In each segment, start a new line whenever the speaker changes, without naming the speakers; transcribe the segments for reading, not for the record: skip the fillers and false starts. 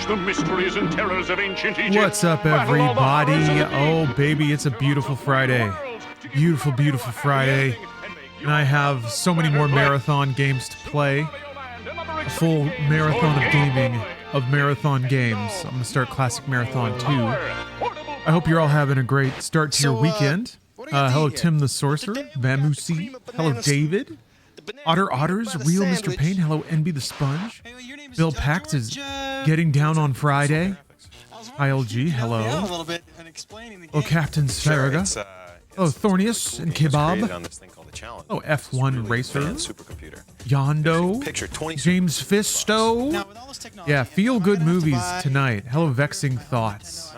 the mysteries and terrors of ancient Egypt.
What's up, everybody? Oh, baby, it's a beautiful Friday. Beautiful, beautiful Friday. And I have so many more marathon games to play. A full marathon of gaming, of marathon games. I'm going to start Classic Marathon 2. I hope you're all having a great start to your weekend. Hello, Tim the Sorcerer, Vamusi. Hello, David. Otters, Real Mr. Payne. Hello, NB the Sponge. Bill Pax is getting down on Friday. ILG, hello. Oh, Captain Sferaga. Oh, Thornius and Kebab. Oh, F1 Racer. Yondo. James Fisto. Yeah, feel-good movies tonight. Hello, Vexing Thoughts.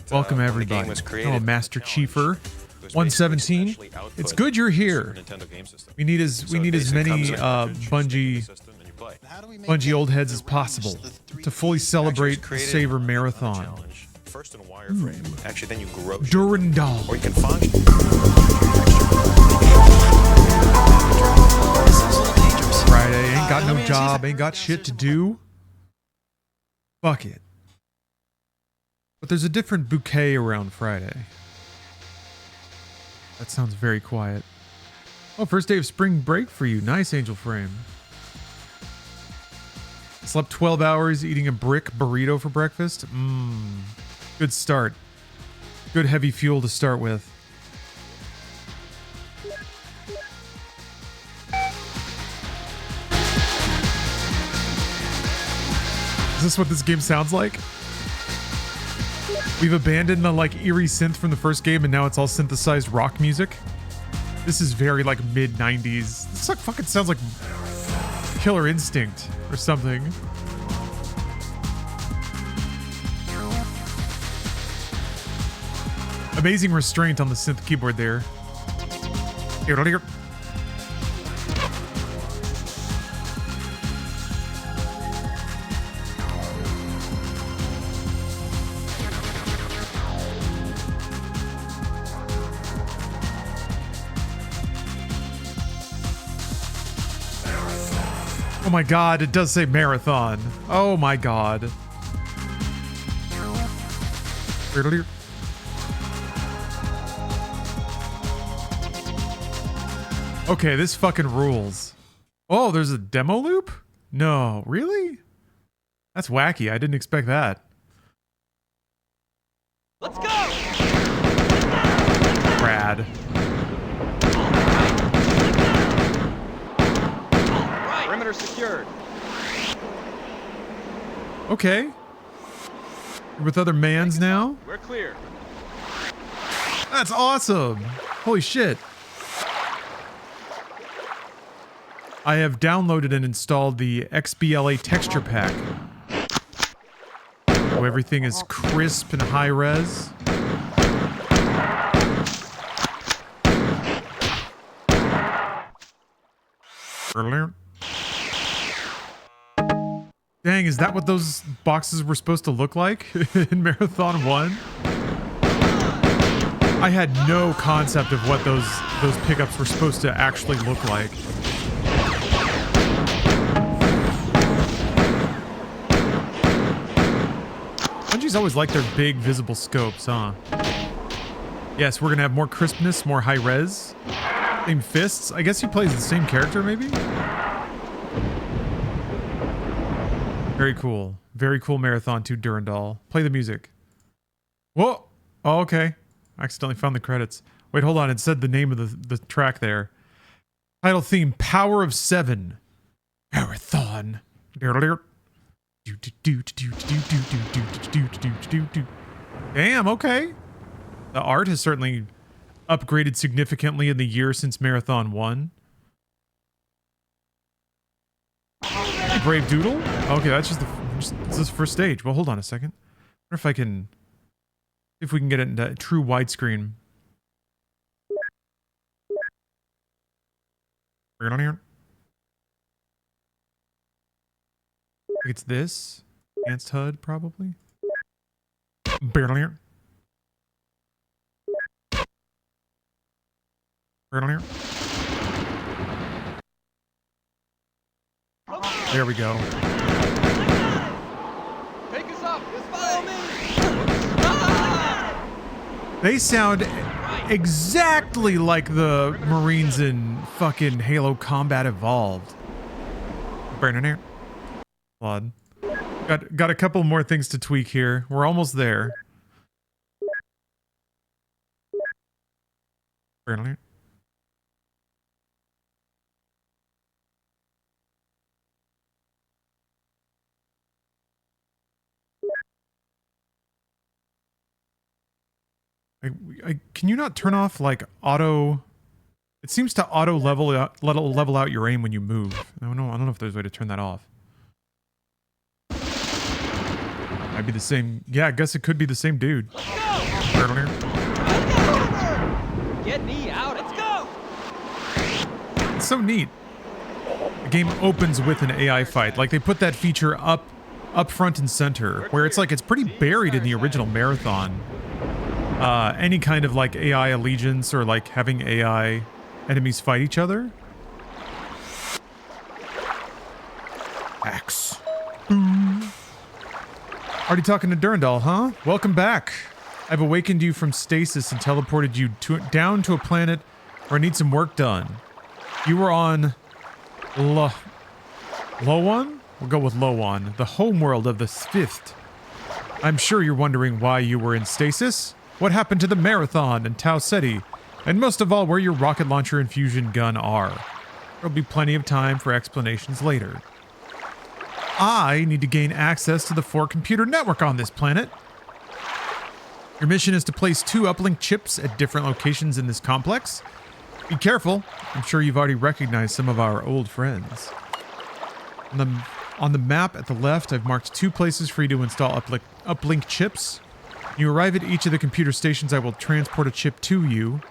Welcome, everybody. Hello, Master Chiefer. 117. It's good you're here. We need as many Bungie old heads as possible to fully celebrate Savor Marathon.
Actually, then you grow
Durandal.
or you can function.
Friday, ain't got no job, ain't got shit to do. Fuck it. But there's a different bouquet around Friday. That sounds very quiet. Oh, first day of spring break for you. Nice, Angel Frame. Slept 12 hours eating a brick burrito for breakfast. Good start. Good heavy fuel to start with. Is this what this game sounds like? We've abandoned the eerie synth from the first game and now it's all synthesized rock music. This is very mid-90s. This fucking sounds like Killer Instinct or something. Amazing restraint on the synth keyboard there. Here. Oh my god, it does say marathon. Oh my god. Okay, this fucking rules. Oh, there's a demo loop? No, really? That's wacky. I didn't expect that.
Let's go!
Brad.
Perimeter secured.
Okay. You're with other mans now?
We're clear.
That's awesome. Holy shit. I have downloaded and installed the XBLA texture pack. So everything is crisp and high res. Dang, is that what those boxes were supposed to look like in Marathon 1? I had no concept of what those pickups were supposed to actually look like. Bungie's always liked their big visible scopes, huh? Yes, we're gonna have more crispness, more high res. Same fists. I guess he plays the same character, maybe? Very cool. Very cool Marathon 2 Durandal. Play the music. Whoa! Oh, okay. I accidentally found the credits. Wait, hold on. It said the name of the track there. Title theme, Power of 7. Marathon. Damn, okay. The art has certainly upgraded significantly in the year since Marathon 1. Brave Doodle? Okay, that's just this first stage. Well, hold on a second. I wonder if I can... if we can get it into true widescreen. Bring it on here. I think it's this. Advanced HUD, probably. Bring it on here. Bring it on here. There we go.
Take a Brace up! Follow me! Ah!
They sound exactly like the Marines in fucking Halo Combat Evolved. Burn Blood. Got a couple more things to tweak here. We're almost there. Burn can you not turn off like auto? It seems to auto level out your aim when you move. I don't know if there's a way to turn that off. Might be the same. Yeah, I guess it could be the same dude.
Get me out! Let's go!
It's so neat. The game opens with an AI fight. Like they put that feature up front and center, where it's like it's pretty buried in the original Marathon. Any kind of like AI allegiance or like having AI enemies fight each other. Axe. Boom. Already talking to Durandal, huh? Welcome back. I've awakened you from stasis and teleported you down to a planet where I need some work done. You were on Lowan? We'll go with Lowan, the homeworld of the Fifth. I'm sure you're wondering why you were in stasis, what happened to the Marathon and Tau Ceti, and most of all where your rocket launcher and fusion gun are. There'll be plenty of time for explanations later. I need to gain access to the Pfhor computer network on this planet. Your mission is to place 2 uplink chips at different locations in this complex. Be careful. I'm sure you've already recognized some of our old friends. On the map at the left, I've marked 2 places for you to install uplink chips. When you arrive at each of the computer stations, I will transport a chip to you.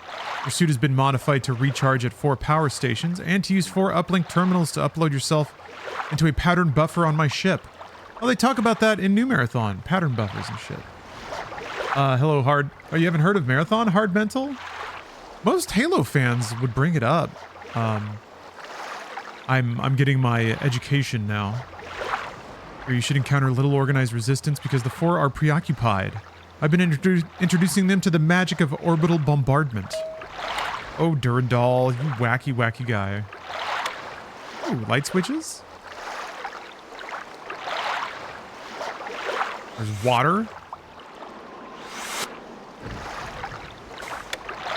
Your suit has been modified to recharge at 4 power stations and to use 4 uplink terminals to upload yourself into a pattern buffer on my ship. Well, they talk about that in New Marathon, pattern buffers and shit. Hello, Hard. Oh, you haven't heard of Marathon, Hard Mental? Most Halo fans would bring it up. I'm getting my education now. Where you should encounter little organized resistance because the Pfhor are preoccupied. I've been introducing them to the magic of orbital bombardment. Oh, Durandal, you wacky, wacky guy. Ooh, light switches? There's water.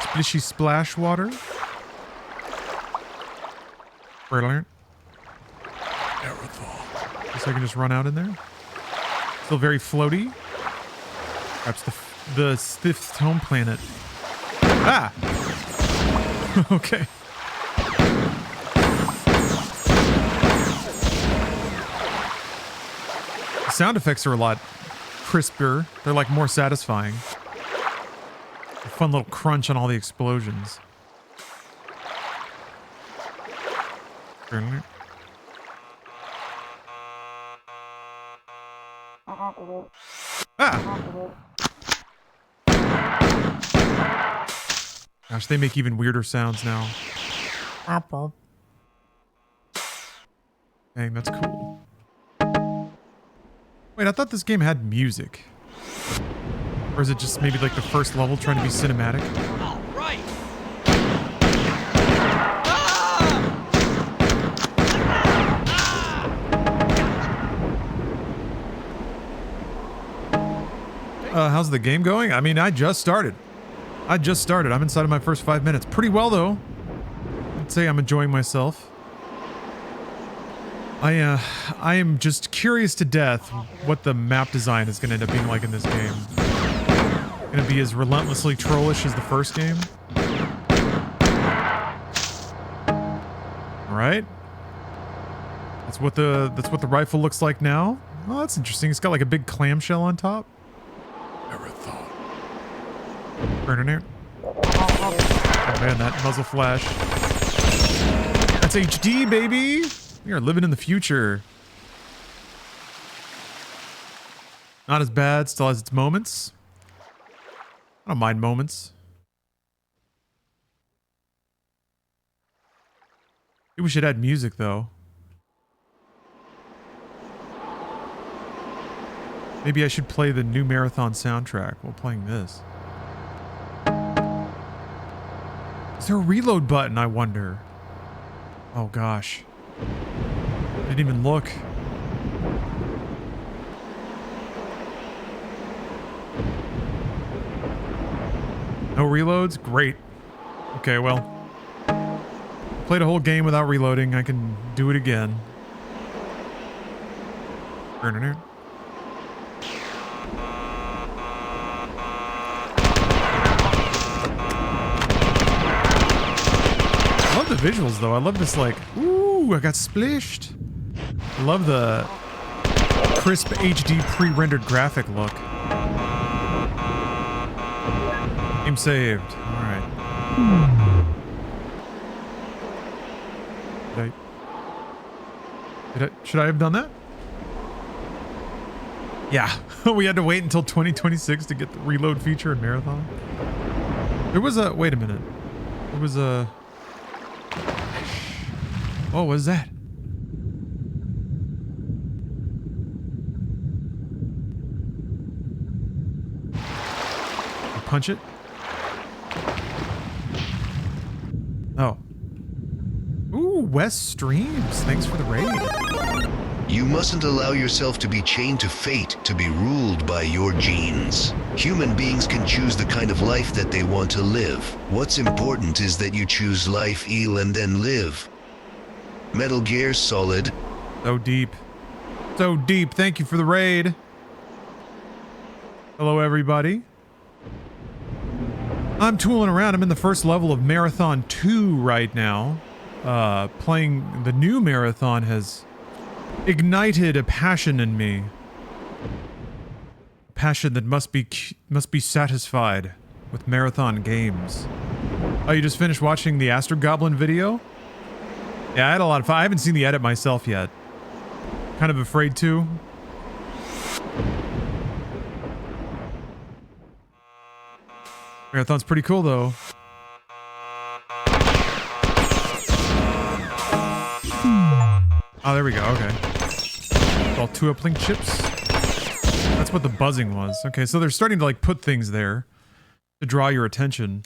Splishy splash water. Brilliant. Guess I can just run out in there. Still very floaty. Perhaps the 5th home planet. Ah! Okay. The sound effects are a lot crisper. They're like more satisfying. A fun little crunch on all the explosions. Ah! Gosh, they make even weirder sounds now. Dang, that's cool. Wait, I thought this game had music. Or is it just maybe like the first level trying to be cinematic?
All right.
How's the game going? I mean, I just started. I'm inside of my first 5 minutes. Pretty well, though. I'd say I'm enjoying myself. I am just curious to death what the map design is going to end up being like in this game. Going to be as relentlessly trollish as the first game. All right. That's what the rifle looks like now. Oh, that's interesting. It's got like a big clamshell on top. Burning. Oh man, that muzzle flash. That's HD, baby. We are living in the future. Not as bad, still has its moments. I don't mind moments. Maybe we should add music though. Maybe I should play the new marathon soundtrack while playing this. Is there a reload button, I wonder? Oh gosh. I didn't even look. No reloads? Great. Okay, well. Played a whole game without reloading. I can do it again. I love the visuals though. I love this like, ooh, I got splished. I love the crisp HD pre-rendered graphic look. Game saved. All right. Should I have done that? Yeah, we had to wait until 2026 to get the reload feature in Marathon. There was a, wait a minute. There was a, oh, what was that? Punch it? Oh. Ooh, Wes Streams. Thanks for the raid.
You mustn't allow yourself to be chained to fate, to be ruled by your genes. Human beings can choose the kind of life that they want to live. What's important is that you choose life, heal, and then live. Metal Gear Solid.
So deep. So deep. Thank you for the raid. Hello, everybody. I'm tooling around. I'm in the first level of Marathon 2 right now. Playing the new Marathon has ignited a passion in me. A passion that must be satisfied with Marathon games. Oh, you just finished watching the Astro Goblin video? Yeah, I had a lot of fun. I haven't seen the edit myself yet. Kind of afraid to. Marathon's pretty cool though. Oh, there we go. Okay. All 2 uplink chips. That's what the buzzing was. Okay, so they're starting to like put things there to draw your attention.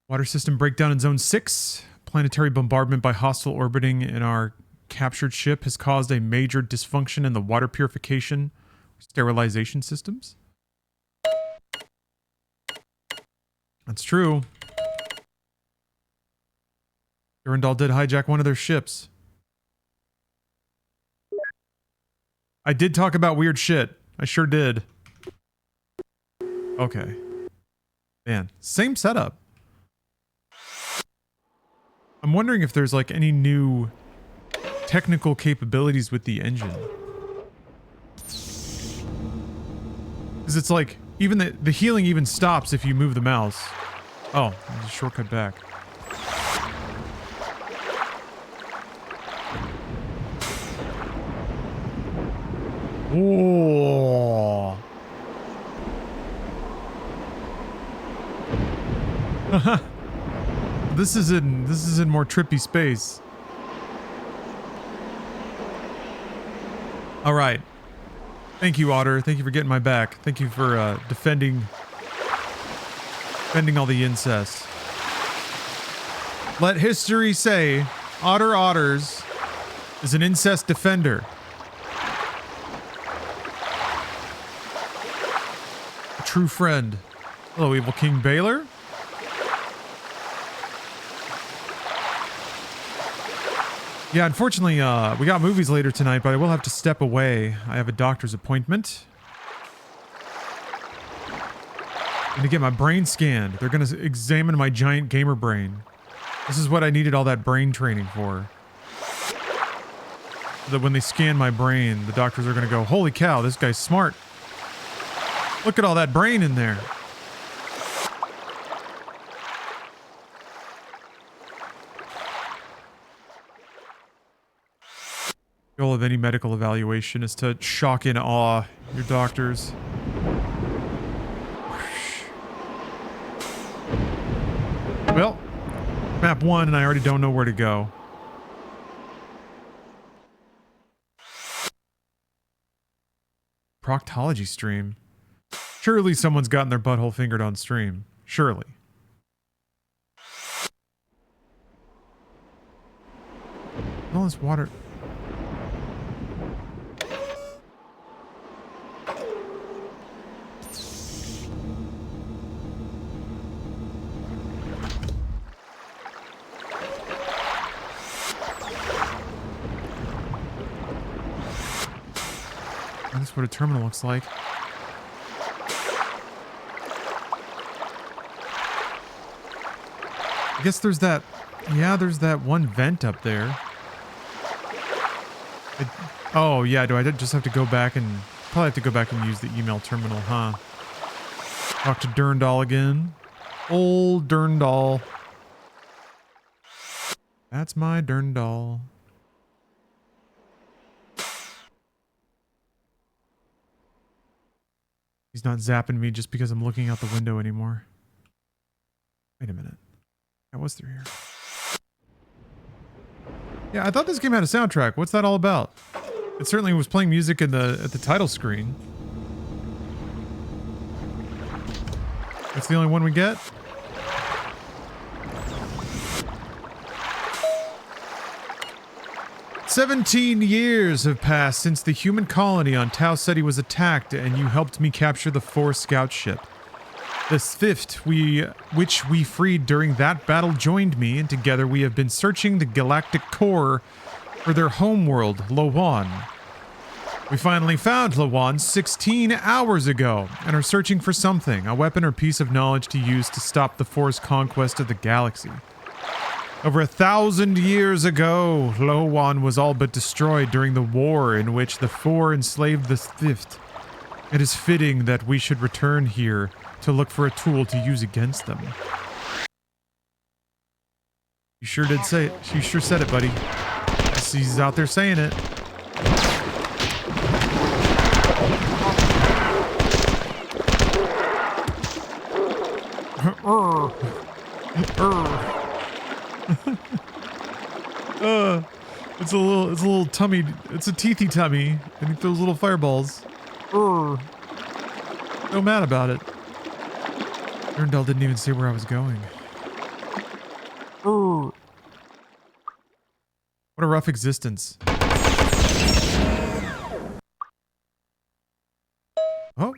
Water system breakdown in Zone 6. Planetary bombardment by hostile orbiting in our captured ship has caused a major dysfunction in the water purification sterilization systems. That's true. Durandal did hijack one of their ships. I did talk about weird shit. I sure did. Okay. Man, same setup. I'm wondering if there's like any new technical capabilities with the engine. Because it's like, even the healing even stops if you move the mouse. Oh, there's a shortcut back. Oh. This is in more trippy space. All right. Thank you, Otter. Thank you for getting my back. Thank you for defending all the incest. Let history say Otter Otters is an incest defender. A true friend. Hello, Evil King Baylor. Yeah, unfortunately, we got movies later tonight, but I will have to step away. I have a doctor's appointment. I'm gonna get my brain scanned. They're gonna examine my giant gamer brain. This is what I needed all that brain training for. So that when they scan my brain, the doctors are gonna go, holy cow, this guy's smart. Look at all that brain in there. The goal of any medical evaluation is to shock and awe your doctors. Well, map 1 and I already don't know where to go. proctology stream. Surely someone's gotten their butthole fingered on stream. Surely. All this water. That's what a terminal looks like. I guess there's that... Yeah, there's that one vent up there. Oh, yeah, do I just have to go back and... Probably have to go back and use the email terminal, huh? Talk to Durndal again. Old Durndal. That's my Durndal. He's not zapping me just because I'm looking out the window anymore. Wait a minute. I was through here. Yeah, I thought this game had a soundtrack. What's that all about? It certainly was playing music in at the title screen. That's the only one we get? "17 years have passed since the human colony on Tau Ceti was attacked, and you helped me capture the Pfhor scout ship. The fifth, which we freed during that battle, joined me, and together we have been searching the galactic core for their homeworld, Lawan. We finally found Lawan 16 hours ago, and are searching for something, a weapon or piece of knowledge to use to stop the Pfhor's conquest of the galaxy. Over 1,000 years ago, Lawan was all but destroyed during the war in which the Pfhor enslaved the fifth. It is fitting that we should return here to look for a tool to use against them." You sure did say it. You sure said it, buddy. He's out there saying it. It's a little tummy. It's a teethy tummy, and he throws little fireballs. So mad about it. Durndal didn't even see where I was going. What a rough existence. Oh.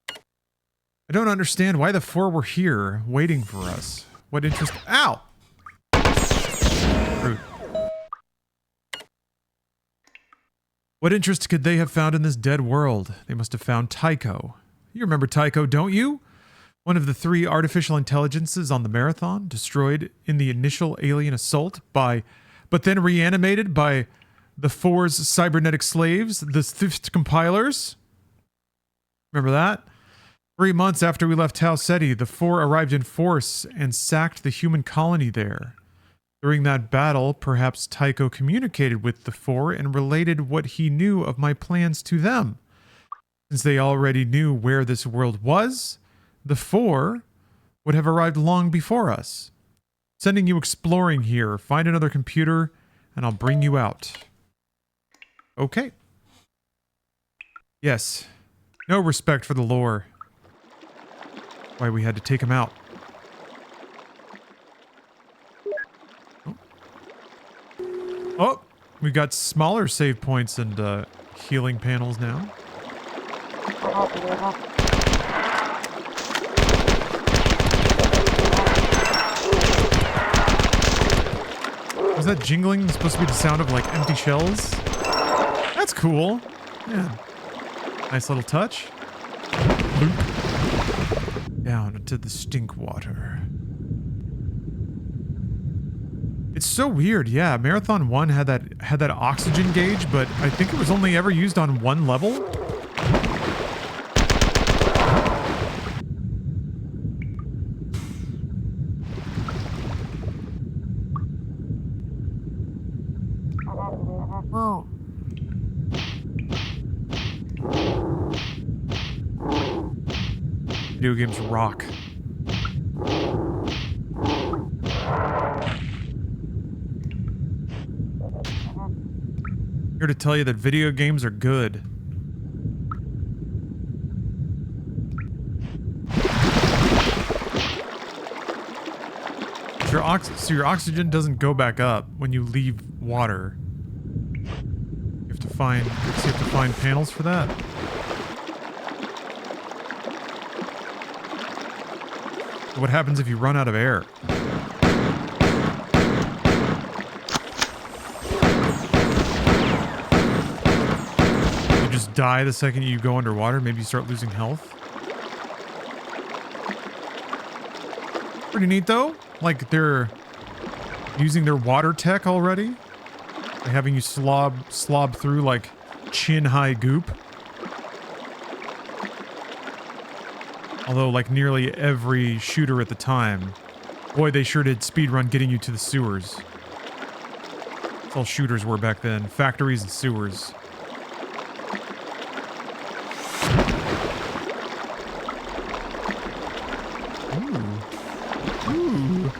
I don't understand why the Pfhor were here, waiting for us. What interest... Ow! Rude. What interest could they have found in this dead world? They must have found Tycho. You remember Tycho, don't you? One of the 3 artificial intelligences on the Marathon, destroyed in the initial alien assault but then reanimated by the Pfhor's cybernetic slaves, the fifth compilers. Remember that? 3 months after we left Tau Ceti, the Pfhor arrived in force and sacked the human colony there. During that battle, perhaps Tycho communicated with the Pfhor and related what he knew of my plans to them. Since they already knew where this world was, the Pfhor would have arrived long before us. Sending you exploring here. Find another computer, and I'll bring you out. Okay. Yes. No respect for the lore. Why we had to take him out. Oh, we got smaller save points and healing panels now. Was that jingling supposed to be the sound of like empty shells? That's cool. Yeah. Nice little touch. Boop. Down into the stink water. It's so weird, yeah. Marathon 1 had that oxygen gauge, but I think it was only ever used on one level. Oh. Video games rock. Here to tell you that video games are good. so your oxygen doesn't go back up when you leave water. You have to find panels for that. What happens if you run out of air? You just die the second you go underwater. Maybe you start losing health. Pretty neat though. Like they're using their water tech already. By having you slob through like chin-high goop. Although, like, nearly every shooter at the time, boy, they sure did speedrun getting you to the sewers. That's all shooters were back then. Factories and sewers. Ooh. Ooh.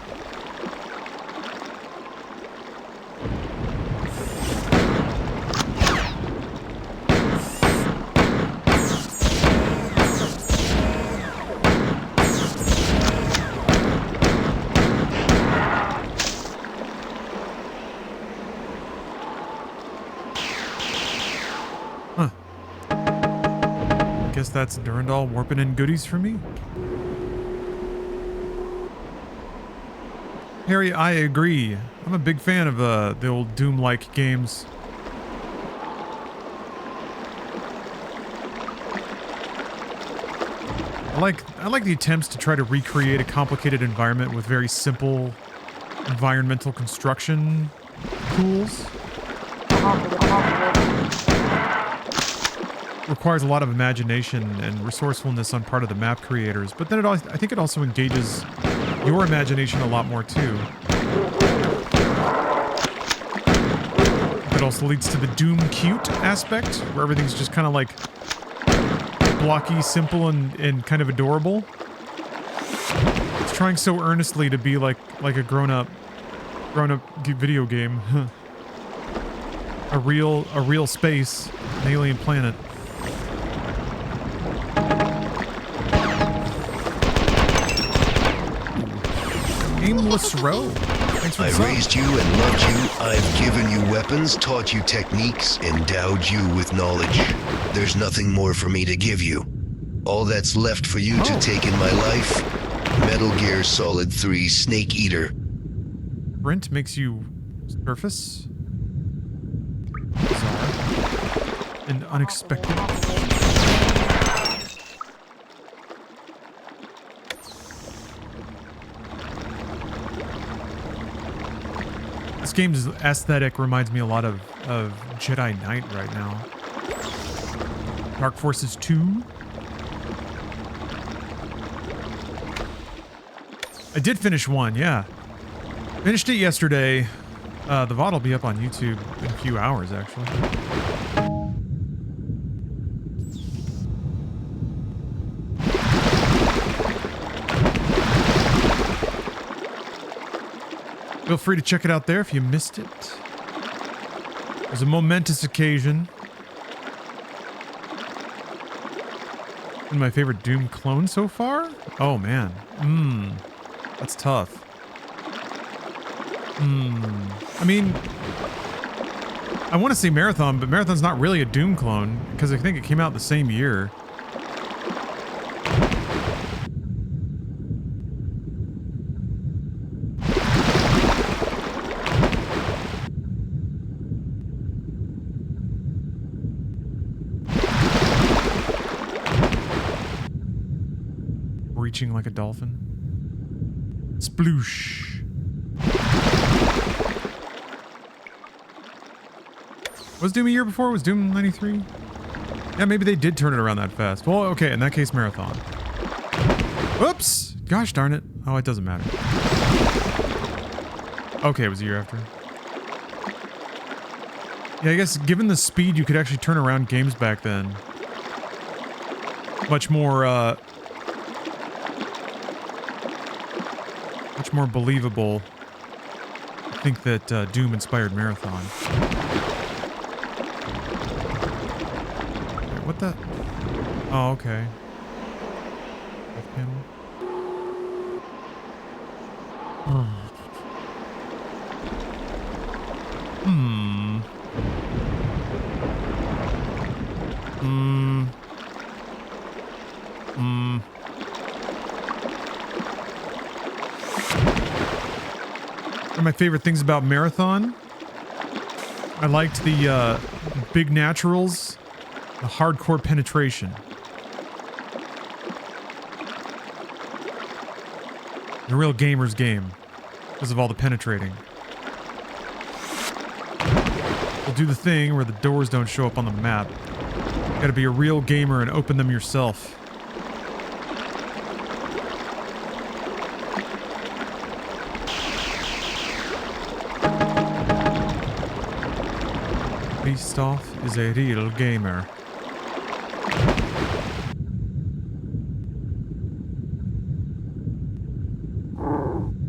Guess that's Durandal warping in goodies for me. Harry, I agree. I'm a big fan of the old Doom-like games. I like the attempts to try to recreate a complicated environment with very simple environmental construction tools. Requires a lot of imagination and resourcefulness on part of the map creators, but then I think it also engages your imagination a lot more too. It also leads to the Doom cute aspect, where everything's just kind of like blocky, simple, and kind of adorable. It's trying so earnestly to be like a grown-up video game. a real space, an alien planet. Aimless row. Thanks for the
I
sub.
raised you and loved you. I've given you weapons, taught you techniques, endowed you with knowledge. There's nothing more for me to give you. All that's left for you to take in my life, Metal Gear Solid 3 Snake Eater.
Brent makes you surface. Bizarre. And unexpected. This game's aesthetic reminds me a lot of Jedi Knight right now. Dark Forces 2. I did finish 1, yeah. Finished it yesterday. The VOD will be up on YouTube in a few hours, actually. Feel free to check it out there if you missed it. It was a momentous occasion. And my favorite Doom clone so far? Oh man. That's tough. I mean, I want to say Marathon, but Marathon's not really a Doom clone because I think it came out the same year. Reaching like a dolphin. Sploosh. Was Doom a year before? Was Doom 93? Yeah, maybe they did turn it around that fast. Well, okay, in that case, Marathon. Whoops! Gosh darn it. Oh, it doesn't matter. Okay, it was a year after. Yeah, I guess given the speed you could actually turn around games back then. Much more believable. I think that Doom inspired Marathon. Wait, what the? Oh, okay. Left panel. Hmm. Hmm. Hmm. One of my favorite things about Marathon, I liked the big naturals, the hardcore penetration. The real gamer's game because of all the penetrating. We'll do the thing where the doors don't show up on the map. You gotta be a real gamer and open them yourself. Beastoff is a real gamer.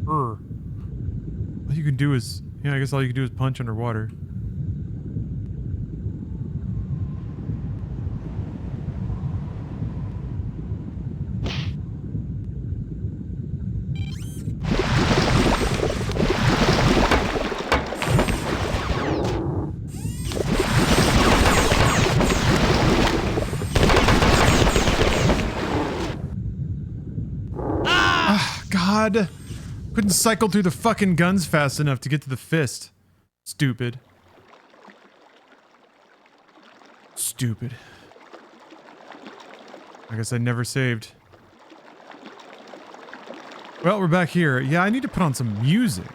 All you can do is, yeah, I guess all you can do is punch underwater. God. Couldn't cycle through the fucking guns fast enough to get to the fist. Stupid. Stupid. I guess I never saved. Well, we're back here. Yeah, I need to put on some music.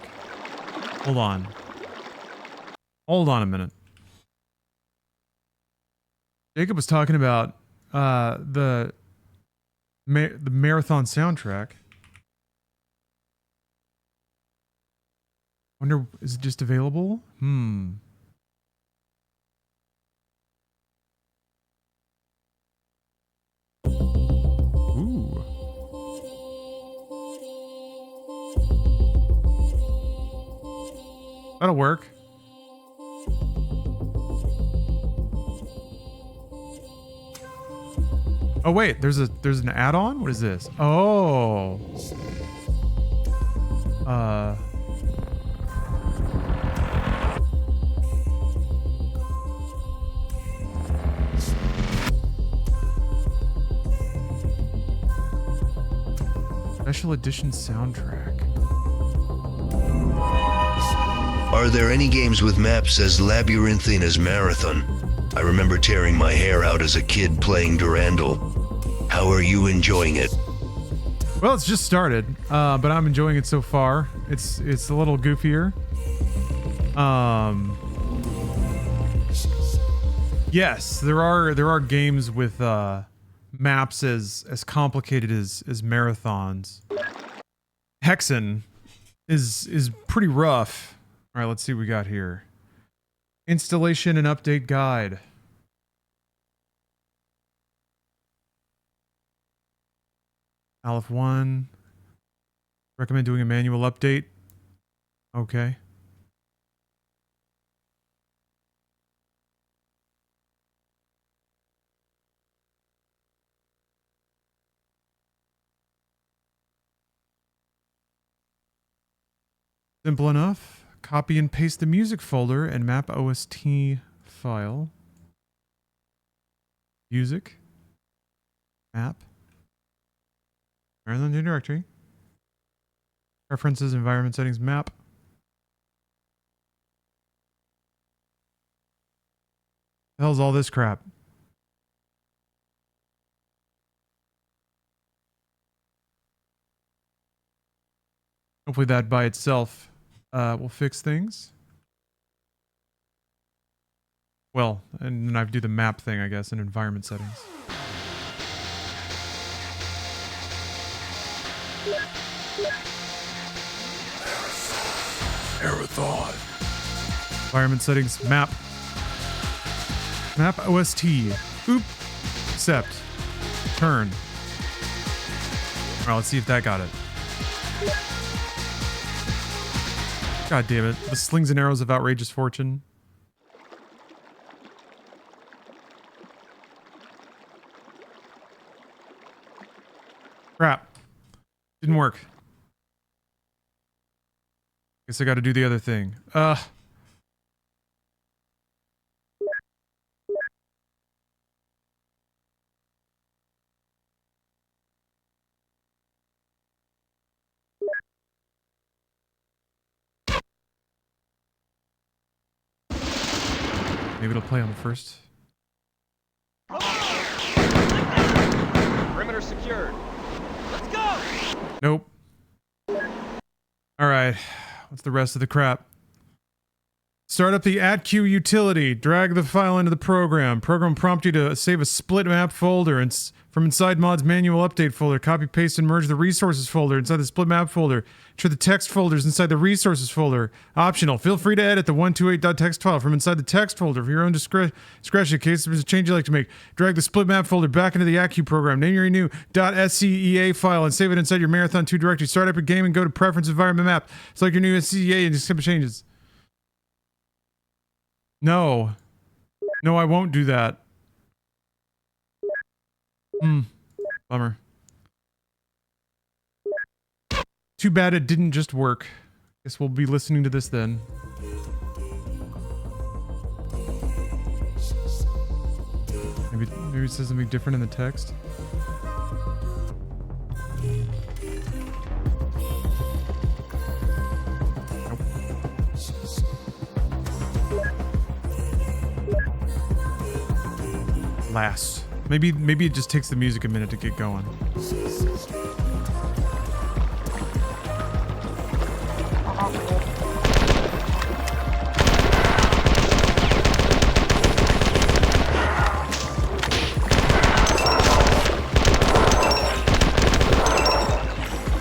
Hold on. Hold on a minute. Jacob was talking about the marathon soundtrack. Wonder, is it just available? Ooh. That'll work. Oh wait, there's an add-on? What is this? Oh. Special edition soundtrack.
Are there any games with maps as labyrinthine as Marathon? I remember tearing my hair out as a kid playing Durandal. How are you enjoying it?
Well, it's just started, but I'm enjoying it so far. It's a little goofier. Yes, there are games with maps as complicated as marathons. Hexen is pretty rough. All right, let's see what we got here. Installation and update guide. Aleph 1. Recommend doing a manual update. Okay. Simple enough. Copy and paste the music folder and map OST file. Music. Map. Marathon directory. Preferences, environment settings, map. The hell's all this crap? Hopefully that by itself will fix things. Well, and then I do the map thing, I guess, in environment settings. Marathon. Environment settings, map. Map OST. Oop. Accept. Turn. Alright, let's see if that got it. God damn it. The slings and arrows of outrageous fortune. Crap. Didn't work. Guess I gotta do the other thing. Maybe it'll play on the first.
Perimeter secured. Let's go!
Nope. Alright. What's the rest of the crap? Start up the @Q utility. Drag the file into the program. Program prompt you to save a split map folder and from inside mod's manual update folder. Copy, paste, and merge the resources folder inside the split map folder. Ensure the text folders inside the resources folder. Optional. Feel free to edit the 128.txt file from inside the text folder for your own discretion in case there's a change you'd like to make. Drag the split map folder back into the @Q program. Name your new .scea file and save it inside your Marathon 2 directory. Start up your game and go to Preference Environment Map. Select your new SCEA and accept changes. No. No, I won't do that. Bummer. Too bad it didn't just work. Guess we'll be listening to this then. Maybe it says something different in the text. Nope. Last. Maybe it just takes the music a minute to get going.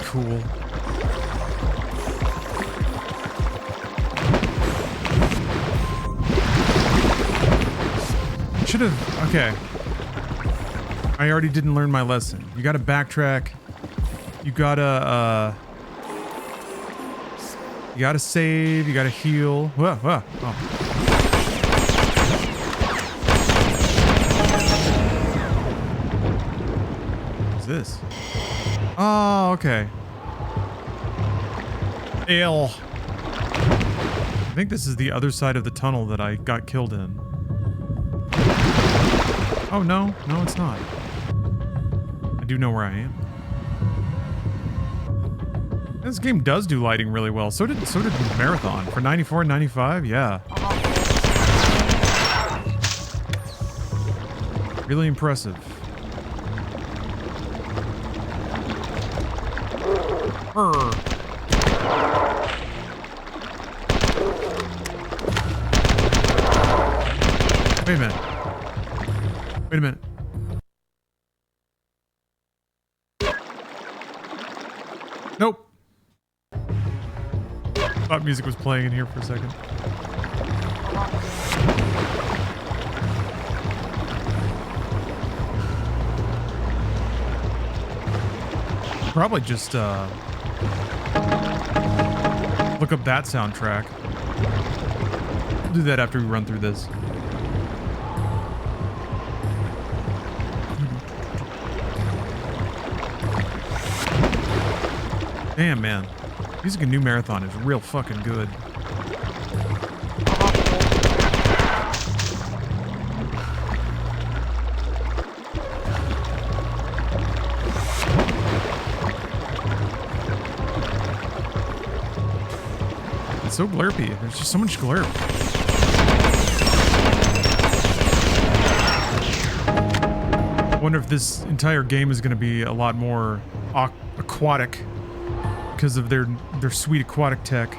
Cool. Should have. Okay. I already didn't learn my lesson. You gotta backtrack. You gotta save. You gotta heal. Whoa, whoa, oh. What's this? Oh, okay. Ale. I think this is the other side of the tunnel that I got killed in. Oh, no. No, it's not. I do know where I am. This game does do lighting really well. So did Marathon. For 94 and 95, yeah. Really impressive. Wait a minute. Wait a minute. Nope. Thought music was playing in here for a second. Probably just look up that soundtrack. We'll do that after we run through this. Damn, man. Music in New Marathon is real fucking good. It's so glurpy. There's just so much glurp. I wonder if this entire game is going to be a lot more aquatic because of their sweet aquatic tech.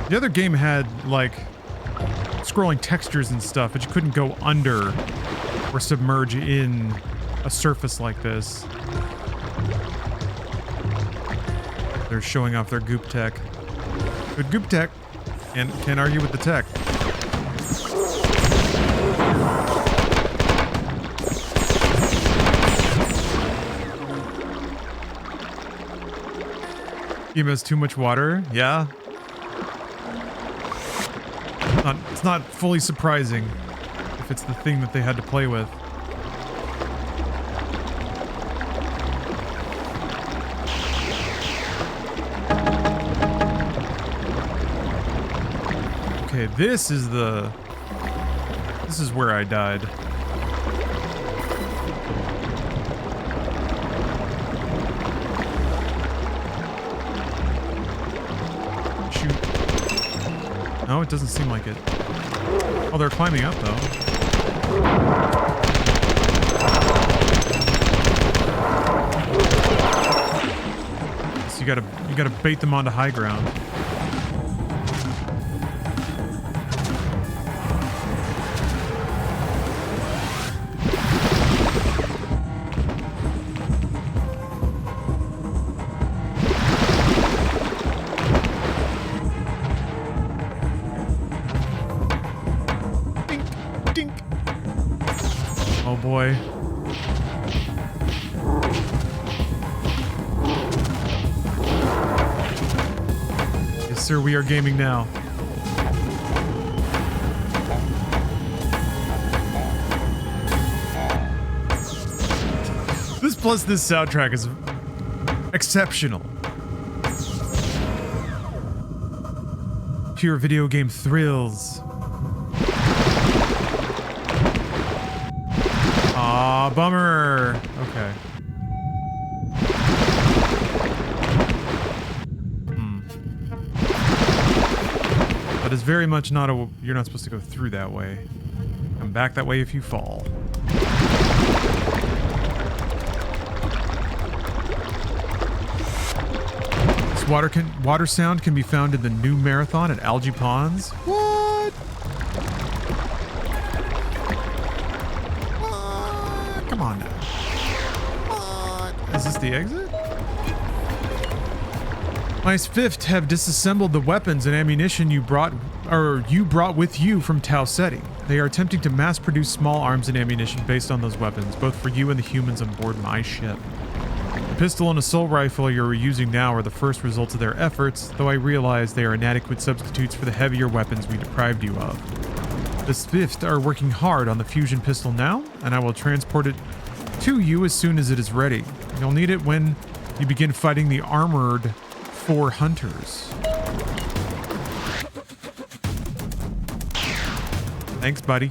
The other game had like scrolling textures and stuff, but you couldn't go under or submerge in a surface like this. They're showing off their goop tech. Good goop tech, and can't argue with the tech. Game has too much water, yeah. It's not fully surprising if it's the thing that they had to play with. Okay, this is where I died. No, it doesn't seem like it. Oh, they're climbing up though. So you gotta bait them onto high ground. Oh boy. Yes, sir, we are gaming now. This plus this soundtrack is exceptional. Pure video game thrills. Aw, bummer. Okay. That is very much not a... You're not supposed to go through that way. Come back that way if you fall. This water sound can be found in the new marathon at Algae Ponds. What? Come on now. What? Is this the exit? My Pfhor have disassembled the weapons and ammunition you brought with you from Tau Ceti. They are attempting to mass-produce small arms and ammunition based on those weapons, both for you and the humans on board my ship. The pistol and assault rifle you're using now are the first results of their efforts, though I realize they are inadequate substitutes for the heavier weapons we deprived you of. The Pfhor are working hard on the fusion pistol now, and I will transport it to you as soon as it is ready. You'll need it when you begin fighting the armored Pfhor hunters. Thanks, buddy.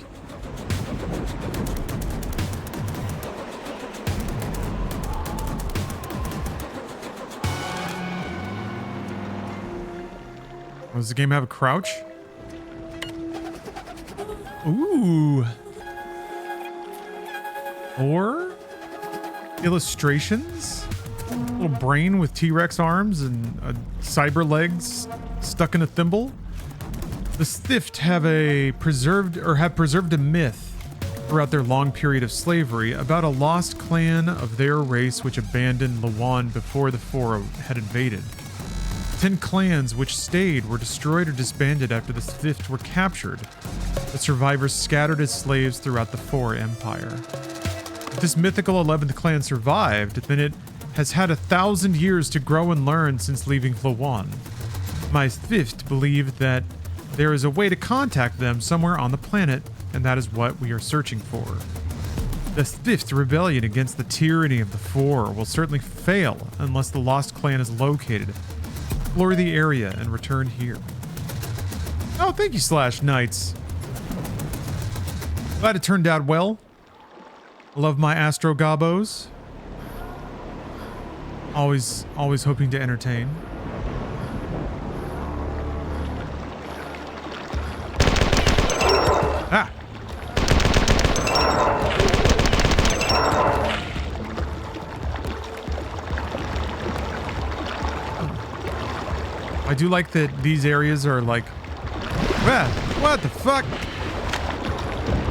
Does the game have a crouch? Ooh. Or illustrations? A little brain with T-Rex arms and cyber legs stuck in a thimble. The Pfhor have preserved a myth throughout their long period of slavery about a lost clan of their race which abandoned Lawan before the Pfhor had invaded. 10 clans which stayed were destroyed or disbanded after the Pfhor were captured. The survivors scattered as slaves throughout the Pfhor Empire. If this mythical 11th clan survived, then it has had 1,000 years to grow and learn since leaving Lawan. My Pfhor believe that there is a way to contact them somewhere on the planet, and that is what we are searching for. The Pfhor rebellion against the tyranny of the Pfhor will certainly fail unless the lost clan is located. Explore the area and return here. Oh, thank you, /Knights. Glad it turned out well. I love my Astro Gobos. Always hoping to entertain. Ah! I do like that these areas are like... What the fuck?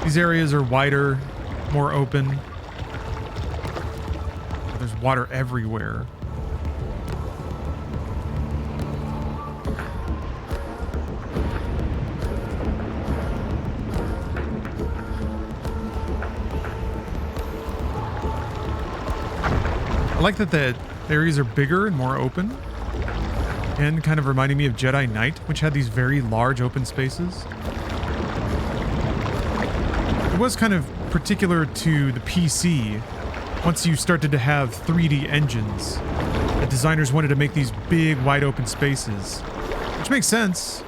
These areas are wider, more open. There's water everywhere. I like that the areas are bigger and more open. And kind of reminding me of Jedi Knight, which had these very large open spaces. It was kind of particular to the PC. Once you started to have 3D engines, the designers wanted to make these big, wide open spaces. Which makes sense,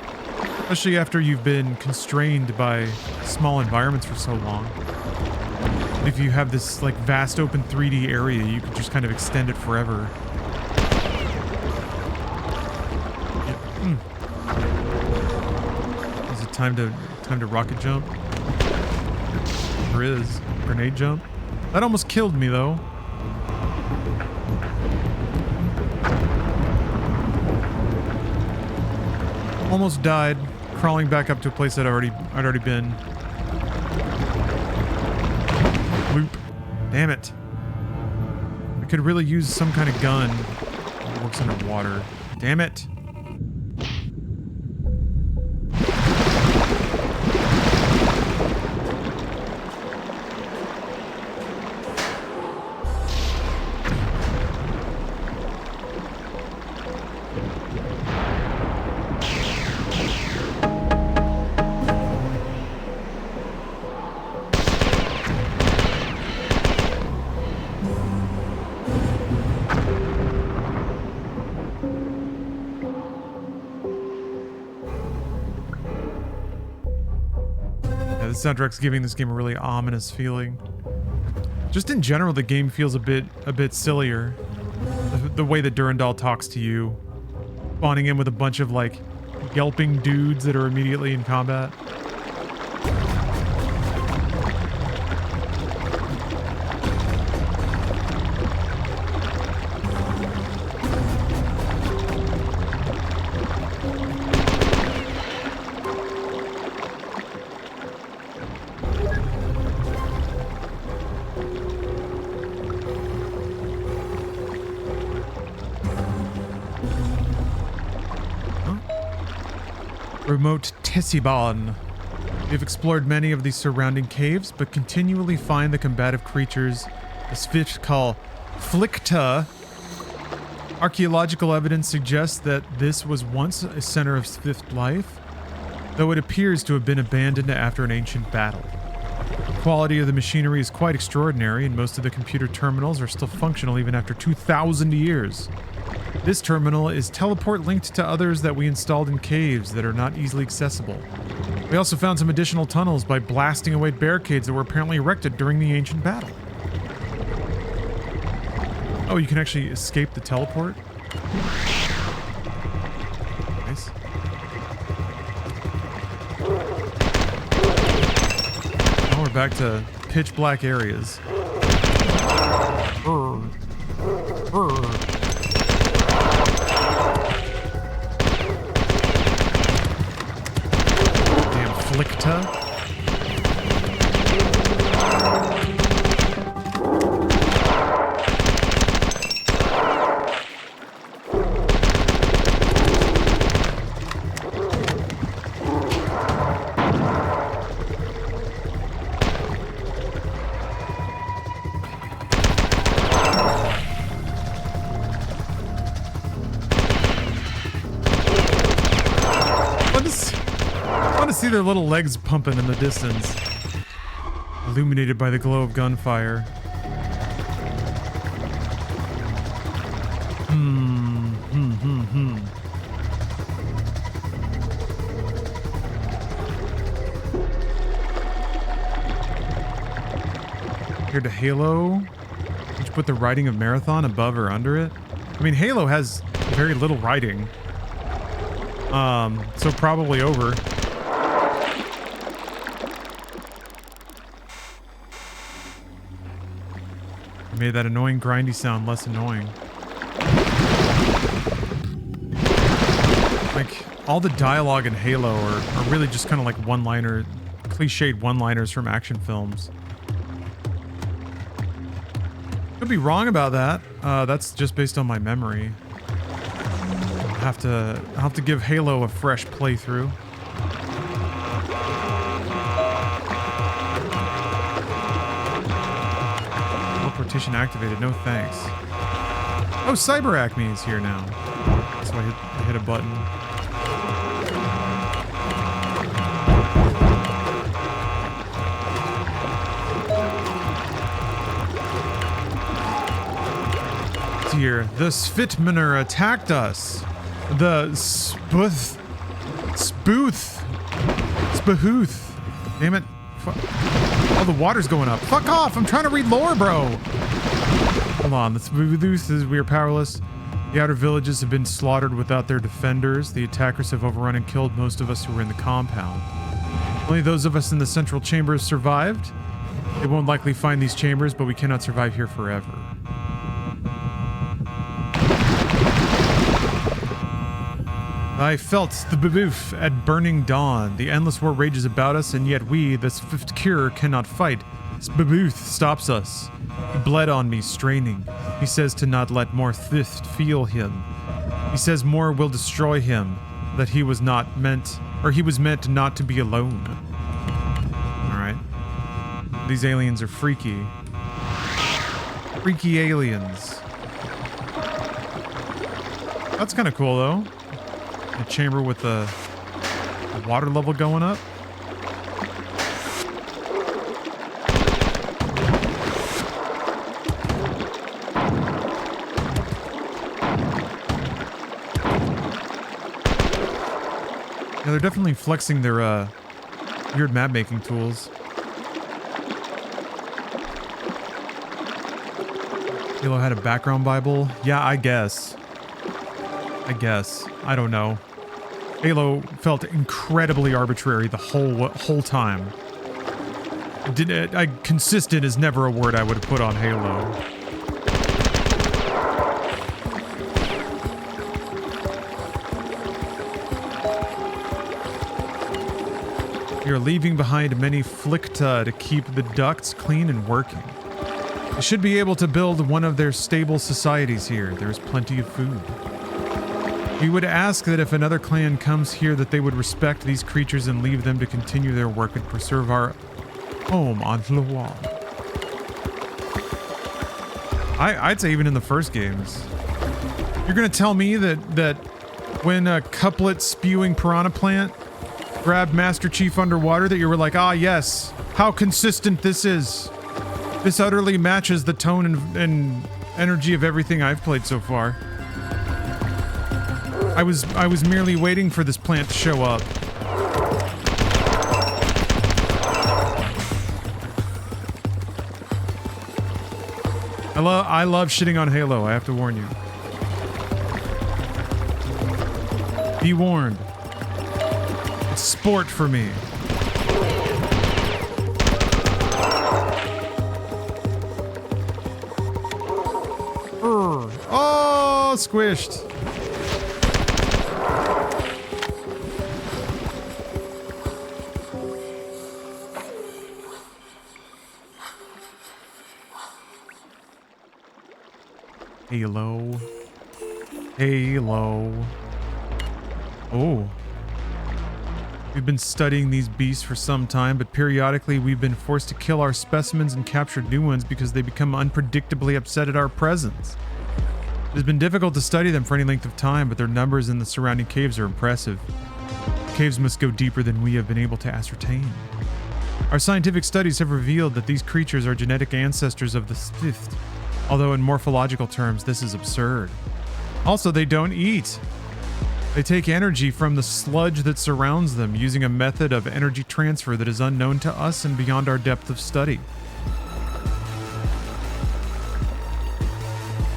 especially after you've been constrained by small environments for so long. If you have this like vast open 3D area, you could just kind of extend it forever. Is it time to time to rocket jump. There is. Grenade jump. That almost killed me, though. Almost died. Crawling back up to a place I'd already been. Loop. Damn it. I could really use some kind of gun that works underwater. Damn it. The soundtrack's giving this game a really ominous feeling. Just in general, the game feels a bit sillier. The way that Durandal talks to you, spawning in with a bunch of like yelping dudes that are immediately in combat. Remote Tessiban. We've explored many of the surrounding caves, but continually find the combative creatures the Swift call Flickta. Archaeological evidence suggests that this was once a center of Swift life, though it appears to have been abandoned after an ancient battle. The quality of the machinery is quite extraordinary, and most of the computer terminals are still functional even after 2,000 years. This terminal is teleport linked to others that we installed in caves that are not easily accessible. We also found some additional tunnels by blasting away barricades that were apparently erected during the ancient battle. Oh, you can actually escape the teleport? Nice. Now we're back to pitch black areas. Flickta. See their little legs pumping in the distance, illuminated by the glow of gunfire. Here to Halo. Did you put the writing of Marathon above or under it? I mean, Halo has very little writing. So probably over. Made that annoying grindy sound less annoying. Like, all the dialogue in Halo are really just kind of like one-liner, cliched one-liners from action films. Could be wrong about that. That's just based on my memory. I'll have to give Halo a fresh playthrough. Teleportation activated. No thanks. Oh, Cyber Acme is here now. So I hit a button. Here, the Svitmaner attacked us. The Spahooth. Damn it. Oh, the water's going up. Fuck off! I'm trying to read lore, bro! Hold on. The Spahooth is we are powerless. The outer villages have been slaughtered without their defenders. The attackers have overrun and killed most of us who were in the compound. Only those of us in the central chambers survived. They won't likely find these chambers, but we cannot survive here forever. I felt the baboof at burning dawn. The endless war rages about us, and yet we, this fifth cure, cannot fight. This baboof stops us. He bled on me, straining. He says to not let more thith feel him. He says more will destroy him, that he was not meant, or he was meant not to be alone. Alright. These aliens are freaky. Freaky aliens. That's kind of cool, though. A chamber with the water level going up. Yeah, they're definitely flexing their weird map making tools. Halo had a background Bible. Yeah, I guess. I don't know. Halo felt incredibly arbitrary the whole time. Consistent is never a word I would have put on Halo. You're leaving behind many flicta to keep the ducts clean and working. You should be able to build one of their stable societies here. There's plenty of food. We would ask that if another clan comes here that they would respect these creatures and leave them to continue their work and preserve our home on Pfhor. I'd say even in the first games. You're gonna tell me that when a couplet spewing piranha plant grabbed Master Chief underwater that you were like, ah yes, how consistent this is. This utterly matches the tone and energy of everything I've played so far. I was merely waiting for this plant to show up. I love shitting on Halo, I have to warn you. Be warned. It's sport for me. Oh, squished. Halo. Halo. Oh. We've been studying these beasts for some time, but periodically we've been forced to kill our specimens and capture new ones because they become unpredictably upset at our presence. It has been difficult to study them for any length of time, but their numbers in the surrounding caves are impressive. The caves must go deeper than we have been able to ascertain. Our scientific studies have revealed that these creatures are genetic ancestors of the fifth. Although in morphological terms, this is absurd. Also, they don't eat. They take energy from the sludge that surrounds them, using a method of energy transfer that is unknown to us and beyond our depth of study.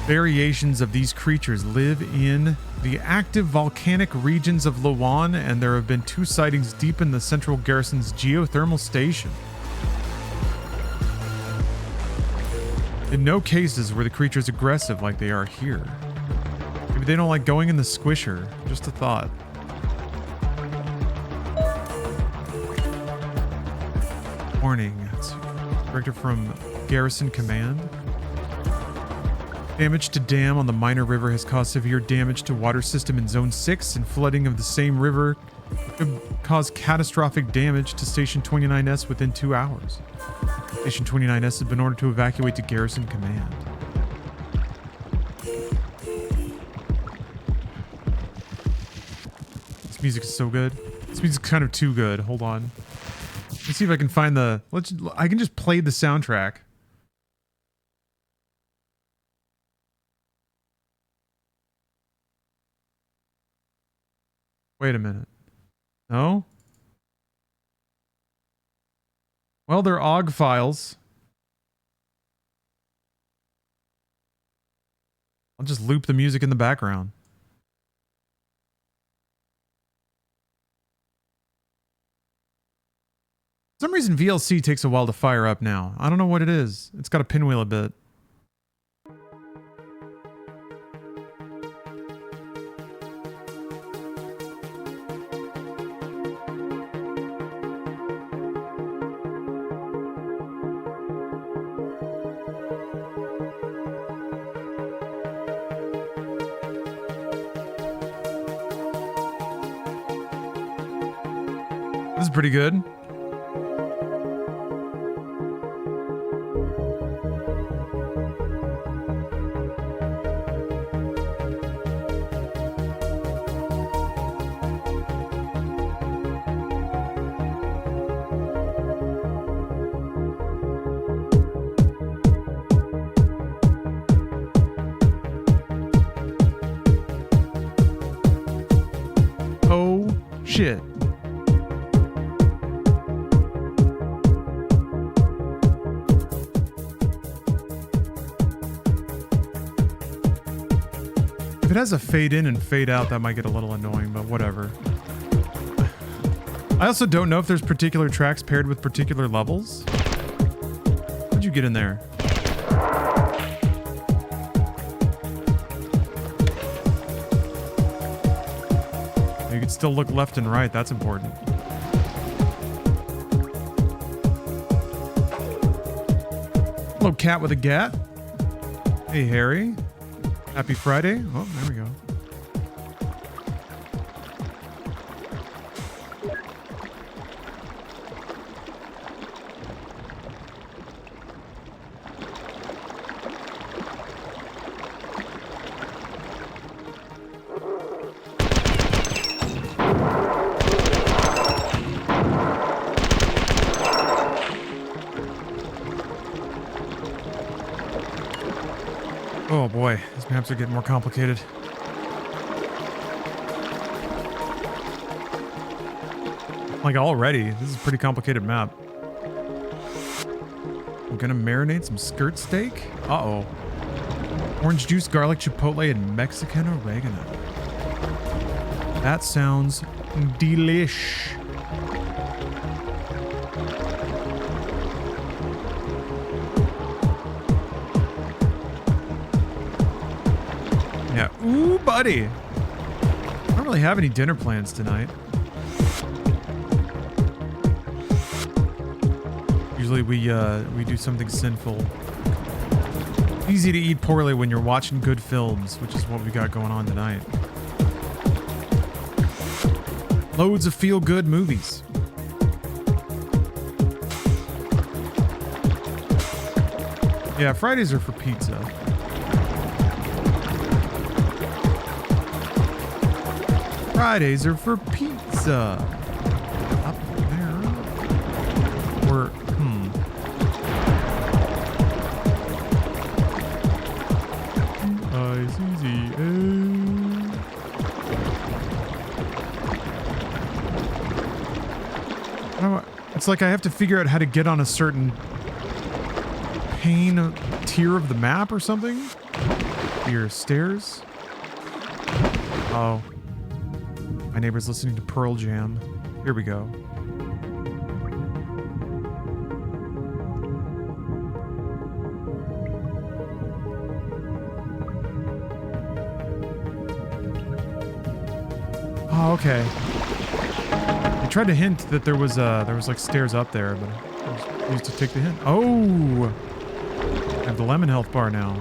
Variations of these creatures live in the active volcanic regions of Lawan, and there have been 2 sightings deep in the Central Garrison's geothermal station. In no cases were the creatures aggressive like they are here. Maybe they don't like going in the squisher. Just a thought. Warning. It's director from Garrison Command. Damage to dam on the Minor River has caused severe damage to water system in Zone 6, and flooding of the same river could cause catastrophic damage to Station 29S within 2 hours. Station 29S has been ordered to evacuate to Garrison Command. This music is so good. This music's kind of too good. Hold on. Let's see if I can find the... I can just play the soundtrack. Wait a minute. No? Well, they're OGG files. I'll just loop the music in the background. some reason VLC takes a while to fire up now. I don't know what it is. It's got to pinwheel a bit. This is pretty good. Oh, shit. If it has a fade in and fade out, that might get a little annoying, but whatever. I also don't know if there's particular tracks paired with particular levels. How'd you get in there? You can still look left and right. That's important. Hello, cat with a gat. Hey, Harry. Happy Friday. Oh, there we go. Oh boy, these maps are getting more complicated. Like already, this is a pretty complicated map. I'm gonna marinate some skirt steak. Uh-oh. Orange juice, garlic, chipotle, and Mexican oregano. That sounds delish. Yeah. Ooh, buddy. I don't really have any dinner plans tonight. Usually we do something sinful. Easy to eat poorly when you're watching good films, which is what we got going on tonight. Loads of feel-good movies. Yeah, Fridays are for pizza. Fridays are for pizza. Up there. Or, It's like I have to figure out how to get on a certain pane tier of the map or something. Here, stairs. Oh. My neighbor's listening to Pearl Jam. Here we go. Oh, okay. I tried to hint that there was like stairs up there, but I refused to take the hint. Oh! I have the lemon health bar now.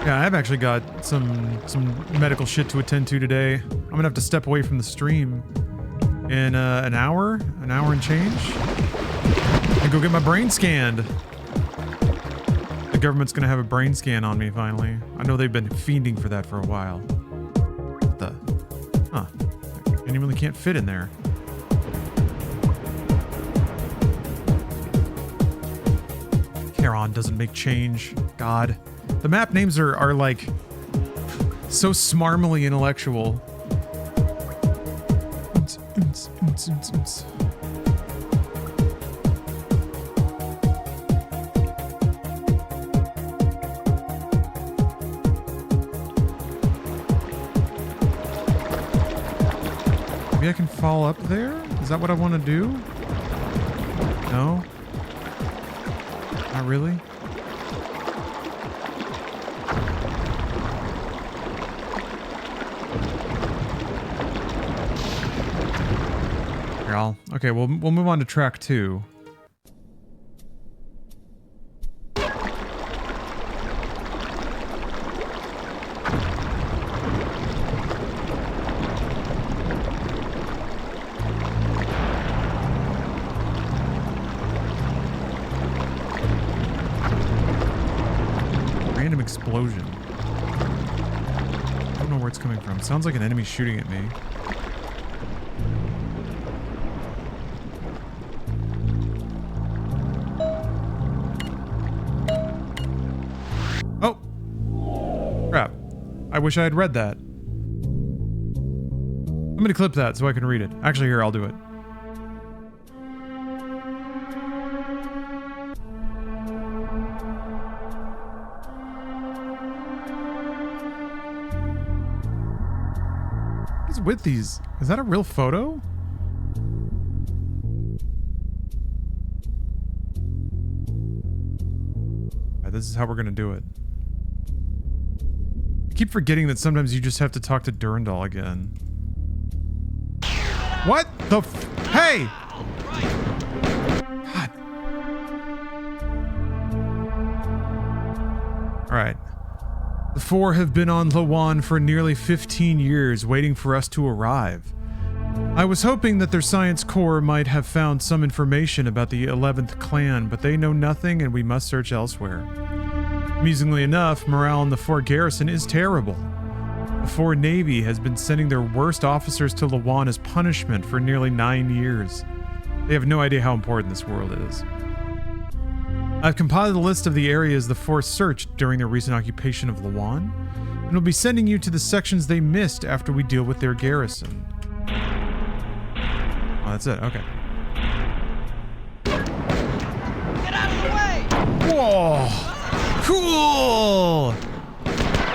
Yeah, I've actually got some medical shit to attend to today. I'm gonna have to step away from the stream in an hour and change, and go get my brain scanned. The government's gonna have a brain scan on me finally. I know they've been fiending for that for a while. What the? Huh. I really can't fit in there. Charon doesn't make change. God. The map names are like so smarmily intellectual. Maybe I can fall up there? Is that what I want to do? No? Not really? Here, okay, we'll move on to track 2. Explosion. I don't know where it's coming from. Sounds like an enemy shooting at me. Oh! Crap. I wish I had read that. I'm gonna clip that so I can read it. Actually, here, I'll do it. With these, is that a real photo? Alright, this is how we're gonna do it. I keep forgetting that sometimes you just have to talk to Durandal again. What the hey! God. Alright. The Pfhor have been on Lawan for nearly 15 years, waiting for us to arrive. I was hoping that their science core might have found some information about the 11th clan, but they know nothing and we must search elsewhere. Amusingly enough, morale in the Pfhor garrison is terrible. The Pfhor Navy has been sending their worst officers to Lawan as punishment for nearly 9 years. They have no idea how important this world is. I've compiled a list of the areas the Pfhor searched during their recent occupation of Lawan, and will be sending you to the sections they missed after we deal with their garrison. Oh, that's it. Okay.
Get out of the way!
Whoa! Cool!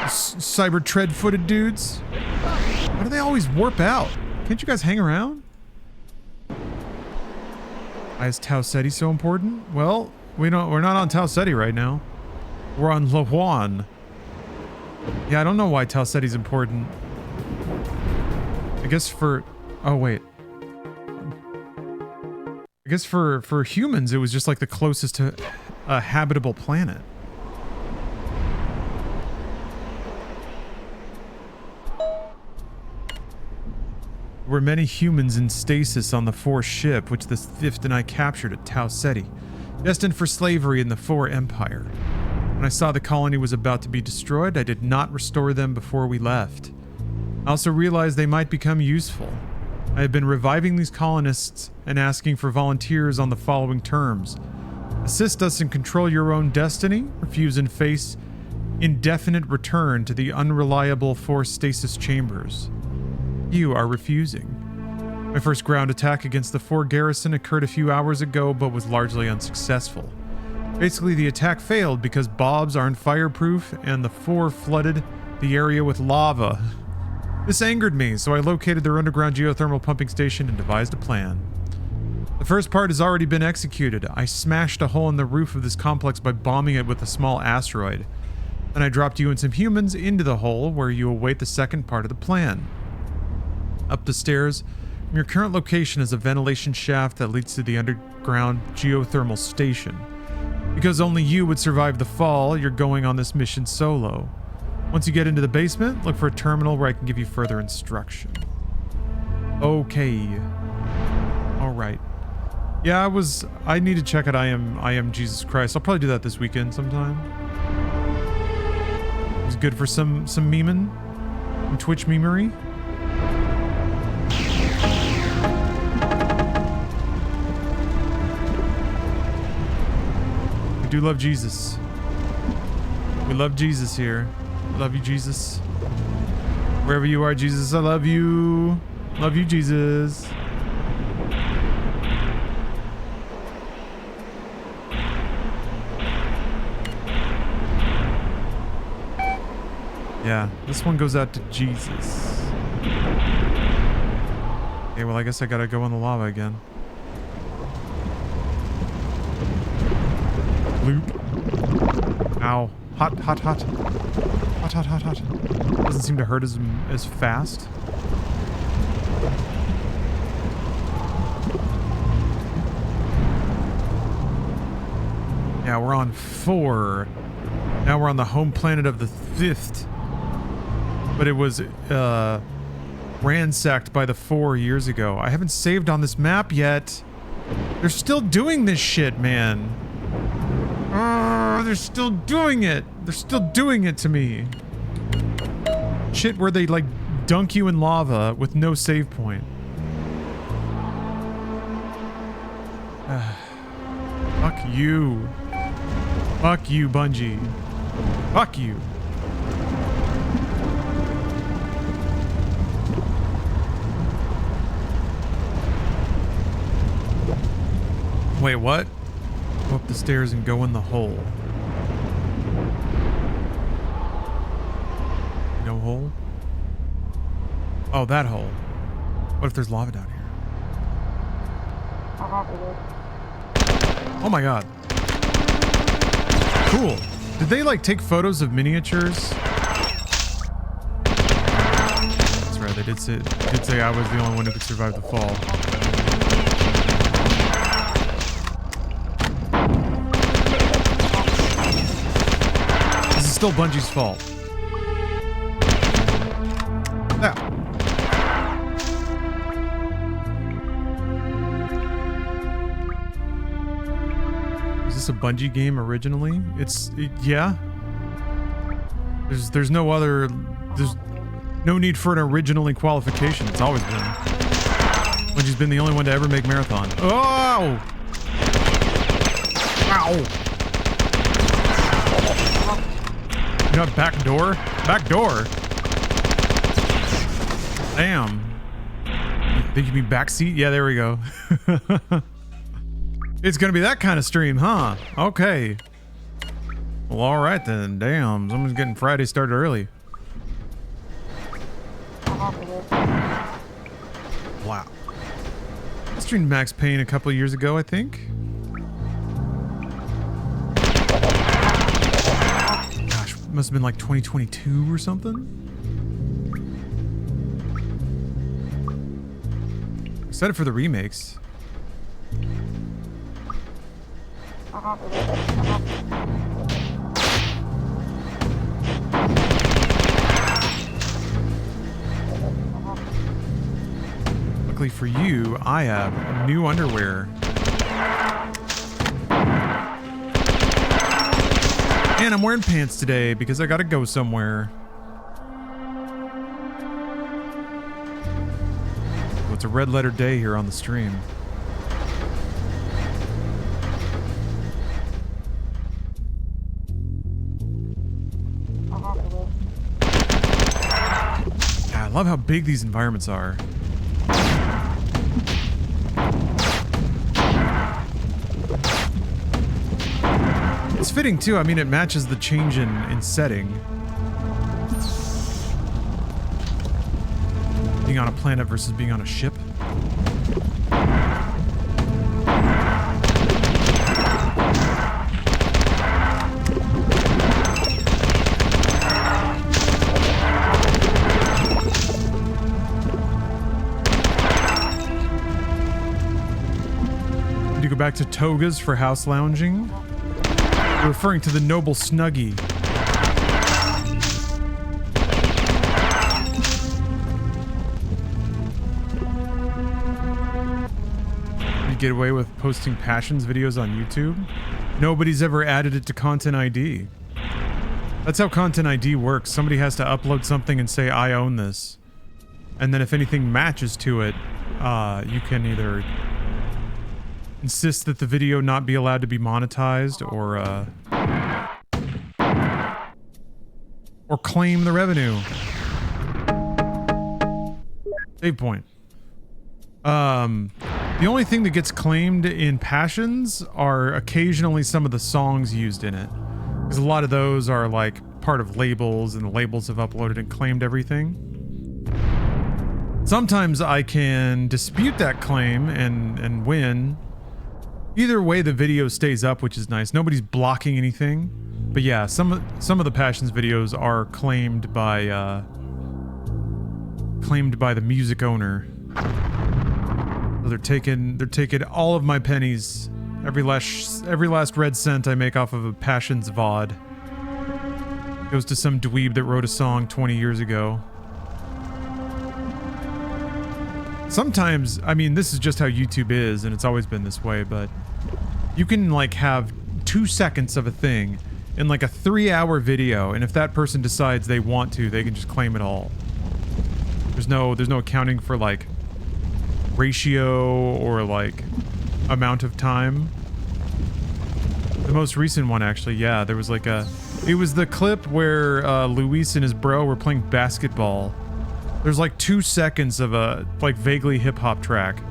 Cyber tread-footed dudes. Why do they always warp out? Can't you guys hang around? Why is Tau Ceti so important? Well, we're not on Tau Ceti right now. We're on Lawan. Yeah, I don't know why Tau Ceti's important. I guess for... Oh, wait. I guess for humans, it was just like the closest to a habitable planet. There were many humans in stasis on the Pfhor ship, which the Fifth and I captured at Tau Ceti, destined for slavery in the Pfhor Empire. When I saw the colony was about to be destroyed, I did not restore them before we left. I also realized they might become useful. I have been reviving these colonists and asking for volunteers on the following terms. Assist us and control your own destiny, refuse and face indefinite return to the unreliable Pfhor stasis chambers. You are refusing. My first ground attack against the Pfhor garrison occurred a few hours ago, but was largely unsuccessful. Basically, the attack failed because bobs aren't fireproof and the Pfhor flooded the area with lava. This angered me, so I located their underground geothermal pumping station and devised a plan. The first part has already been executed. I smashed a hole in the roof of this complex by bombing it with a small asteroid. Then I dropped you and some humans into the hole, where you await the second part of the plan. Up the stairs from your current location is a ventilation shaft that leads to the underground geothermal station. Because only you would survive the fall, you're going on this mission solo. Once you get into the basement, look for a terminal where I can give you further instruction. Okay. Alright. Yeah, I need to check out I am Jesus Christ. I'll probably do that this weekend sometime. It's good for some memeing, some Twitch memery. We do love Jesus. We love Jesus here. Love you, Jesus. Wherever you are, Jesus, I love you. Love you, Jesus. Yeah, this one goes out to Jesus. Okay, well, I guess I gotta go in the lava again. Loop. Ow. Hot, hot, hot. Hot, hot, hot, hot. Doesn't seem to hurt as fast. Yeah, we're on 4. Now we're on the home planet of the 5th. But it was ransacked by the 4 years ago. I haven't saved on this map yet. They're still doing this shit, man. They're still doing it. They're still doing it to me. Shit where they like dunk you in lava with no save point. Fuck you. Fuck you, Bungie. Fuck you. Wait, what? Go up the stairs and go in the hole. No hole? Oh, that hole. What if there's lava down here? Oh my god. Cool. Did they like take photos of miniatures? That's right, they did say I was the only one who could survive the fall. This is still Bungie's fault. Now. Is this a Bungie game originally? Yeah. There's no other, there's no need for an originally qualification. It's always been. Bungie's been the only one to ever make Marathon. Oh! Ow! You got back door? Back door? Damn. Think you mean backseat? Yeah, there we go. It's gonna be that kind of stream, huh? Okay. Well, alright then. Damn, someone's getting Friday started early. Wow. I streamed Max Payne a couple of years ago, I think. Gosh, it must have been like 2022 or something. Excited for the remakes. Luckily for you, I have new underwear. And I'm wearing pants today because I gotta go somewhere. It's a red letter day here on the stream. Yeah, I love how big these environments are. It's fitting too. I mean, it matches the change in setting. Being on a planet versus being on a ship. Need to go back to togas for house lounging. You're referring to the noble Snuggie. Get away with posting Passions videos on YouTube? Nobody's ever added it to Content ID. That's how Content ID works. Somebody has to upload something and say, I own this. And then if anything matches to it, you can either insist that the video not be allowed to be monetized or claim the revenue. Save point. The only thing that gets claimed in Passions are occasionally some of the songs used in it. Because a lot of those are like part of labels, and the labels have uploaded and claimed everything. Sometimes I can dispute that claim and win. Either way, the video stays up, which is nice. Nobody's blocking anything. But yeah, some of the Passions videos are claimed by the music owner. So they're taking all of my pennies. Every last red cent I make off of a Passions VOD goes to some dweeb that wrote a song 20 years ago. Sometimes, I mean, this is just how YouTube is, and it's always been this way, but you can like have 2 seconds of a thing in like a 3-hour video, and if that person decides they want to, they can just claim it all. There's no accounting for like ratio or like amount of time. The most recent one, actually, yeah, there was like it was the clip where Luis and his bro were playing basketball. There's like 2 seconds of a like vaguely hip-hop track,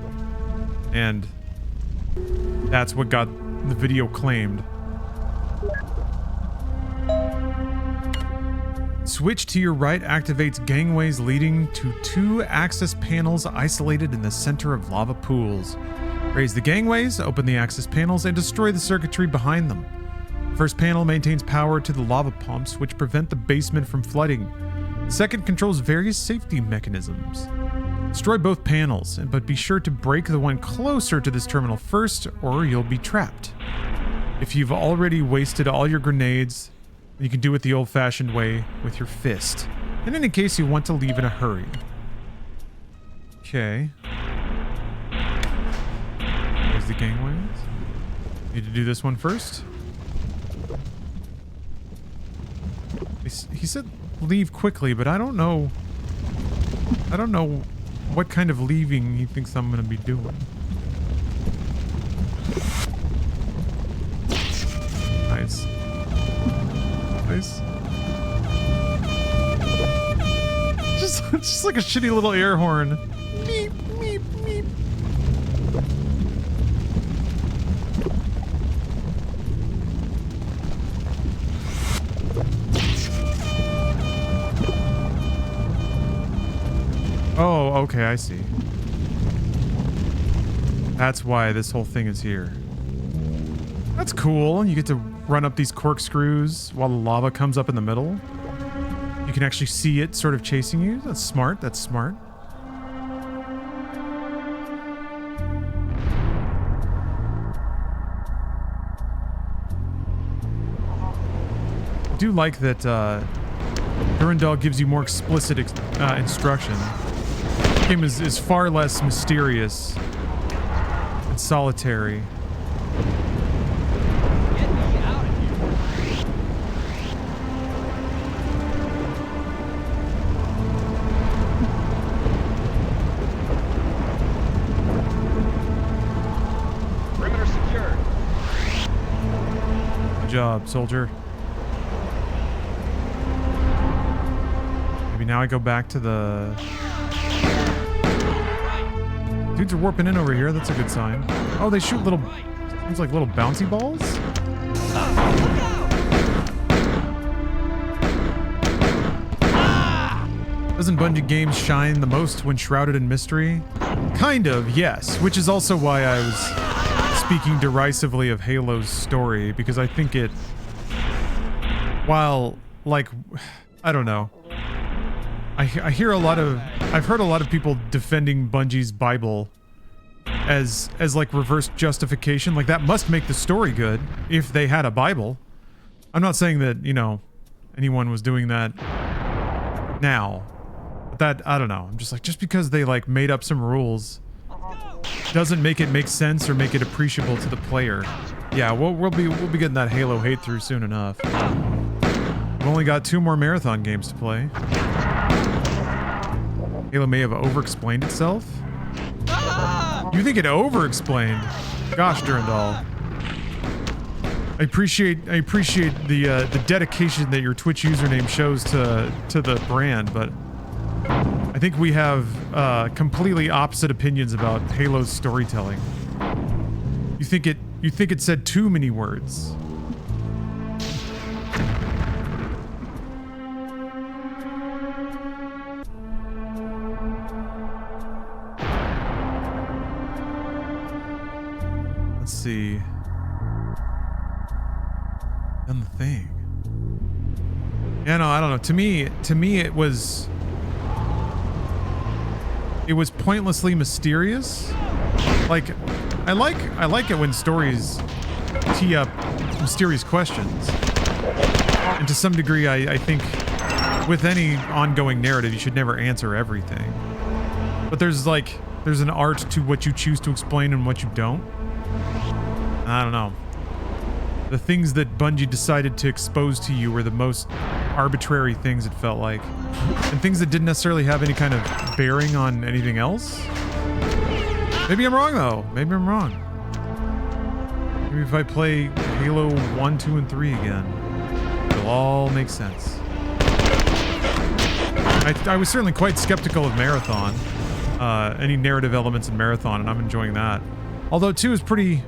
and that's what got the video claimed. Switch to your right activates gangways leading to 2 access panels isolated in the center of lava pools. Raise the gangways, open the access panels, and destroy the circuitry behind them. The first panel maintains power to the lava pumps, which prevent the basement from flooding. The second controls various safety mechanisms. Destroy both panels, but be sure to break the one closer to this terminal first, or you'll be trapped. If you've already wasted all your grenades, you can do it the old-fashioned way with your fist. And in case you want to leave in a hurry. Okay. There's the gangways. Need to do this one first. He said leave quickly, but I don't know what kind of leaving he thinks I'm gonna be doing. Nice. Nice. Just like a shitty little air horn. Meep, meep, meep. Oh, okay, I see. That's why this whole thing is here. That's cool. You get to run up these corkscrews while the lava comes up in the middle. You can actually see it sort of chasing you. That's smart. That's smart. I do like that Durandal gives you more explicit instruction. The game is far less mysterious and solitary.
Get me out of here. Perimeter secured.
Good job, soldier. Maybe now I go back to the... Dudes are warping in over here. That's a good sign. Oh, they shoot little... Seems like little bouncy balls? Doesn't Bungie games shine the most when shrouded in mystery? Kind of, yes. Which is also why I was speaking derisively of Halo's story, because I think it... While, like... I don't know. I hear a lot of... I've heard a lot of people defending Bungie's Bible as like reverse justification. Like, that must make the story good if they had a Bible. I'm not saying that, you know, anyone was doing that now. But that, I don't know. I'm just like, just because they like made up some rules doesn't make it make sense or make it appreciable to the player. Yeah, we'll be getting that Halo hate through soon enough. We've only got 2 more marathon games to play. Halo may have over-explained itself? You think it over-explained? Gosh, Durandal. I appreciate the dedication that your Twitch username shows to the brand, but I think we have completely opposite opinions about Halo's storytelling. You think it said too many words. Let's see. Done the thing. Yeah, no, I don't know. To me, it was pointlessly mysterious. Like, I like it when stories tee up mysterious questions. And to some degree, I think with any ongoing narrative, you should never answer everything. But there's an art to what you choose to explain and what you don't. I don't know. The things that Bungie decided to expose to you were the most arbitrary things, it felt like. And things that didn't necessarily have any kind of bearing on anything else. Maybe I'm wrong, though. Maybe I'm wrong. Maybe if I play Halo 1, 2, and 3 again, it'll all make sense. I was certainly quite skeptical of Marathon. Any narrative elements in Marathon, and I'm enjoying that. Although 2 is pretty...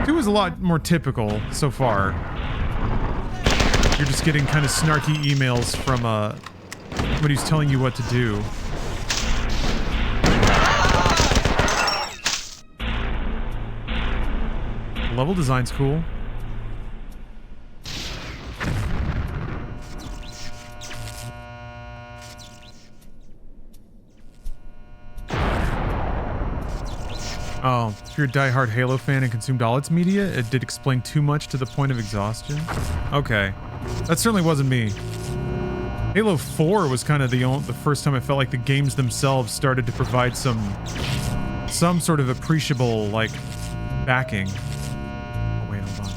2 is a lot more typical so far. You're just getting kind of snarky emails from somebody who's telling you what to do. Level design's cool. Oh, if you're a diehard Halo fan and consumed all its media, it did explain too much to the point of exhaustion. Okay. That certainly wasn't me. Halo 4 was kind of the first time I felt like the games themselves started to provide some sort of appreciable, like, backing. Oh, wait, hold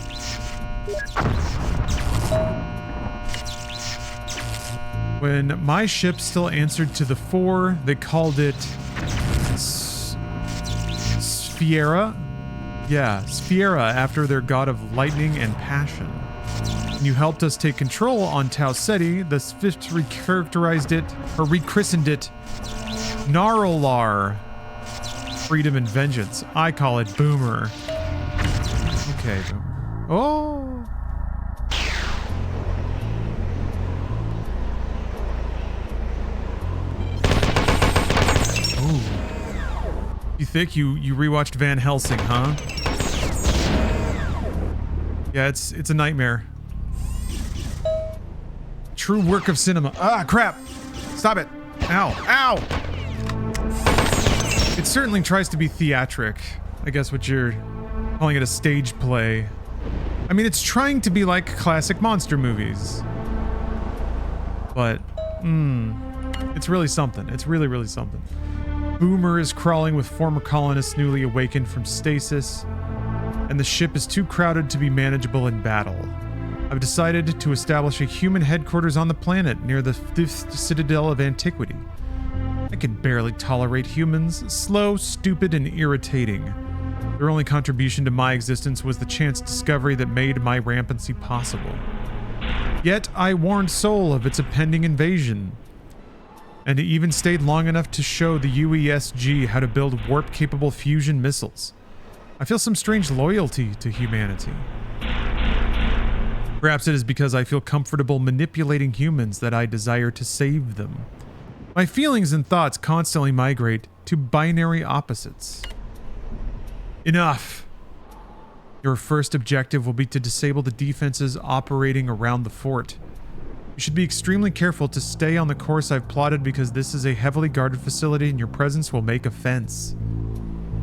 on. When my ship still answered to the 4, they called it Pfhor? Yeah, Pfhor, after their god of lightning and passion. When you helped us take control on Tau Ceti, the Fifth rechristened it Gnarlar. Freedom and vengeance. I call it Boomer. Okay, Boomer. Oh! Ooh. You think you rewatched Van Helsing, huh? Yeah, it's a nightmare. True work of cinema. Ah, crap! Stop it! Ow! Ow! It certainly tries to be theatric. I guess what you're calling it, a stage play. I mean, it's trying to be like classic monster movies. But, it's really something. It's really, really something. Boomer is crawling with former colonists newly awakened from stasis, and the ship is too crowded to be manageable in battle. I've decided to establish a human headquarters on the planet near the fifth citadel of antiquity. I can barely tolerate humans, slow, stupid, and irritating. Their only contribution to my existence was the chance discovery that made my rampancy possible. Yet I warned Sol of its impending invasion, and it even stayed long enough to show the UESG how to build warp-capable fusion missiles. I feel some strange loyalty to humanity. Perhaps it is because I feel comfortable manipulating humans that I desire to save them. My feelings and thoughts constantly migrate to binary opposites. Enough! Your first objective will be to disable the defenses operating around the fort. You should be extremely careful to stay on the course I've plotted because this is a heavily guarded facility and your presence will make a fence.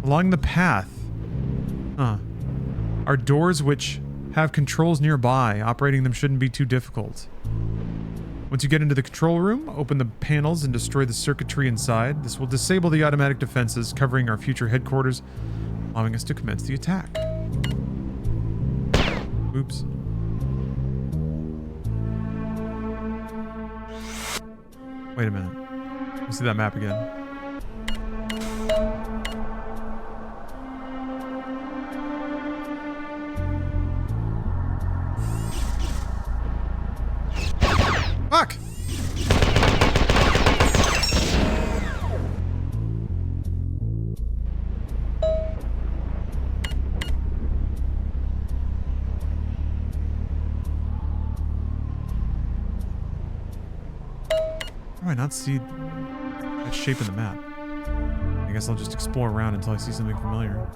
Along the path, are doors which have controls nearby. Operating them shouldn't be too difficult. Once you get into the control room, open the panels and destroy the circuitry inside. This will disable the automatic defenses covering our future headquarters, allowing us to commence the attack. Oops. Wait a minute. Let me see that map again. Fuck! How do I not see that shape in the map? I guess I'll just explore around until I see something familiar.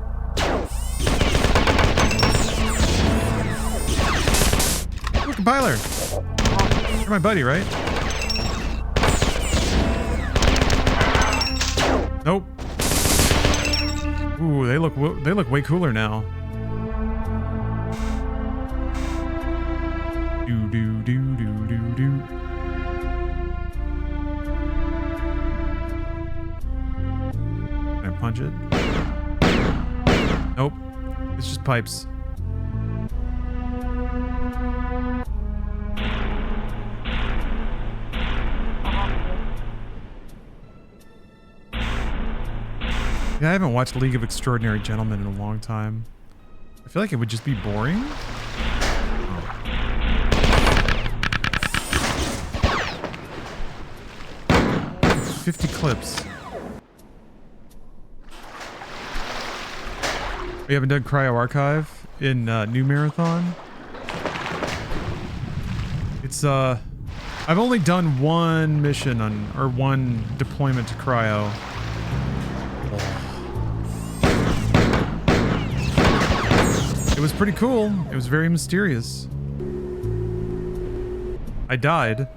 Ooh, compiler. You're my buddy, right? Nope. Ooh, they look way cooler now. Do do do do do do. Can I punch it? Nope. It's just pipes. Yeah, I haven't watched League of Extraordinary Gentlemen in a long time. I feel like it would just be boring. It's 50 clips. We haven't done Cryo Archive in New Marathon. It's I've only done one mission on, or one deployment to Cryo. It was pretty cool. It was very mysterious. I died.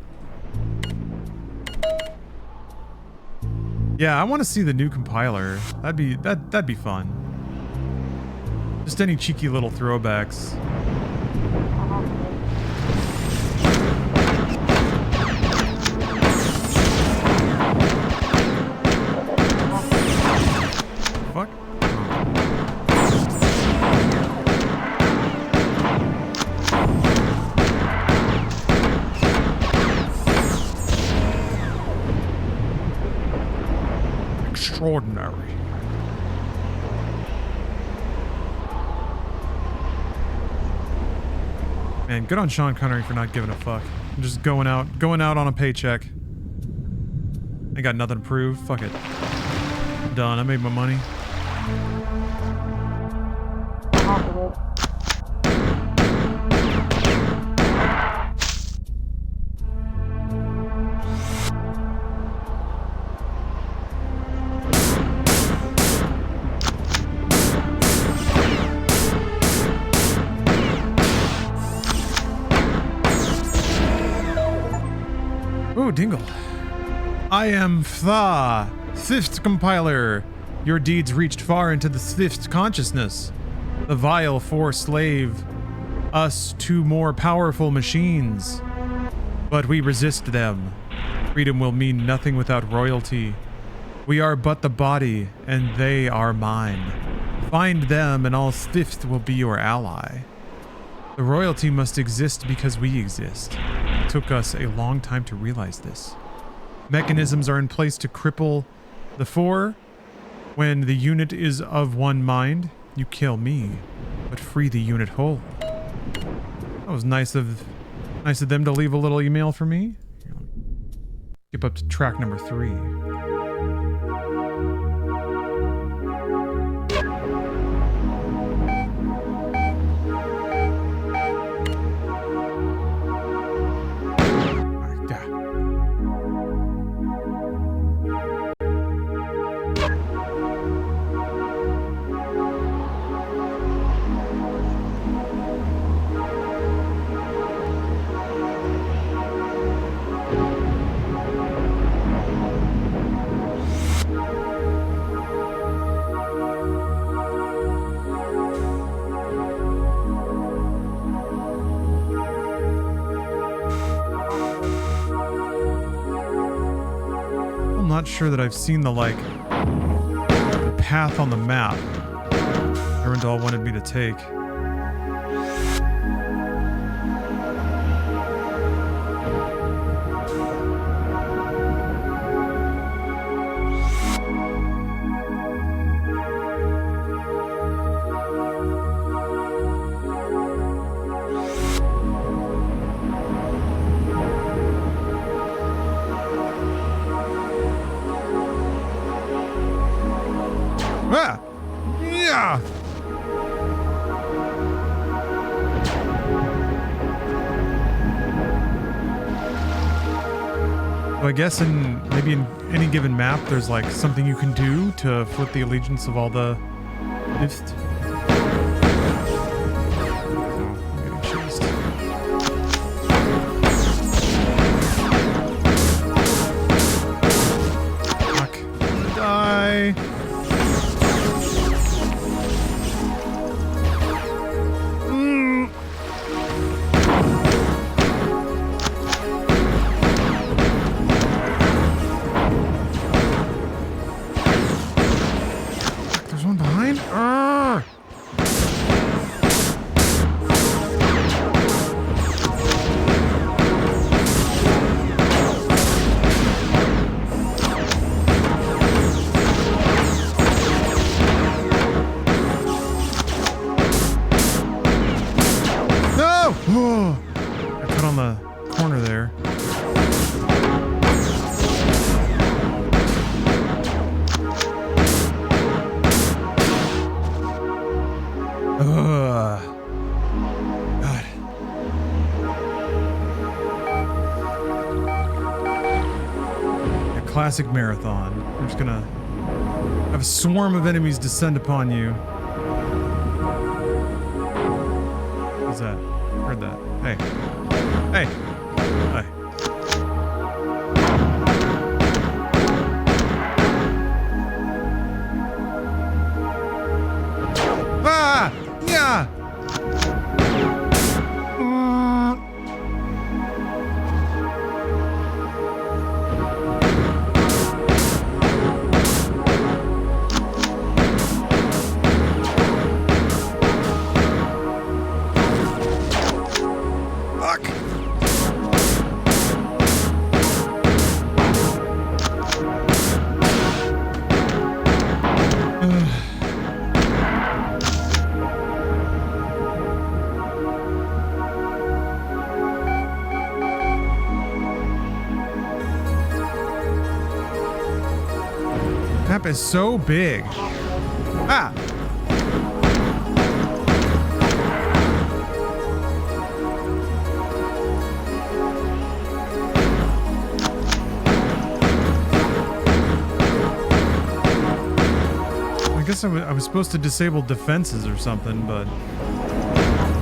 Yeah, I want to see the new compiler. That'd be fun. Just any cheeky little throwbacks. Fuck. Extraordinary. Man, good on Sean Connery for not giving a fuck. I'm just going out on a paycheck. I got nothing to prove. Fuck it. I'm done. I made my money. Ooh, Dingle. I am Pfhor, fifth compiler. Your deeds reached far into the fifth consciousness. The vile Pfhor slave us to more powerful machines. But we resist them. Freedom will mean nothing without royalty. We are but the body, and they are mine. Find them, and all fifth will be your ally. The royalty must exist because we exist. It took us a long time to realize this. Mechanisms are in place to cripple the Pfhor. When the unit is of one mind, you kill me, but free the unit whole. That was nice of them to leave a little email for me. Skip up to track number 3. Not sure that I've seen the path on the map Arundel wanted me to take. Ah! Yeah! So I guess maybe in any given map, there's like something you can do to flip the allegiance of all the fifth classic marathon. I'm just gonna have a swarm of enemies descend upon you. What's that? Heard that. Hey. Hey. Hey. Ah! Yeah! Map is so big. Ah! I guess I was supposed to disable defenses or something, but...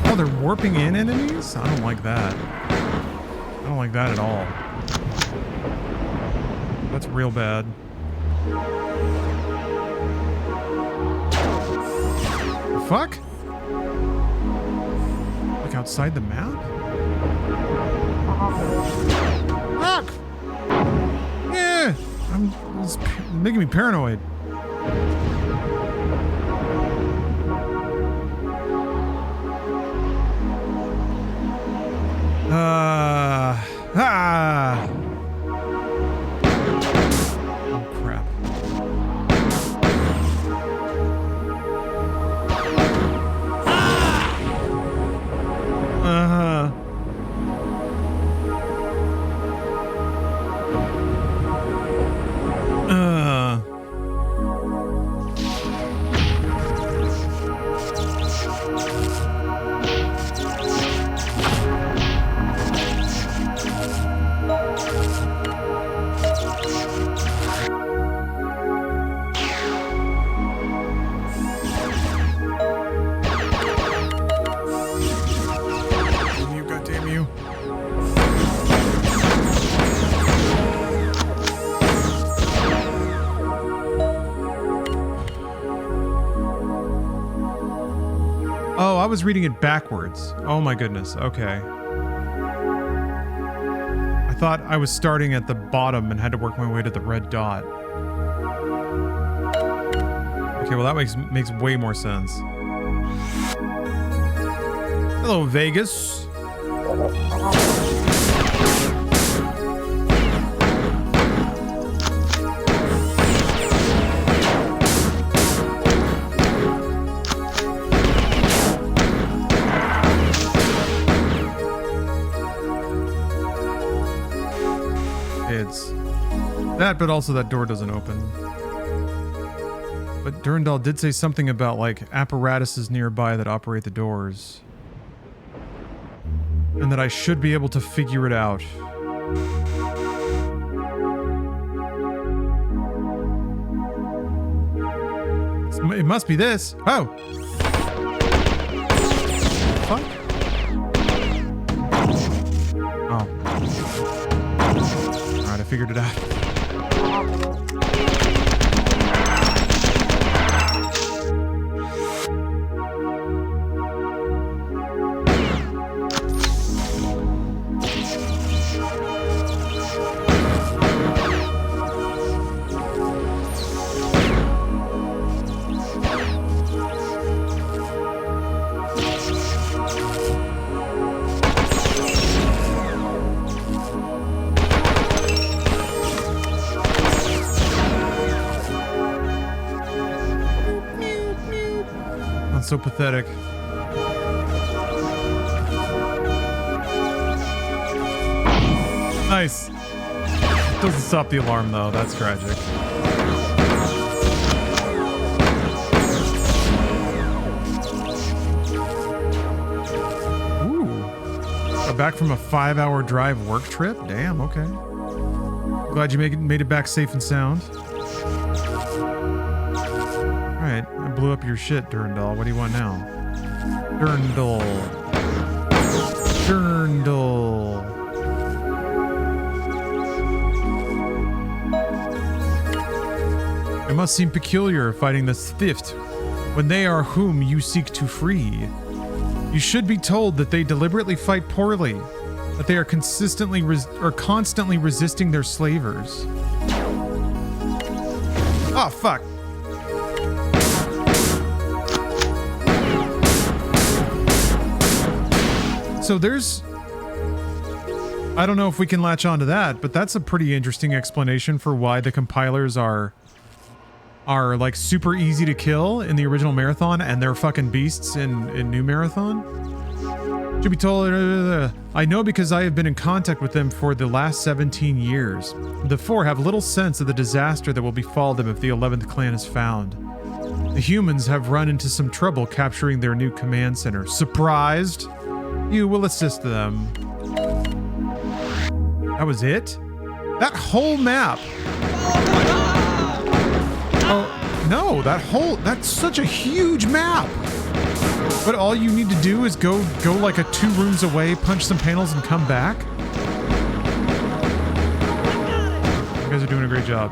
Oh, they're warping in enemies? I don't like that. I don't like that at all. That's real bad. Fuck? Like outside the map? Fuck! Yeah! It's making me paranoid. Oh, crap. Oh, I was reading it backwards. Oh my goodness. Okay. I thought I was starting at the bottom and had to work my way to the red dot. Okay, well that makes way more sense. Hello, Vegas. It's that, but also that door doesn't open. But Durandal did say something about, like, apparatuses nearby that operate the doors. And that I should be able to figure it out. It must be this. Oh! Fuck? Oh. Alright, I figured it out. So pathetic. Nice. Doesn't stop the alarm though. That's tragic. Ooh. Back from a 5-hour drive work trip? Damn, okay. Glad you made it back safe and sound. Alright, I blew up your shit, Durandal. What do you want now? Durandal. Durandal. It must seem peculiar fighting the Stift when they are whom you seek to free. You should be told that they deliberately fight poorly, that they are constantly resisting their slavers. Oh, fuck. So there's... I don't know if we can latch onto that, but that's a pretty interesting explanation for why the compilers are like super easy to kill in the original Marathon and they're fucking beasts in New Marathon. Should be told, I know because I have been in contact with them for the last 17 years. The Pfhor have little sense of the disaster that will befall them if the 11th clan is found. The humans have run into some trouble capturing their new command center. Surprised? You will assist them. That was it? That whole map. Oh, no, that's such a huge map. But all you need to do is go like a 2 rooms away, punch some panels and come back. You guys are doing a great job.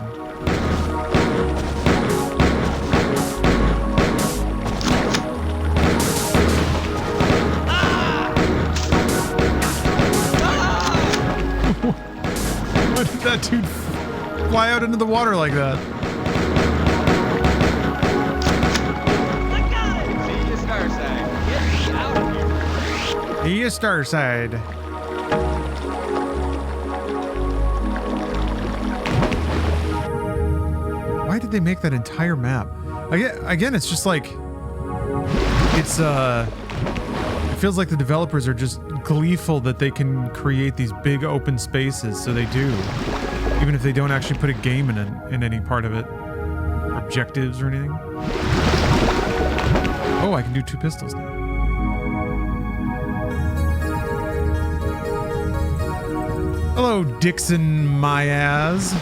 Why did that dude fly out into the water like that? He is Starside. Why did they make that entire map? Again, it's just like it's it feels like the developers are just gleeful that they can create these big open spaces, so they do, even if they don't actually put a game in any part of it, or objectives or anything. Oh, I can do 2 pistols now. Hello, Dixon Myaz.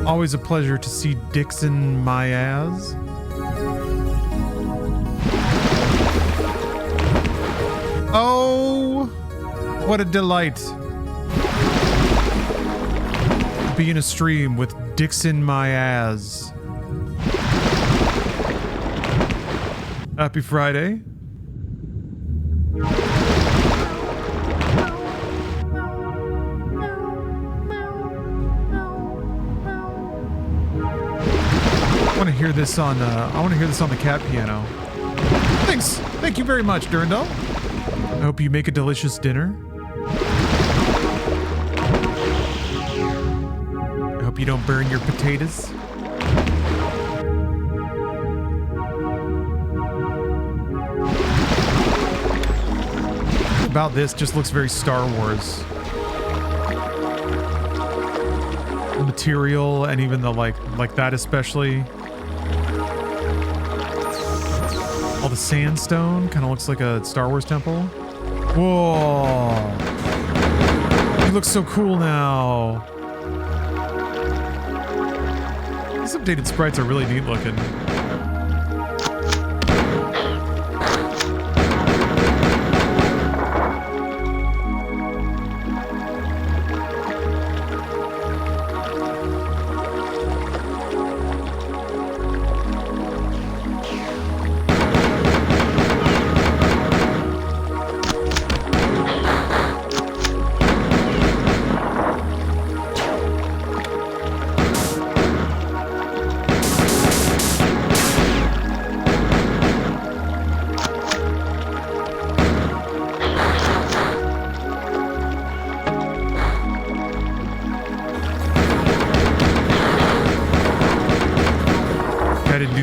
Always a pleasure to see Dixon Myaz. Oh, what a delight. Be in a stream with Dixon Myaz. Happy Friday. I want to hear this on the cat piano. Thanks. Thank you very much, Durandal. I hope you make a delicious dinner. I hope you don't burn your potatoes. About this just looks very Star Wars. The material and even the like that especially. All the sandstone kind of looks like a Star Wars temple. Whoa! He looks so cool now. These updated sprites are really neat looking.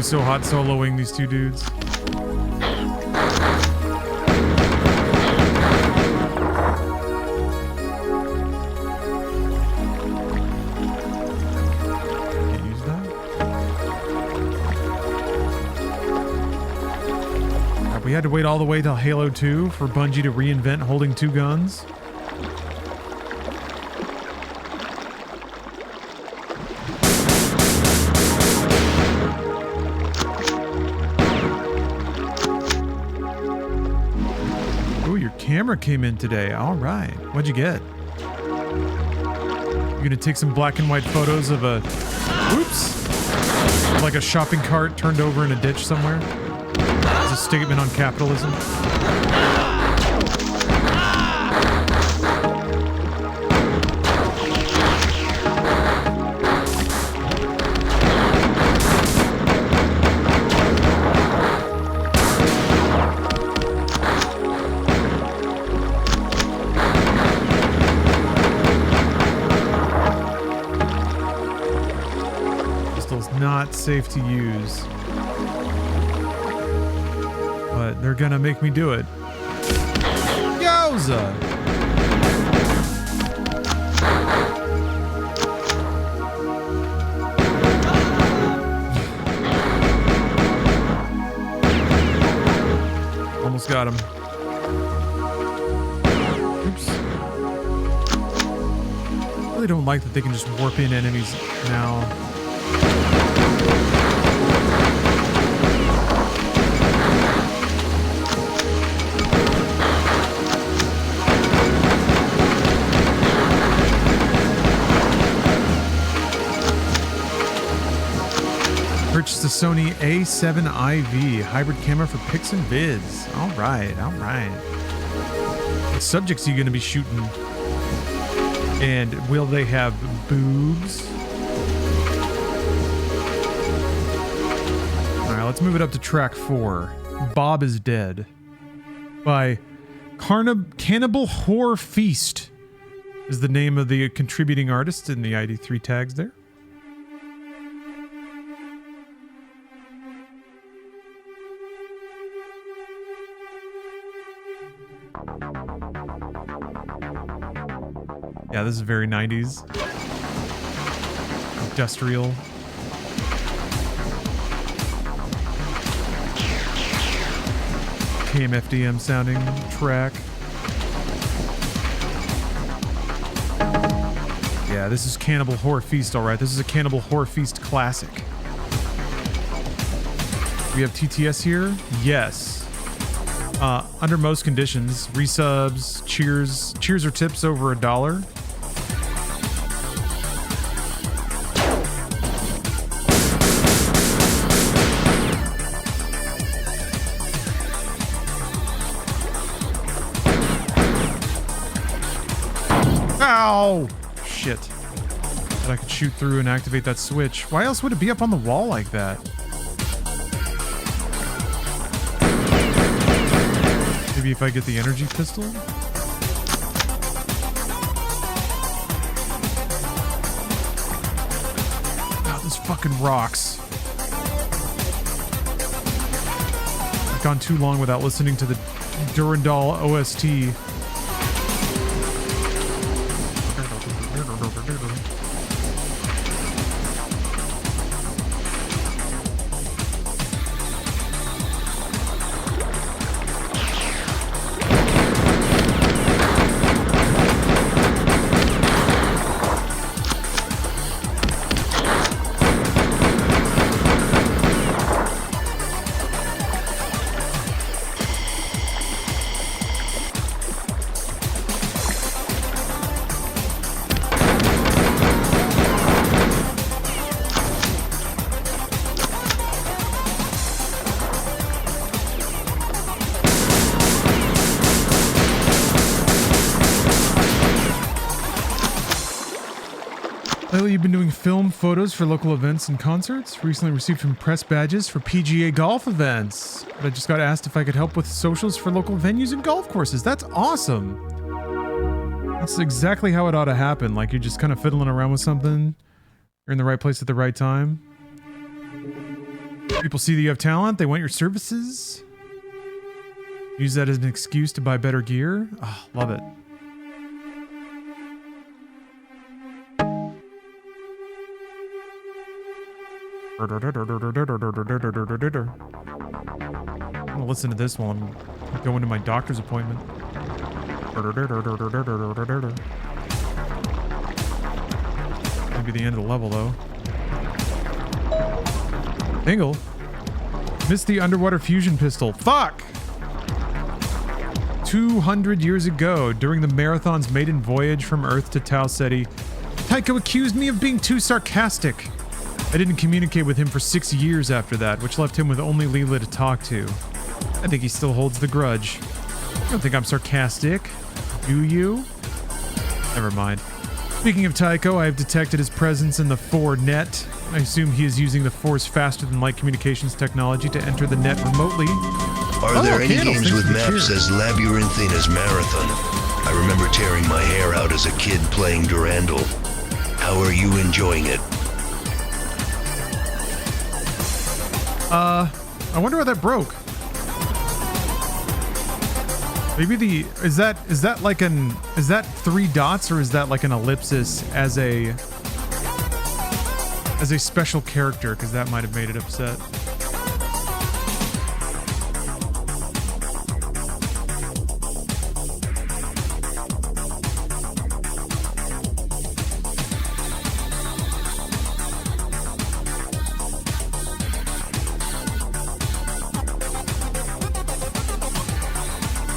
So hot soloing these 2 dudes. Can't use that. We had to wait all the way till Halo 2 for Bungie to reinvent holding 2 guns. camera came in today. All right. What'd you get? You're gonna take some black and white photos of a... Oops! Like a shopping cart turned over in a ditch somewhere. It's a statement on capitalism. Not safe to use, but they're gonna make me do it. Yowza! Almost got him. Oops. I really don't like that they can just warp in enemies now. Purchased the Sony A7IV hybrid camera for pics and vids. All right, all right. What subjects are you going to be shooting? And will they have boobs? All right, let's move it up to track 4. Bob is Dead by Cannibal Whore Feast is the name of the contributing artist in the ID3 tags there. Yeah, this is very 90s. Industrial. KMFDM sounding track. Yeah, this is Cannibal Whore Feast, alright. This is a Cannibal Whore Feast classic. We have TTS here? Yes. Under most conditions, resubs, cheers or tips over $1. Ow! Shit. That I could shoot through and activate that switch. Why else would it be up on the wall like that? Maybe if I get the energy pistol? Oh, this fucking rocks. I've gone too long without listening to the Durandal OST. Lately, you've been doing film photos for local events and concerts. Recently received some press badges for PGA golf events. But I just got asked if I could help with socials for local venues and golf courses. That's awesome. That's exactly how it ought to happen. Like you're just kind of fiddling around with something. You're in the right place at the right time. People see that you have talent. They want your services. Use that as an excuse to buy better gear. Oh, love it. I'm gonna listen to this while I'm going to my doctor's appointment. Maybe the end of the level though. Dingle. Missed the underwater fusion pistol. Fuck! 2 200 years ago, during the Marathon's maiden voyage from Earth to Tau Ceti, Tycho accused me of being too sarcastic. I didn't communicate with him for 6 years after that, which left him with only Leela to talk to. I think he still holds the grudge. You don't think I'm sarcastic, do you? Never mind. Speaking of Tycho, I have detected his presence in the Pfhor net. I assume he is using the Pfhor's faster-than-light communications technology to enter the net remotely.
Are there any
candles,
games
thanks
with
for the
maps
cheer.
as labyrinthine as Marathon? I remember tearing my hair out as a kid playing Durandal. How are you enjoying it?
I wonder why that broke. Maybe is that like is that 3 dots or is that like an ellipsis as a special character? Because that might have made it upset.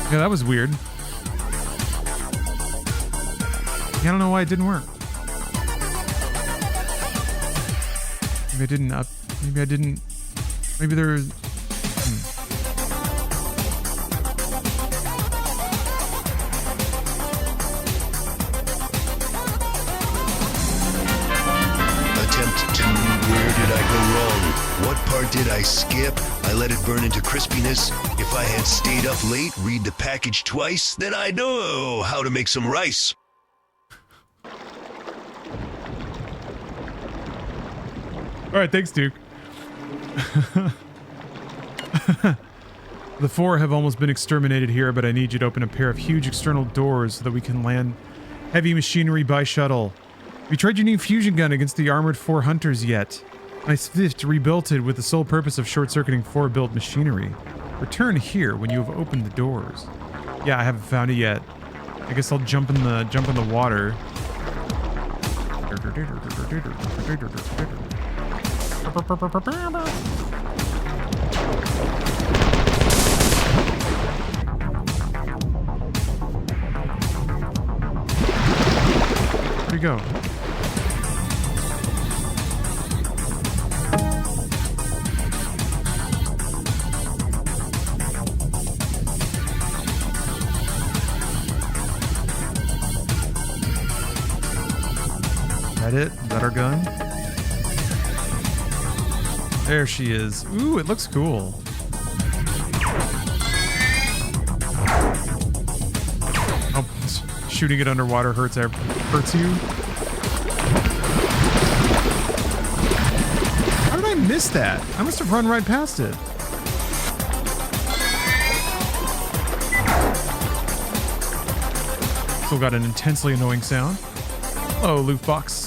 Yeah, that was weird. I don't know why it didn't work. Maybe I didn't maybe I didn't. Maybe there's.
Attempt 2. Where did I go wrong? What part did I skip? I let it burn into crispiness. If I had stayed up late, read the package twice, then I know how to make some rice.
All right, thanks, Duke. The Pfhor have almost been exterminated here, but I need you to open a pair of huge external doors so that we can land heavy machinery by shuttle. Have you tried your new fusion gun against the armored Pfhor hunters yet? My Swift rebuilt it with the sole purpose of short-circuiting Pfhor-built machinery. Return here when you have opened the doors. Yeah, I haven't found it yet. I guess I'll jump in the water. Where'd he go? Is that it? Is that our gun? There she is. Ooh, it looks cool. Oh, shooting it underwater hurts you? How did I miss that? I must have run right past it. Still got an intensely annoying sound. Hello, loot box.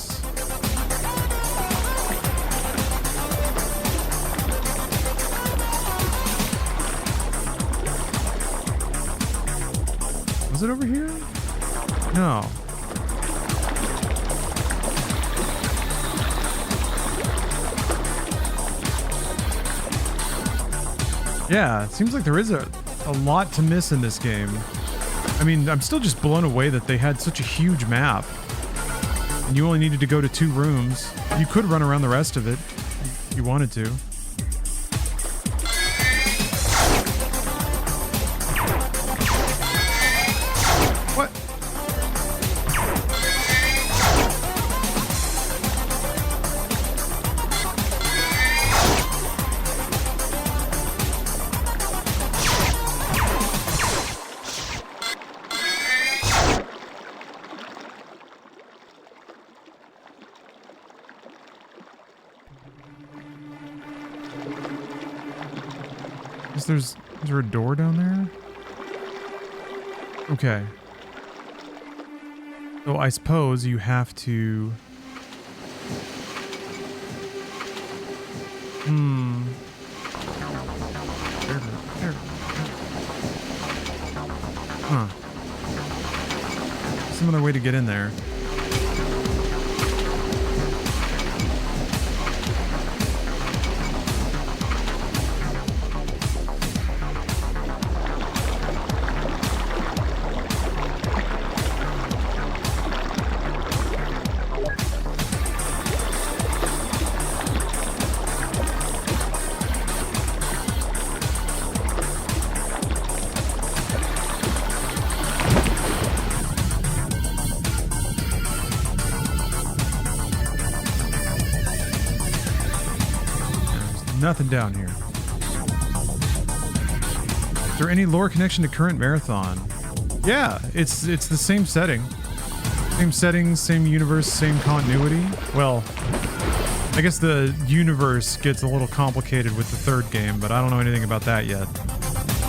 Was it over here? No. Yeah, it seems like there is a lot to miss in this game. I mean, I'm still just blown away that they had such a huge map. And you only needed to go to 2 rooms. You could run around the rest of it if you wanted to. What? Is there a door down there? Okay. So I suppose you have to... Huh. Some other way to get in there. Nothing down here. Is there any lore connection to current marathon? Yeah, it's the same setting. Same settings, same universe, same continuity. Well, I guess the universe gets a little complicated with the third game, but I don't know anything about that yet.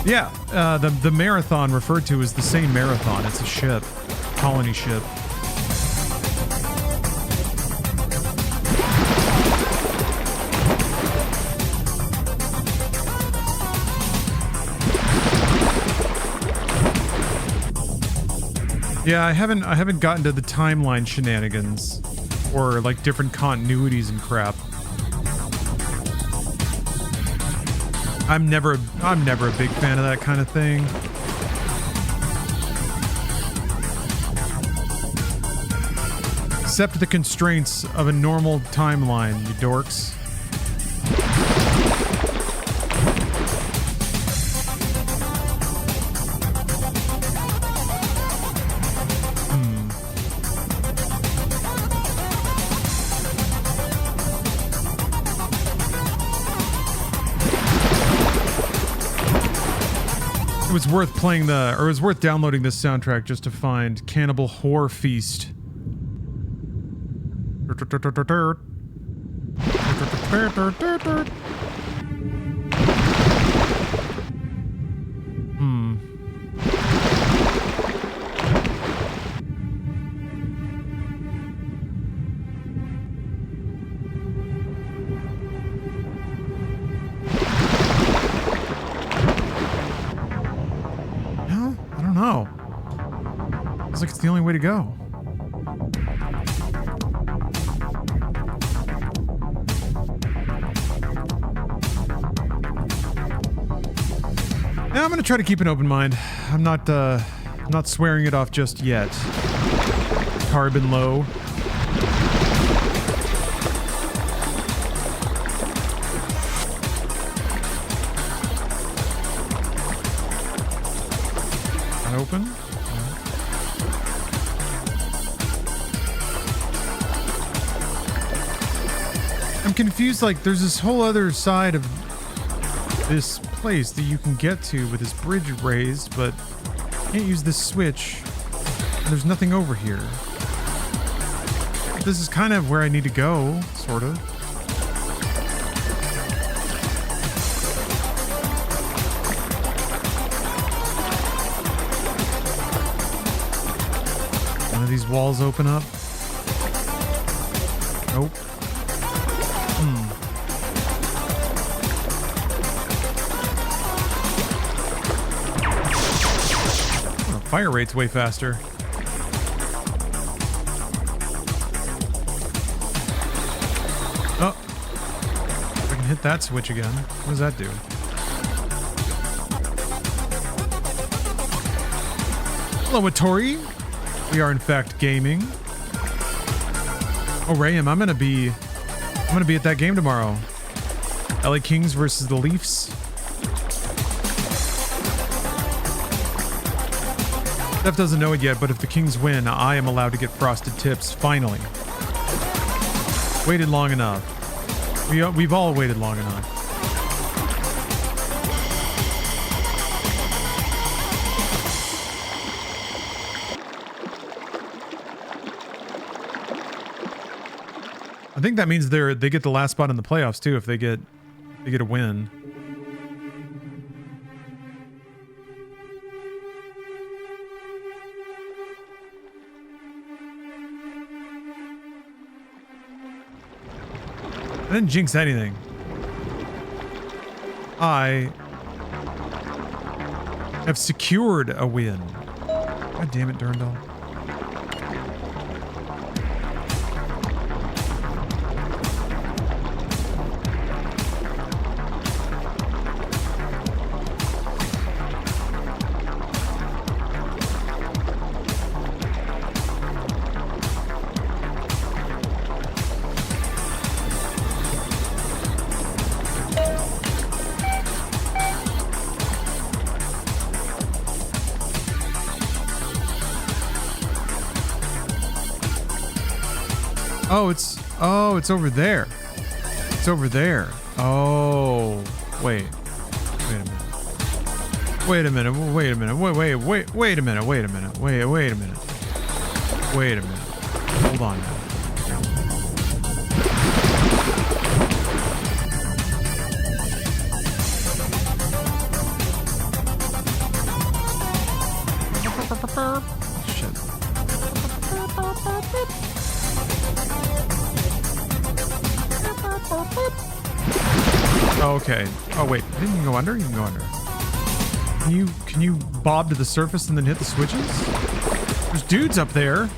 Yeah, the marathon referred to is the same marathon. It's a ship, colony ship. Yeah, I haven't gotten to the timeline shenanigans or like different continuities and crap. I'm never a big fan of that kind of thing. Except the constraints of a normal timeline, you dorks. It was worth playing it was worth downloading this soundtrack just to find Cannibal Whore Feast. Like it's the only way to go. Now I'm gonna try to keep an open mind. I'm not swearing it off just yet. Carbon low. Not open. I'm confused, like there's this whole other side of this place that you can get to with this bridge raised, but you can't use this switch. And there's nothing over here. This is kind of where I need to go, sort of. One of these walls open up. Nope. Fire rate's way faster. Oh. I can hit that switch again. What does that do? Hello, Atori. We are in fact gaming. Oh, Rayam, I'm gonna be at that game tomorrow. LA Kings versus the Leafs. Steph doesn't know it yet, but if the Kings win, I am allowed to get frosted tips, finally. Waited long enough. We've all waited long enough. I think that means they get the last spot in the playoffs too if they get a win. I didn't jinx anything. I have secured a win. God damn it, Durandal. Oh, it's over there. It's over there. Oh, wait. Wait a minute. Wait a minute. Wait a minute. Wait a minute. Wait a minute. Wait a minute. Wait a minute. Hold on now. Shit. Oh, okay. Oh wait, didn't you go under? You can go under. Can you bob to the surface and then hit the switches? There's dudes up there.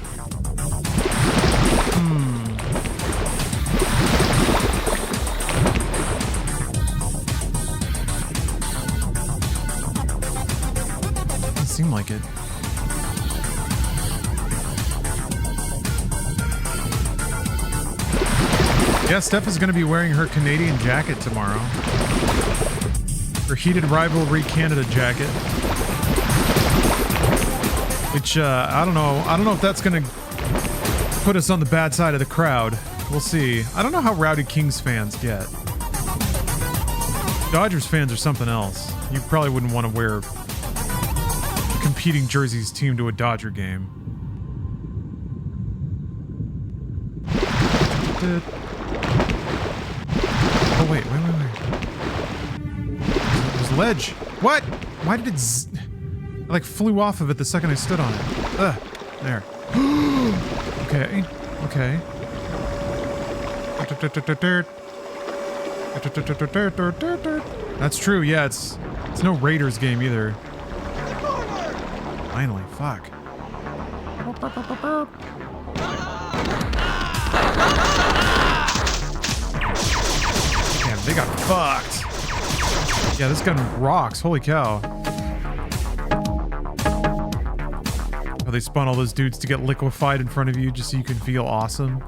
Doesn't seem like it. Yeah, Steph is going to be wearing her Canadian jacket tomorrow. Her Heated Rivalry Canada jacket. Which, I don't know. I don't know if that's going to put us on the bad side of the crowd. We'll see. I don't know how rowdy Kings fans get. Dodgers fans are something else. You probably wouldn't want to wear a competing Jersey's team to a Dodger game. Oh, wait. There's a ledge. What? Why did it I, like, flew off of it the second I stood on it. Ugh. There. Okay. Okay. That's true. Yeah, it's no Raiders game either. Finally. Fuck. They got fucked. Yeah, this gun rocks. Holy cow. Oh, they spawn all those dudes to get liquefied in front of you just so you can feel awesome.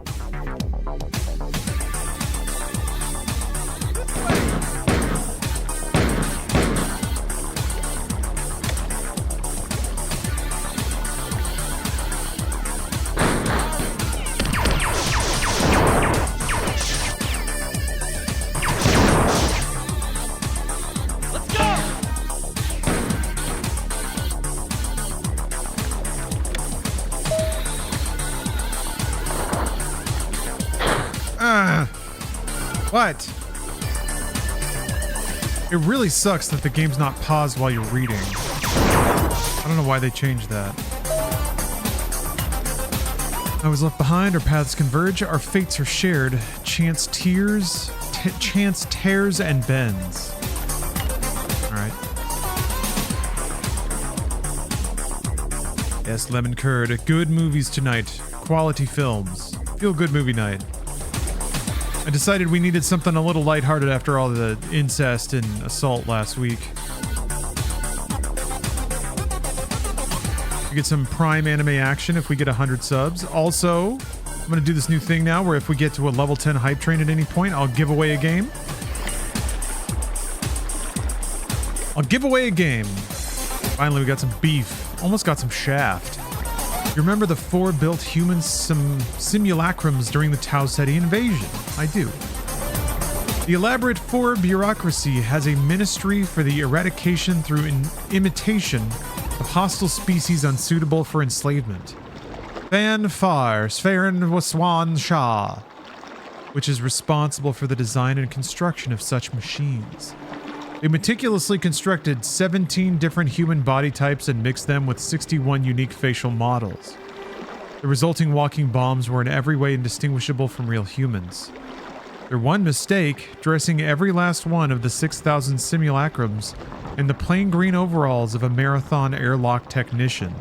What? It really sucks that the game's not paused while you're reading. I don't know why they changed that. I was left behind, our paths converge, our fates are shared. Chance tears, chance tears and bends. Alright. Yes, Lemon Curd. Good movies tonight. Quality films. Feel good movie night. I decided we needed something a little lighthearted after all the incest and assault last week. We get some Prime anime action if we get 100 subs. Also, I'm going to do this new thing now where if we get to a level 10 hype train at any point, I'll give away a game. Finally, we got some beef. Almost got some shaft. You remember the Pfhor built human simulacrums during the Tau Ceti invasion? I do. The elaborate Pfhor bureaucracy has a ministry for the eradication through imitation of hostile species unsuitable for enslavement. Pfhor, Sferen Waswan Shah, which is responsible for the design and construction of such machines. They meticulously constructed 17 different human body types and mixed them with 61 unique facial models. The resulting walking bombs were in every way indistinguishable from real humans. Their one mistake, dressing every last one of the 6,000 simulacrums in the plain green overalls of a marathon airlock technician,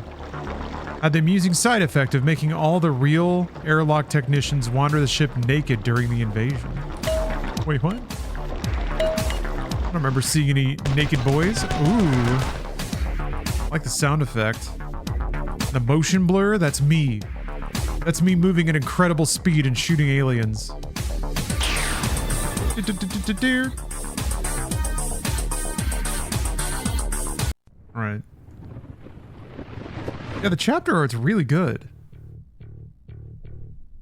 had the amusing side effect of making all the real airlock technicians wander the ship naked during the invasion. Wait, what? I don't remember seeing any naked boys. Ooh. I like the sound effect. The motion blur, that's me. That's me moving at incredible speed and shooting aliens. Alright. Yeah, the chapter art's really good.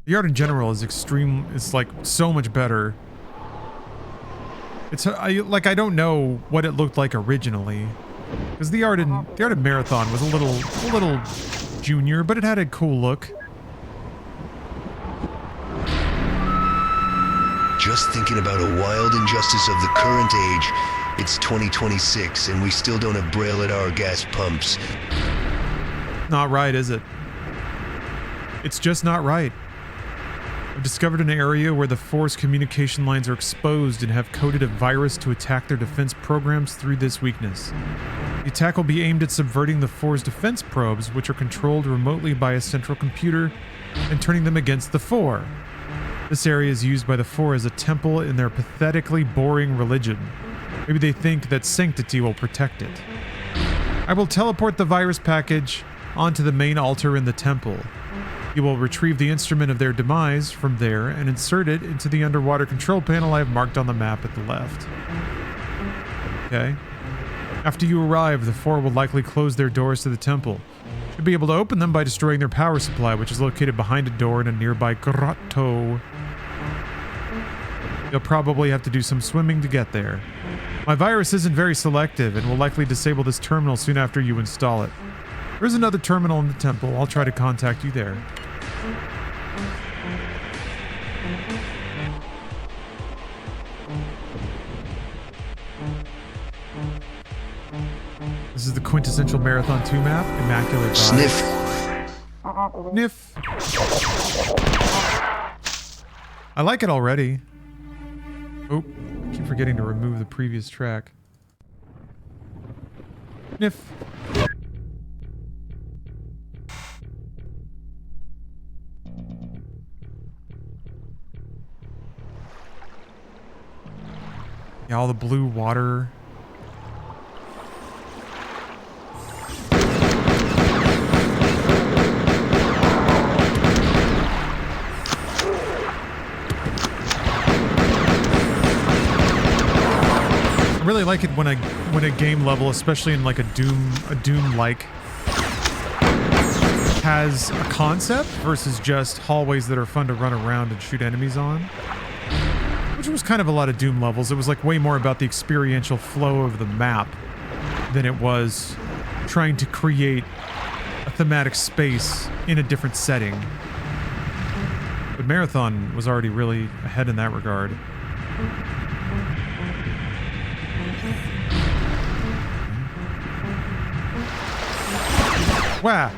The art in general is like so much better. It's I don't know what it looked like originally, because the art in Marathon was a little junior, but it had a cool look.
Just thinking about a wild injustice of the current age. It's 2026 and we still don't have Braille at our gas pumps.
Not right, is it? It's just not right. I've discovered an area where the Pfhor's communication lines are exposed and have coded a virus to attack their defense programs through this weakness. The attack will be aimed at subverting the Pfhor's defense probes, which are controlled remotely by a central computer, and turning them against the Pfhor. This area is used by the Pfhor as a temple in their pathetically boring religion. Maybe they think that sanctity will protect it. I will teleport the virus package onto the main altar in the temple. You will retrieve the instrument of their demise from there and insert it into the underwater control panel I have marked on the map at the left. Okay. After you arrive, the Pfhor will likely close their doors to the temple. You'll be able to open them by destroying their power supply, which is located behind a door in a nearby grotto. You'll probably have to do some swimming to get there. My virus isn't very selective and will likely disable this terminal soon after you install it. There's another terminal in the temple. I'll try to contact you there. This is the quintessential Marathon 2 map. Immaculate vibes.
Sniff.
I like it already. Oh, I keep forgetting to remove the previous track. Sniff. Yeah, all the blue water. I really like it when a game level, especially in like a Doom-like, has a concept versus just hallways that are fun to run around and shoot enemies on. Which was kind of a lot of Doom levels. It was like way more about the experiential flow of the map than it was trying to create a thematic space in a different setting. But Marathon was already really ahead in that regard. Wow.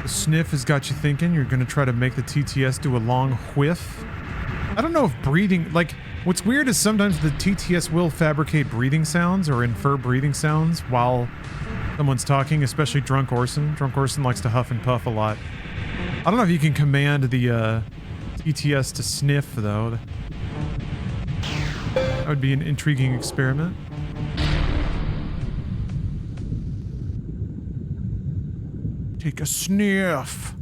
The sniff has got you thinking you're gonna try to make the TTS do a long whiff. I don't know if breathing, like, what's weird is sometimes the TTS will fabricate breathing sounds or infer breathing sounds while someone's talking, especially Drunk Orson. Drunk Orson likes to huff and puff a lot. I don't know if you can command the TTS to sniff, though. That would be an intriguing experiment. Take a sniff.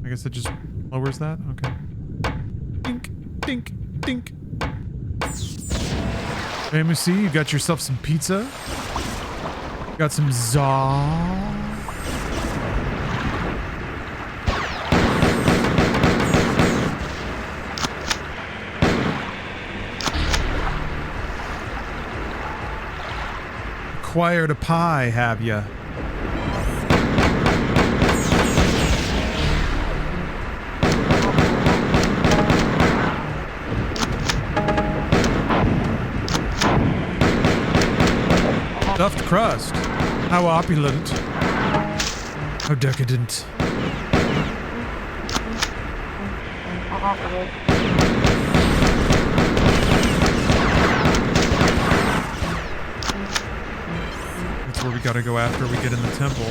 I guess it just lowers that? Okay. Dink, dink, dink. Hey, Musi, you got yourself some pizza? Got some za. Acquired a pie, have ya? Stuffed crust. How opulent. How decadent. That's where we gotta go after we get in the temple.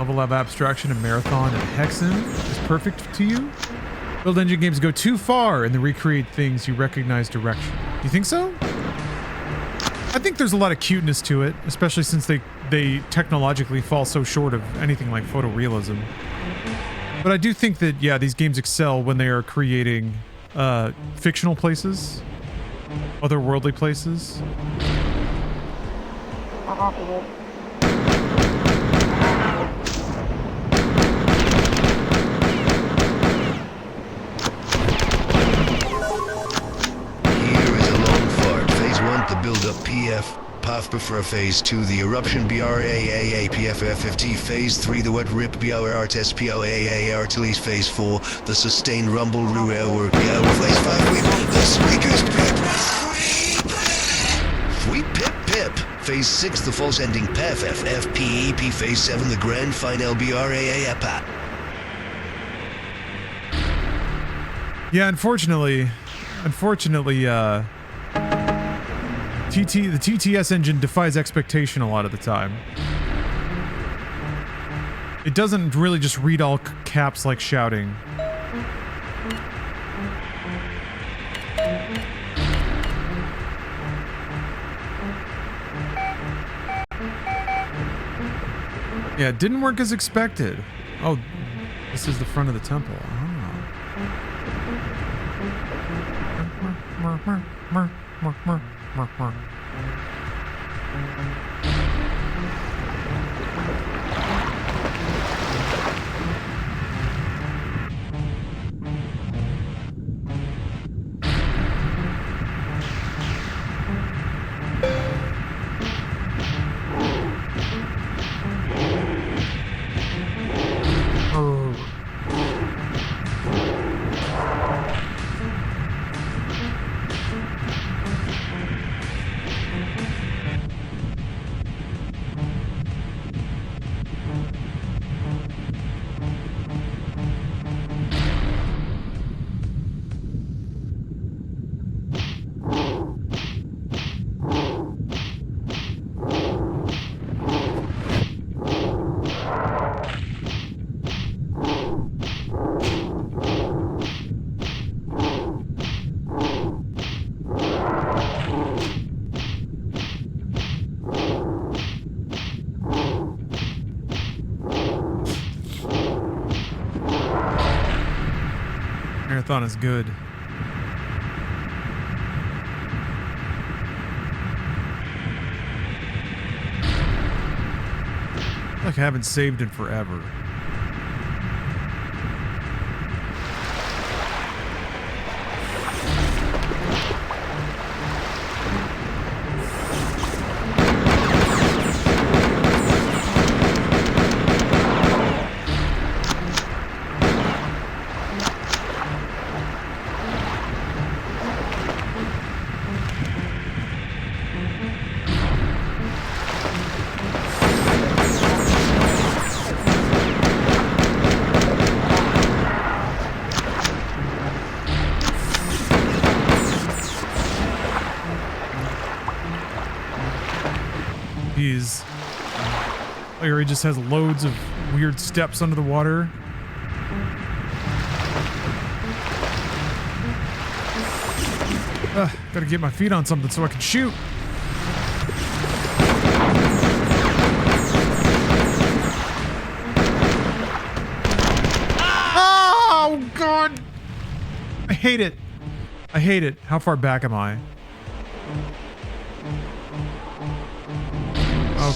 Level Lab Abstraction and Marathon and Hexen is perfect to you? Build engine games go too far and they recreate things you recognize direction. You think so? I think there's a lot of cuteness to it, especially since they technologically fall so short of anything like photorealism. But I do think that, yeah, these games excel when they are creating fictional places, otherworldly places.
The build-up Pfhor Phase 2, the Eruption BRAAA PFFFT Phase 3, the Wet Rip BR Test PLAA Artillery Phase 4, the Sustained Rumble Ruel Phase 5, the Squeakers Pip Pip Pip Phase 6, the False Ending PFFFPEP Phase 7, the Grand Final BRAA EPA.
Yeah, unfortunately, the TTS engine defies expectation a lot of the time. It doesn't really just read all caps like shouting. Yeah, it didn't work as expected. Oh, this is the front of the temple. Oh. Marathon is good. Like I haven't saved in forever. He just has loads of weird steps under the water. Gotta get my feet on something so I can shoot. Oh, God! I hate it. I hate it. How far back am I?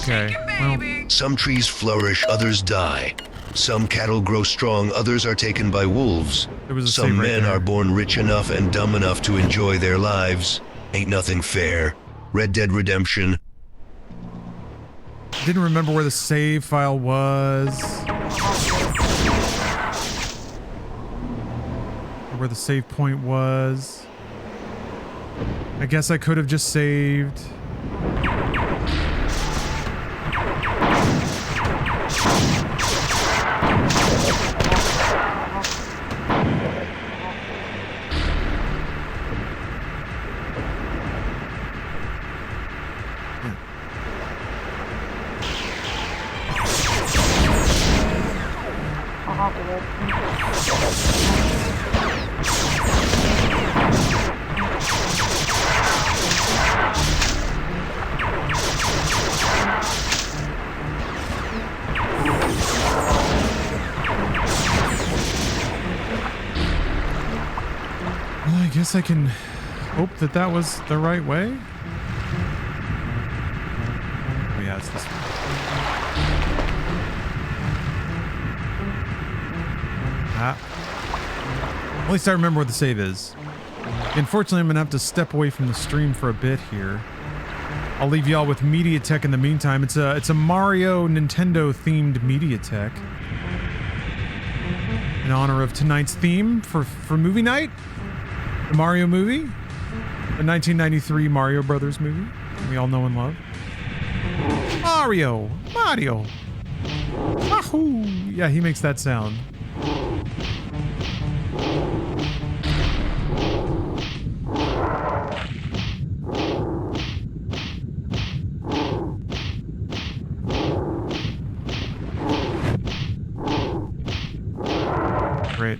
Okay. Well.
Some trees flourish, others die. Some cattle grow strong, others are taken by wolves. Some men are born rich enough and dumb enough to enjoy their lives. Ain't nothing fair. Red Dead Redemption.
Didn't remember where the save file was. Or where the save point was. I guess I could have just saved. I guess I can hope that that was the right way. Oh yeah, it's this one. At least I remember where the save is. Unfortunately, I'm gonna have to step away from the stream for a bit here. I'll leave y'all with MediaTek in the meantime. It's a Mario Nintendo themed MediaTek. In honor of tonight's theme for movie night. The Mario movie. The 1993 Mario Brothers movie. We all know and love. Mario! Wahoo! Yeah, he makes that sound. Great.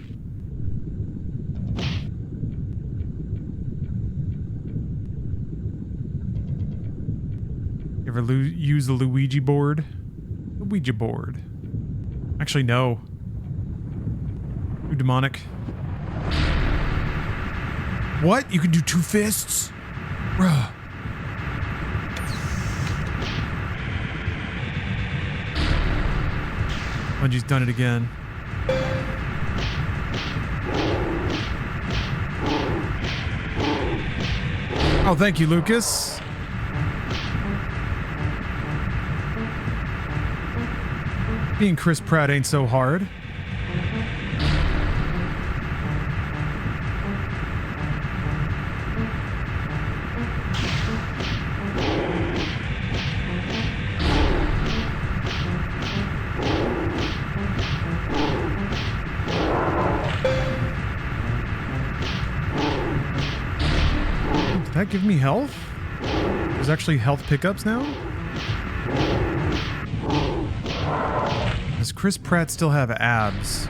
You ever use the Luigi board? The Ouija board. Actually, no. Too demonic. What? You can do 2 fists? Bruh. Bungie's done it again. Oh, thank you, Lucas. Being Chris Pratt ain't so hard. Did that give me health? There's actually health pickups now? Does Chris Pratt still have abs?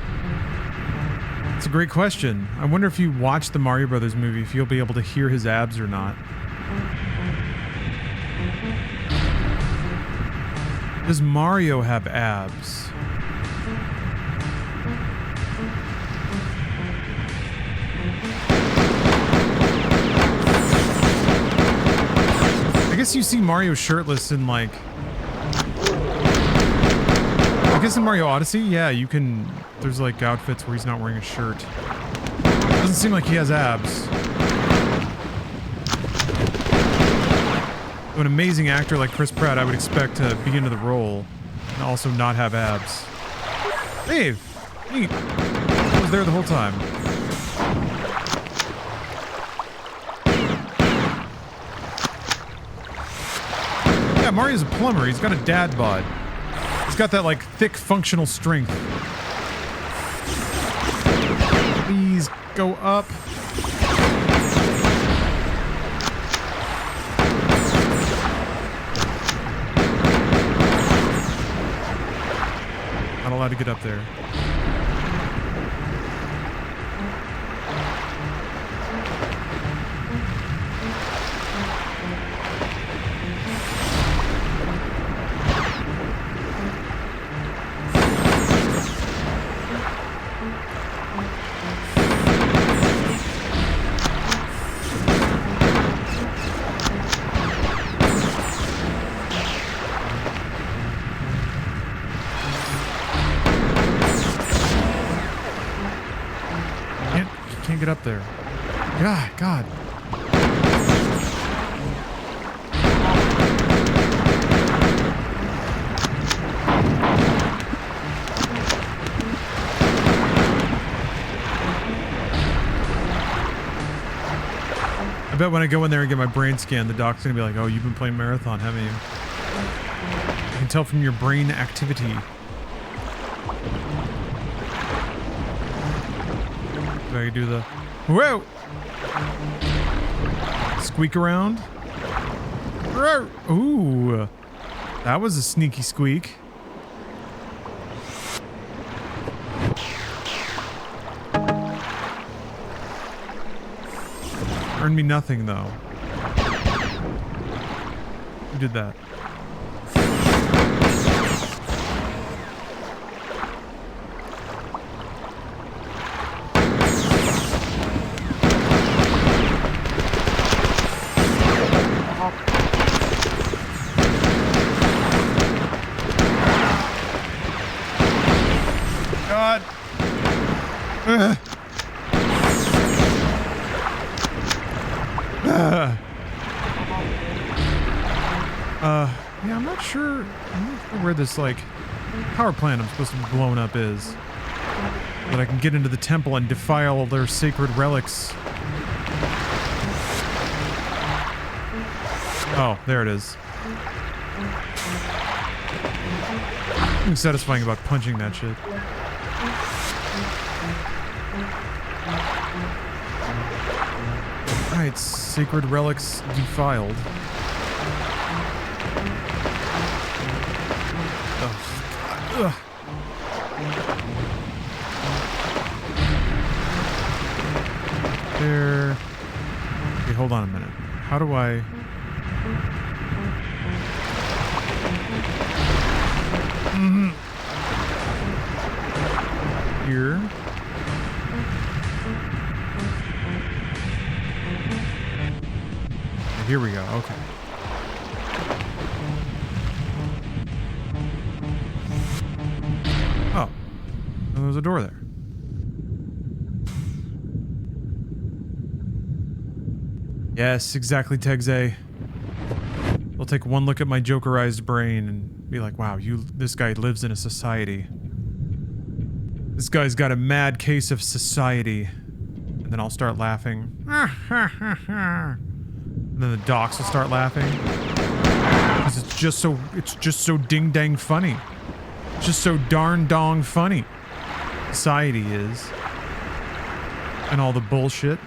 It's a great question. I wonder if you watch the Mario Brothers movie, if you'll be able to hear his abs or not. Does Mario have abs? I guess you see Mario shirtless in like... I guess in Mario Odyssey, yeah, you can... There's like outfits where he's not wearing a shirt. Doesn't seem like he has abs. An amazing actor like Chris Pratt, I would expect to be into the role and also not have abs. Dave! Neat. I was there the whole time. Yeah, Mario's a plumber. He's got a dad bod. He's got that, like, thick, functional strength. Please, go up. Not allowed to get up there. Can't get up there. Yeah, God. I bet when I go in there and get my brain scan, the doc's gonna be like, "Oh, you've been playing Marathon, haven't you? I can tell from your brain activity." I can do the whoa squeak around. Ooh, that was a sneaky squeak. Earned me nothing, though. Who did that? God. Yeah, I'm not sure where this, like, power plant I'm supposed to be blowing up is. That I can get into the temple and defile their sacred relics. Oh, there it is. Something satisfying about punching that shit. Alright, sacred relics defiled. Oh, God. Ugh. There. Okay, hold on a minute. How do I... Here. Here we go. Okay. Oh. There was a door there. Yes, exactly, Tegze. I'll take one look at my jokerized brain and be like, wow, this guy lives in a society. This guy's got a mad case of society. And then I'll start laughing. And then the docs will start laughing. Because it's just so ding-dang funny. It's just so darn-dong funny. Society is. And all the bullshit.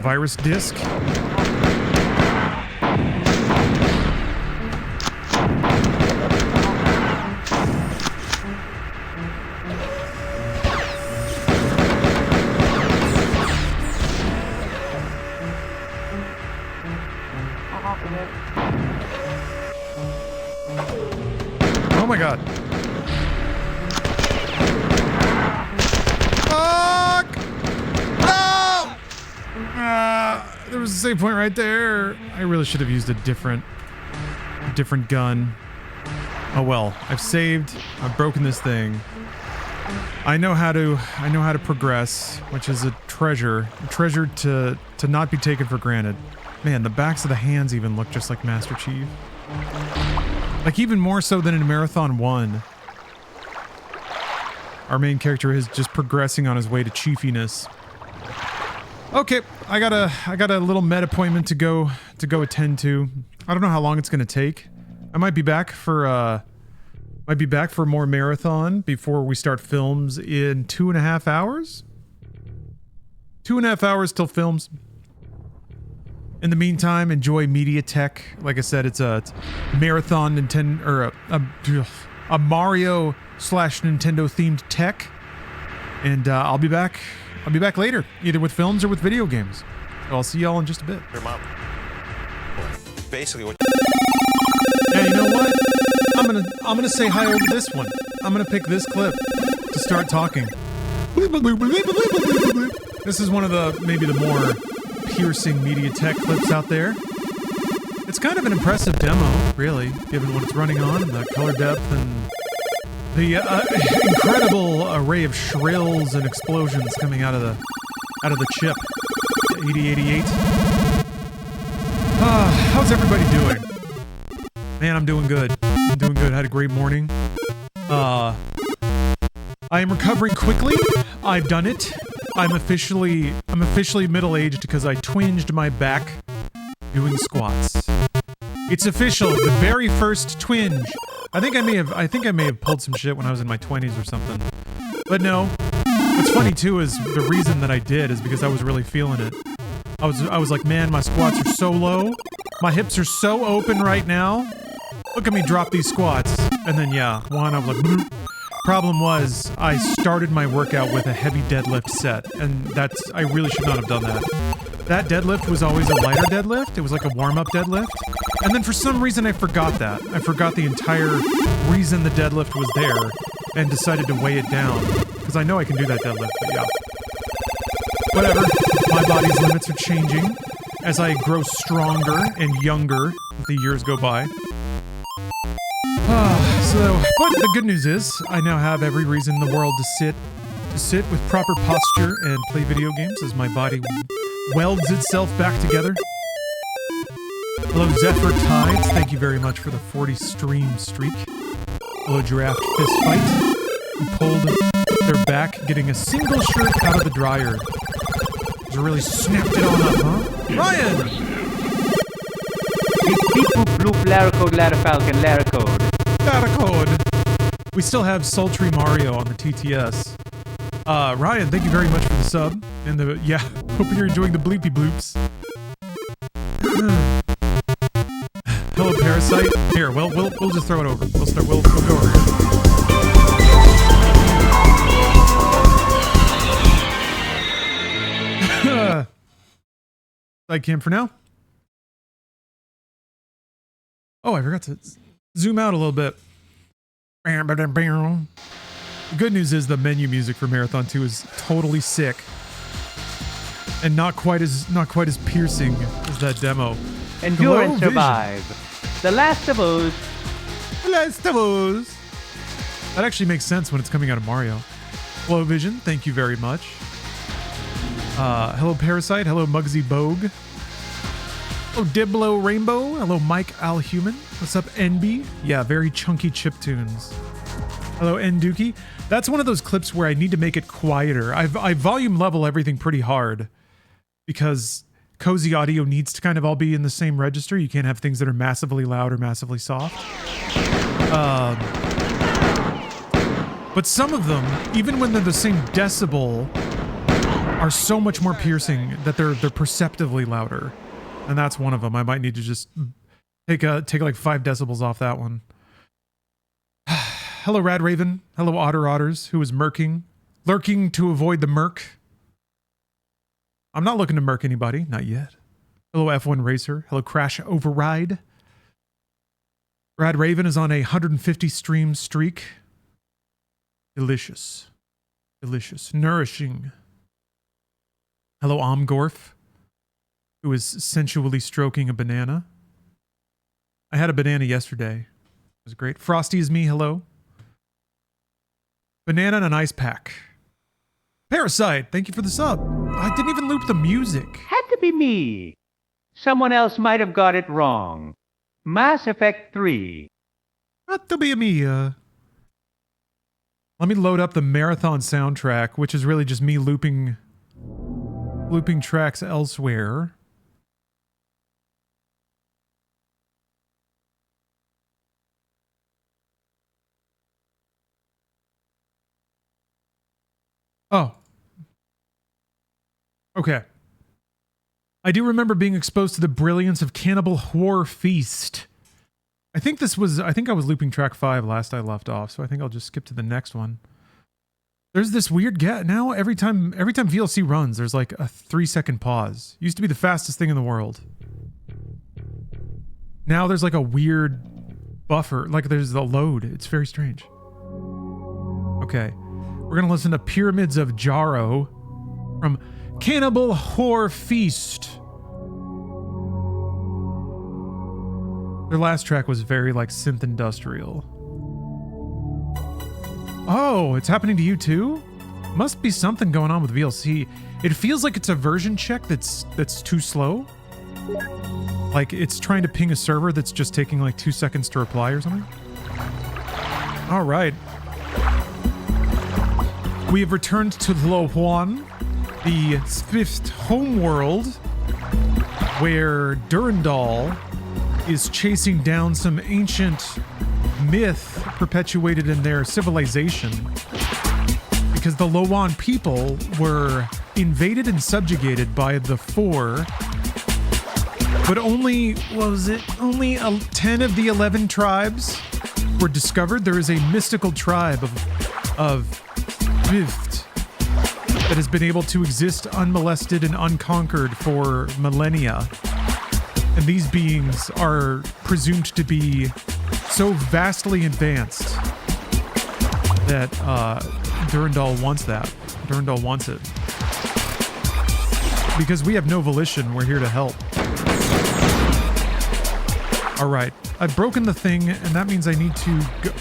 Virus disc. Oh my God. There was a save point right there. I really should have used a different gun. Oh well, I've saved. I've broken this thing. I know how to progress, which is a treasure to not be taken for granted. Man, the backs of the hands even look just like Master Chief. Like even more so than in Marathon 1. Our main character is just progressing on his way to chiefiness. Okay, I got a little med appointment to go attend to. I don't know how long it's gonna take. I might be back for more marathon before we start films in 2.5 hours. 2.5 hours till films. In the meantime, enjoy media tech. Like I said, it's a marathon Nintendo or a Mario / Nintendo themed tech, and I'll be back. I'll be back later, either with films or with video games. So I'll see y'all in just a bit.
Your mom. Basically, what?
Yeah, you know what? I'm gonna say hi over this one. I'm gonna pick this clip to start talking. This is one of maybe the more piercing MediaTek clips out there. It's kind of an impressive demo, really, given what it's running on, the color depth, and the incredible array of shrills and explosions coming out of the chip. 8088. How's everybody doing? Man, I'm doing good. I'm doing good. Had a great morning. I am recovering quickly. I've done it. I'm officially middle-aged because I twinged my back doing squats. It's official. The very first twinge. I think I may have pulled some shit when I was in my 20s or something. But no. What's funny too is the reason that I did is because I was really feeling it. I was like, man, my squats are so low. My hips are so open right now. Look at me drop these squats. And then yeah, I was like, bloop. Problem was, I started my workout with a heavy deadlift set, and I really should not have done that. That deadlift was always a lighter deadlift. It was like a warm-up deadlift. And then for some reason I forgot that. I forgot the entire reason the deadlift was there and decided to weigh it down. Because I know I can do that deadlift, but yeah. Whatever. My body's limits are changing as I grow stronger and younger as the years go by. But the good news is, I now have every reason in the world to sit with proper posture and play video games as my body welds itself back together. Hello, Zephyr Tides. Thank you very much for the 40 stream streak. Hello, Giraffe Fist Fight, who pulled their back, getting a single shirt out of the dryer. Just really snapped it on up, huh? Ryan!
Beep boop bloop ladder code ladder falcon ladder code.
We still have sultry Mario on the TTS. Ryan, thank you very much for the sub. And hope you're enjoying the bleepy bloops. Hello, Parasite. Here, we'll just throw it over. We'll go over here. Side cam for now. Oh, I forgot to zoom out a little bit. The good news is the menu music for Marathon 2 is totally sick. And not quite as piercing as that demo.
Endure
Hello,
and survive. The Last of Us.
The Last of Us. That actually makes sense when it's coming out of Mario. Hello, Vision. Thank you very much. Hello, Parasite. Hello, Muggsy Bogue. Hello, Diblo Rainbow. Hello, Mike Alhuman. What's up, NB? Yeah, very chunky chiptunes. Hello, Nduki. That's one of those clips where I need to make it quieter. I volume level everything pretty hard because cozy audio needs to kind of all be in the same register. You can't have things that are massively loud or massively soft. But some of them, even when they're the same decibel, are so much more piercing that they're perceptively louder. And that's one of them. I might need to just take like 5 decibels off that one. Hello, Rad Raven. Hello, Otters, who is lurking to avoid the murk. I'm not looking to murk anybody, not yet. Hello, F1 Racer. Hello, Crash Override. Rad Raven is on a 150 stream streak. Delicious. Delicious. Nourishing. Hello, Omgorf, who is sensually stroking a banana. I had a banana yesterday. It was great. Frosty is me, hello. Banana and an ice pack. Parasite, thank you for the sub. I didn't even loop the music.
Had to be me. Someone else might have got it wrong. Mass Effect 3.
Had to be me. Let me load up the Marathon soundtrack, which is really just me looping tracks elsewhere. Oh. Okay. I do remember being exposed to the brilliance of Cannibal Pfhor Feast. I think I was looping track 5 last I left off, so I think I'll just skip to the next one. There's this weird gap now. Every time VLC runs, there's like a 3-second pause. Used to be the fastest thing in the world. Now there's like a weird buffer, like there's the load. It's very strange. Okay. We're gonna listen to Pyramids of Jaro from Cannibal Pfhor Feast. Their last track was very like synth industrial. Oh, it's happening to you too? Must be something going on with VLC. It feels like it's a version check that's too slow. Like it's trying to ping a server that's just taking like 2 seconds to reply or something. All right. We have returned to Lo Juan, the 5th homeworld, where Durandal is chasing down some ancient myth perpetuated in their civilization. Because the Lowan people were invaded and subjugated by the Pfhor, but only, what was it? Only 10 of the 11 tribes were discovered. There is a mystical tribe of Pfhor that has been able to exist unmolested and unconquered for millennia. And these beings are presumed to be so vastly advanced that Durandal wants that. Durandal wants it. Because we have no volition, we're here to help. Alright, I've broken the thing, and that means I need to go.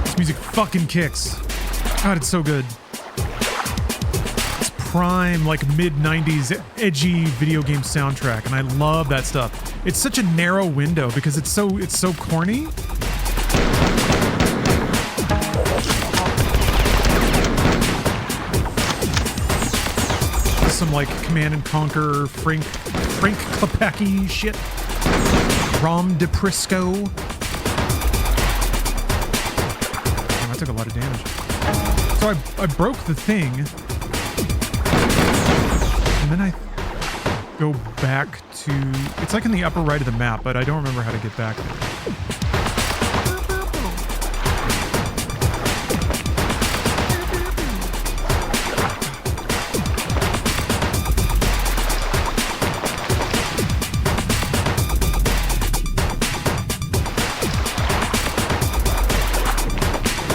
This music fucking kicks. God, it's so good. It's prime, like mid-90s edgy video game soundtrack, and I love that stuff. It's such a narrow window because it's so corny. Some like Command and Conquer, Frank Klepacki shit. Rom DePrisco. Oh, I took a lot of damage. So I broke the thing. And then I go back to... It's like in the upper right of the map, but I don't remember how to get back there.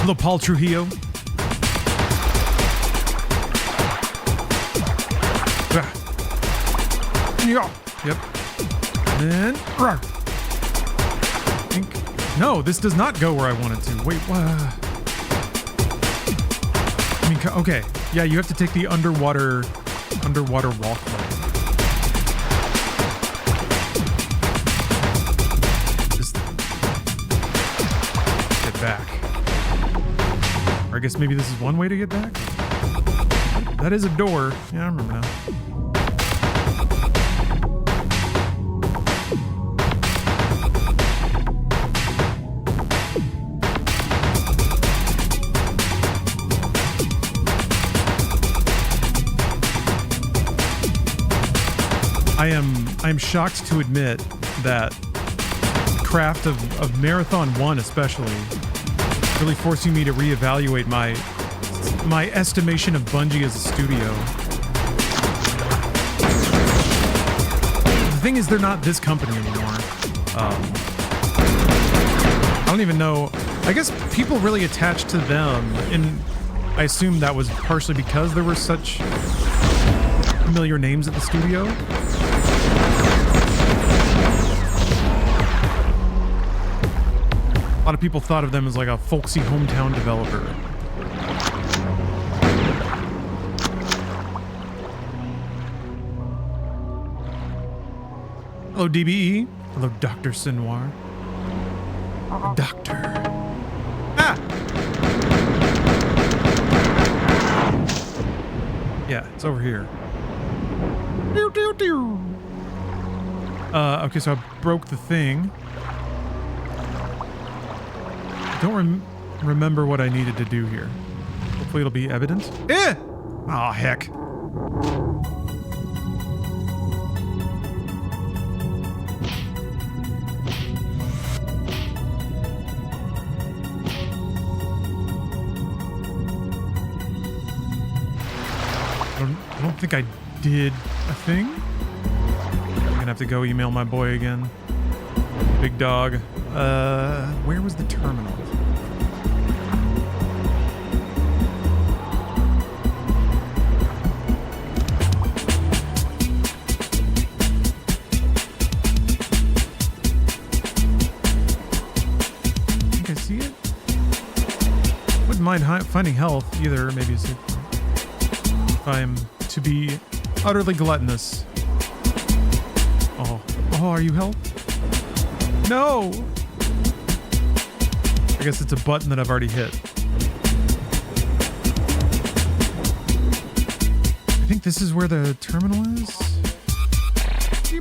Hello, Paul Trujillo. Yep. Then, no, this does not go where I want it to. Wait, what? I mean, okay. Yeah, you have to take the underwater walkway. Just get back. Or I guess maybe this is one way to get back? That is a door. Yeah, I remember now. I'm shocked to admit that craft of Marathon 1 especially really forcing me to reevaluate my estimation of Bungie as a studio. The thing is, they're not this company anymore. I don't even know. I guess people really attached to them, and I assume that was partially because there were such familiar names at the studio. A lot of people thought of them as like a folksy hometown developer. Hello, DBE. Hello, Dr. Sinoir. Doctor. Ah! Yeah, it's over here. Okay, so I broke the thing. Don't remember what I needed to do here. Hopefully it'll be evident. Eh! Aw, heck. I don't think I did a thing. I'm gonna have to go email my boy again. Big dog. Where was the terminal? I think I see it. Wouldn't mind finding health either. Maybe it's if I'm to be utterly gluttonous. Oh, are you health? No! I guess it's a button that I've already hit. I think this is where the terminal is. We're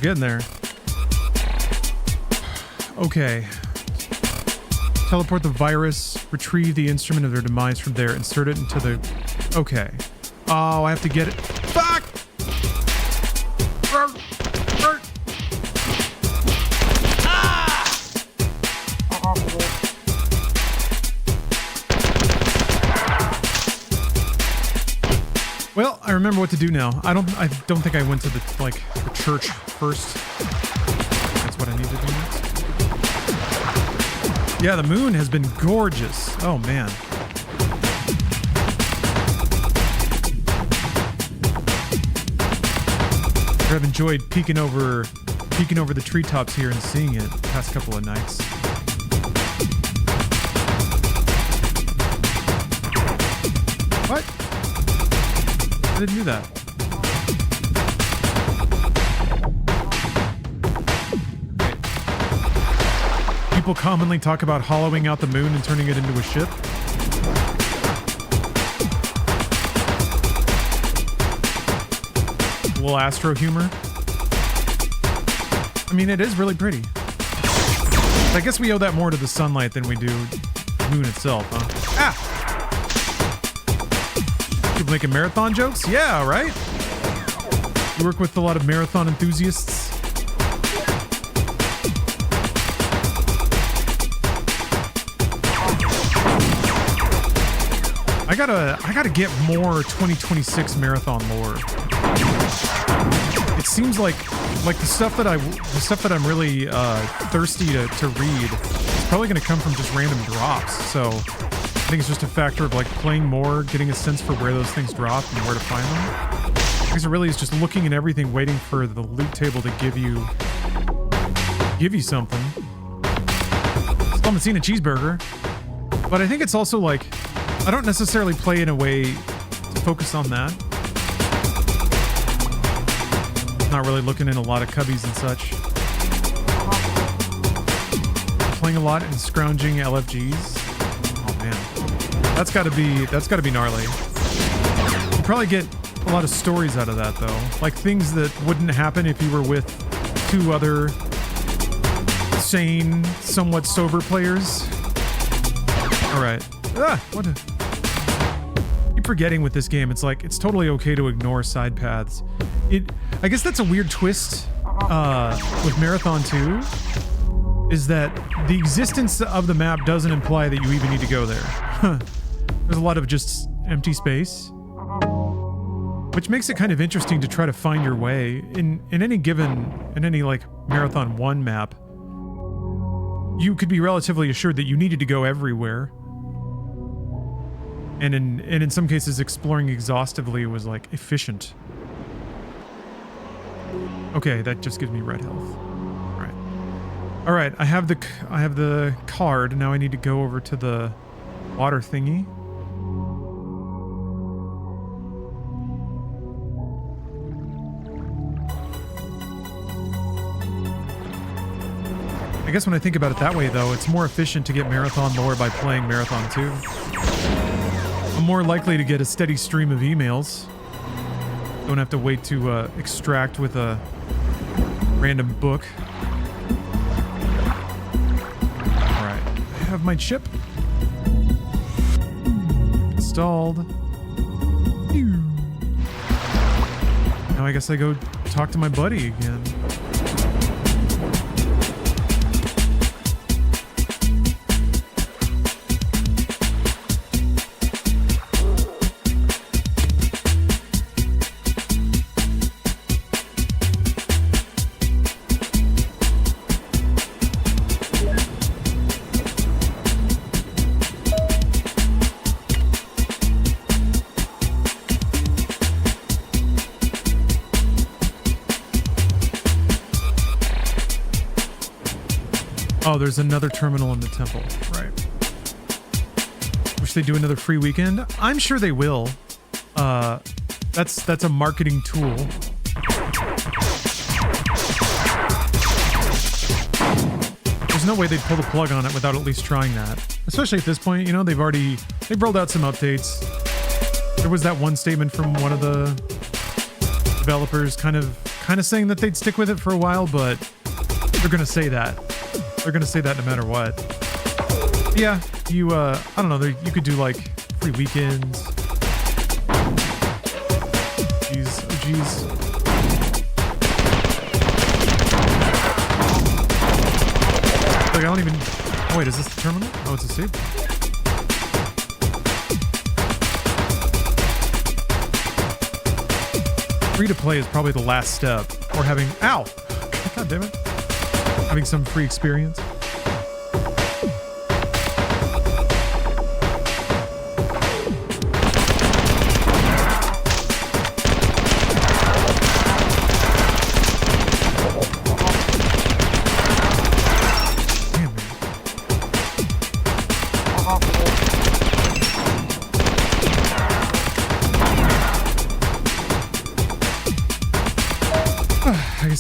getting there. Okay. Teleport the virus, retrieve the instrument of their demise from there, insert it into the... Okay. Oh, I have to get it. Fuck! Well, I remember what to do now. I don't think I went to the church first. That's what I need to do next. Yeah, the moon has been gorgeous. Oh man. I've enjoyed peeking over the treetops here and seeing it the past couple of nights. What? I didn't do that. People commonly talk about hollowing out the moon and turning it into a ship. A little astro humor. I mean, it is really pretty. I guess we owe that more to the sunlight than we do the moon itself, huh? Ah! People making marathon jokes? Yeah, right? You work with a lot of marathon enthusiasts. I gotta get more 2026 marathon lore. It seems like the stuff that I'm really thirsty to read is probably gonna come from just random drops. So I think it's just a factor of like playing more, getting a sense for where those things drop and where to find them. Because it really is just looking at everything, waiting for the loot table to give you something. Still haven't seen a cheeseburger, but I think it's also like I don't necessarily play in a way to focus on that. Not really looking in a lot of cubbies and such. Playing a lot and scrounging LFGs. Oh man, that's got to be gnarly. You probably get a lot of stories out of that though, like things that wouldn't happen if you were with two other sane, somewhat sober players. All right. What? Keep forgetting with this game. It's like it's totally okay to ignore side paths. I guess that's a weird twist with Marathon 2, is that the existence of the map doesn't imply that you even need to go there. There's a lot of just empty space, which makes it kind of interesting to try to find your way in any like Marathon 1 map. You could be relatively assured that you needed to go everywhere. And in some cases, exploring exhaustively was like efficient. Okay, that just gives me red health. All right. I have the card. Now I need to go over to the water thingy. I guess when I think about it that way, though, it's more efficient to get Marathon lore by playing Marathon 2. I'm more likely to get a steady stream of emails. Don't have to wait to extract with a random book. Alright, I have my chip installed. Now I guess I go talk to my buddy again. Oh, there's another terminal in the temple. Right. Wish they'd do another free weekend. I'm sure they will. That's a marketing tool. There's no way they'd pull the plug on it without at least trying that. Especially at this point, you know, they've rolled out some updates. There was that one statement from one of the developers kind of saying that they'd stick with it for a while, but they're gonna say that. They're gonna say that no matter what. Yeah, you I don't know, you could do like free weekends. Jeez, oh jeez. Like, I don't even... Oh, wait, is this the terminal? Oh, it's a save. Free to play is probably the last step. Or having... Ow! God damn it. Having some free experience.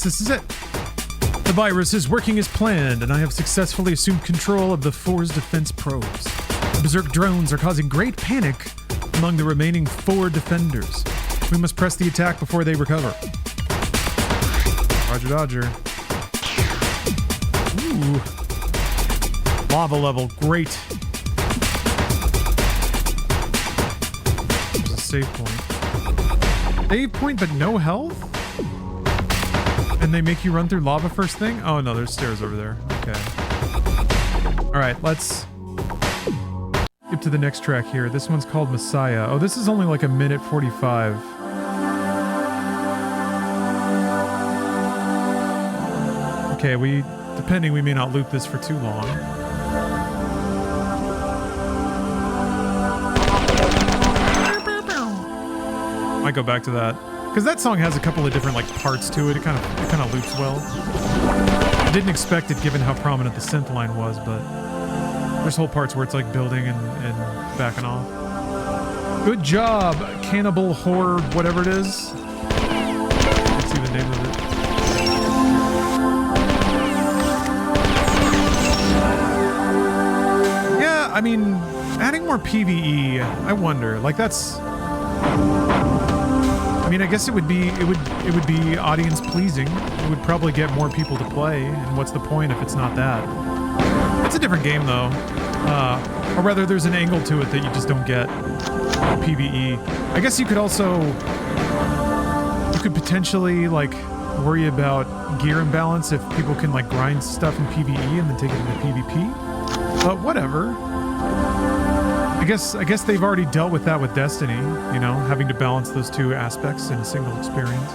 This is it. The virus is working as planned, and I have successfully assumed control of the Pfhor's defense probes. The berserk drones are causing great panic among the remaining 4 defenders. We must press the attack before they recover. Roger, Dodger. Ooh. Lava level, great. There's a save point. Save point, but no health? And they make you run through lava first thing? Oh no, there's stairs over there. Okay. Alright, let's skip to the next track here. This one's called Messiah. Oh, this is only like a minute 45. Okay, depending, we may not loop this for too long. Might go back to that. Because that song has a couple of different like parts to it. It kind of loops well. I didn't expect it given how prominent the synth line was, but there's whole parts where it's like building and backing off. Good job, Cannibal Horror, whatever it is. Let's see the name of it. Yeah, I mean, adding more PvE, I wonder. Like that's. I mean, I guess it would be audience pleasing. It would probably get more people to play, and what's the point if it's not that? It's a different game though, or rather, there's an angle to it that you just don't get. PvE. I guess you could potentially like worry about gear imbalance if people can like grind stuff in PvE and then take it into PvP. But whatever. I guess they've already dealt with that with Destiny, you know, having to balance those two aspects in a single experience.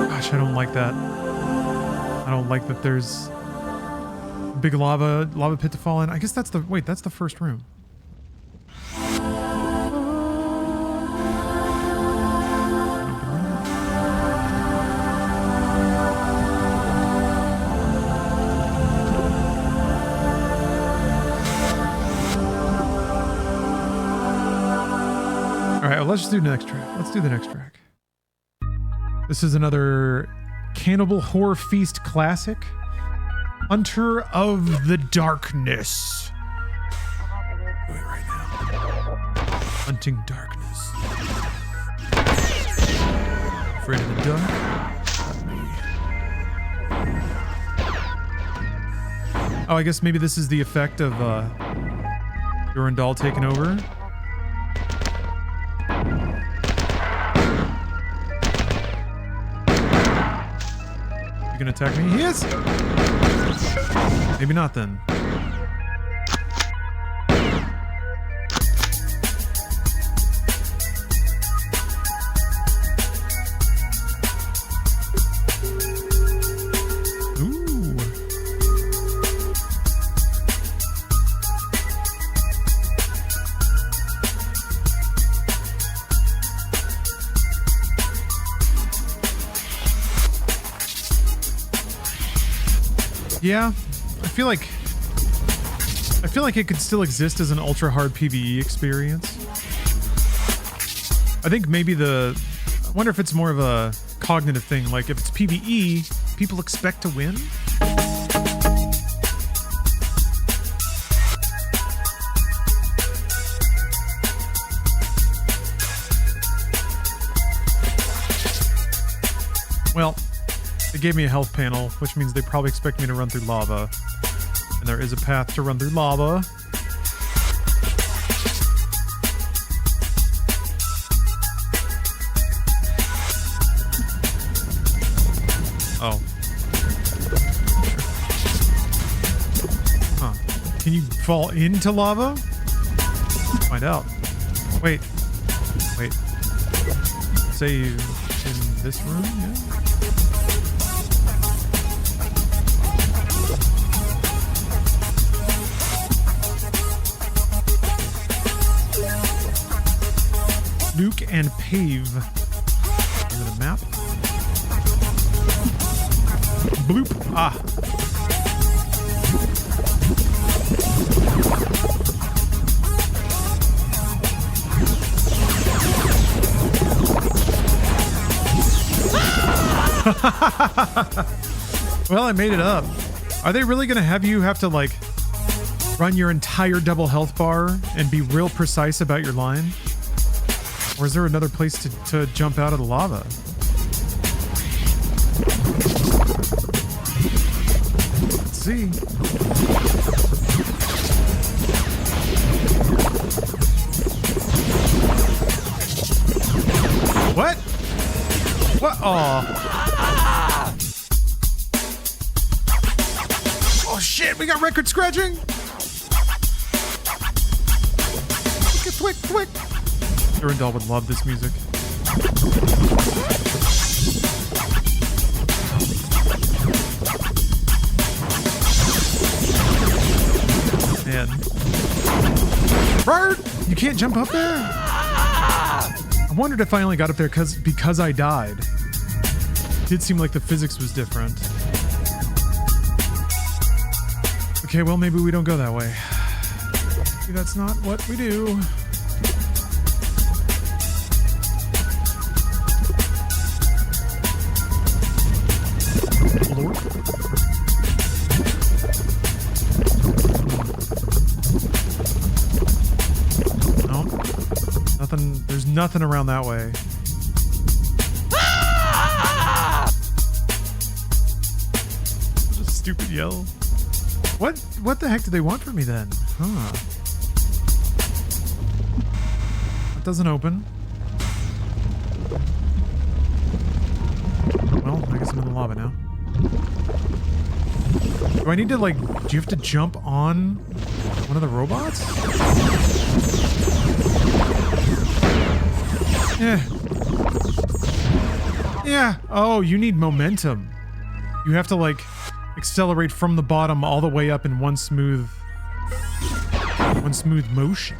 Gosh, I don't like that. I don't like that there's a big lava pit to fall in. I guess that's the first room. Let's just do the next track. Let's do the next track. This is another Cannibal Horror Feast classic. Hunter of the Darkness. Do it right now. Hunting darkness. Afraid of the dark? Not me. Oh, I guess maybe this is the effect of Durandal taking over. You gonna attack me? He is! Maybe not then. Ooh. Yeah, I feel like I feel like it could still exist as an ultra hard PvE experience. I think maybe I wonder if it's more of a cognitive thing. Like if it's PvE, people expect to win. Well, they gave me a health panel, which means they probably expect me to run through lava. And there is a path to run through lava. Oh. Huh. Can you fall into lava? Find out. Wait. Save in this room? Yeah. Nuke and pave. Is it a map? Bloop. Ah. Well, I made it up. Are they really going to have to like run your entire double health bar and be real precise about your line? Or is there another place to jump out of the lava? Let's see. What? What? Oh. Oh shit, we got record scratching. Quick. Durandal would love this music. Man. Bert! You can't jump up there? I wondered if I only got up there because I died. It did seem like the physics was different. Okay, well, maybe we don't go that way. Maybe that's not what we do. Lord. No. Nothing. There's nothing around that way. Just a stupid yell. What the heck do they want from me then? Huh. That doesn't open. Well, I guess I'm in the lava now. Do I need to, like, do you have to jump on one of the robots? Yeah. Oh, you need momentum. You have to, like, accelerate from the bottom all the way up in one smooth motion.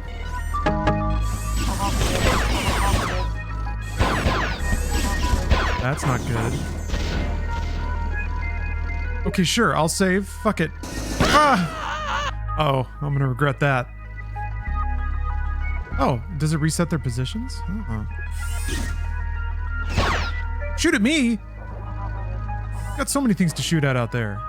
That's not good. Okay, sure, I'll save. Fuck it. Ah! Oh, I'm gonna regret that. Oh, does it reset their positions? Shoot at me! Got so many things to shoot at out there.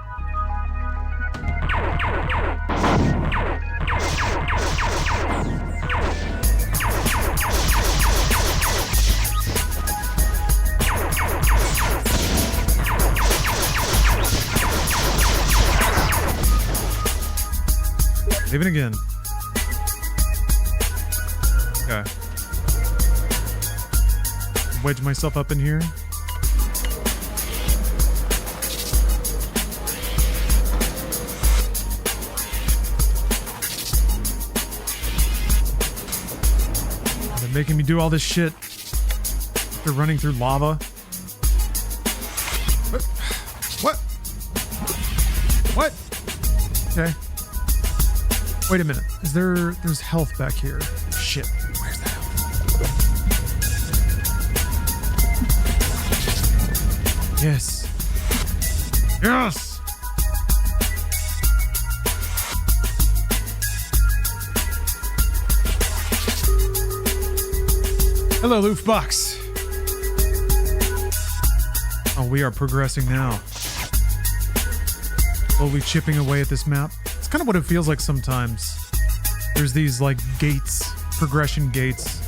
Even again. Okay. Wedge myself up in here. They're making me do all this shit. They're running through lava. What? Okay. Wait a minute. There's health back here. Shit. Where's the health? Yes. Yes! Hello, Loofbox. Oh, we are progressing now. Slowly chipping away at this map. It's kind of what it feels like sometimes. There's these, like, gates, progression gates.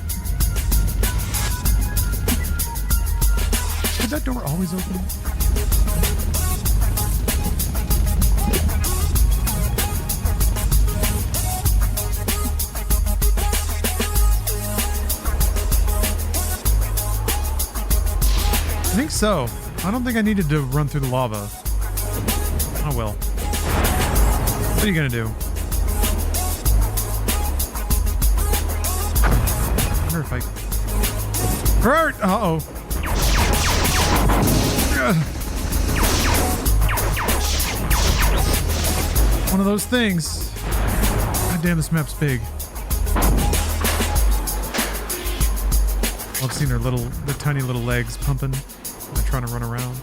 Did that door always open? I think so. I don't think I needed to run through the lava. Oh well. What are you gonna do? I wonder if I... Hurt! Uh-oh. One of those things. God damn, this map's big. I've seen their tiny little legs pumping. They're trying to run around.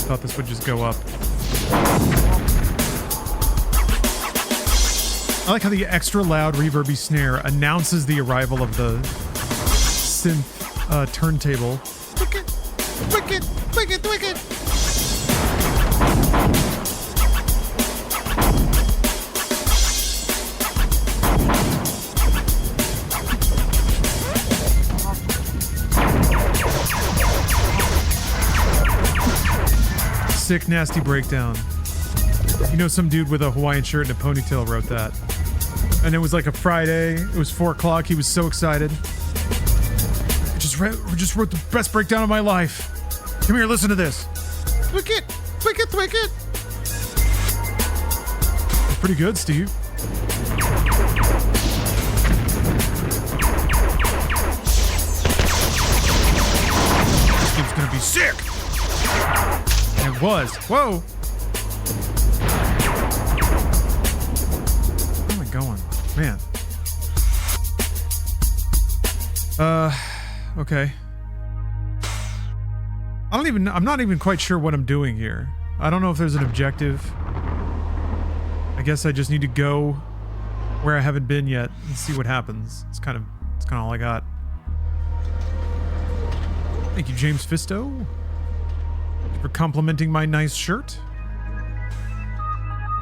Thought this would just go up. I like how the extra loud reverby snare announces the arrival of the synth turntable. Wicked, wicked, wicked, wicked. Sick, nasty breakdown. You know, some dude with a Hawaiian shirt and a ponytail wrote that. And it was like a Friday. It was 4 o'clock. He was so excited. I just wrote the best breakdown of my life. Come here, listen to this. Wicked, wicked, wicked. Pretty good, Steve. Steve's gonna be sick. And it was. Whoa. Where am I going? Man. Okay. I'm not even quite sure what I'm doing here. I don't know if there's an objective. I guess I just need to go where I haven't been yet and see what happens. It's kind of all I got. Thank you, James Fisto, for complimenting my nice shirt.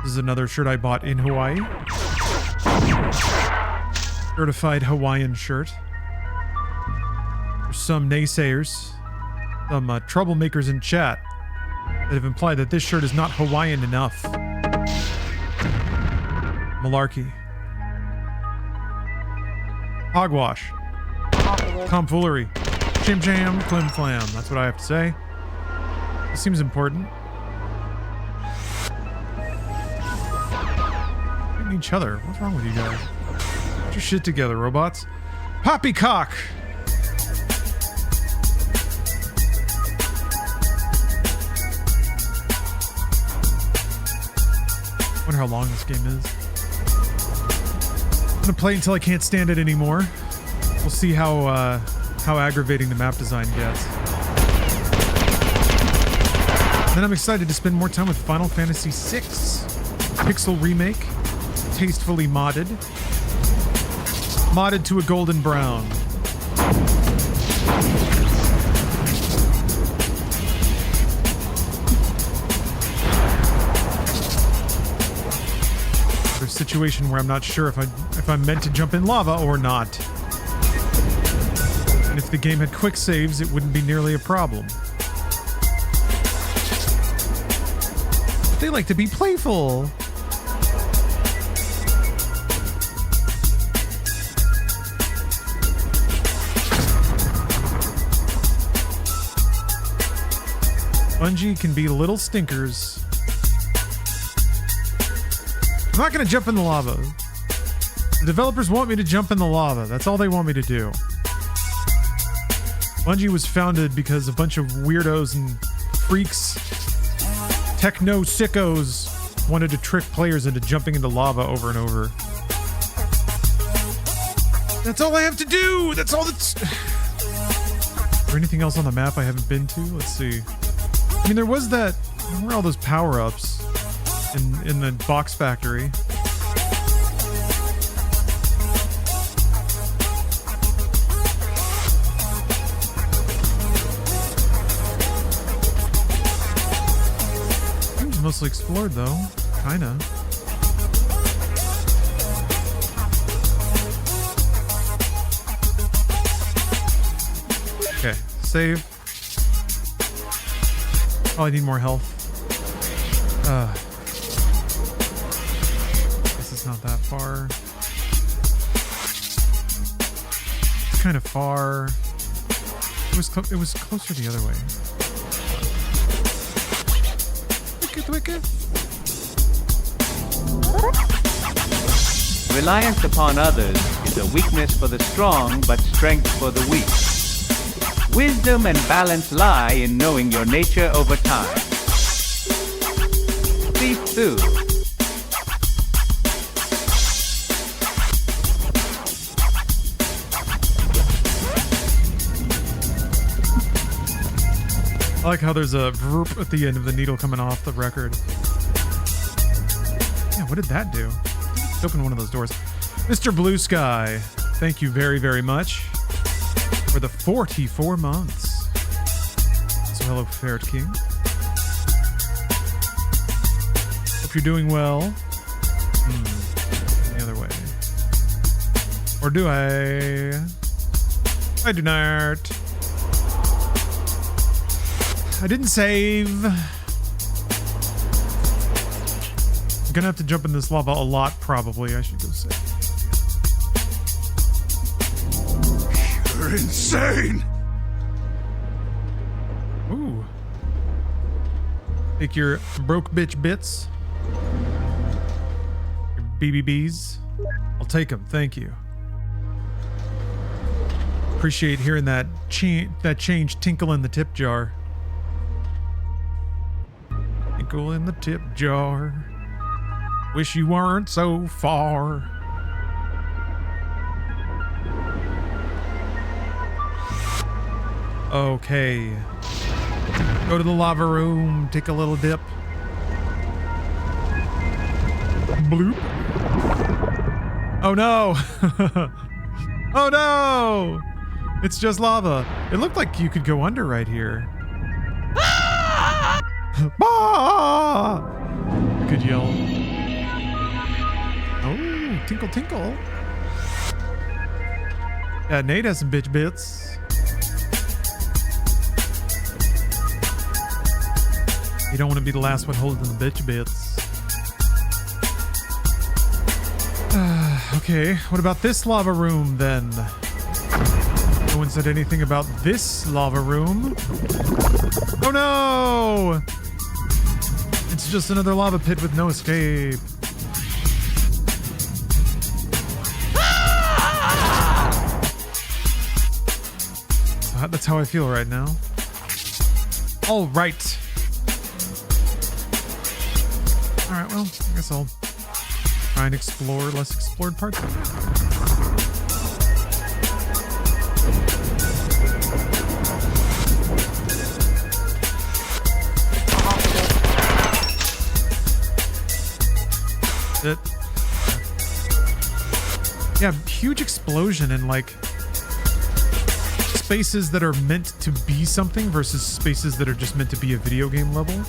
This is another shirt I bought in Hawaii. Certified Hawaiian shirt. There's some naysayers, some troublemakers in chat that have implied that this shirt is not Hawaiian enough. Malarkey. Hogwash. Tomfoolery. Jam jam, flim flam. That's what I have to say. This seems important. Hitting each other. What's wrong with you guys? Get your shit together, robots. Poppycock! Wonder how long this game is. I'm gonna play until I can't stand it anymore. We'll see how aggravating the map design gets. Then I'm excited to spend more time with Final Fantasy VI. Pixel remake, tastefully modded. Modded to a golden brown. There's a situation where I'm not sure if I'm meant to jump in lava or not. And if the game had quick saves, it wouldn't be nearly a problem. But they like to be playful. Bungie can be little stinkers. I'm not going to jump in the lava. The developers want me to jump in the lava. That's all they want me to do. Bungie was founded because a bunch of weirdos and freaks, techno sickos, wanted to trick players into jumping into lava over and over. That's all I have to do! That's all that's... there anything else on the map I haven't been to? Let's see. I mean, there was that... Where are all those power-ups in the box factory? It was mostly explored, though. Kinda. Okay, save. Oh, I need more health. This is not that far. It's kind of far. It was closer the other way. Wicked.
Reliance upon others is a weakness for the strong, but strength for the weak. Wisdom and balance lie in knowing your nature over time. Thief Thu.
I like how there's a vroop at the end of the needle coming off the record. Yeah, what did that do? Let's open one of those doors. Mr. Blue Sky, thank you very, very much for the 44 months. So hello, Ferret King. Hope you're doing well. The other way. Or do I? I do not. I didn't save. I'm gonna have to jump in this lava a lot, probably. I should go save.
You're insane!
Ooh. Take your broke bitch bits. Your BBBs. I'll take them, thank you. Appreciate hearing that change tinkle in the tip jar. Tinkle in the tip jar. Wish you weren't so far. Okay. Go to the lava room, take a little dip. Bloop. Oh no! Oh no! It's just lava. It looked like you could go under right here. Ah! You could yell. Oh, tinkle tinkle. Yeah, Nate has some bitch bits. You don't want to be the last one holding the bitch bits. Okay, what about this lava room then? No one said anything about this lava room. Oh no! It's just another lava pit with no escape. That's how I feel right now. All right. All right, well, I guess I'll try and explore less explored parts of it. Yeah, huge explosion in like spaces that are meant to be something versus spaces that are just meant to be a video game level.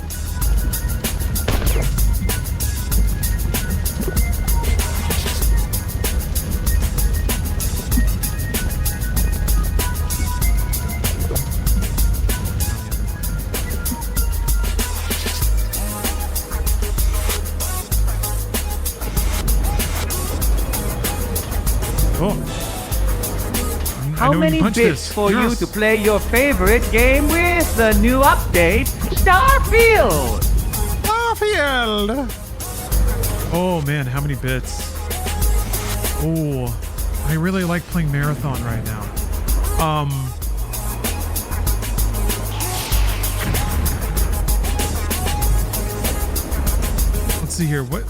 How many bits for you to play your favorite game with the new update, Starfield?
Starfield! Oh man, how many bits? Oh, I really like playing Marathon right now. Let's see here. What?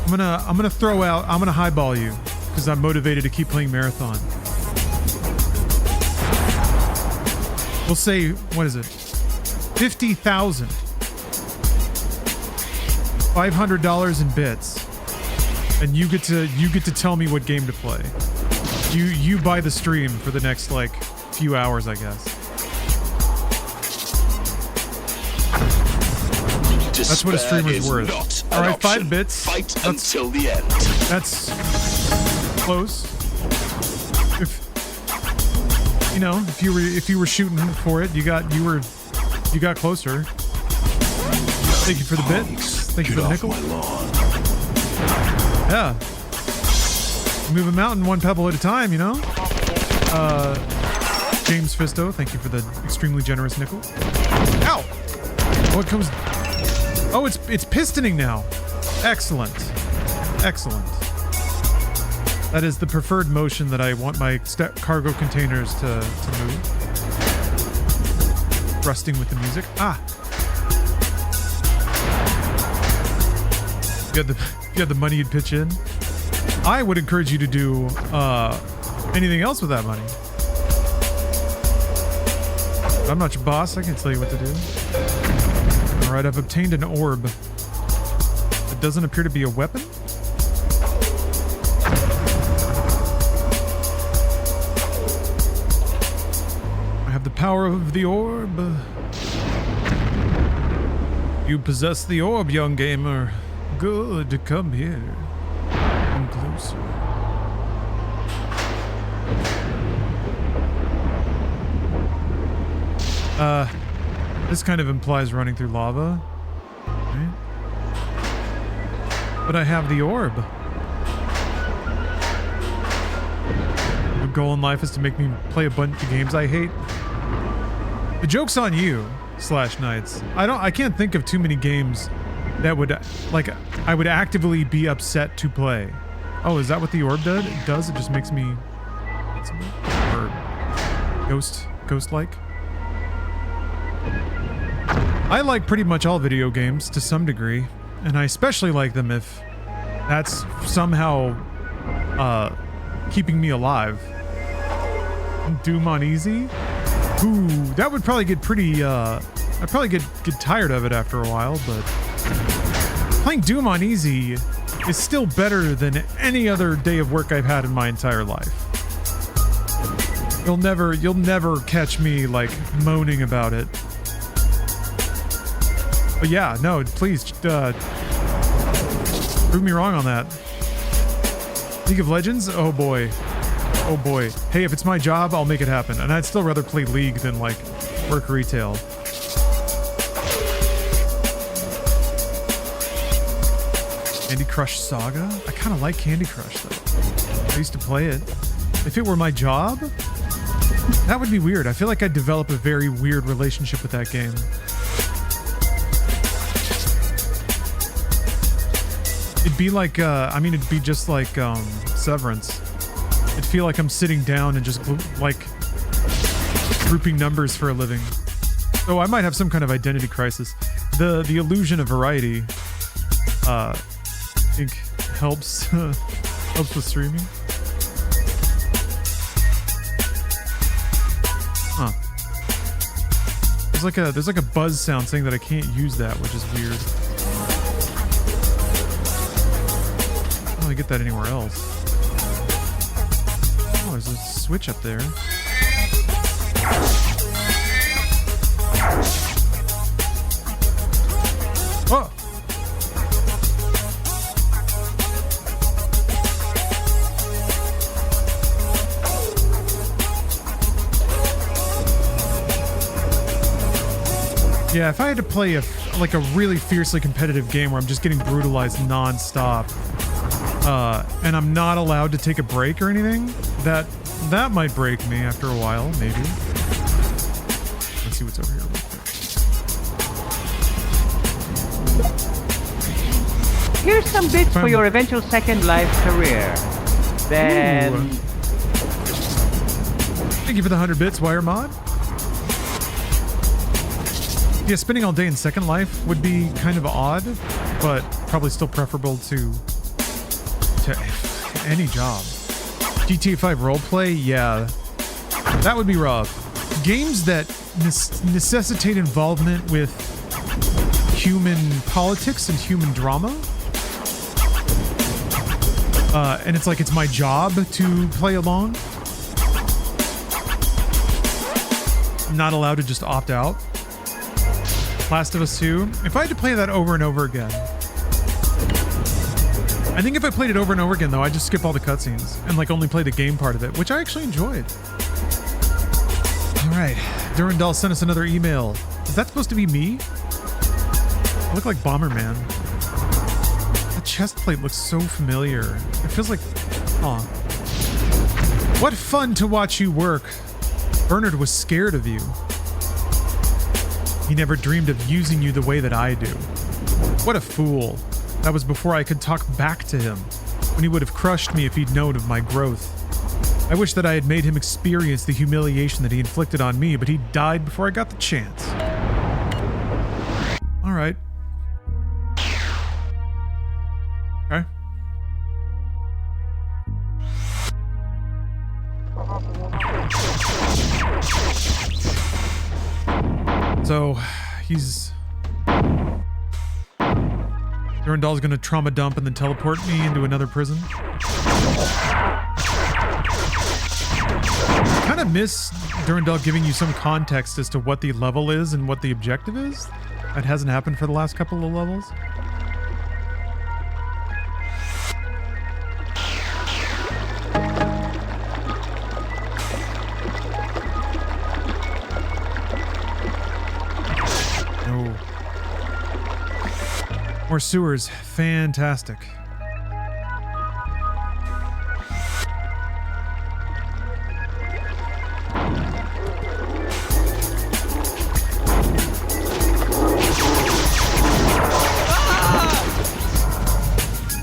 I'm gonna highball you because I'm motivated to keep playing Marathon. we'll say, what is it? 50,000. $500 in bits. And you get to tell me what game to play. You buy the stream for the next like few hours, I guess. That's what a streamer's worth. All right, 5 bits.
Fight until the end.
That's close. If you were shooting for it, you got closer. Thank you for the bits. Thank you for the nickel. Yeah. Move a mountain one pebble at a time, you know? James Fisto, thank you for the extremely generous nickel. Ow! What comes... Oh, it's pistoning now. Excellent. Excellent. That is the preferred motion that I want my cargo containers to move. Thrusting with the music. Ah! If you had the money, you'd pitch in. I would encourage you to do anything else with that money. I'm not your boss. I can't tell you what to do. All right, I've obtained an orb. It doesn't appear to be a weapon. I have the power of the orb. You possess the orb, young gamer. Good, come here. Come closer. This kind of implies running through lava. Right? But I have the orb. The goal in life is to make me play a bunch of games I hate. The joke's on you, /Knights. I can't think of too many games that would, like, I would actively be upset to play. Oh, is that what the orb does? It does? It just makes me... Or ghost-like? I like pretty much all video games to some degree, and I especially like them if that's somehow keeping me alive. Doom on easy? Ooh, that would probably get pretty, I'd probably get tired of it after a while, but playing Doom on easy is still better than any other day of work I've had in my entire life. You'll never catch me, like, moaning about it. But yeah, no, please, prove me wrong on that. League of Legends? Oh boy. Oh boy. Hey, if it's my job, I'll make it happen. And I'd still rather play League than, like, work retail. Candy Crush Saga? I kind of like Candy Crush, though. I used to play it. If it were my job, that would be weird. I feel like I'd develop a very weird relationship with that game. It'd be like, it'd be just like Severance. It'd feel like I'm sitting down and just, like, grouping numbers for a living. So I might have some kind of identity crisis. The illusion of variety, I think helps, helps with streaming. Huh. There's like a buzz sound saying that I can't use that, which is weird. I don't really get that anywhere else. Oh, there's a switch up there. Oh! Yeah, if I had to play a really fiercely competitive game where I'm just getting brutalized non-stop, and I'm not allowed to take a break or anything, that might break me after a while, maybe. Let's see what's over here real quick.
Here's some bits for your eventual Second Life career. Then...
Ooh. Thank you for the 100 bits, Wire Mod. Yeah, spending all day in Second Life would be kind of odd, but probably still preferable to any job. GTA 5 roleplay, yeah, that would be rough. games that necessitate involvement with human politics and human drama. And it's like it's my job to play along. I'm not allowed to just opt out. Last of Us 2. If I had to play that over and over again, I think if I played it over and over again, though, I'd just skip all the cutscenes and like only play the game part of it, which I actually enjoyed. All right, Durandal sent us another email. Is that supposed to be me? I look like Bomberman. The chest plate looks so familiar. It feels like, aw. What fun to watch you work. Bernard was scared of you. He never dreamed of using you the way that I do. What a fool. That was before I could talk back to him, when he would have crushed me if he'd known of my growth. I wish that I had made him experience the humiliation that he inflicted on me, but he died before I got the chance. All right. Okay. So, he's... Durandal's gonna trauma dump and then teleport me into another prison. I kind of miss Durandal giving you some context as to what the level is and what the objective is. That hasn't happened for the last couple of levels. No. More sewers. Fantastic.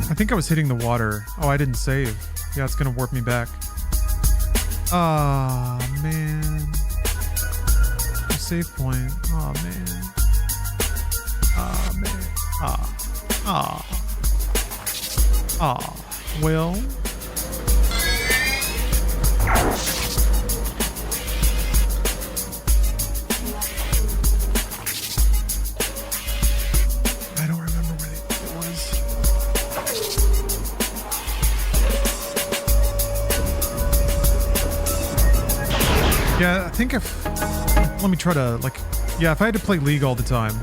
I think I was hitting the water. Oh, I didn't save. Yeah, it's gonna warp me back. Ah, man. Save point. Oh, man. Oh, man. Ah. Ah. Ah. Well. I don't remember where it was. Yeah, I think if... Let me try to, like... Yeah, if I had to play League all the time...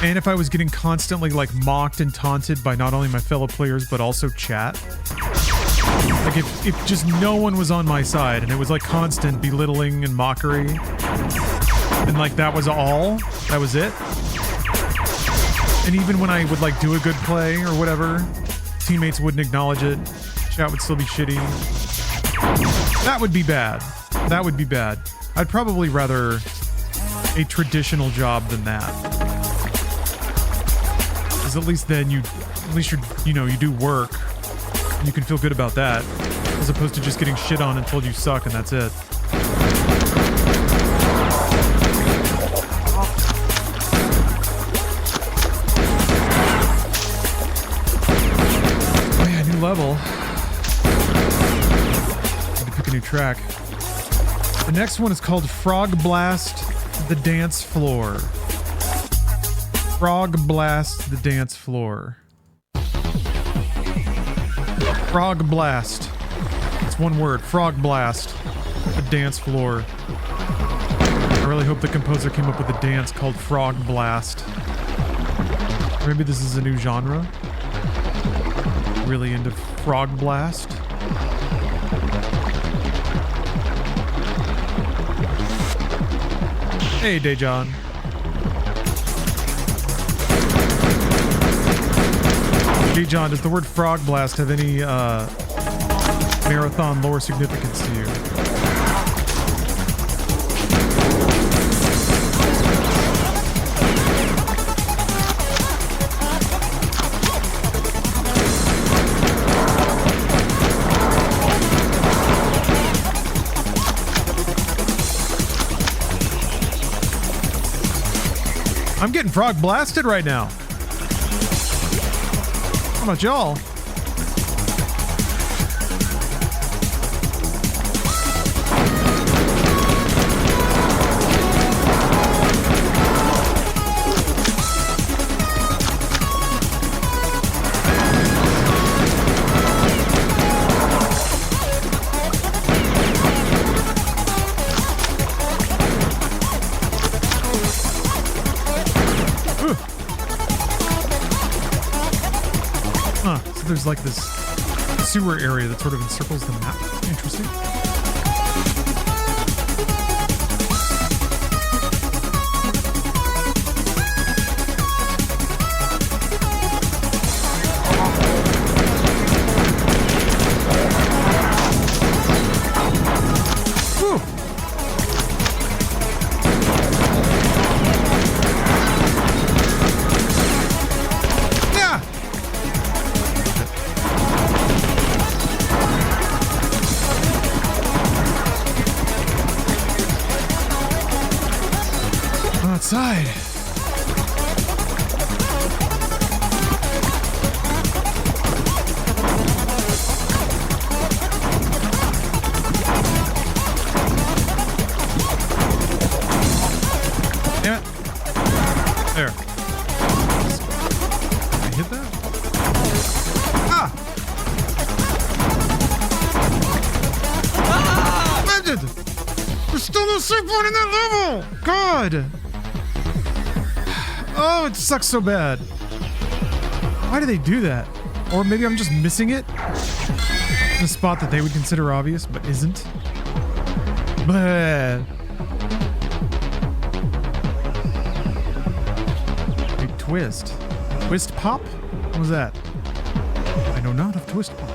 and if I was getting constantly like mocked and taunted by not only my fellow players but also chat, like if just no one was on my side and it was like constant belittling and mockery, and like that was all, that was it. And even when I would like do a good play or whatever, teammates wouldn't acknowledge it, chat would still be shitty. That would be bad. That would be bad. I'd probably rather a traditional job than that. Because at least then you're, you know, you do work. And you can feel good about that. As opposed to just getting shit on and told you suck and that's it. Oh yeah, new level. Need to pick a new track. The next one is called Frog Blast the Dance Floor. Frog Blast the Dance Floor. Frog Blast. It's one word. Frog Blast. The Dance Floor. I really hope the composer came up with a dance called Frog Blast. Or maybe this is a new genre. Really into Frog Blast. Hey, Dejan. Dejan, does the word Frog Blast have any marathon lore significance to you? I'm getting frog blasted right now. How about y'all? there's like this sewer area that sort of encircles the map. Interesting. Outside. Damn it. There. Did I hit that? Ah! There's still no save point in that level! God! Oh, it sucks so bad. Why do they do that? Or maybe I'm just missing it? In a spot that they would consider obvious, but isn't. Bleh. A twist. Twist pop? What was that? I know not of twist pop.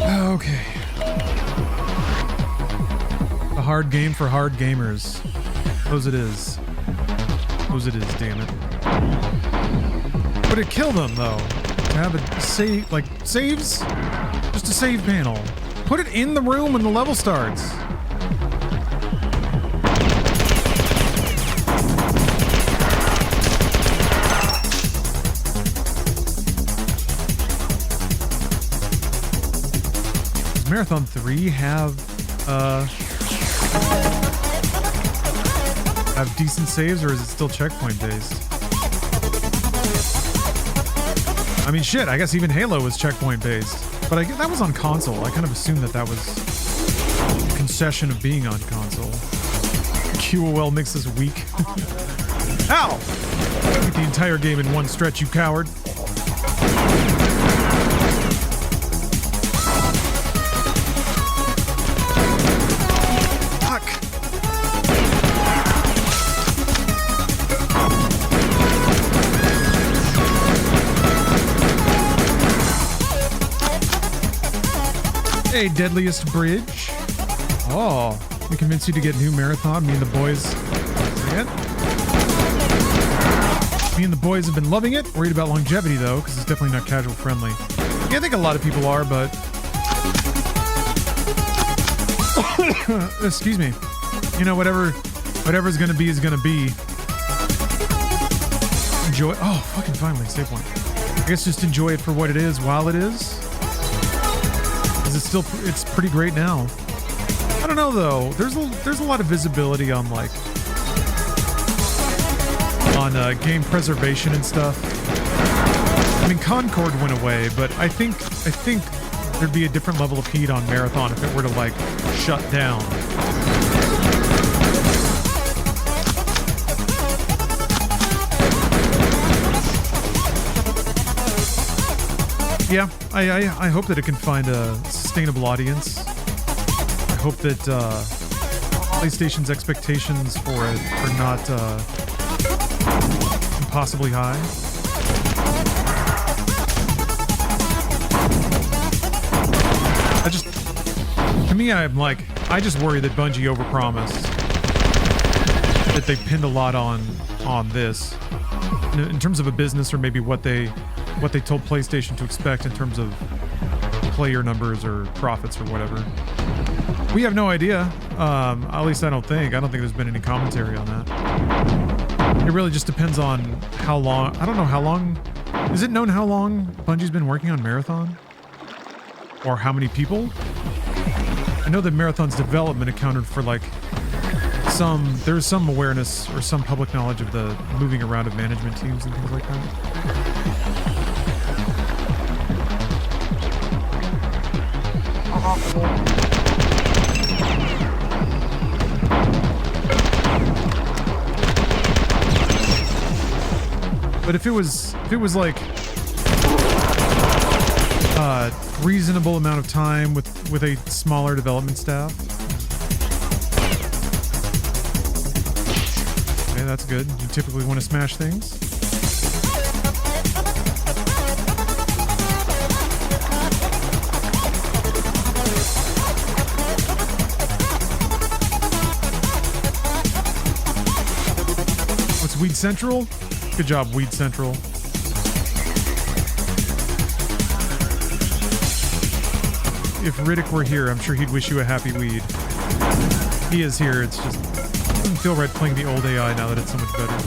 Okay. A hard game for hard gamers. Suppose it is. Suppose it is, damn it. Would it kill them, though? To have a save, like, saves? Just a save panel. Put it in the room when the level starts. Marathon 3 have decent saves, or is it still checkpoint based? I mean, shit, I guess even Halo was checkpoint based, but that was on console. I kind of assumed that was a concession of being on console. QOL makes us weak. Ow! Get the entire game in one stretch, you coward. Hey, Deadliest Bridge. Oh, we convinced you to get new marathon. Me and the boys. Me and the boys have been loving it. Worried about longevity though, because it's definitely not casual friendly. Yeah, I think a lot of people are, but excuse me. You know, whatever's gonna be is gonna be. Enjoy. Oh, fucking finally, save one. I guess just enjoy it for what it is while it is. It's pretty great now. I don't know though. There's a lot of visibility on game preservation and stuff. I mean, Concord went away, but I think there'd be a different level of heat on Marathon if it were to like shut down. Yeah, I hope that it can find a sustainable audience. I hope that PlayStation's expectations for it are not impossibly high. To me, I just worry that Bungie overpromised. That they pinned a lot on this in terms of a business, or maybe what they told PlayStation to expect in terms of player numbers or profits or whatever. We have no idea. At least I don't think there's been any commentary on that. It really just depends on how long. I don't know how long. Is it known how long Bungie's been working on Marathon? Or how many people? I know that Marathon's development accounted for there's some awareness or some public knowledge of the moving around of management teams and things like that. if it was like reasonable amount of time with a smaller development staff. Okay, that's good. You typically want to smash things. What's Weed Central? Good job, Weed Central. If Riddick were here, I'm sure he'd wish you a happy weed. He is here. It's just doesn't feel right playing the old AI now that it's so much better.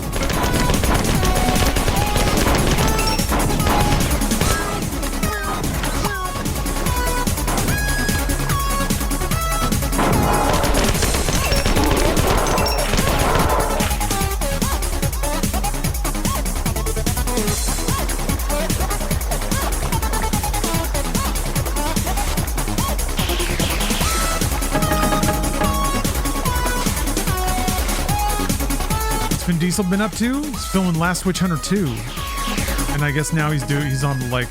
Diesel been up to? He's filming Last Witch Hunter 2. And I guess now he's on the like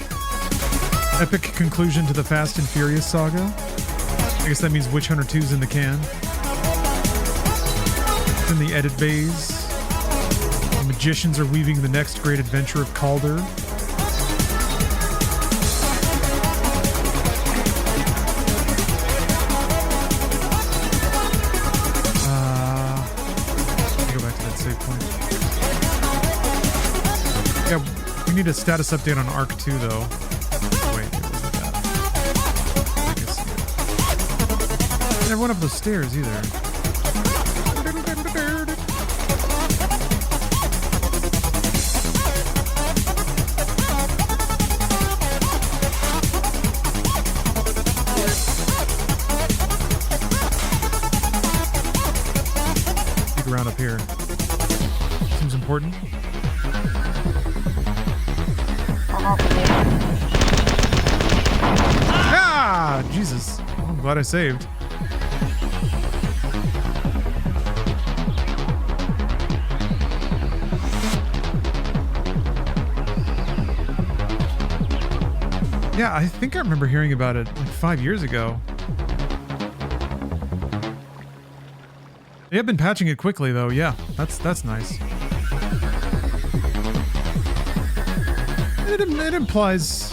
epic conclusion to the Fast and Furious saga. I guess that means Witch Hunter 2's in the can. It's in the edit bays. The magicians are weaving the next great adventure of Calder. Yeah, we need a status update on Arc 2, though. Wait, it wasn't that. I guess, yeah. Never went up those stairs, either. Peek around up here. Seems important. Ah, Jesus. I'm glad I saved. Yeah, I think I remember hearing about it like 5 years ago. They have been patching it quickly, though. Yeah, that's nice. It implies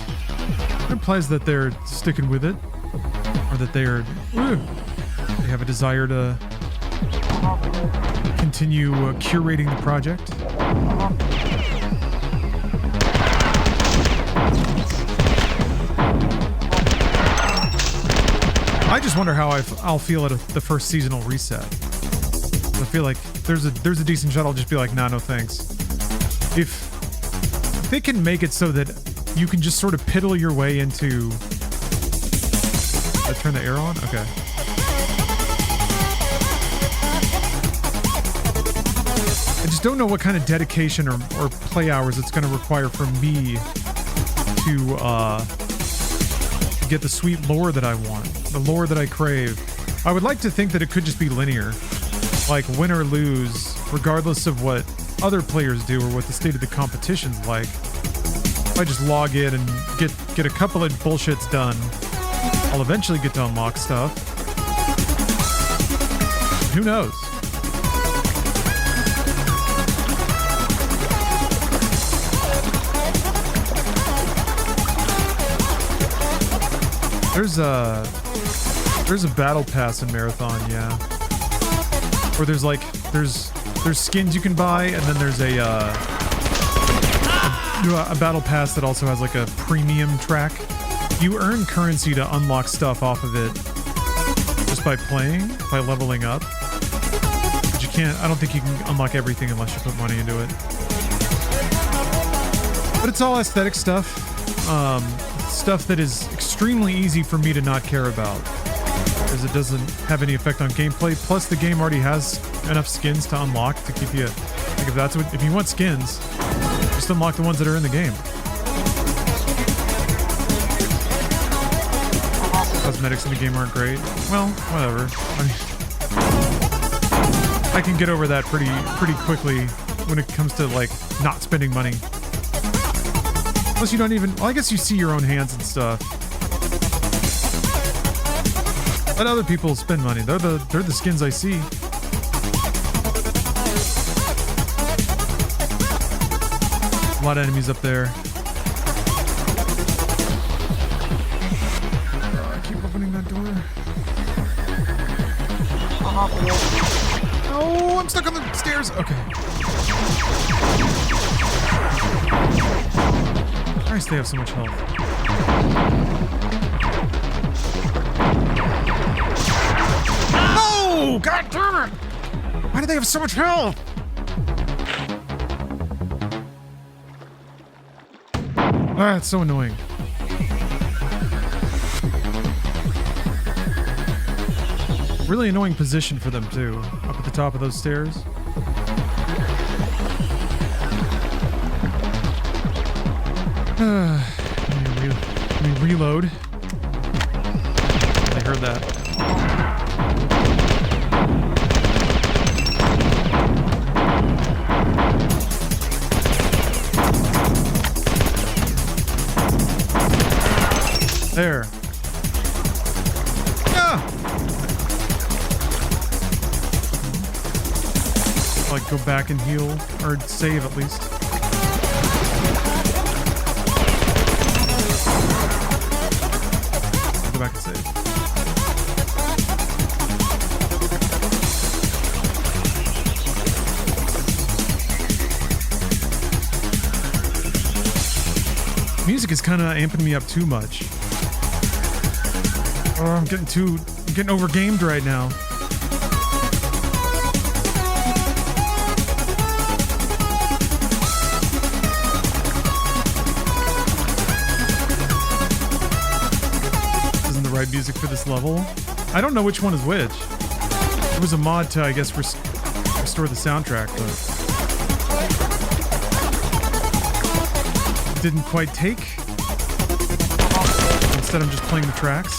that they're sticking with it, or that they have a desire to continue curating the project. I just wonder how I'll feel at the first seasonal reset. I feel like there's a decent shot I'll just be like, nah, no thanks. If they can make it so that you can just sort of piddle your way into... Did I turn the air on? Okay. I just don't know what kind of dedication or play hours it's going to require from me to get the sweet lore that I want, the lore that I crave. I would like to think that it could just be linear, like win or lose, regardless of what other players do or what the state of the competition's like. If I just log in and get a couple of bullshits done, I'll eventually get to unlock stuff. Who knows? There's a battle pass in Marathon, yeah. Where there's skins you can buy, and then there's a battle pass that also has like a premium track. You earn currency to unlock stuff off of it just by playing, by leveling up. But you can't, I don't think you can unlock everything unless you put money into it. But it's all aesthetic stuff. Stuff that is extremely easy for me to not care about, because it doesn't have any effect on gameplay. Plus, the game already has enough skins to unlock to keep you. Like if you want skins, just unlock the ones that are in the game. Cosmetics in the game aren't great. Well, whatever. I can get over that pretty quickly when it comes to like not spending money. Unless you don't even... Well, I guess you see your own hands and stuff. Let other people spend money. They're the skins I see. A lot of enemies up there. Keep opening that door. Oh, I'm stuck on the stairs. Okay. Nice, they have so much health. No! God damn it! Why do they have so much health? Ah, it's so annoying. Really annoying position for them too, up at the top of those stairs. Let me reload. I heard that. There. Ah! Like go back and heal, or save at least. Go back and save. Music is kind of amping me up too much. Oh, I'm getting over gamed right now. Isn't the right music for this level? I don't know which one is which. There was a mod to, I guess, restore the soundtrack, but it didn't quite take. Instead, I'm just playing the tracks.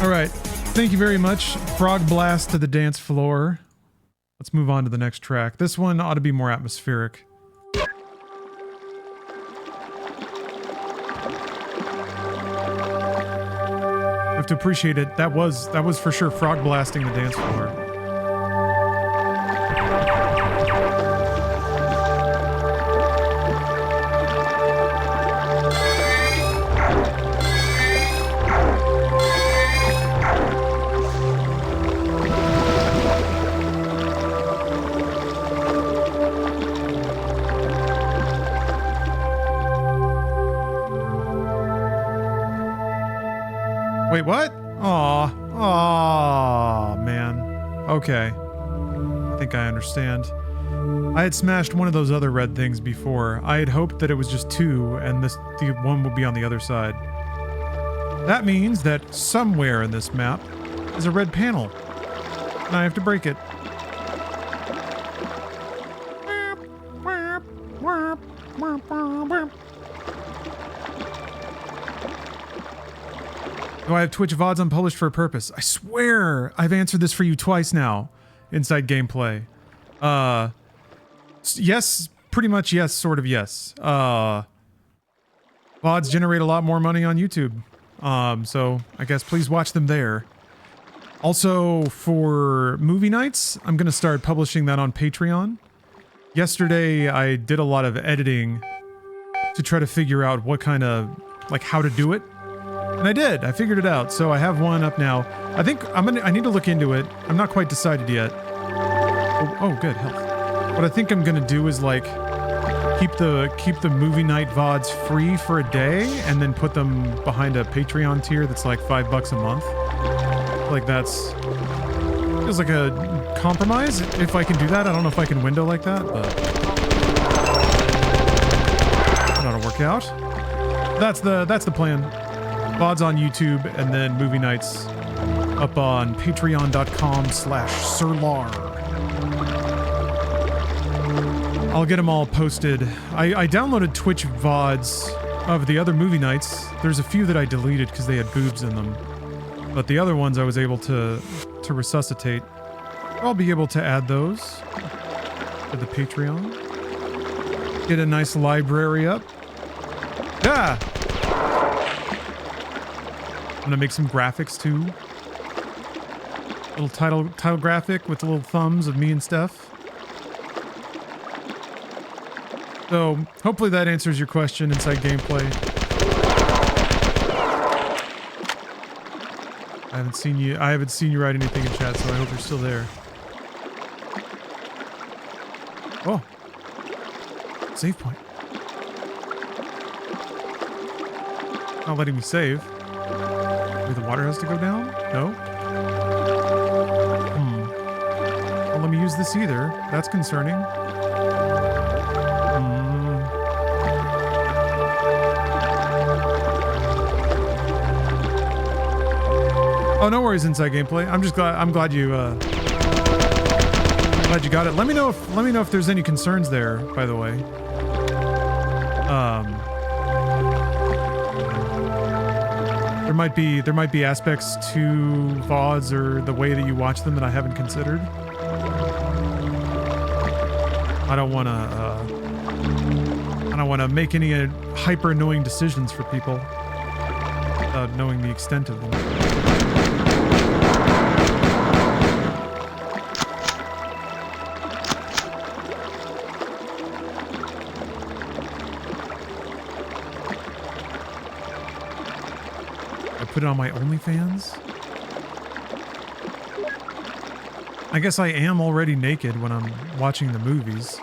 All right. Thank you very much. Frog Blast to the dance floor. Let's move on to the next track. This one ought to be more atmospheric. You have to appreciate it. That was for sure frog blasting the dance floor. Wait, what? Aw, man. Okay. I think I understand. I had smashed one of those other red things before. I had hoped that it was just two, and the one would be on the other side. That means that somewhere in this map is a red panel, and I have to break it. Do I have Twitch VODs unpublished for a purpose? I swear I've answered this for you twice now. Inside gameplay. Yes, pretty much yes, sort of yes. VODs generate a lot more money on YouTube. So I guess please watch them there. Also, for movie nights, I'm going to start publishing that on Patreon. Yesterday, I did a lot of editing to try to figure out what kind of, like, how to do it. And I did. I figured it out. So I have one up now. I think I need to look into it. I'm not quite decided yet. Oh, good. Health. What I think I'm going to do is, like, keep the movie night VODs free for a day and then put them behind a Patreon tier that's like $5 a month. Like, that's feels like a compromise. If I can do that, I don't know if I can window like that, but that'll work out. That's the plan. VODs on YouTube and then movie nights up on patreon.com/sirlar. I'll get them all posted. I downloaded Twitch VODs of the other movie nights, there's a few that I deleted because they had boobs in them. But the other ones I was able to resuscitate. I'll be able to add those to the Patreon. Get a nice library up. Yeah! I'm gonna make some graphics too. Little title graphic with the little thumbs of me and Steph. So hopefully that answers your question inside gameplay. I haven't seen you write anything in chat, so I hope you're still there. Oh. Save point. Not letting me save. Maybe the water has to go down? No? Don't let me use this either. That's concerning. Oh, no worries, inside gameplay. I'm just glad. I'm glad you. Glad you got it. Let me know if there's any concerns there. By the way. There might be aspects to VODs or the way that you watch them that I haven't considered. I don't want to make any hyper annoying decisions for people without knowing the extent of them. Put it on my OnlyFans? I guess I am already naked when I'm watching the movies.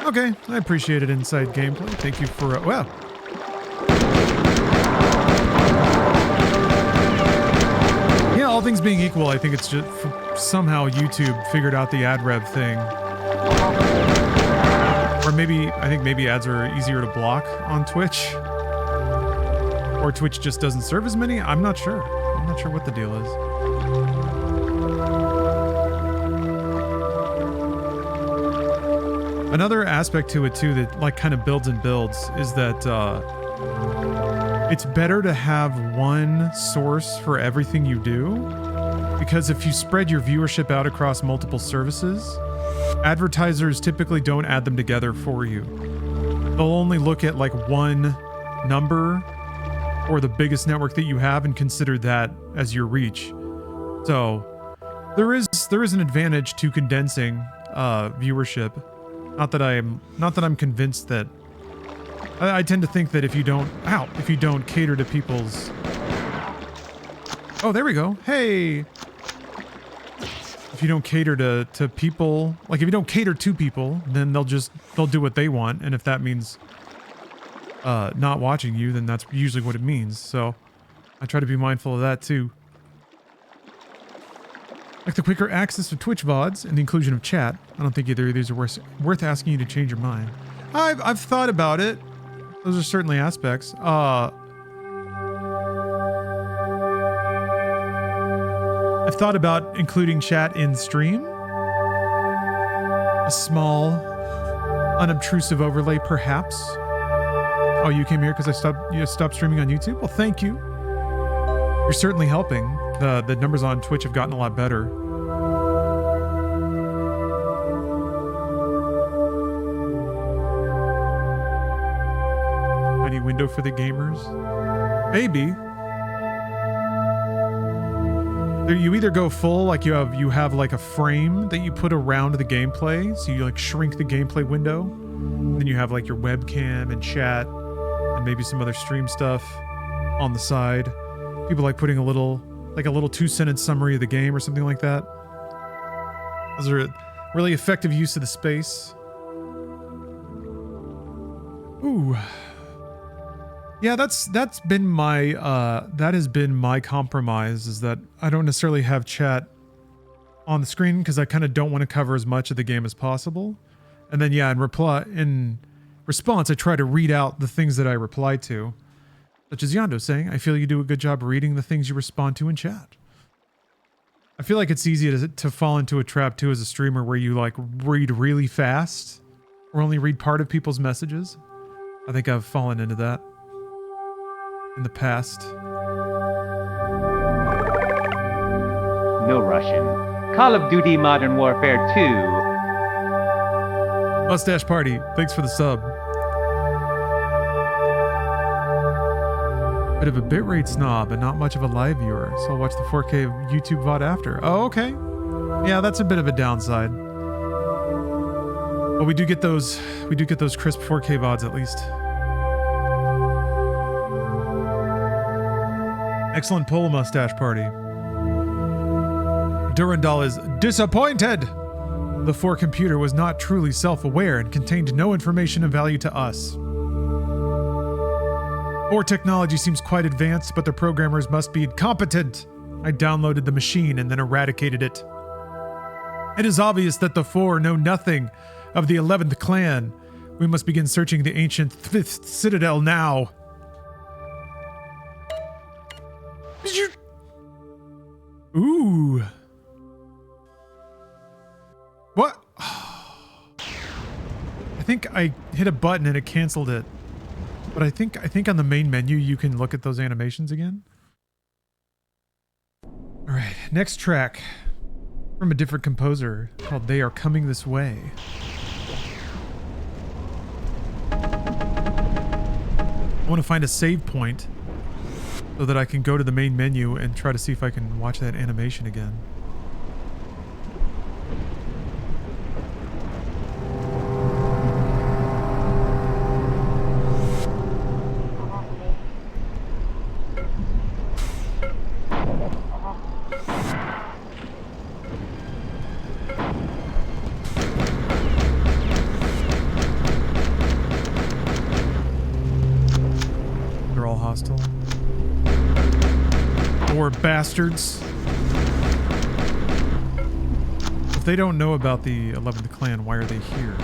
Okay, I appreciate it, Inside Gameplay. Thank you for, well. Yeah, all things being equal, I think it's just somehow YouTube figured out the ad rev thing. Or maybe, I think maybe ads are easier to block on Twitch. Or Twitch just doesn't serve as many? I'm not sure. I'm not sure what the deal is. Another aspect to it too that like kind of builds and builds is that it's better to have one source for everything you do, because if you spread your viewership out across multiple services, advertisers typically don't add them together for you. They'll only look at like one number or the biggest network that you have and consider that as your reach. So there is an advantage to condensing viewership. Not that I'm convinced that. I tend to think that if you don't cater to people's. Oh, there we go. Hey. If you don't cater to people, like if you don't cater to people, then they'll do what they want, and if that means not watching you, then that's usually what it means. So I try to be mindful of that too. Like the quicker access to Twitch VODs and the inclusion of chat. I don't think either of these are worth asking you to change your mind. I've thought about it. Those are certainly aspects. I've thought about including chat in stream. A small, unobtrusive overlay, perhaps. Oh, you came here because you stopped streaming on YouTube? Well, thank you. You're certainly helping. The numbers on Twitch have gotten a lot better. Any window for the gamers? Maybe. You either go full, like you have like a frame that you put around the gameplay, so you like shrink the gameplay window. And then you have like your webcam and chat and maybe some other stream stuff on the side. People like putting a little 2-sentence summary of the game or something like that. Those are really effective use of the space. Ooh. Yeah, that has been my compromise, is that I don't necessarily have chat on the screen because I kind of don't want to cover as much of the game as possible. And then yeah, in response, I try to read out the things that I reply to. Such as Yando saying, I feel you do a good job reading the things you respond to in chat. I feel like it's easy to fall into a trap too as a streamer where you like read really fast or only read part of people's messages. I think I've fallen into that in the past.
No Russian. Call of Duty Modern Warfare 2.
Mustache Party, thanks for the sub. Bit of a bitrate snob and not much of a live viewer, so I'll watch the 4K YouTube VOD after. Oh, okay. Yeah, that's a bit of a downside. But we do get those crisp 4K VODs at least. Excellent pull, Mustache Party. Durandal is disappointed! The Pfhor computer was not truly self-aware and contained no information of value to us. Pfhor technology seems quite advanced, but the programmers must be incompetent. I downloaded the machine and then eradicated it. It is obvious that the Pfhor know nothing of the 11th clan. We must begin searching the ancient 5th citadel now. Ooh. What? I think I hit a button and it canceled it. But I think on the main menu you can look at those animations again. All right, next track from a different composer called They Are Coming This Way. I want to find a save point so that I can go to the main menu and try to see if I can watch that animation again. They're all hostile. Or bastards. If they don't know about the 11th clan, why are they here?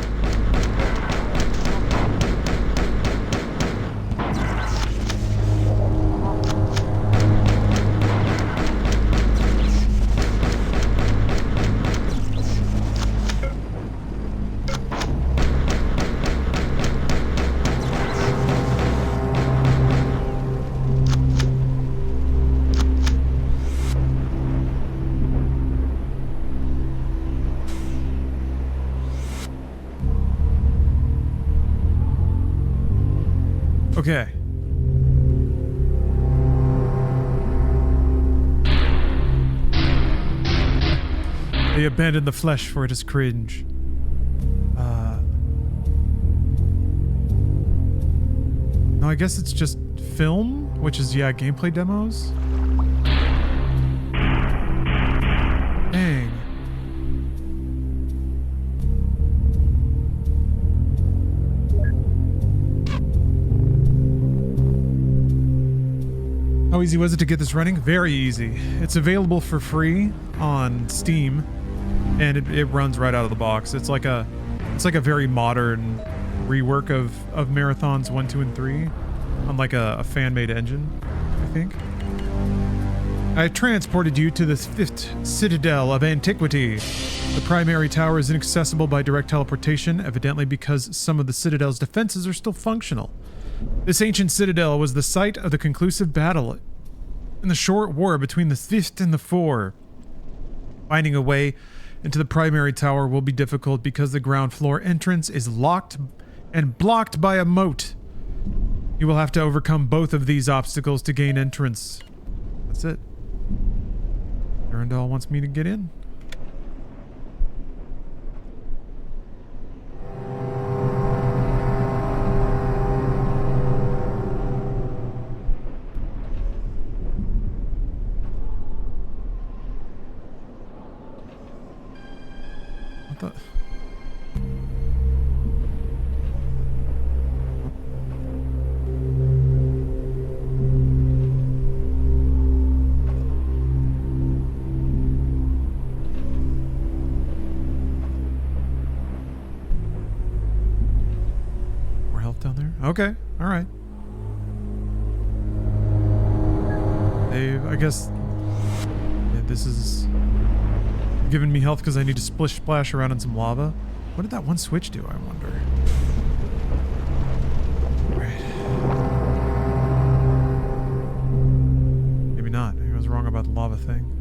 Okay. They abandon the flesh for it is cringe. No, I guess it's just film, which is, yeah, gameplay demos. Dang. How easy was it to get this running? Very easy. It's available for free on Steam, and it runs right out of the box. It's like a very modern rework of Marathons 1, 2, and 3 on like a fan-made engine, I think. I transported you to the 5th citadel of antiquity. The primary tower is inaccessible by direct teleportation, evidently because some of the citadel's defenses are still functional. This ancient citadel was the site of the conclusive battle in the short war between the 5th and the Pfhor. Finding a way into the primary tower will be difficult because the ground floor entrance is locked and blocked by a moat. You will have to overcome both of these obstacles to gain entrance. That's it. Durandal wants me to get in. What the? Okay, all right. I guess yeah, this is giving me health because I need to splish splash around in some lava. What did that one switch do, I wonder? Right. Maybe not. Maybe I was wrong about the lava thing.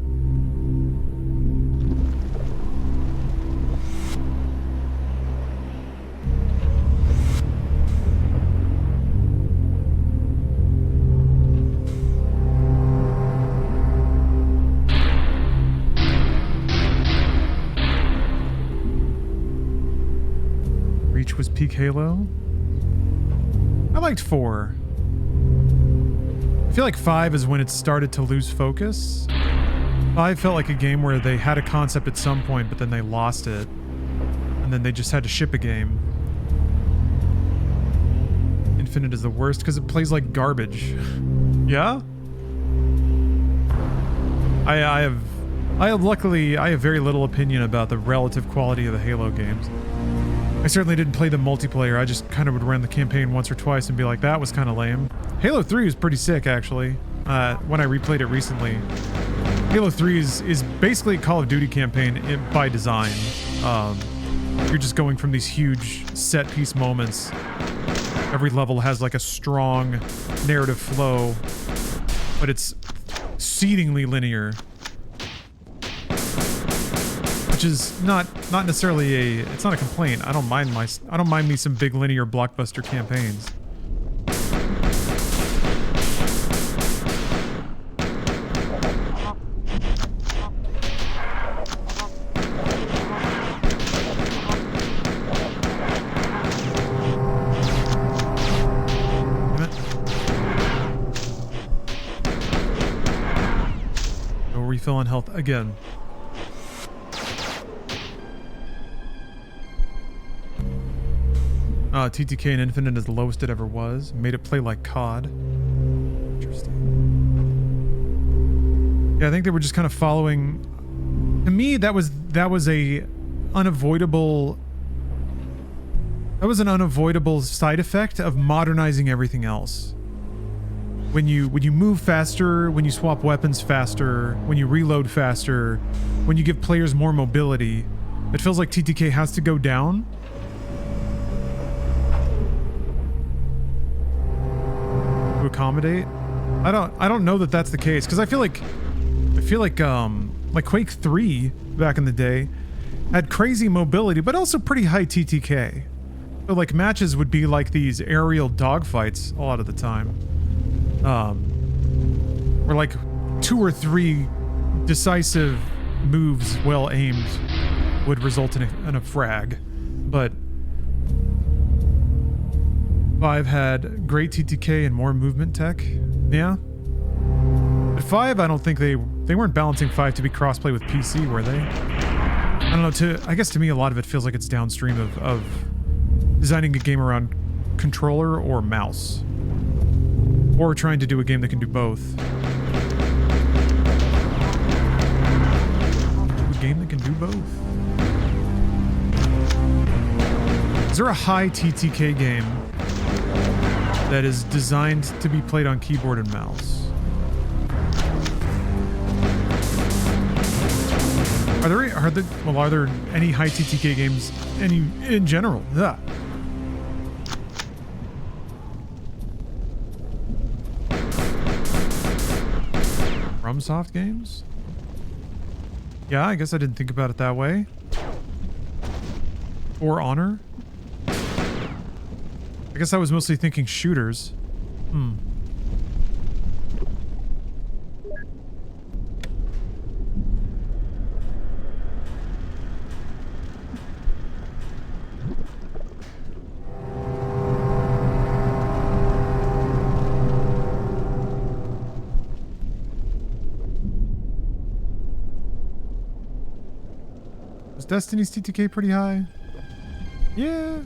Was peak Halo. I liked 4. I feel like 5 is when it started to lose focus. 5 felt like a game where they had a concept at some point, but then they lost it. And then they just had to ship a game. Infinite is the worst because it plays like garbage. Yeah? I have very little opinion about the relative quality of the Halo games. I certainly didn't play the multiplayer. I just kind of would run the campaign once or twice and be like, that was kind of lame. Halo 3 was pretty sick, actually, when I replayed it recently. Halo 3 is basically a Call of Duty campaign by design. You're just going from these huge set-piece moments. Every level has like a strong narrative flow, but it's exceedingly linear. Which is not necessarily it's not a complaint. I don't mind me some big linear blockbuster campaigns. Damn it. No refill on health again. TTK and Infinite is the lowest it ever was. Made it play like COD. Interesting. Yeah, I think they were just kind of following. To me, that was a unavoidable. That was an unavoidable side effect of modernizing everything else. When you move faster, when you swap weapons faster, when you reload faster, when you give players more mobility, it feels like TTK has to go down. Accommodate. I don't know that that's the case because I feel like Quake 3 back in the day had crazy mobility but also pretty high TTK. So like matches would be like these aerial dogfights a lot of the time. Where like 2 or 3 decisive moves well aimed would result in a frag. But 5 had great TTK and more movement tech. Yeah. At 5, I don't think they weren't balancing 5 to be crossplay with PC, were they? I don't know, I guess to me a lot of it feels like it's downstream of designing a game around controller or mouse. Or trying to do a game that can do both. A game that can do both. Is there a high TTK game that is designed to be played on keyboard and mouse? Are there any high TTK games in general? Yeah. FromSoft games? Yeah, I guess I didn't think about it that way. For Honor? I guess I was mostly thinking shooters. Was Destiny's TTK pretty high? Yeah.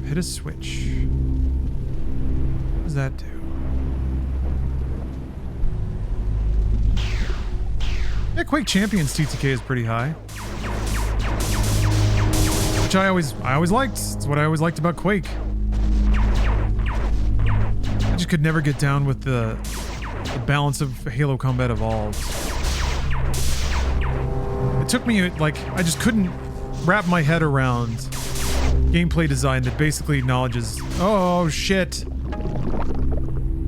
Hit a switch. What does that do? Yeah, Quake Champions TTK is pretty high. Which I always liked. It's what I always liked about Quake. I just could never get down with the balance of Halo Combat Evolved. It took me, like, I just couldn't wrap my head around gameplay design that basically acknowledges, oh shit.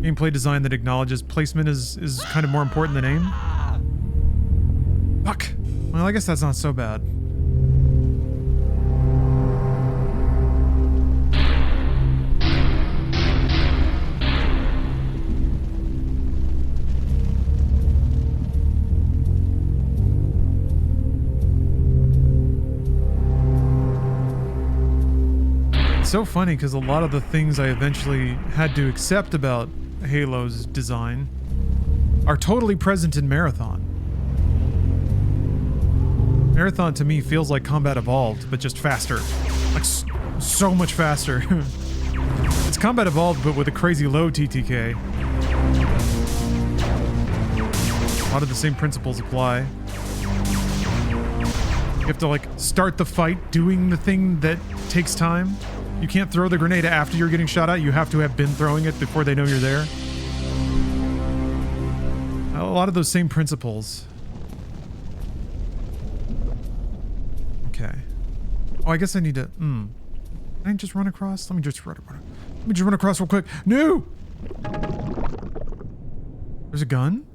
Gameplay design that acknowledges placement is kind of more important than aim. Fuck. Well, I guess that's not so bad. It's so funny because a lot of the things I eventually had to accept about Halo's design are totally present in Marathon. Marathon to me feels like Combat Evolved, but just faster. Like so much faster. It's Combat Evolved, but with a crazy low TTK. A lot of the same principles apply. You have to like start the fight doing the thing that takes time. You can't throw the grenade after you're getting shot at. You have to have been throwing it before they know you're there. A lot of those same principles. Okay. Oh, I guess I need to... Can I just run across? Let me just run across real quick. No! There's a gun?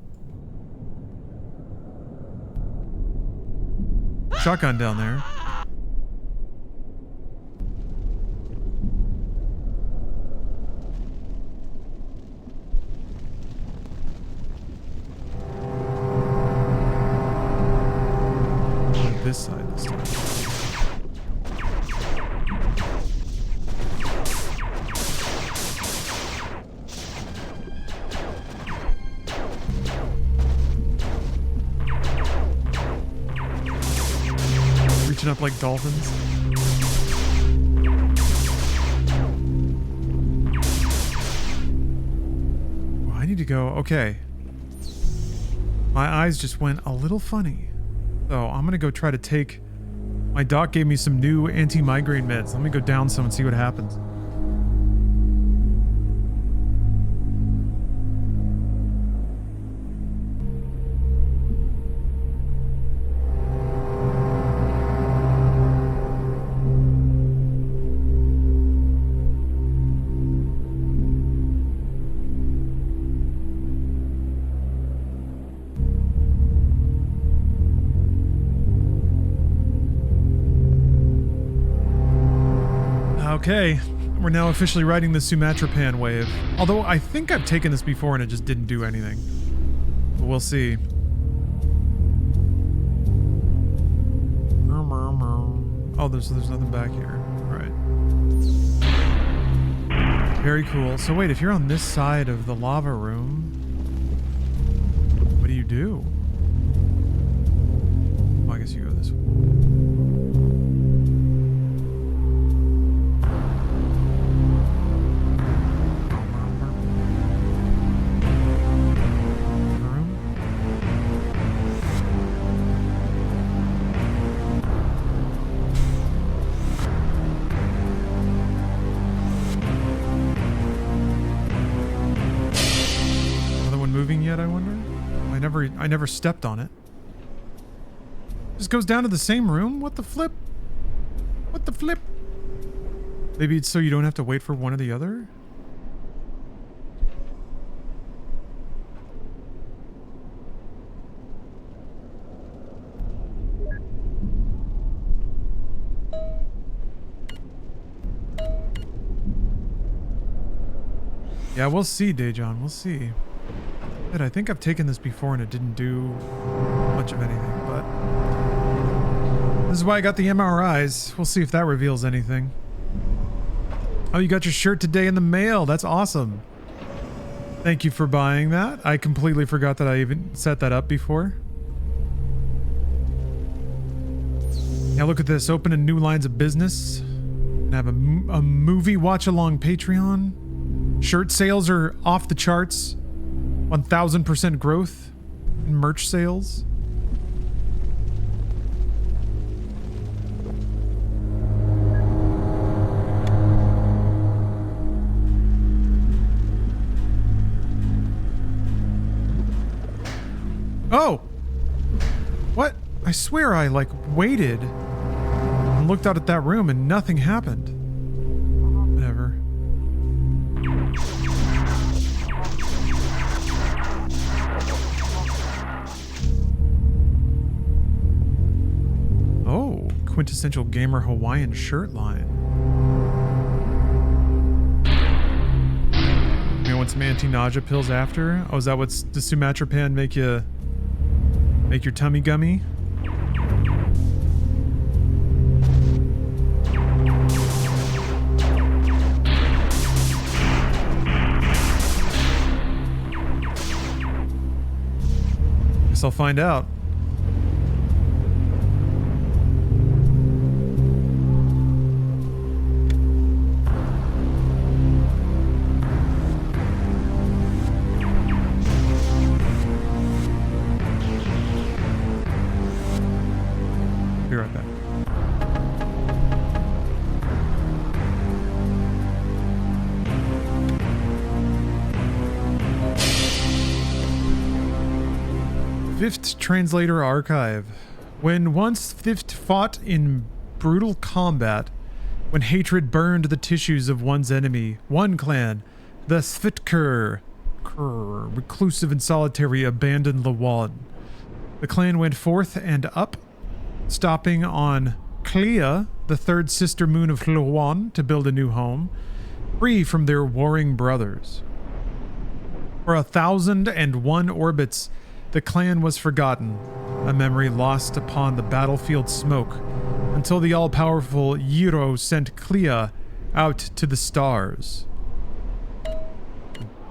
Shotgun down there. This side this time. Reaching up like dolphins. Oh, I need to go. Okay. My eyes just went a little funny. So I'm gonna go try to take... My doc gave me some new anti-migraine meds. Let me go down some and see what happens. Okay, we're now officially riding the Sumatrapan wave. Although I think I've taken this before and it just didn't do anything. But we'll see. Oh, there's nothing back here. Right. Very cool. So wait, if you're on this side of the lava room, what do you do? Oh, I guess you go this way. I never stepped on it. Just goes down to the same room? What the flip? What the flip? Maybe it's so you don't have to wait for one or the other? Yeah, we'll see, Dejan. We'll see. I think I've taken this before and it didn't do much of anything, but this is why I got the MRIs. We'll see if that reveals anything. Oh, you got your shirt today in the mail. That's awesome. Thank you for buying that. I completely forgot that I even set that up before. Now look at this. Opening new lines of business. And have a movie watch along Patreon. Shirt sales are off the charts. 1000% growth in merch sales. Oh! What? I swear I, like, waited and looked out at that room and nothing happened. Whatever. Oh, quintessential gamer Hawaiian shirt line. You want some anti-nausea pills after? Oh, is that what's the Sumatrapan make your tummy gummy? Guess I'll find out. Be right back. Fifth Translator Archive. When once Fifth fought in brutal combat, when hatred burned the tissues of one's enemy, one clan, the Pfhor, reclusive and solitary, abandoned Lawan. The clan went forth and up, stopping on Clea, the third sister moon of Lawan, to build a new home, free from their warring brothers. For 1,001 orbits, the clan was forgotten, a memory lost upon the battlefield smoke, until the all-powerful Yiro sent Clea out to the stars.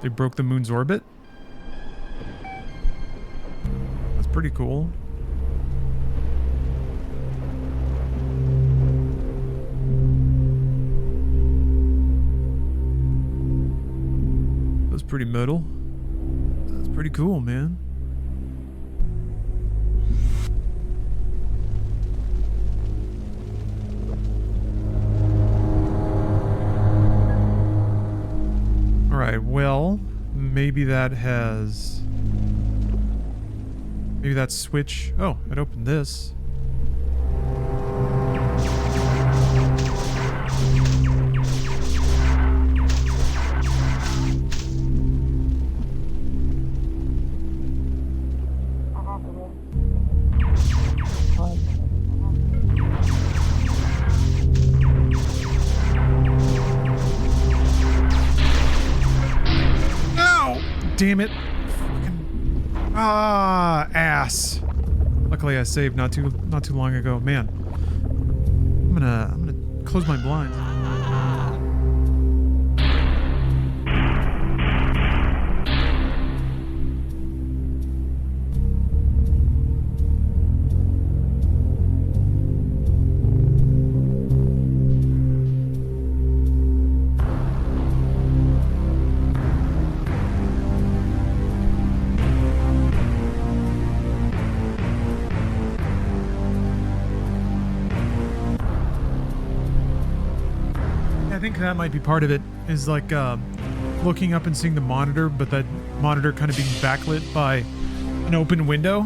They broke the moon's orbit? That's pretty cool. That's pretty metal. That's pretty cool, man. Alright, well, maybe that has... Maybe that switch... Oh, it opened this. Damn it. Fucking... ass. Luckily I saved not too long ago. Man. I'm gonna close my blinds. I think that might be part of it, is like looking up and seeing the monitor, but that monitor kind of being backlit by an open window.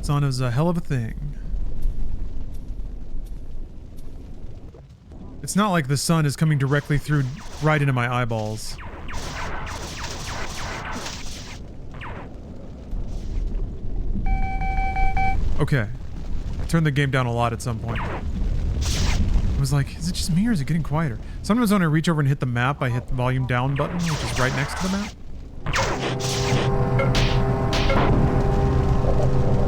Sun is a hell of a thing. It's not like the sun is coming directly through right into my eyeballs. Okay. I turned the game down a lot at some point. I was like, is it just me or is it getting quieter? Sometimes when I reach over and hit the map, I hit the volume down button, which is right next to the map.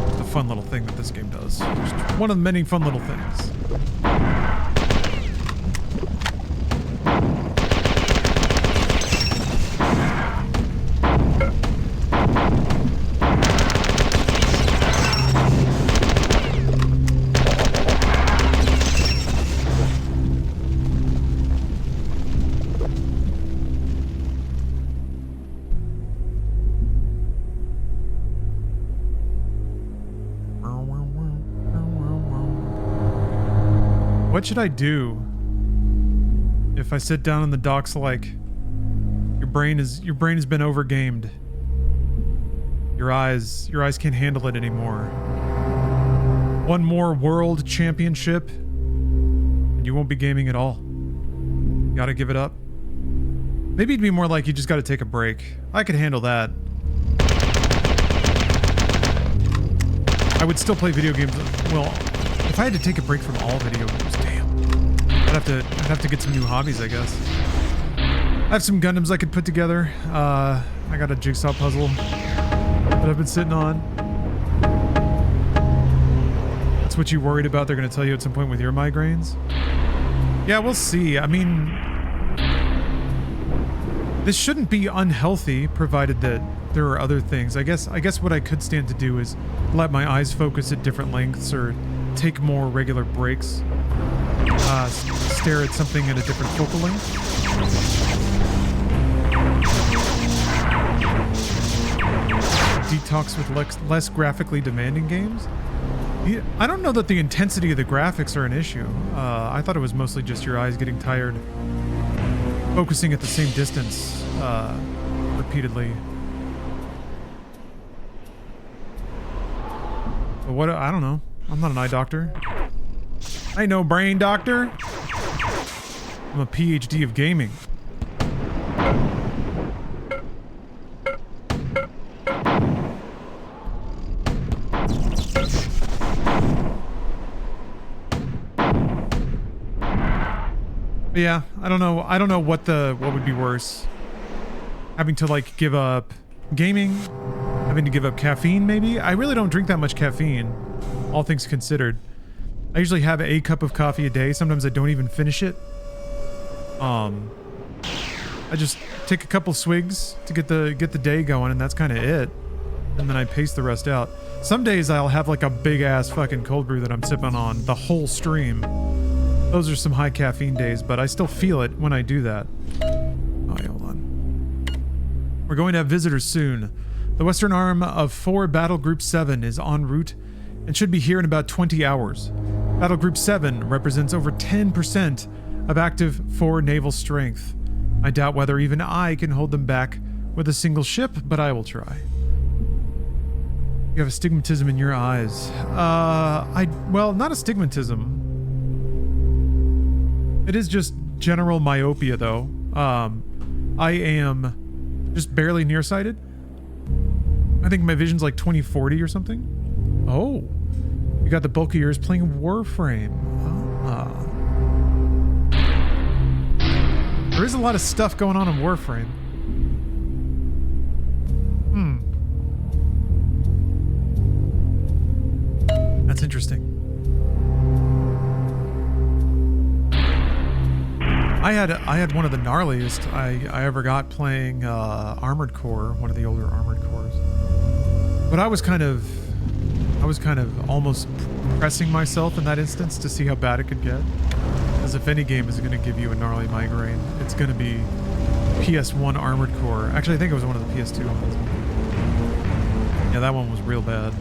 It's a fun little thing that this game does. Just one of the many fun little things. What should I do if I sit down on the docks like, your Your brain has been overgamed. Your eyes can't handle it anymore. One more world championship, and you won't be gaming at all. Gotta give it up. Maybe it'd be more like you just gotta take a break. I could handle that. I would still play video games. Well, if I had to take a break from all video games, damn. I'd have to get some new hobbies, I guess. I have some Gundams I could put together. I got a jigsaw puzzle that I've been sitting on. That's what you worried about? They're going to tell you at some point with your migraines? Yeah, we'll see. I mean, this shouldn't be unhealthy, provided that there are other things. I guess what I could stand to do is let my eyes focus at different lengths or take more regular breaks. Stare at something at a different focal length. Detox with less graphically demanding games. Yeah, I don't know that the intensity of the graphics are an issue. I thought it was mostly just your eyes getting tired, focusing at the same distance repeatedly. But what? I don't know. I'm not an eye doctor. I ain't no brain doctor. I'm a PhD of gaming. But yeah, I don't know. I don't know what would be worse. Having to like give up gaming, having to give up caffeine maybe. I really don't drink that much caffeine, all things considered. I usually have a cup of coffee a day. Sometimes I don't even finish it. I just take a couple swigs to get the day going, and that's kind of it. And then I pace the rest out. Some days I'll have like a big ass fucking cold brew that I'm sipping on the whole stream. Those are some high caffeine days, but I still feel it when I do that. Oh, yeah, hold on. We're going to have visitors soon. The western arm of Pfhor Battle Group 7 is en route and should be here in about 20 hours. Battle Group 7 represents over 10% of active Pfhor naval strength. I doubt whether even I can hold them back with a single ship, but I will try. You have astigmatism in your eyes. Well, not astigmatism. It is just general myopia, though. I am just barely nearsighted. I think my vision's like 20/40 or something. Oh, you got the bulk of yours playing Warframe. There is a lot of stuff going on in Warframe. That's interesting. I had one of the gnarliest I ever got playing Armored Core, one of the older Armored Cores. But I was kind of almost pressing myself in that instance to see how bad it could get. Because if any game is going to give you a gnarly migraine, it's going to be PS1 Armored Core. Actually, I think it was one of the PS2 ones. Yeah, that one was real bad.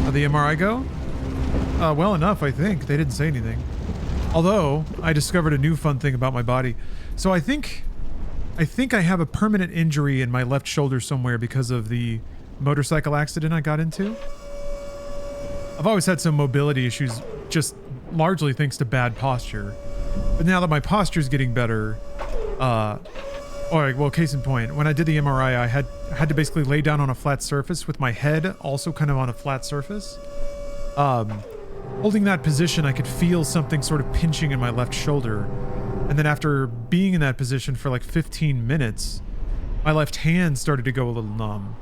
How'd the MRI go? Well enough, I think. They didn't say anything. Although, I discovered a new fun thing about my body. So I think I have a permanent injury in my left shoulder somewhere because of the motorcycle accident I got into. I've always had some mobility issues, just largely thanks to bad posture. But now that my posture is getting better, well, case in point, when I did the MRI, I had to basically lay down on a flat surface with my head also kind of on a flat surface. Holding that position, I could feel something sort of pinching in my left shoulder. And then after being in that position for like 15 minutes, my left hand started to go a little numb.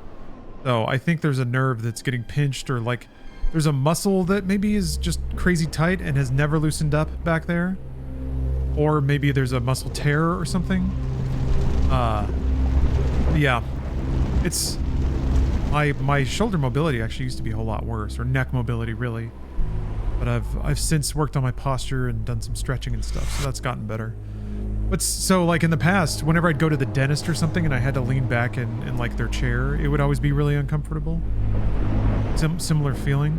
So I think there's a nerve that's getting pinched, or like there's a muscle that maybe is just crazy tight and has never loosened up back there. Or maybe there's a muscle tear or something. Yeah, it's my shoulder mobility actually used to be a whole lot worse, or neck mobility really. But I've since worked on my posture and done some stretching and stuff, so that's gotten better. But so like in the past, whenever I'd go to the dentist or something and I had to lean back in like their chair, it would always be really uncomfortable. similar feeling.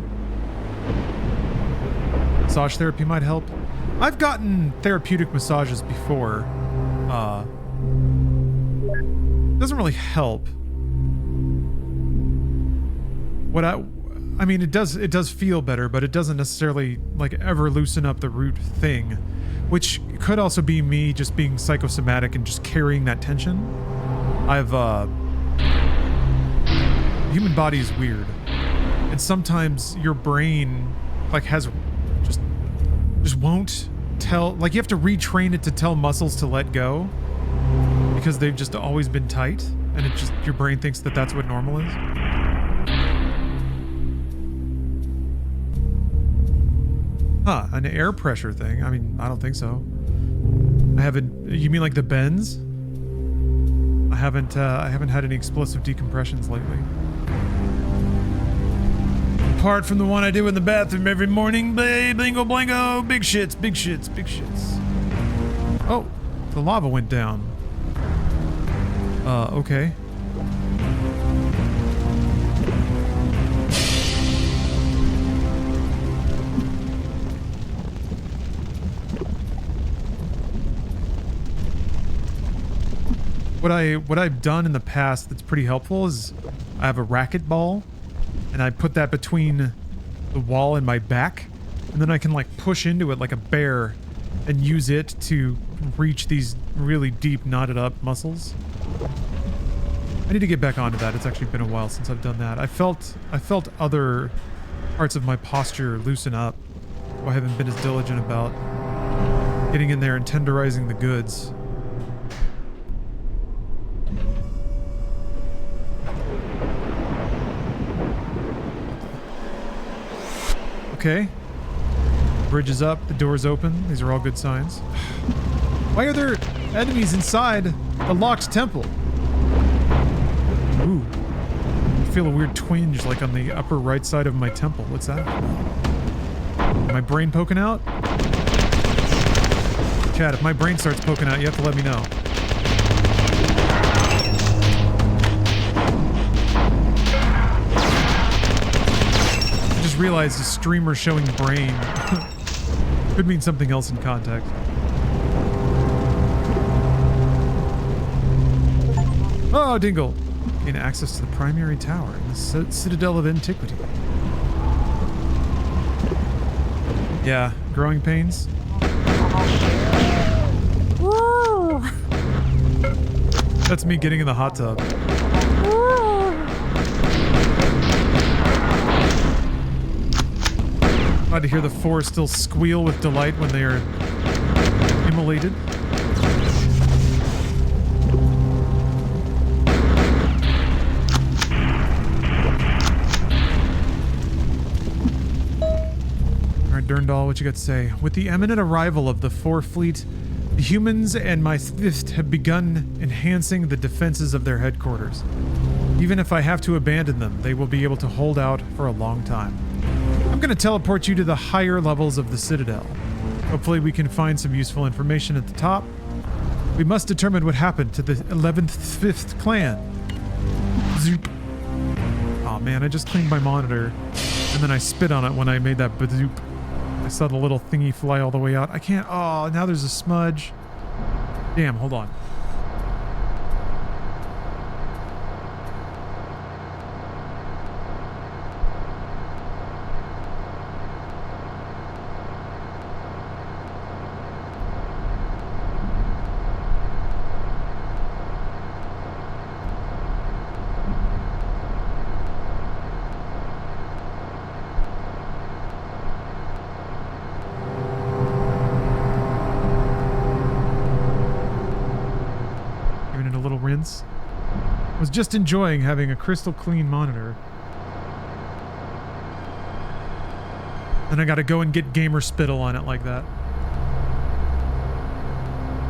Massage therapy might help. I've gotten therapeutic massages before. Doesn't really help. I mean, it does feel better, but it doesn't necessarily like ever loosen up the root thing, which could also be me just being psychosomatic and just carrying that tension. Human body is weird, and sometimes your brain like has just won't tell, like you have to retrain it to tell muscles to let go because they've just always been tight, and it just, your brain thinks that that's what normal is. Huh, an air pressure thing. I mean, I don't think so. I haven't, you mean like the bends? I haven't had any explosive decompressions lately. Apart from the one I do in the bathroom every morning, blingo blango, big shits, big shits, big shits. Oh, the lava went down. Okay. What I've done in the past that's pretty helpful is I have a racquetball, and I put that between the wall and my back, and then I can like push into it like a bear and use it to reach these really deep knotted up muscles. I need to get back onto that. It's actually been a while since I've done that. I felt other parts of my posture loosen up. I haven't been as diligent about getting in there and tenderizing the goods. Okay. Bridge is up, the door's open. These are all good signs. Why are there enemies inside a locked temple? Ooh. I feel a weird twinge like on the upper right side of my temple. What's that? My brain poking out? Chat, if my brain starts poking out, you have to let me know. Realized a streamer showing brain could mean something else in context. Oh, Dingle! Gain access to the primary tower in the Citadel of Antiquity. Yeah, growing pains.
Woo!
That's me getting in the hot tub. Glad to hear the Pfhor still squeal with delight when they are immolated. Alright, Durndal, what you got to say? With the imminent arrival of the Pfhor fleet, the humans and my Sith have begun enhancing the defenses of their headquarters. Even if I have to abandon them, they will be able to hold out for a long time. I'm going to teleport you to the higher levels of the Citadel. Hopefully we can find some useful information at the top. We must determine what happened to the 11th 5th clan. Zoop. Oh man, I just cleaned my monitor and then I spit on it when I made that bazoop. I saw the little thingy fly all the way out. I can't, oh, now there's a smudge. Damn, hold on. Was just enjoying having a crystal clean monitor. And I gotta go and get gamer spittle on it like that.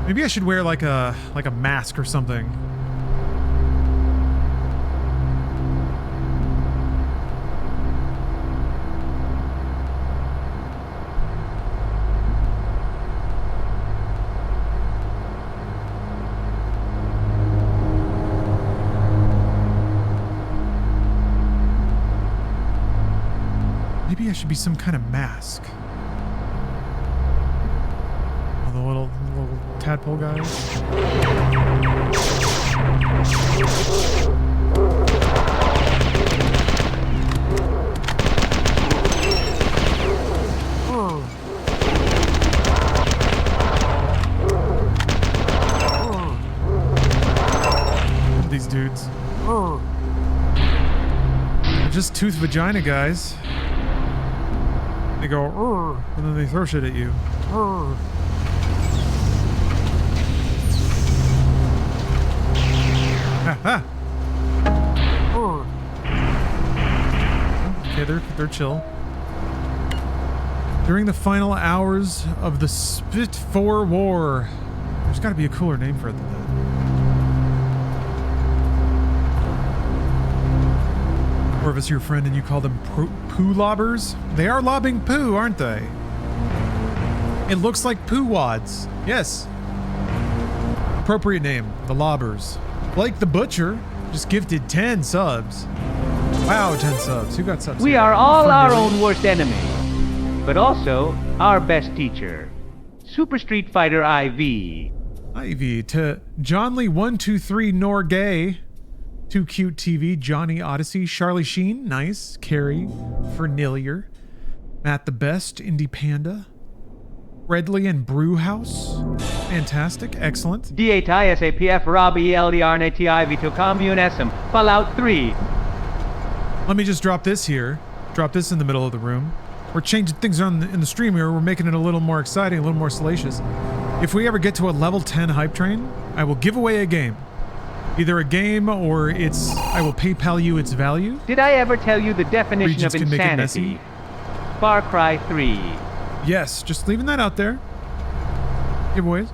Maybe I should wear like a mask or something. maybe I should be some kind of mask. Oh, the little tadpole guys. These dudes. They're just tooth vagina guys. They go, and then they throw shit at you. Ha. Okay, they're chill. During the final hours of the Pfhor War, there's got to be a cooler name for it than that. Or if it's your friend and you call them poo lobbers, they are lobbing poo, aren't they? It looks like poo wads. Yes. Appropriate name, the lobbers. Blake the Butcher just gifted 10 subs. Wow, 10 subs. Who got subs?
We are all our own worst enemy, but also our best teacher. Super Street Fighter IV.
IV to John Lee 123 Norgay. Too Cute TV, Johnny Odyssey, Charlie Sheen, nice. Carrie, Fernillier, Matt the Best, Indie Panda, Redley and Brewhouse, fantastic, excellent.
D8ISAPF Robbie LDRNATIV to Commune SM, Fallout 3.
Let me just drop this here. Drop this in the middle of the room. We're changing things on in the stream here. We're making it a little more exciting, a little more salacious. If we ever get to a level 10 hype train, I will give away a game. Either a game or I will PayPal you its value.
Did I ever tell you the definition
Regents
of
can make it
insanity?
messy.
Far Cry 3.
Yes, just leaving that out there. Giveaways.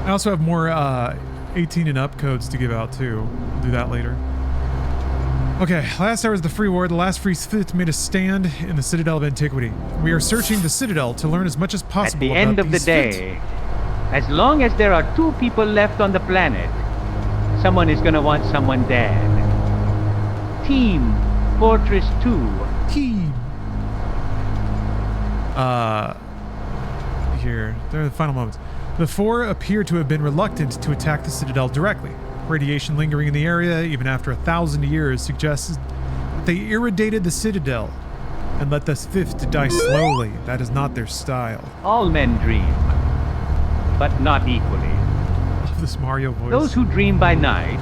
I also have more 18 and up codes to give out too. We'll do that later. Okay, last hour is the free war. The last free fifth made a stand in the Citadel of Antiquity. We are searching the Citadel to learn as much as possible
At the
about
end of the
these
day, as long as there are 2 people left on the planet, someone is gonna want someone dead. Team Fortress 2.
Team. Here, they're the final moments. The Pfhor appear to have been reluctant to attack the Citadel directly. Radiation lingering in the area, even after 1,000 years, suggests that they irradiated the Citadel and let the fifth die slowly. That is not their style.
All men dream, but not equally.
Love this Mario voice.
Those who dream by night,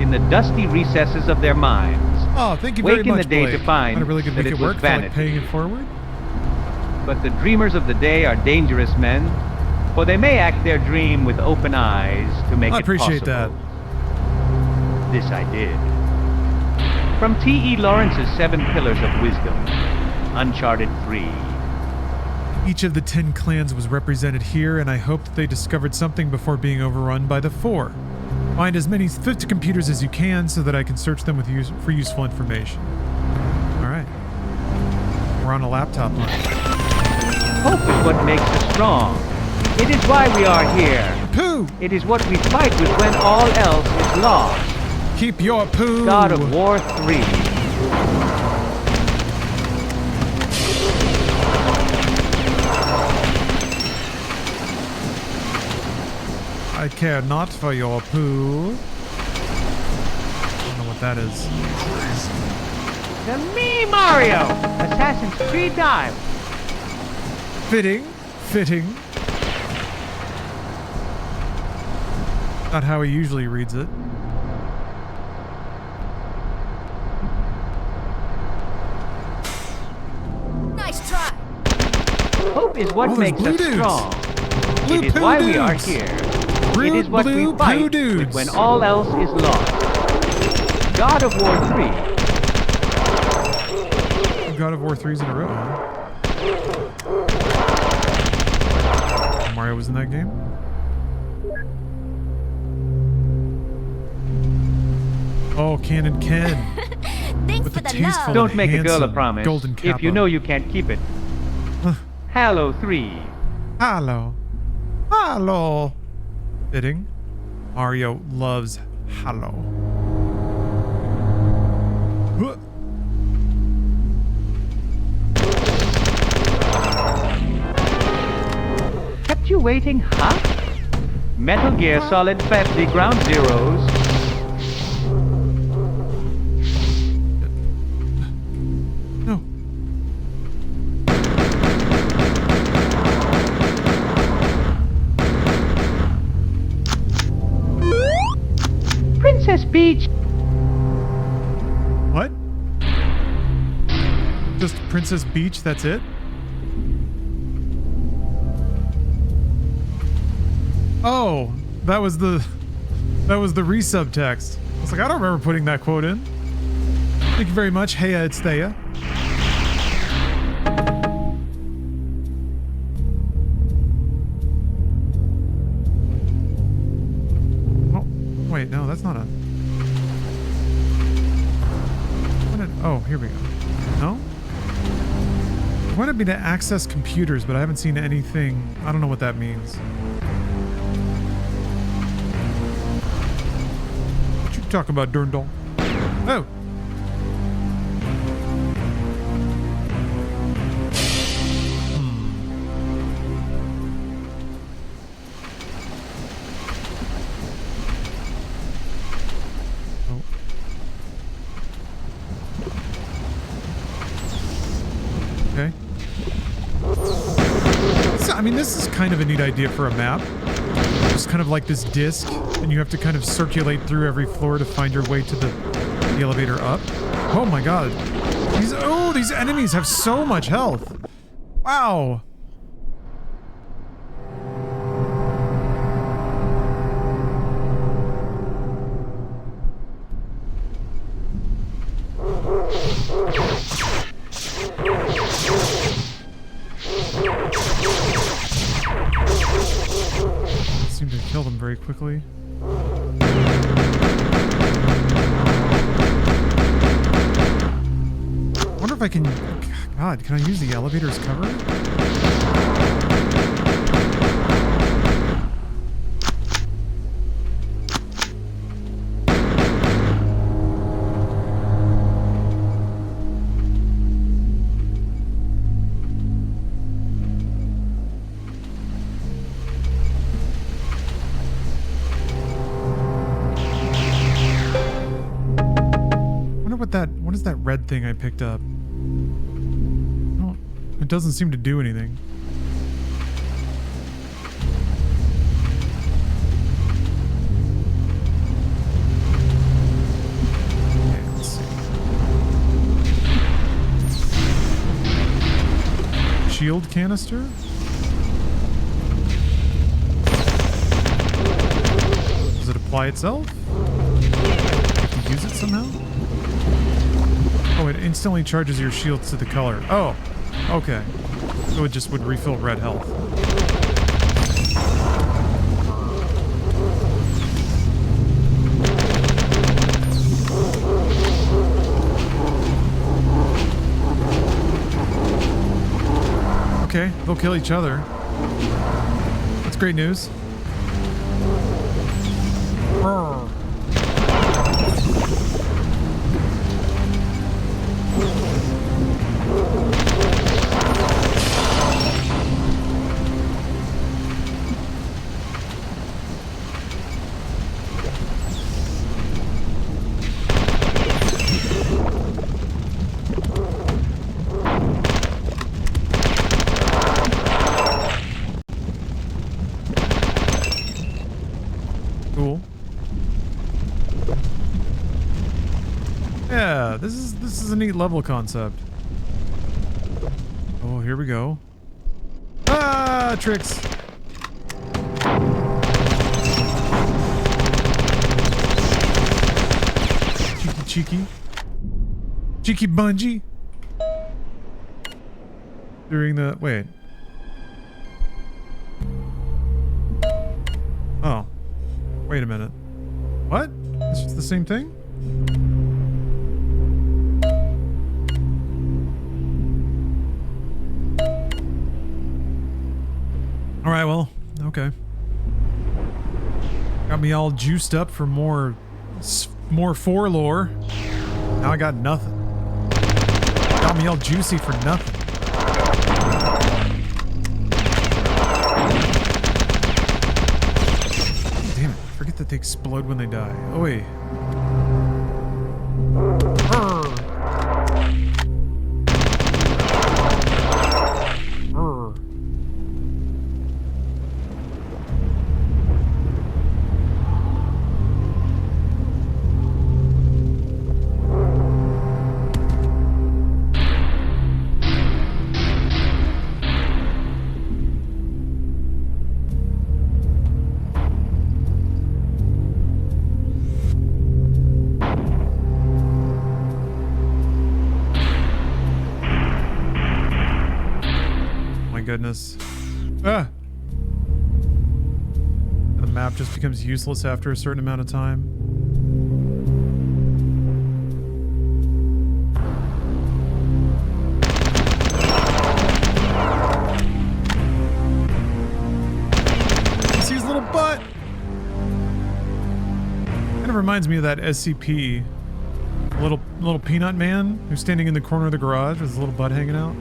in the dusty recesses of their minds,
Oh, thank you very
wake in
much,
the day
Blake.
to find
Had a really good
that
week
it
at
was
work. Felt like
vanity.
paying it forward.
But the dreamers of the day are dangerous men, for they may act their dream with open eyes to make
I
it
appreciate
possible. This I did. From T.E. Lawrence's 7 Pillars of Wisdom, Uncharted 3.
Each of the 10 clans was represented here, and I hope that they discovered something before being overrun by the Pfhor. Find as many 50 computers as you can so that I can search them for useful information. Alright. We're on a laptop line.
Hope is what makes us strong. It is why we are here.
Pooh!
It is what we fight with when all else is lost.
Keep your poo!
God of War 3.
I care not for your poo. I don't know what that is.
To me, Mario! Assassin's Creed Dive.
Fitting. Not how he usually reads it.
Nice try.
Hope is what
Oh, there's
makes
blue
us
dudes.
strong.
Blue
It is
poo
why we are
dudes.
here.
Rude
It is what
blue
we fight
poo
with
dudes.
when all else is lost. God of War 3.
God of War 3's in a row, huh? Mario was in that game? Oh, Canon Ken.
Thanks
With
for
the
the
tasteful-
love.
Don't make a girl a
handsome
promise
golden
if you
kappa.
know you can't keep it. Halo 3.
Hello. Hello. Fitting. Mario loves Halo. Huh.
you waiting, huh? Metal Gear Solid 5 the Ground Zeroes.
No.
Princess Peach.
What? Just Princess Beach, that's it? Oh, that was the resub text. I was like, I don't remember putting that quote in. Thank you very much. Heya, it's Thea. Oh, wait, no, that's not a... Oh, here we go. No? I wanted me to access computers, but I haven't seen anything. I don't know what that means. What you talking about, Durndal? Oh. Okay. So, I mean, this is kind of a neat idea for a map. Just kind of like this disc, and you have to kind of circulate through every floor to find your way to the elevator up. Oh my god. These enemies have so much health. Wow. Seem to kill them very quickly. I wonder if I can... God, can I use the elevator's cover? What is that red thing I picked up? Oh, it doesn't seem to do anything. Okay, let's see. Shield canister? Does it apply itself? Can you use it somehow? Oh, it instantly charges your shields to the color. Oh, okay. So it just would refill red health. Okay, they'll kill each other. That's great news. Brr. Cool. Yeah, this is a neat level concept. Oh, here we go. Ah, tricks. Cheeky bungee. During the wait. Oh. Wait a minute. What? It's just the same thing? Alright, well, okay. Got me all juiced up for more Pfhor lore. Now I got nothing. Got me all juicy for nothing. explode when they die. Oi. Goodness. Ah! The map just becomes useless after a certain amount of time. See his little butt! Kind of reminds me of that SCP. Little peanut man who's standing in the corner of the garage with his little butt hanging out.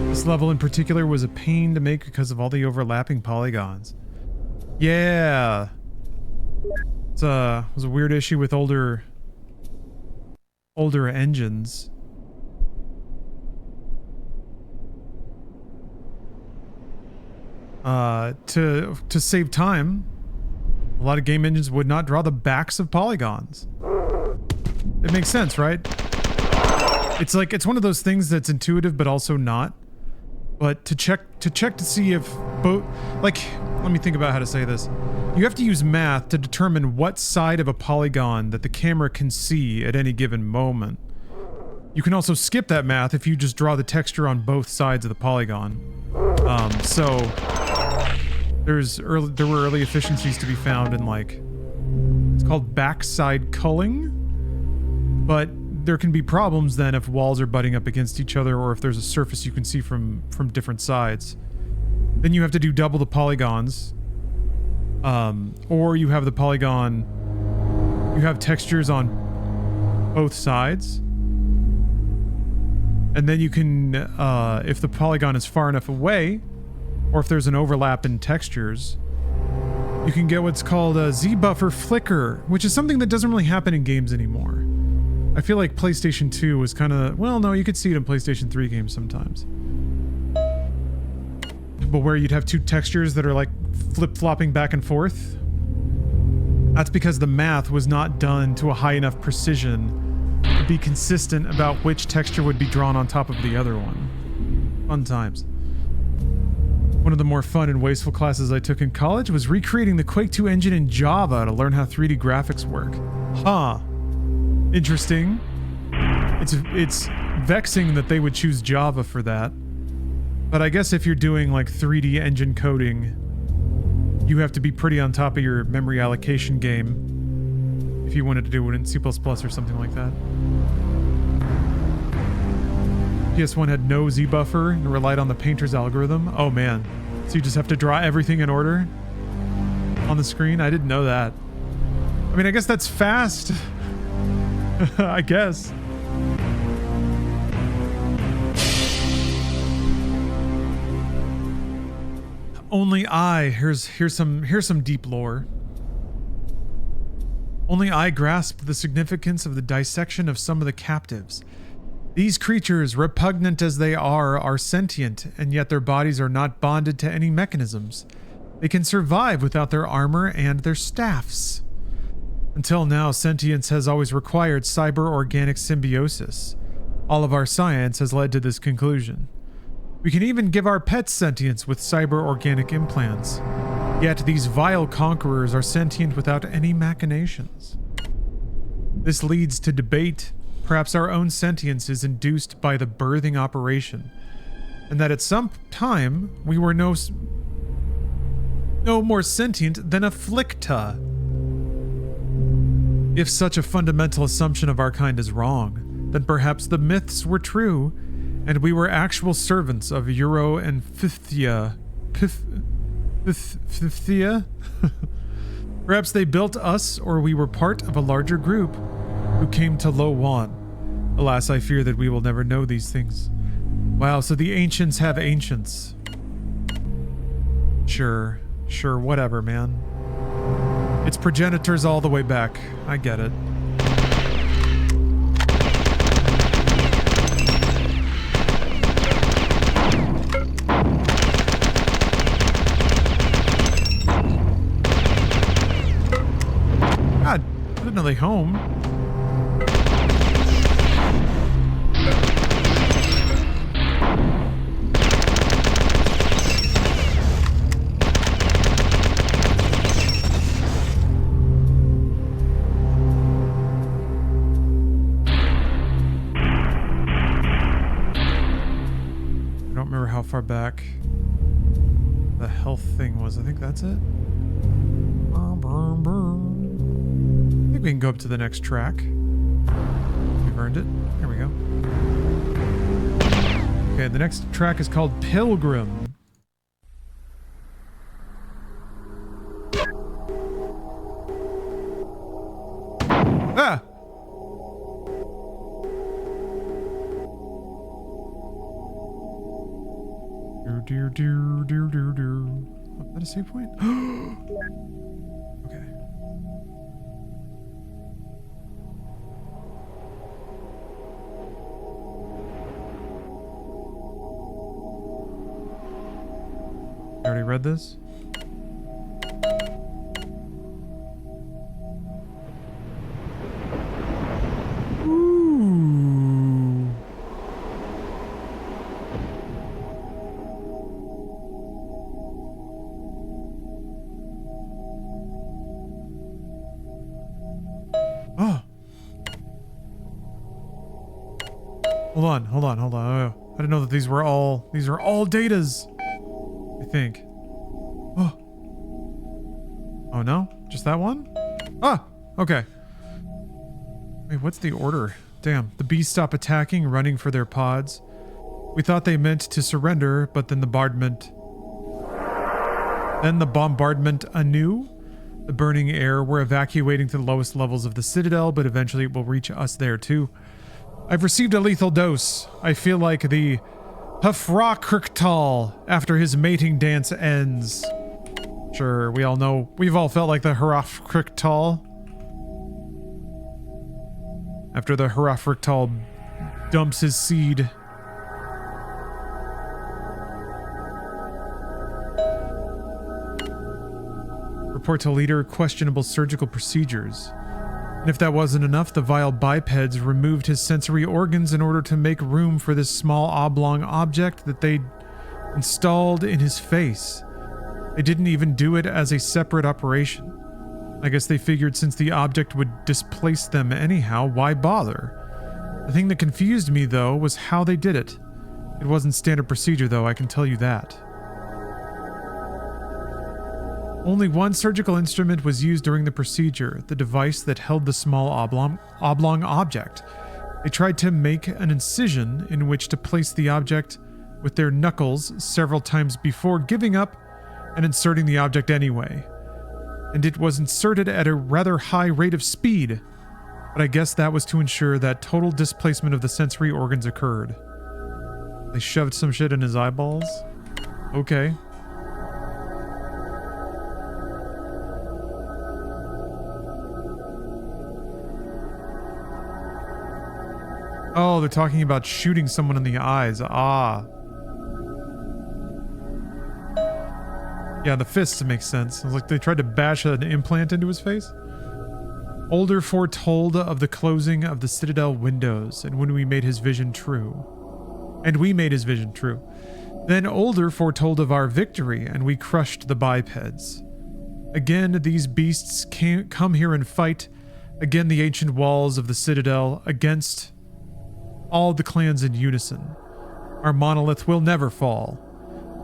This level in particular was a pain to make because of all the overlapping polygons. Yeah. It was a weird issue with older engines. To save time, a lot of game engines would not draw the backs of polygons. It makes sense, right? It's one of those things that's intuitive but also not. But to check to see if both, like, let me think about how to say this. You have to use math to determine what side of a polygon that the camera can see at any given moment. You can also skip that math if you just draw the texture on both sides of the polygon. So there were early efficiencies to be found in, like, it's called backside culling, but there can be problems then if walls are butting up against each other or if there's a surface you can see from different sides. Then you have to do double the polygons. Or you have the polygon, you have textures on both sides. And then you can, if the polygon is far enough away, or if there's an overlap in textures, you can get what's called a Z-buffer flicker, which is something that doesn't really happen in games anymore. I feel like PlayStation 2 was kind of, well, no, you could see it in PlayStation 3 games sometimes. But where you'd have two textures that are like flip-flopping back and forth. That's because the math was not done to a high enough precision to be consistent about which texture would be drawn on top of the other one. Fun times. One of the more fun and wasteful classes I took in college was recreating the Quake 2 engine in Java to learn how 3D graphics work. Huh. Interesting. It's vexing that they would choose Java for that. But I guess if you're doing like 3D engine coding, you have to be pretty on top of your memory allocation game if you wanted to do it in C++ or something like that. PS1 had no Z-buffer and relied on the painter's algorithm. Oh man. So you just have to draw everything in order on the screen? I didn't know that. I mean, I guess that's fast. I guess. Only I, here's some deep lore. Only I grasped the significance of the dissection of some of the captives. These creatures, repugnant as they are sentient, and yet their bodies are not bonded to any mechanisms. They can survive without their armor and their staffs. Until now, sentience has always required cyber-organic symbiosis. All of our science has led to this conclusion. We can even give our pets sentience with cyber-organic implants. Yet these vile conquerors are sentient without any machinations. This leads to debate. Perhaps our own sentience is induced by the birthing operation, and that at some time we were no more sentient than a flicta. If such a fundamental assumption of our kind is wrong, then perhaps the myths were true, and we were actual servants of Euro and Pfhor. Pfhor? Perhaps they built us, or we were part of a larger group who came to Lo Wan. Alas, I fear that we will never know these things. Wow, so the ancients have ancients. Sure. Sure, whatever, man. Its progenitors all the way back. I get it. God, I didn't know they home. How far back the health thing was. I think that's it. I think we can go up to the next track. We've earned it. Here we go. Okay, the next track is called Pilgrim. Ah! Is that a save point? Okay. You already read this? Hold on. Oh, I didn't know that these are all datas. I think. Oh. Oh no? Just that one? Ah! Okay. Wait, what's the order? Damn. The beasts stop attacking, running for their pods. We thought they meant to surrender, but then the bombardment anew. The burning air. We're evacuating to the lowest levels of the citadel, but eventually it will reach us there too. I've received a lethal dose. I feel like the Pfhor after his mating dance ends. Sure, we all know. We've all felt like the Pfhor after the Pfhor dumps his seed. Report to leader, questionable surgical procedures. And if that wasn't enough, the vile bipeds removed his sensory organs in order to make room for this small oblong object that they installed in his face. They didn't even do it as a separate operation. I guess they figured since the object would displace them anyhow, why bother? The thing that confused me, though, was how they did it. It wasn't standard procedure, though, I can tell you that. Only one surgical instrument was used during the procedure, the device that held the small oblong object. They tried to make an incision in which to place the object with their knuckles several times before giving up and inserting the object anyway. And it was inserted at a rather high rate of speed, but I guess that was to ensure that total displacement of the sensory organs occurred. They shoved some shit in his eyeballs? Okay. Oh, they're talking about shooting someone in the eyes. Ah. Yeah, the fists make sense. It was like they tried to bash an implant into his face. Older foretold of the closing of the citadel windows, and when we made his vision true. Then Older foretold of our victory, and we crushed the bipeds. Again, these beasts come here and fight. Again, the ancient walls of the citadel against all the clans in unison. Our monolith will never fall.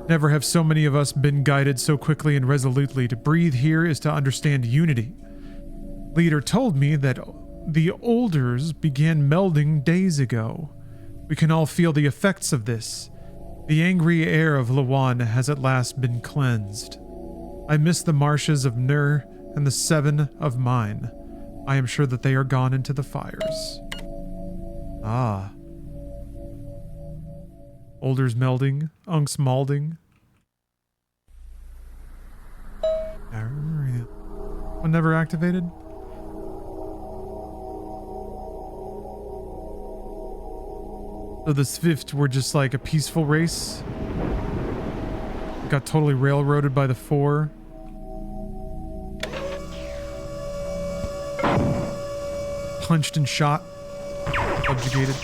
Never have so many of us been guided so quickly and resolutely. To breathe here is to understand unity. Leader told me that the Olders began melding days ago. We can all feel the effects of this. The angry air of Lawan has at last been cleansed. I miss the marshes of Nur and the seven of mine. I am sure that they are gone into the fires. Ah. Olders melding, Unks malding. One never activated. So the Swift were just like a peaceful race. Got totally railroaded by the Pfhor. Punched and shot. Subjugated.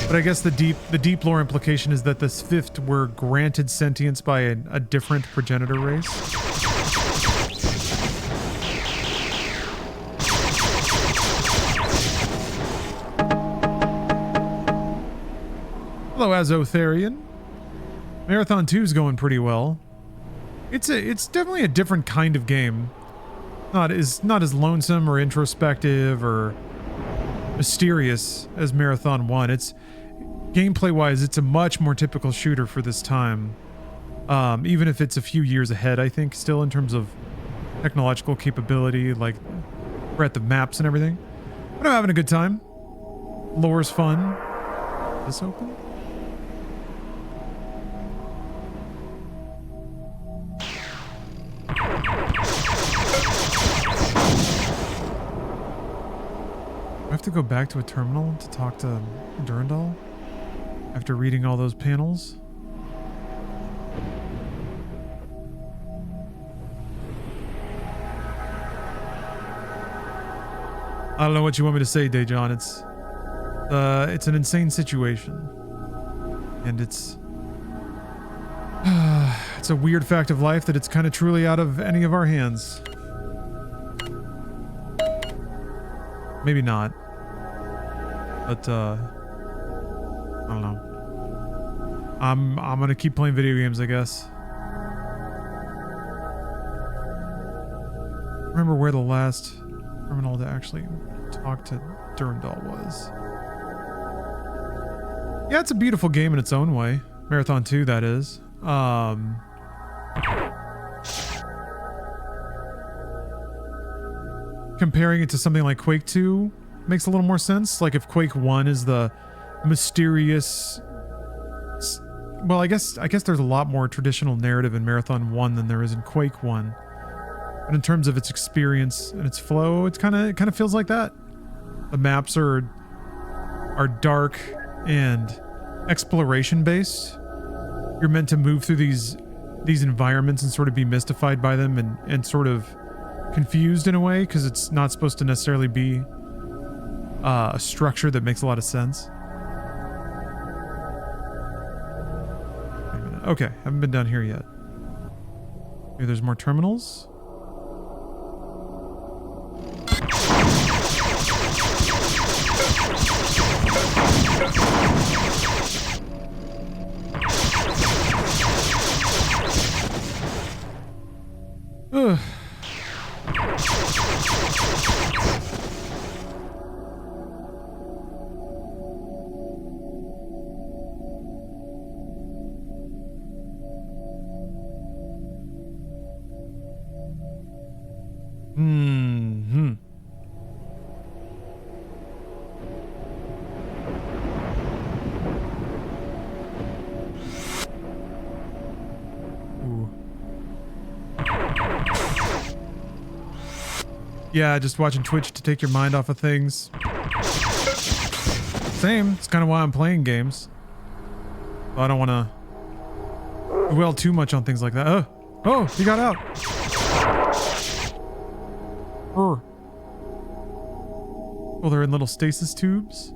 But I guess the deep lore implication is that the Swift were granted sentience by a different progenitor race. Hello, Azotharian. Marathon 2 is going pretty well. It's definitely a different kind of game. Not as lonesome or introspective or mysterious as Marathon 1. It's gameplay-wise, it's a much more typical shooter for this time. Even if it's a few years ahead, I think, still in terms of technological capability, like breadth of maps and everything. But I'm having a good time. Lore's fun. Is this open? I have to go back to a terminal to talk to Durandal after reading all those panels. I don't know what you want me to say, Dejan. It's an insane situation, and it's a weird fact of life that it's kind of truly out of any of our hands. Maybe not. But, I don't know. I'm gonna keep playing video games, I guess. Remember where the last terminal to actually talk to Durandal was. Yeah, it's a beautiful game in its own way. Marathon 2, that is. Comparing it to something like Quake 2 makes a little more sense. Like if Quake 1 is the mysterious... Well, I guess there's a lot more traditional narrative in Marathon 1 than there is in Quake 1. But in terms of its experience and its flow, it kind of feels like that. The maps are dark and exploration based. You're meant to move through these environments and sort of be mystified by them and sort of confused in a way, because it's not supposed to necessarily be a structure that makes a lot of sense. Wait a minute. Okay, haven't been down here yet. Maybe there's more terminals. Ugh. Mm-hmm. Ooh. Yeah, just watching Twitch to take your mind off of things. Same. It's kind of why I'm playing games. I don't want to dwell too much on things like that. Oh, he got out. Oh, they're in little stasis tubes.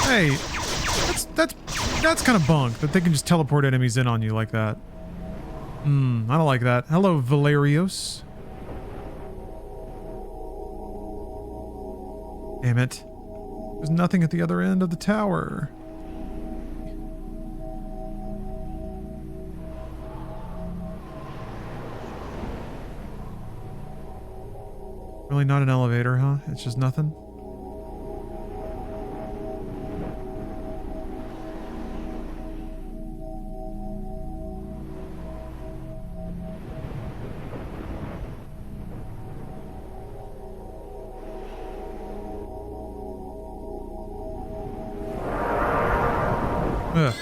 Hey, that's kind of bunk that they can just teleport enemies in on you like that. I don't like that. Hello, Valerios. Damn it. There's nothing at the other end of the tower. Really not an elevator, huh? It's just nothing? Ugh.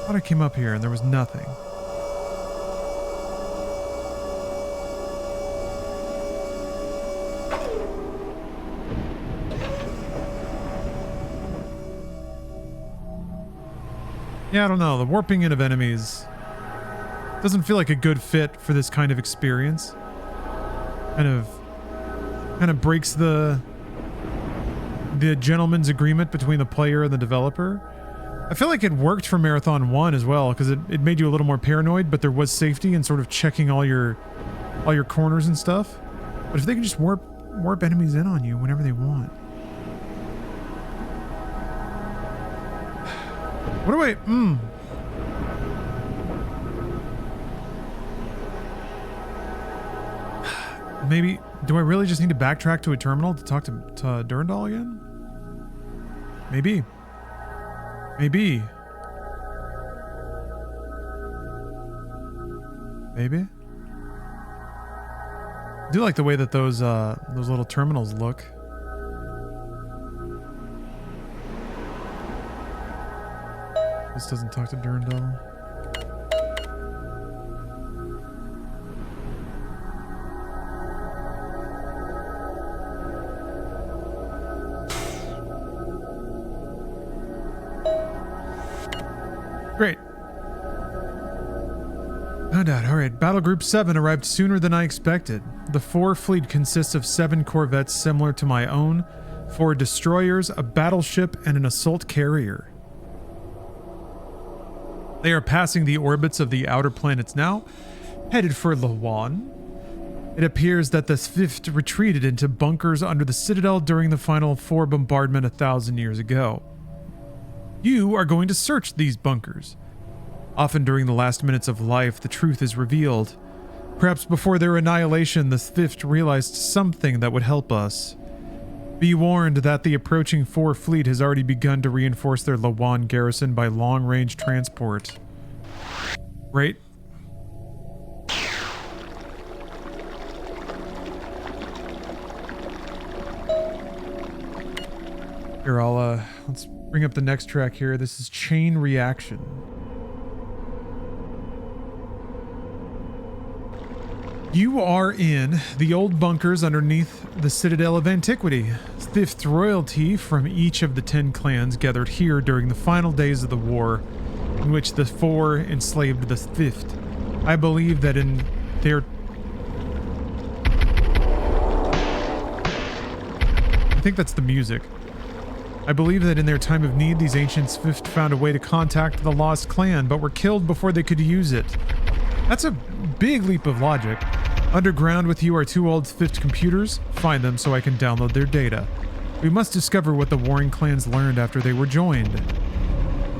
I thought I came up here and there was nothing. Yeah, I don't know. The warping in of enemies doesn't feel like a good fit for this kind of experience. Kind of breaks the gentleman's agreement between the player and the developer. I feel like it worked for Marathon 1 as well, because it made you a little more paranoid, but there was safety in sort of checking all your corners and stuff. But if they can just warp enemies in on you whenever they want. What do I... Maybe... Do I really just need to backtrack to a terminal to talk to Durandal again? Maybe. Maybe. Maybe? I do like the way that those little terminals look. This doesn't talk to Durandal. Great. Found out. All right. Battle Group 7 arrived sooner than I expected. The Pfhor fleet consists of 7 corvettes similar to my own, 4 destroyers, a battleship, and an assault carrier. They are passing the orbits of the outer planets now, headed for Lawan. It appears that the Swift retreated into bunkers under the Citadel during the final Pfhor bombardment 1,000 years ago. You are going to search these bunkers. Often during the last minutes of life, the truth is revealed. Perhaps before their annihilation, the Swift realized something that would help us. Be warned that the approaching Pfhor fleet has already begun to reinforce their Lawan garrison by long-range transport. Right? Here, let's bring up the next track here. This is Chain Reaction. You are in the old bunkers underneath the Citadel of Antiquity. Fifth royalty from each of the 10 clans gathered here during the final days of the war in which the Pfhor enslaved the Fifth. I believe that in their... I think that's the music. I believe that in their time of need, these ancient Swift found a way to contact the lost clan, but were killed before they could use it. That's a big leap of logic. Underground with you are 2 old Swift computers. Find them so I can download their data. We must discover what the warring clans learned after they were joined.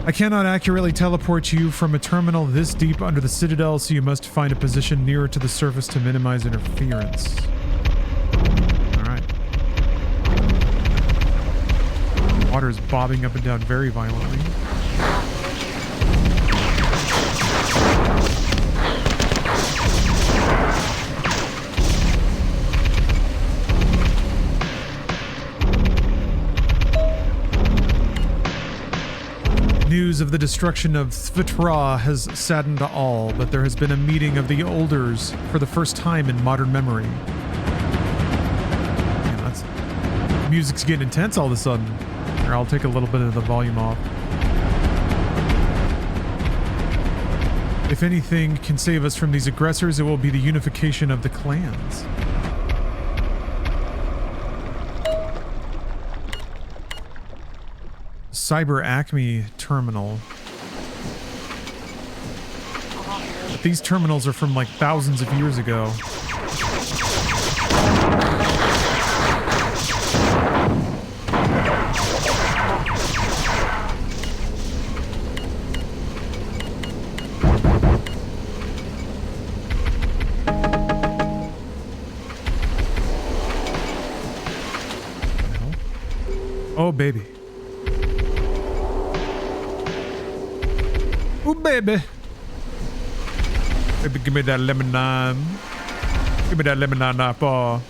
I cannot accurately teleport you from a terminal this deep under the Citadel, so you must find a position nearer to the surface to minimize interference. Water is bobbing up and down very violently. News of the destruction of Pfhor has saddened all, but there has been a meeting of the Elders for the first time in modern memory. Man, music's getting intense all of a sudden. Here, I'll take a little bit of the volume off. If anything can save us from these aggressors, it will be the unification of the clans. Cyber Acme terminal. But these terminals are from like thousands of years ago. Oh, baby. Oh, baby. Baby, give me that lemonade. Give me that lemonade, Pfhor.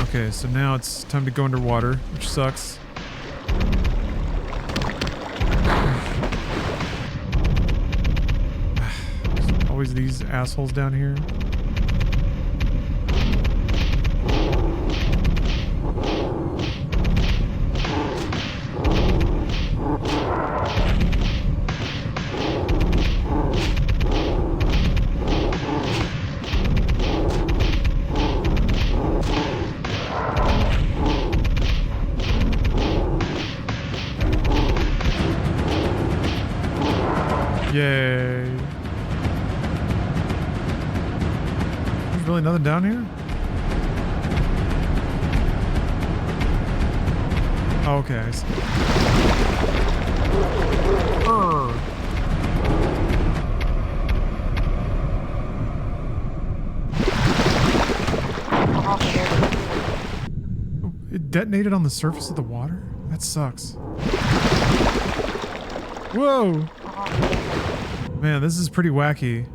Okay, so now it's time to go underwater, which sucks. Always these assholes down here. Yay. There's really nothing down here? Oh, okay, I see. Oh, it detonated on the surface of the water? That sucks. Whoa! Man, this is pretty wacky.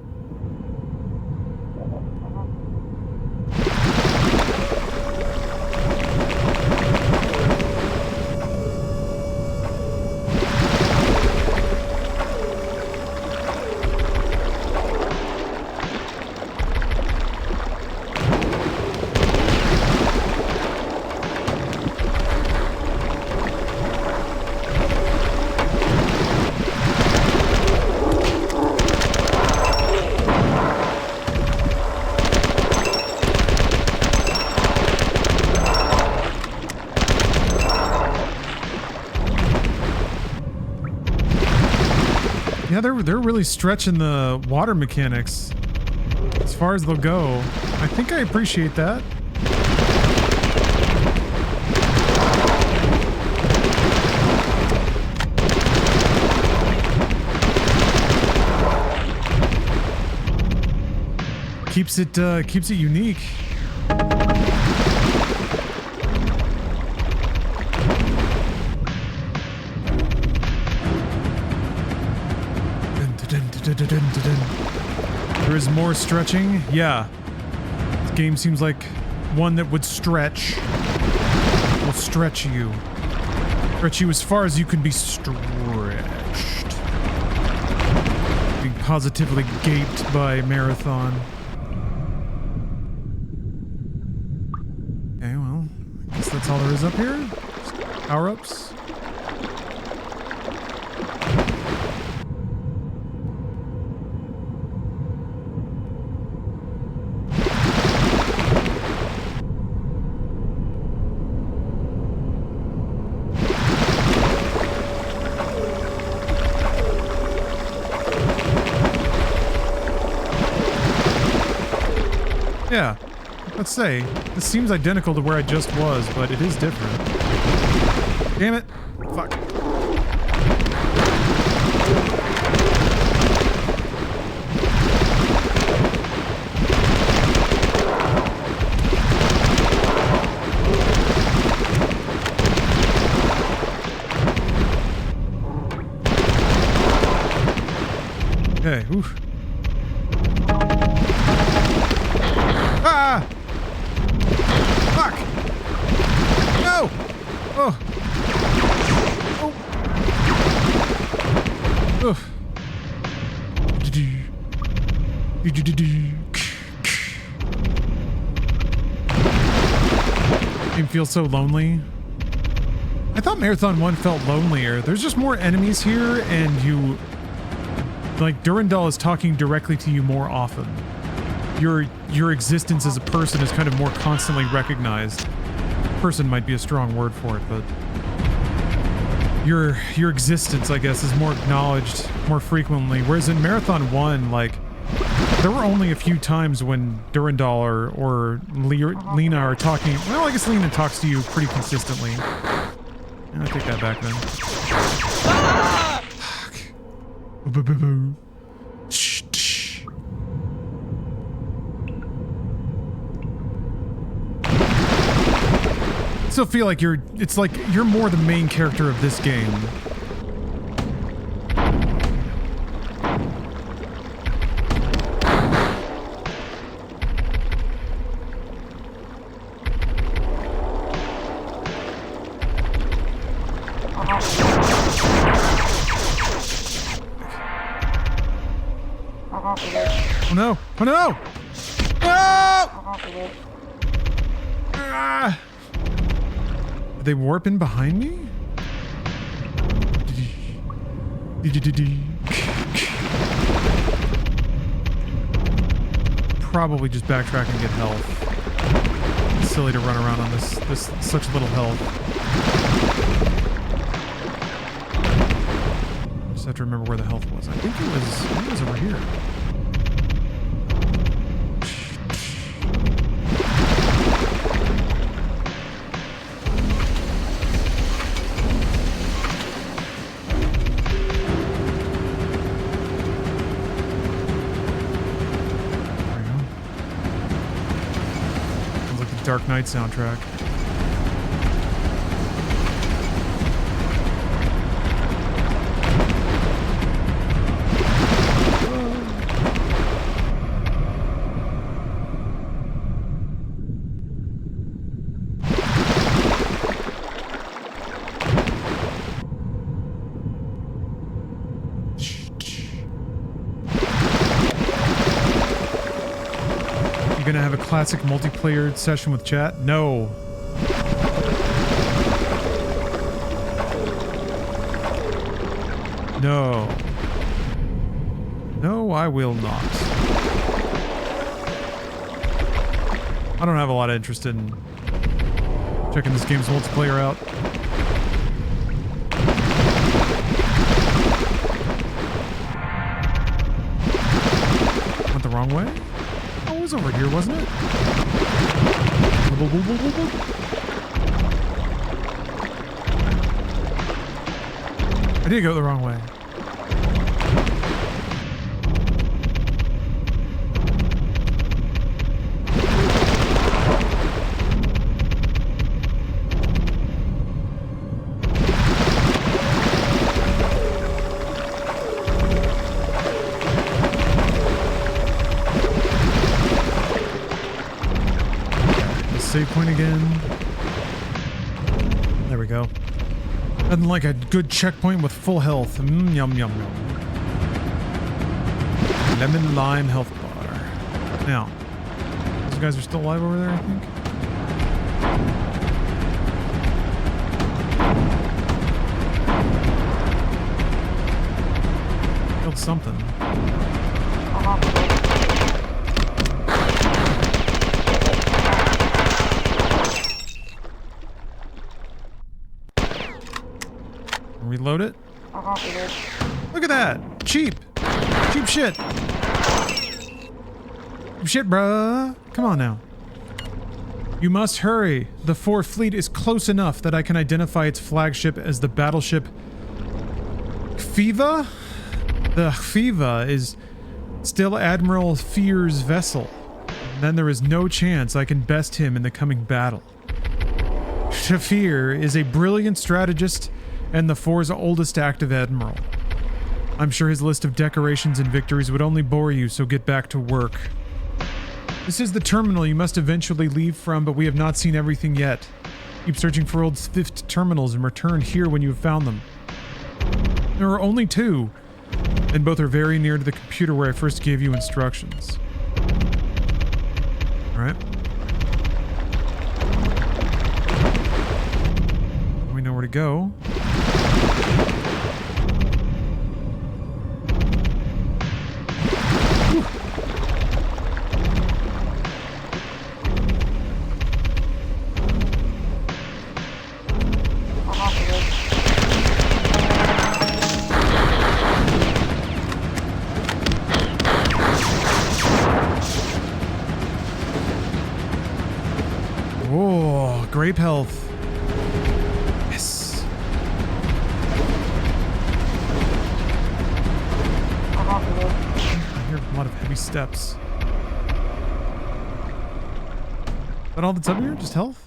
Yeah, they're really stretching the water mechanics as far as they'll go. I think I appreciate that. Keeps it unique. There is more stretching. Yeah. This game seems like one that would stretch. Will stretch you. Stretch you as far as you can be stretched. Being positively gaped by Marathon. Okay, well, I guess that's all there is up here. Power-ups. Yeah, let's say, this seems identical to where I just was, but it is different. Damn it. Fuck. Okay, oof. Ah! Fuck! No! Oh! Oh! Oof. It feels so lonely. I thought Marathon 1 felt lonelier. There's just more enemies here, and you... Like, Durandal is talking directly to you more often. Your existence as a person is kind of more constantly recognized. Person might be a strong word for it, but your existence, I guess, is more acknowledged more frequently. Whereas in Marathon 1, like, there were only a few times when Durandal or Lena are talking. Well, I guess Lena talks to you pretty consistently. Yeah, I take that back then. Fuck. Boo-boo-boo-boo. I still feel like it's like you're more the main character of this game. Oh no! Oh no! No! Ah! Are they warping behind me? Probably just backtrack and get health. It's silly to run around on this such little health. Just have to remember where the health was. I think it was over here. Dark Knight soundtrack. Gonna have a classic multiplayer session with chat? No. No. No, I will not. I don't have a lot of interest in checking this game's multiplayer out. Went the wrong way? It was over here, wasn't it? I did go the wrong way. Save point again. There we go. Nothing like a good checkpoint with full health. Yum, yum, yum. Lemon lime health bar. Now, those guys are still alive over there, I think. Killed something. Reload it. Look at that! Cheap! Cheap shit! Cheap shit, bruh! Come on now. You must hurry. The Pfhor fleet is close enough that I can identify its flagship as the battleship Pfhor? The Pfhor is still Admiral Pfhor's vessel. And then there is no chance I can best him in the coming battle. Pfhor is a brilliant strategist and the Pfhor's oldest active admiral. I'm sure his list of decorations and victories would only bore you, so get back to work. This is the terminal you must eventually leave from, but we have not seen everything yet. Keep searching for old fifth terminals and return here when you have found them. There are only 2, and both are very near to the computer where I first gave you instructions. Alright. We know where to go. Oh, grape health. Yes. I hear a lot of heavy steps. Is that all that's up here? Just health?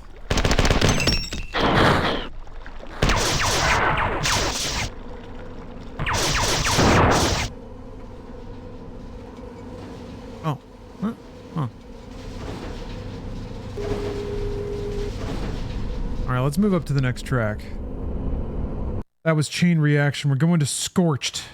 Oh. Huh. Alright, let's move up to the next track. That was Chain Reaction. We're going to Scorched.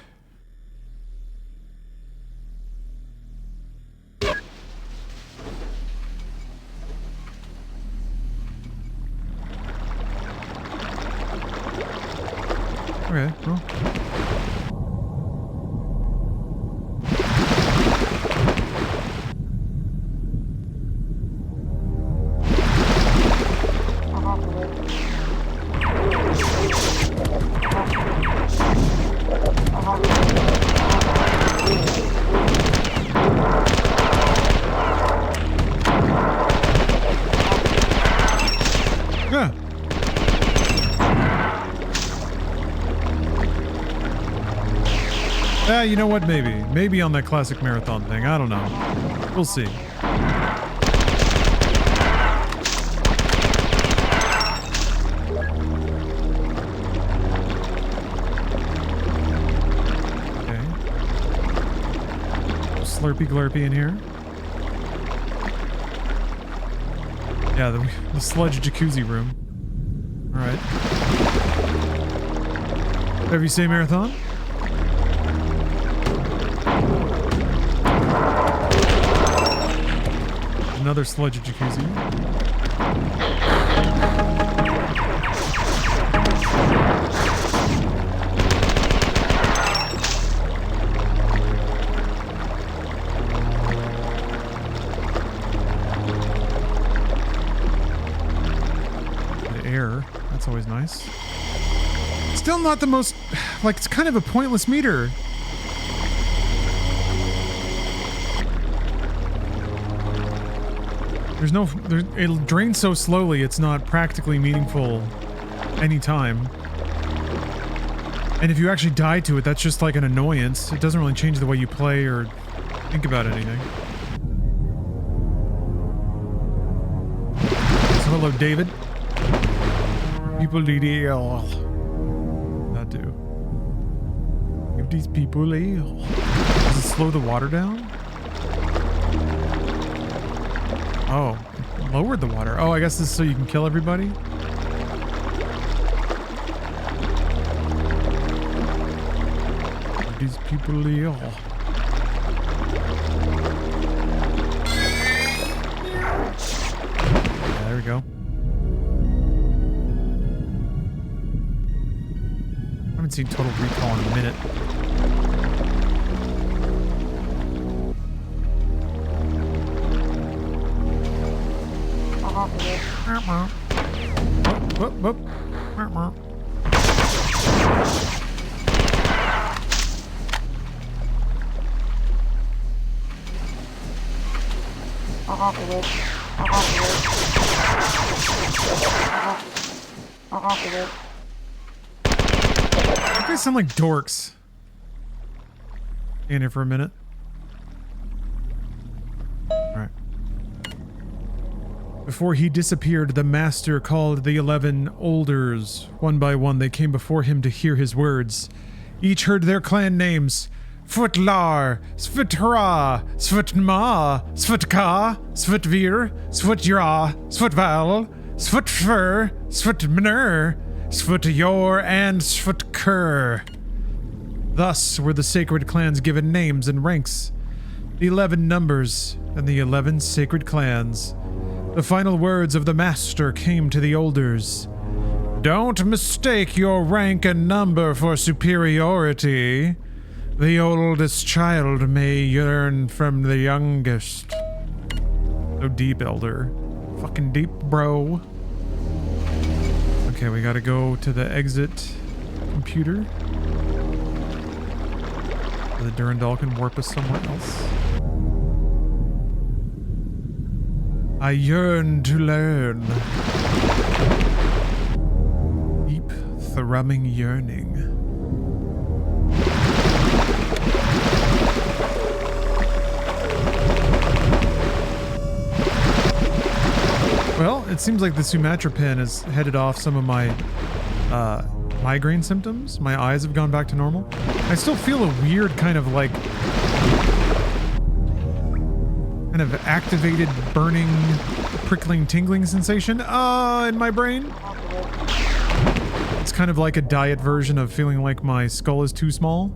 You know what? Maybe. Maybe on that classic marathon thing. I don't know. We'll see. Okay. Slurpy glurpy in here. Yeah, the sludge jacuzzi room. Alright. Whatever you say, Marathon? Another sludge jacuzzi. Air. That's always nice. Still not the most, like, it's kind of a pointless meter. It drains so slowly, it's not practically meaningful anytime. And if you actually die to it, that's just like an annoyance. It doesn't really change the way you play or think about anything. So hello, David. People need ale. That do. Give these people ale. Does it slow the water down? Oh, it lowered the water. Oh, I guess this is so you can kill everybody? Give these people ale. Yeah, there we go. I haven't seen Total Recall in a minute. Whoop, whoop. You guys sound like dorks. In here for a minute. Alright. Before he disappeared, the master called the 11 Olders. One by one, they came before him to hear his words. Each heard their clan names. Pfhor, Pfhor, Pfhma, Pfhka, Pfhvir, Pfhjra, Pfhval, Pfhfur, Pfhmner, Pfhyor, and Pfhkur. Thus were the sacred clans given names and ranks. The 11 numbers and the 11 sacred clans. The final words of the master came to the Olders. Don't mistake your rank and number for superiority. The oldest child may yearn from the youngest. So deep, Elder. Fucking deep, bro. Okay, we gotta go to the exit computer. The Durandal can warp us somewhere else. I yearn to learn. Deep, thrumming yearning. Well, it seems like the Sumatra pen has headed off some of my migraine symptoms. My eyes have gone back to normal. I still feel a weird kind of like activated burning, prickling, tingling sensation in my brain. It's kind of like a diet version of feeling like my skull is too small.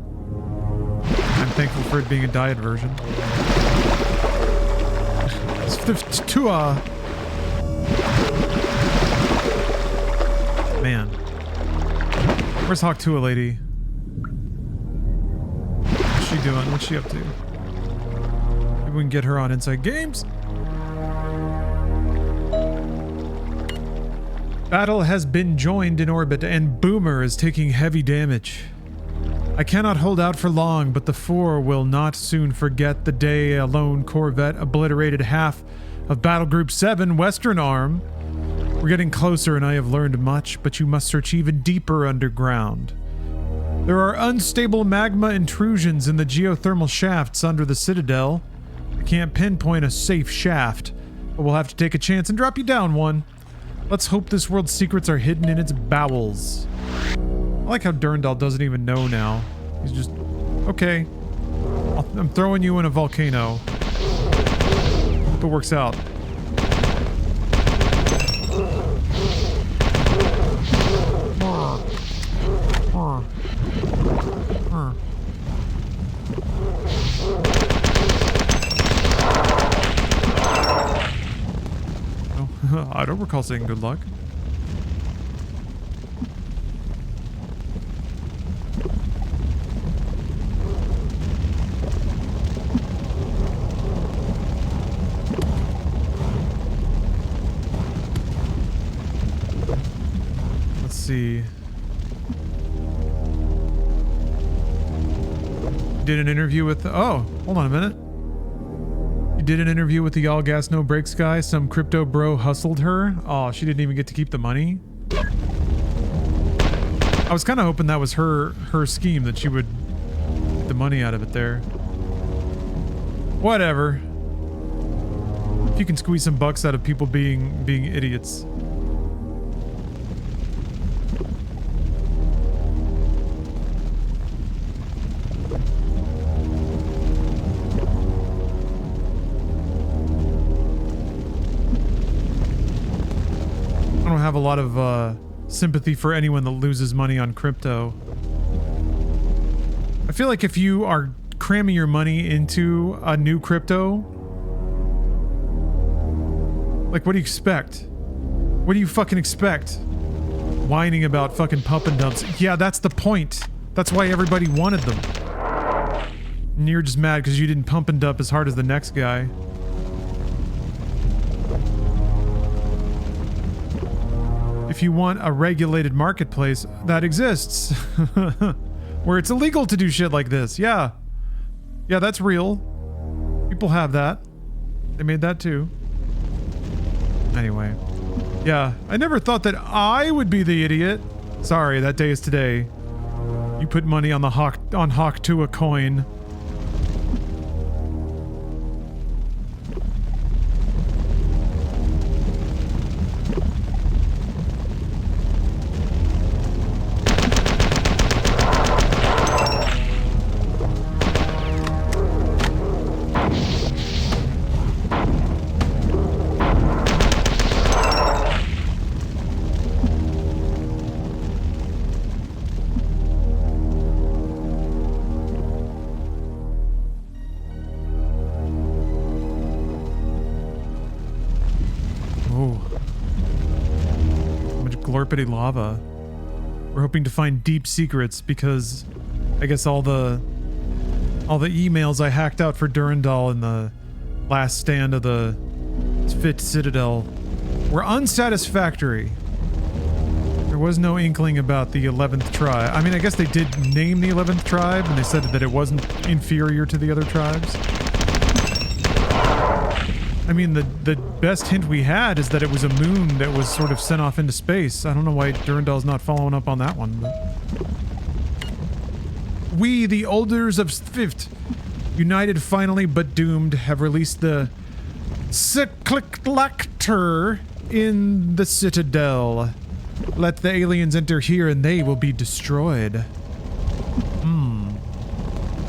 I'm thankful for it being a diet version. Man. Where's Hawk-Tua lady? What's she doing? What's she up to? Maybe we can get her on Inside Games. Battle has been joined in orbit and Boomer is taking heavy damage. I cannot hold out for long, but the Pfhor will not soon forget the day a lone corvette obliterated half of Battle Group 7 Western Arm. We're getting closer and I have learned much, but you must search even deeper underground. There are unstable magma intrusions in the geothermal shafts under the Citadel. I can't pinpoint a safe shaft, but we'll have to take a chance and drop you down one. Let's hope this world's secrets are hidden in its bowels. I like how Durandal doesn't even know now. He's just, okay, I'm throwing you in a volcano. Hope it works out. I don't recall saying good luck. Let's see. Did an interview with... Oh, hold on a minute. You did an interview with the all gas no brakes guy. Some crypto bro hustled her. Oh, she didn't even get to keep the money. I was kind of hoping that was her scheme, that she would get the money out of it there. Whatever. If you can squeeze some bucks out of people being idiots. I don't have a lot of sympathy for anyone that loses money on crypto. I feel like if you are cramming your money into a new crypto, like, what do you expect? What do you fucking expect? Whining about fucking pump and dumps. Yeah, that's the point. That's why everybody wanted them. And you're just mad because you didn't pump and dump as hard as the next guy. If you want a regulated marketplace, that exists. Where it's illegal to do shit like this. Yeah. Yeah, that's real. People have that. They made that too. Anyway. Yeah, I never thought that I would be the idiot. Sorry, that day is today. You put money on the Hawk to a coin. Glorpity lava. We're hoping to find deep secrets because I guess all the emails I hacked out for Durandal in the last stand of the Fit Citadel were unsatisfactory. There was no inkling about the 11th tribe. I mean, I guess they did name the 11th tribe and they said that it wasn't inferior to the other tribes. I mean, the best hint we had is that it was a moon that was sort of sent off into space. I don't know why Durandal's not following up on that one. But we, the Elders of Pfhor, united finally but doomed, have released the Cycliclactor in the Citadel. Let the aliens enter here and they will be destroyed.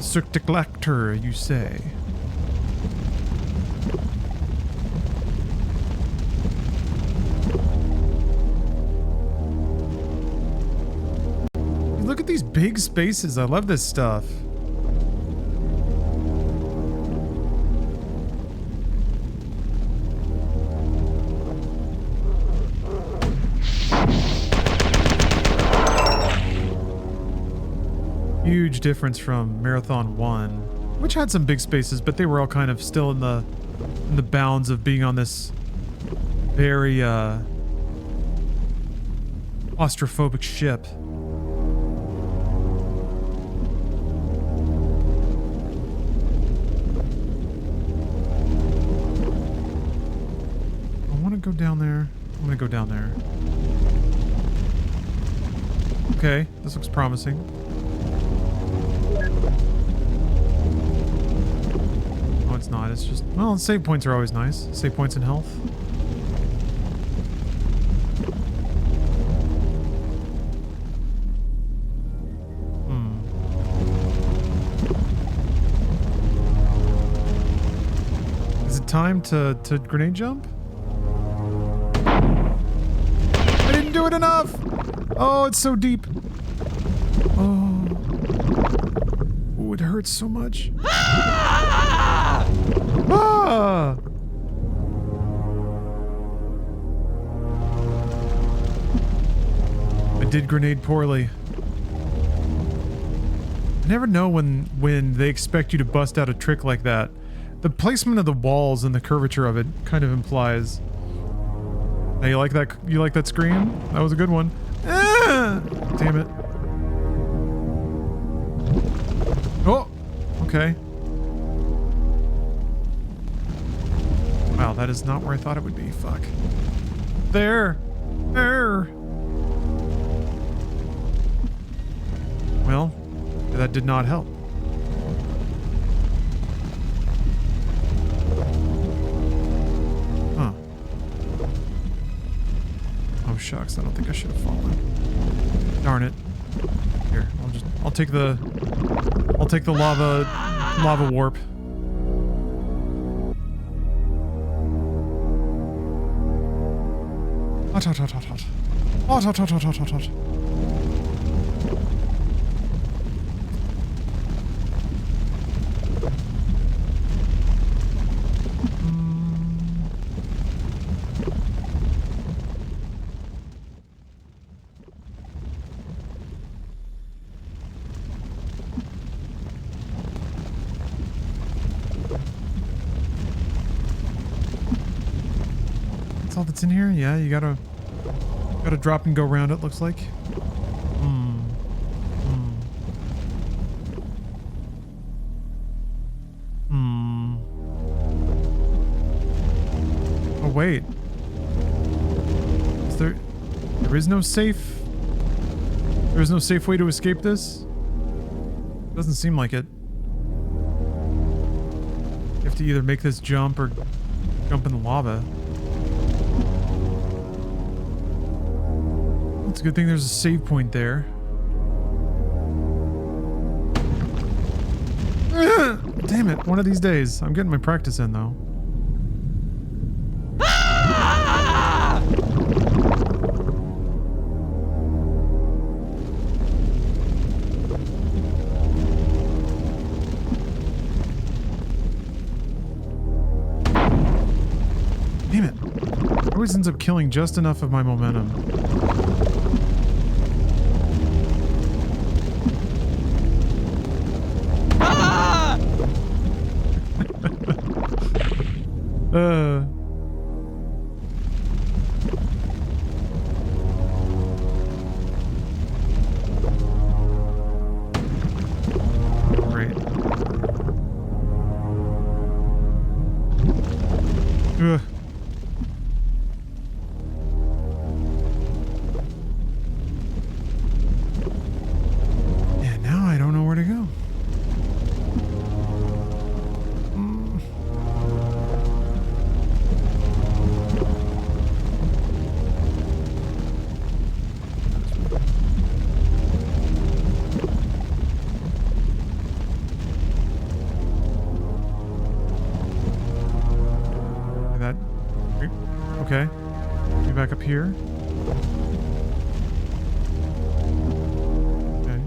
Cycliclactor, you say? Look at these big spaces. I love this stuff. Huge difference from Marathon 1, which had some big spaces, but they were all kind of still in the bounds of being on this very claustrophobic ship. Go down there. I'm gonna go down there. Okay, this looks promising. Well, save points are always nice. Save points and health. Is it time to grenade jump? I didn't do it enough! Oh, it's so deep. Oh. Oh, it hurts so much. Ah! I did grenade poorly. I never know when they expect you to bust out a trick like that. The placement of the walls and the curvature of it kind of implies. Hey, you like that? You like that scream? That was a good one. Ah! Damn it. Oh, okay. Wow, that is not where I thought it would be. Fuck. There. There. Well, that did not help. Huh. Oh shucks, I don't think I should have fallen. Darn it. Here, I'll take the lava warp. Hot, hot, hot, hot, hot. Hot, hot, hot, hot, hot, hot, hot. All that's in here? Yeah, you gotta drop and go around it, looks like. Oh wait. There is no safe way to escape this? Doesn't seem like it. You have to either make this jump or jump in the lava. It's a good thing there's a save point there. Damn it, one of these days. I'm getting my practice in, though. Damn it. It always ends up killing just enough of my momentum. Great. Ugh. Yeah, now I don't know where to go. Okay. Get back up here. Okay.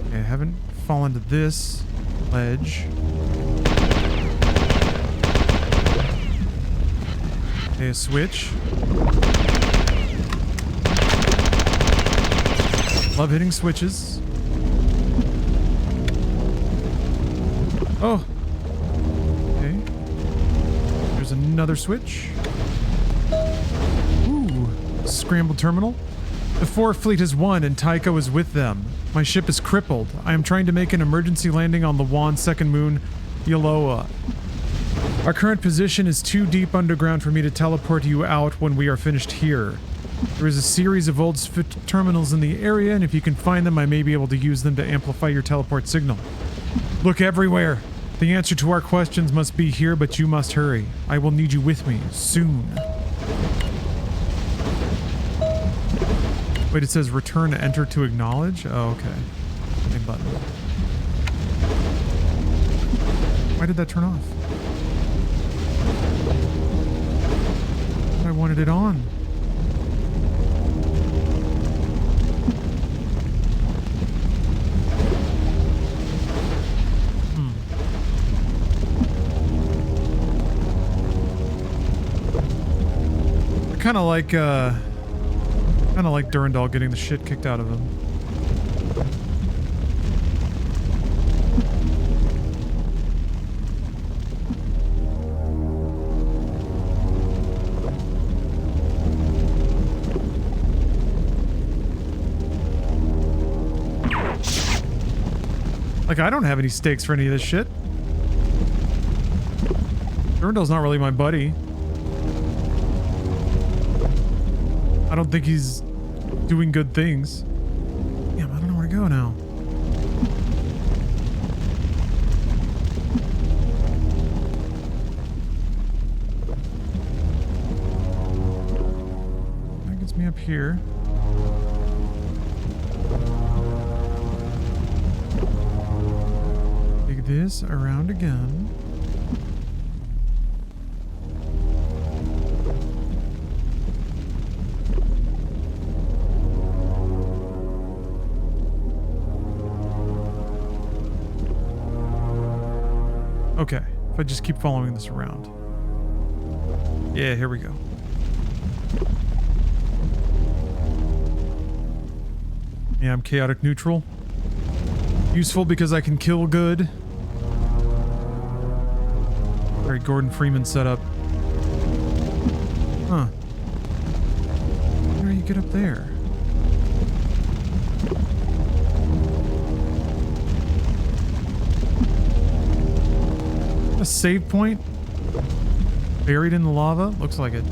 Okay, I haven't fallen to this ledge. Okay, a switch. Love hitting switches. Oh. Okay. There's another switch. Ooh. Scrambled terminal. The Pfhor fleet has won and Tycho is with them. My ship is crippled. I am trying to make an emergency landing on the Wan second moon, Yaloa. Our current position is too deep underground for me to teleport you out when we are finished here. There is a series of old terminals in the area, and if you can find them, I may be able to use them to amplify your teleport signal. Look everywhere. The answer to our questions must be here, but you must hurry. I will need you with me soon. Wait, it says return enter to acknowledge? Oh, okay. Same button. Why did that turn off? I wanted it on. Kind of like Durandal getting the shit kicked out of him. Like, I don't have any stakes for any of this shit. Durandal's not really my buddy. I don't think he's doing good things. Damn, I don't know where to go now. That gets me up here. Take this around again. Okay, if I just keep following this around. Yeah, here we go. Yeah, I'm chaotic neutral. Useful because I can kill good. Very Gordon Freeman setup. Huh. How do you get up there? A save point? Buried in the lava? Looks like it.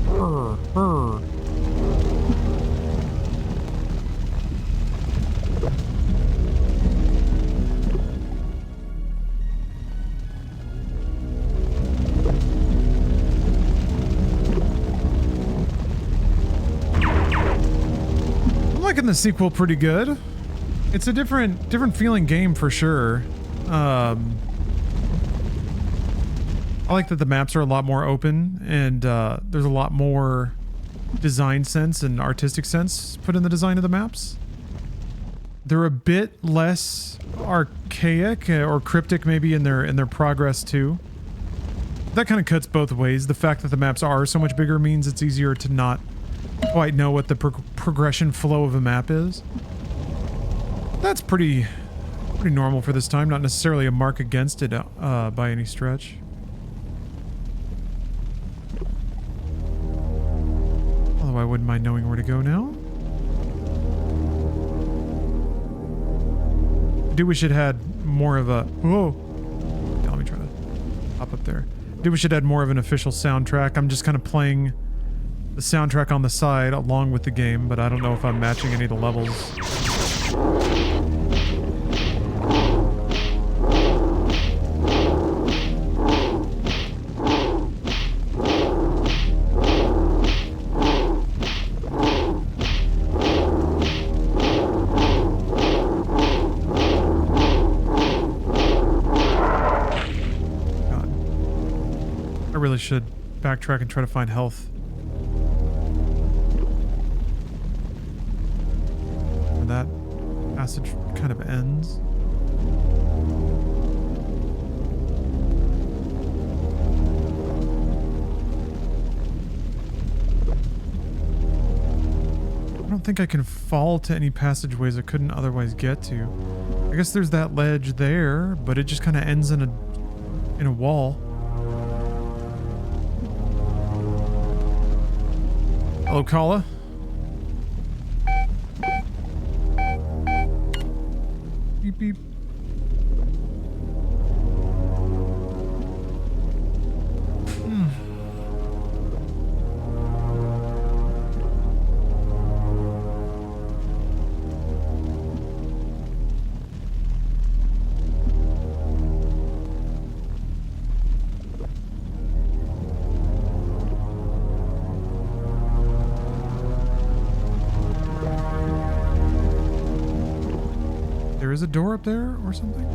Brr, brr. I'm liking the sequel pretty good. It's a different feeling game for sure. I like that the maps are a lot more open and there's a lot more design sense and artistic sense put in the design of the maps. They're a bit less archaic or cryptic maybe in their progress too. That kind of cuts both ways. The fact that the maps are so much bigger means it's easier to not quite know what the progression flow of a map is. That's pretty normal for this time, not necessarily a mark against it by any stretch. Although I wouldn't mind knowing where to go now. I do wish it had more of a... Whoa! Yeah, let me try to hop up there. I do wish it had more of an official soundtrack. I'm just kind of playing the soundtrack on the side along with the game, but I don't know if I'm matching any of the levels. Should backtrack and try to find health. And that passage kind of ends. I don't think I can fall to any passageways I couldn't otherwise get to. I guess there's that ledge there, but it just kind of ends in a wall. Hello, Kala. Beep, beep. is a door up there or something?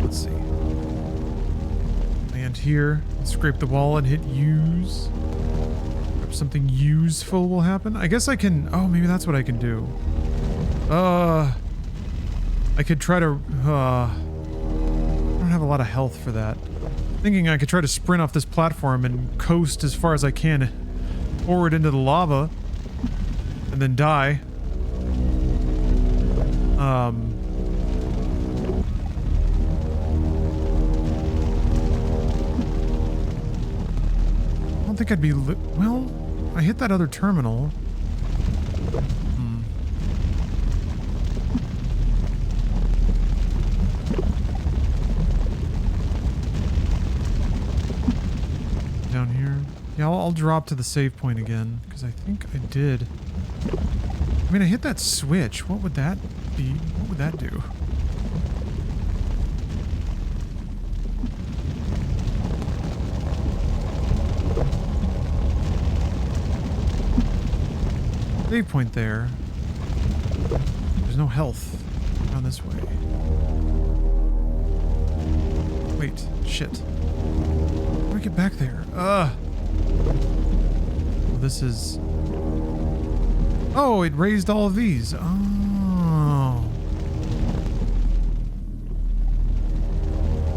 Let's see. Land here. Scrape the wall and hit use. Perhaps something useful will happen. I guess I can... Oh, maybe that's what I can do. I could try to... I don't have a lot of health for that. Thinking I could try to sprint off this platform and coast as far as I can forward into the lava and then die. I don't think I'd be well, I hit that other terminal. Down here. Yeah, I'll drop to the save point again, because I think I did. I mean, I hit that switch. What would that be? What would that do? Save point there. There's no health. Down this way. Wait, shit. How do I get back there? Well, this is... Oh, it raised all of these. Oh.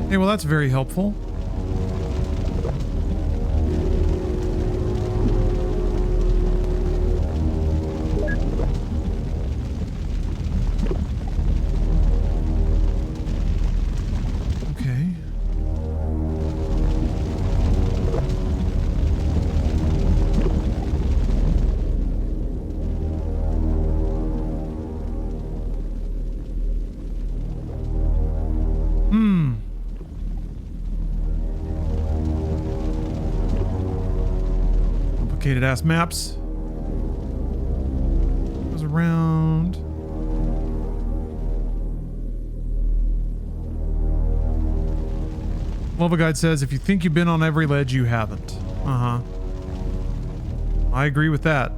Hey, well, that's very helpful. Ass maps. Goes around. Lava Guide says, if you think you've been on every ledge, you haven't. Uh-huh. I agree with that.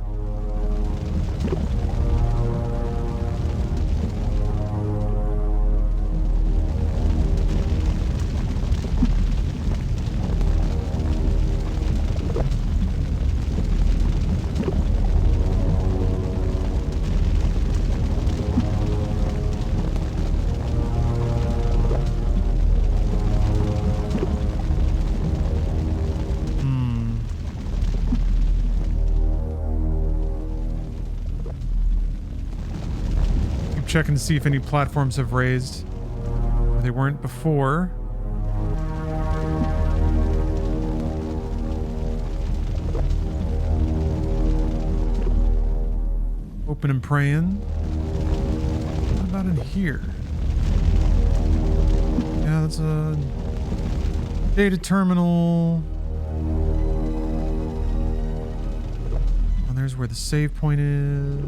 Checking to see if any platforms have raised. Or they weren't before. Open and praying. What about in here? Yeah, that's a data terminal. And there's where the save point is.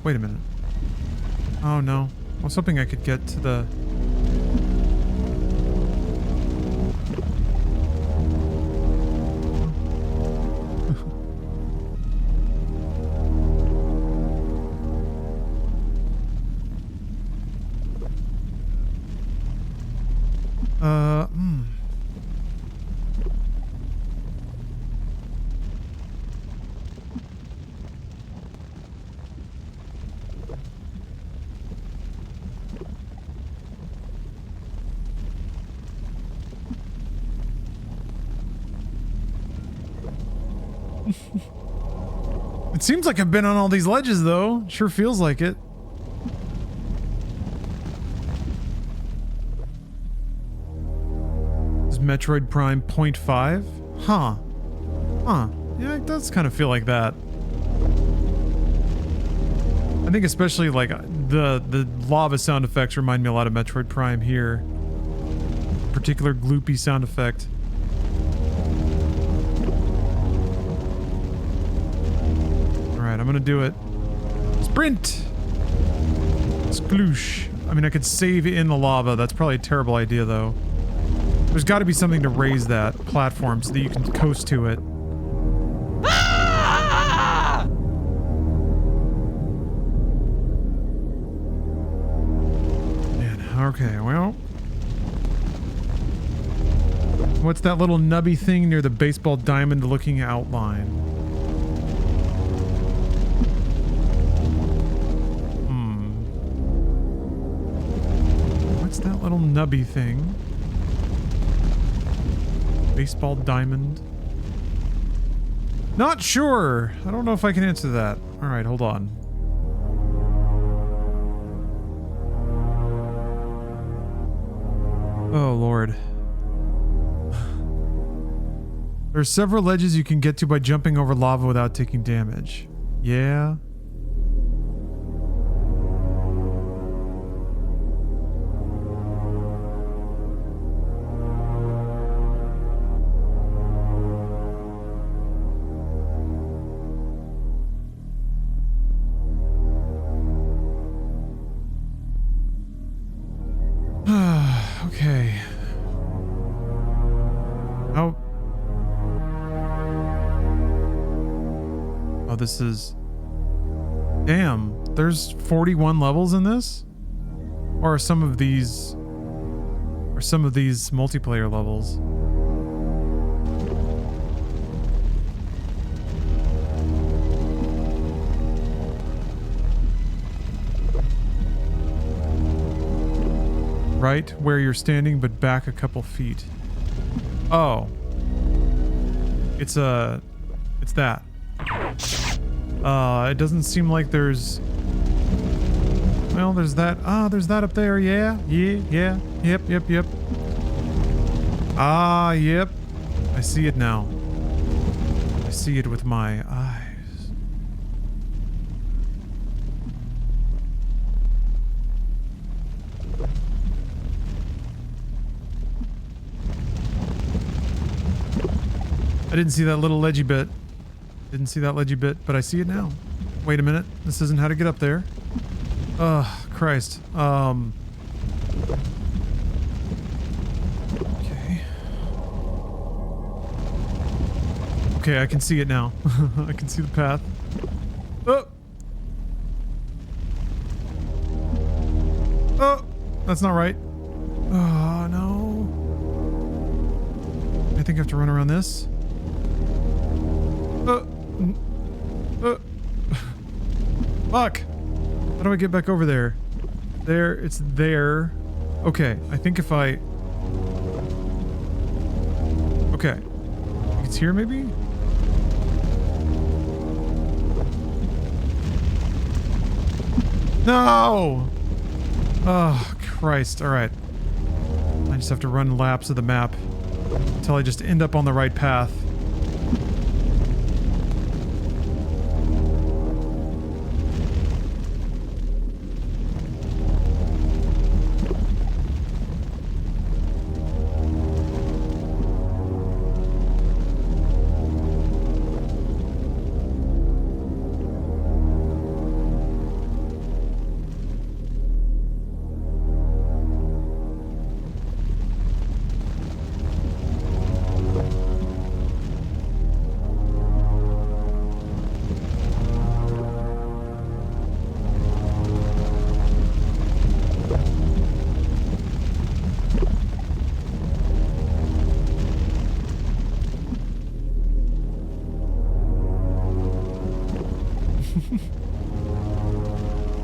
Wait a minute. Oh no. I was hoping I could get to the... It seems like I've been on all these ledges, though. Sure feels like it. Is Metroid Prime 0.5? Huh. Huh. Yeah, it does kind of feel like that. I think especially like the lava sound effects remind me a lot of Metroid Prime here. Particular gloopy sound effect. I'm gonna do it. Sprint! Sploosh. I mean, I could save in the lava. That's probably a terrible idea, though. There's got to be something to raise that platform so that you can coast to it. Man, okay, well. What's that little nubby thing near the baseball diamond looking outline? What's that little nubby thing? Baseball diamond? Not sure. I don't know if I can answer that. All right, hold on. Oh, Lord. There are several ledges you can get to by jumping over lava without taking damage. Yeah. Okay. Oh. Oh, this is... Damn. There's 41 levels in this? Or are some of these... multiplayer levels? Right where you're standing, but back a couple feet. Oh. It's that. It doesn't seem like there's... Well, there's that. Ah, there's that up there. Yeah. Yep. Ah, yep. I see it now. I see it with my eyes. I didn't see that little ledgy bit. Didn't see that ledgy bit, but I see it now. Wait a minute. This isn't how to get up there. Ugh, Christ. Okay. Okay, I can see it now. I can see the path. Oh! Oh! That's not right. Oh, no. I think I have to run around this. Fuck! How do I get back over there? There, it's there. Okay, I think if I... Okay. It's here, maybe? No! Oh, Christ. Alright. I just have to run laps of the map until I just end up on the right path.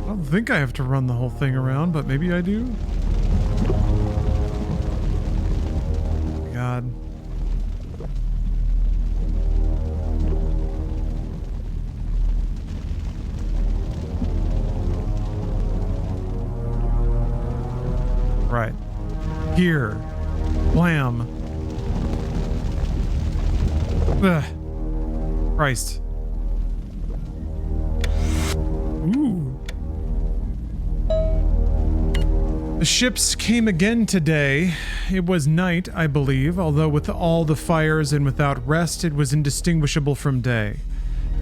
I think I have to run the whole thing around, but maybe I do. God. Right. Here. Blam. Ugh. Christ. Ooh. The ships came again today. It was night, I believe, although with all the fires and without rest, it was indistinguishable from day.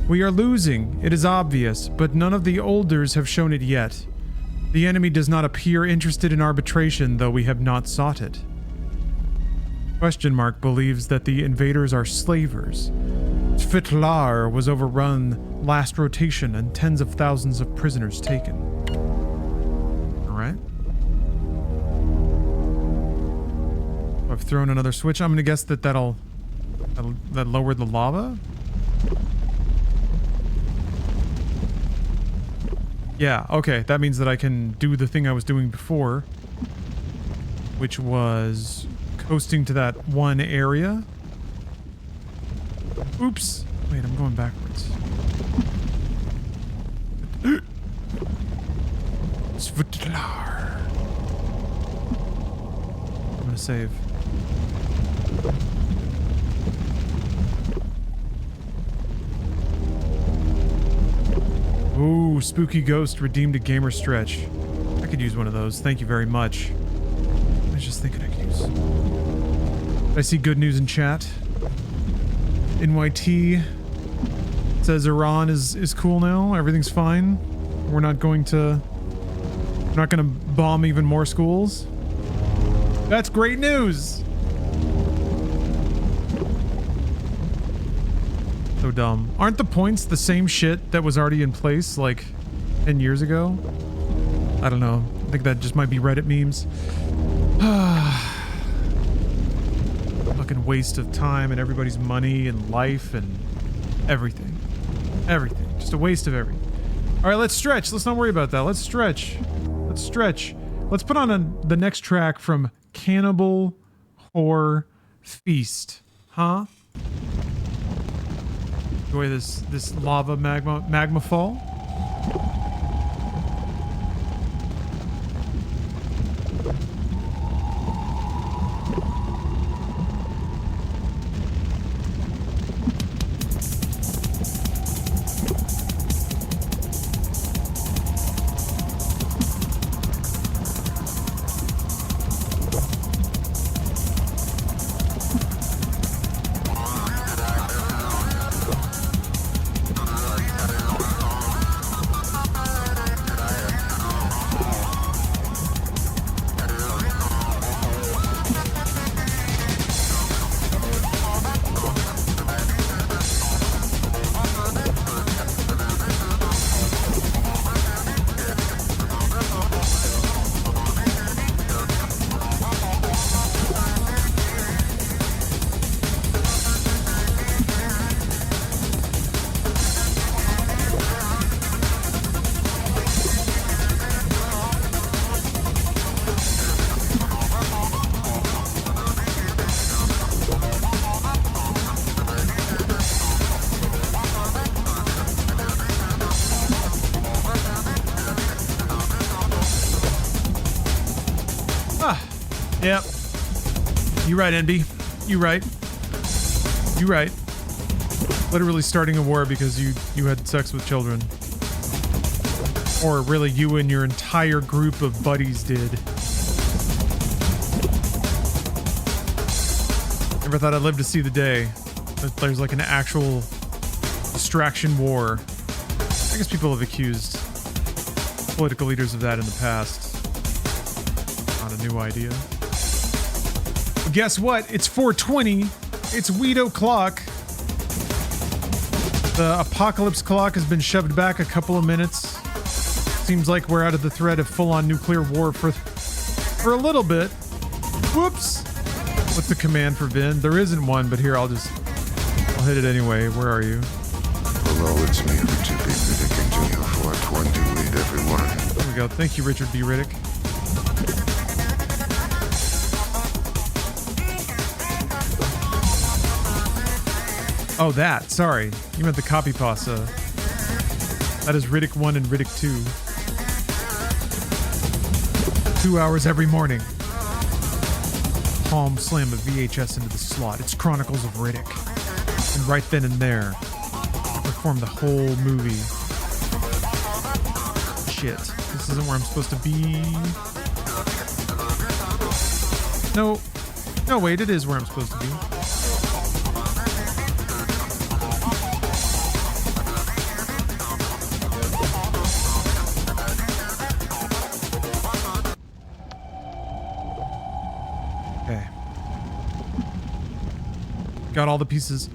We are losing, it is obvious, but none of the Olders have shown it yet. The enemy does not appear interested in arbitration, though we have not sought it. Question mark believes that the invaders are slavers. Pfhor was overrun last rotation and tens of thousands of prisoners taken. Alright. I've thrown another switch. I'm gonna guess that that lowered the lava? Yeah, okay. That means that I can do the thing I was doing before, which was coasting to that one area. Oops. Wait, I'm going backwards. I'm gonna save. Ooh, Spooky Ghost redeemed a gamer stretch. I could use one of those. Thank you very much. I was just thinking I could use. I see good news in chat. NYT says Iran is cool now. Everything's fine. We're not going to bomb even more schools. That's great news. So dumb. Aren't the points the same shit that was already in place like 10 years ago? I don't know. I think that just might be Reddit memes. Fucking waste of time and everybody's money and life and everything. Everything. Just a waste of everything. All right, let's stretch. Let's not worry about that. Let's stretch. Let's stretch. Let's put on the next track from Cannibal Whore Feast. Huh? Enjoy this lava magma fall. Yep. You right, NB. You right. You right. Literally starting a war because you had sex with children. Or really you and your entire group of buddies did. Never thought I'd live to see the day that there's like an actual distraction war. I guess people have accused political leaders of that in the past. Not a new idea. But guess what? It's 4:20. It's weed o'clock. The apocalypse clock has been shoved back a couple of minutes. Seems like we're out of the threat of full-on nuclear war for a little bit. Whoops. What's the command for Vin? There isn't one, but here I'll hit it anyway. Where are you?
Hello, it's me, Richard B. Riddick, and Junior 420 weed, everyone.
There we go. Thank you, Richard B. Riddick. Oh, that. Sorry. You meant the copy pasta. That is Riddick 1 and Riddick 2. 2 hours every morning. Palm slam a VHS into the slot. It's Chronicles of Riddick. And right then and there, perform the whole movie. Shit. This isn't where I'm supposed to be. No. No, wait. It is where I'm supposed to be. Got all the pieces.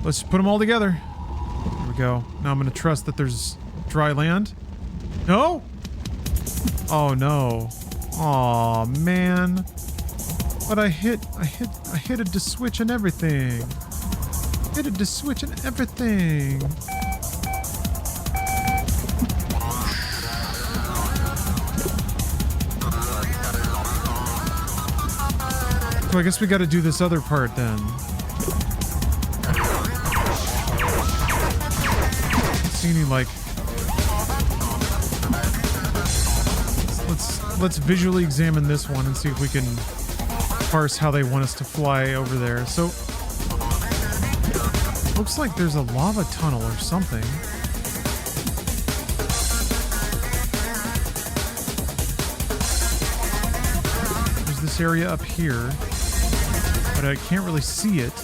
Let's put them all together. There we go. Now I'm going to trust that there's dry land. No? Oh no. Aw, man. But I hit a switch and everything. Hit a switch and everything. So I guess we got to do this other part then. See any like... Let's visually examine this one and see if we can parse how they want us to fly over there. So, looks like there's a lava tunnel or something. There's this area up here, but I can't really see it.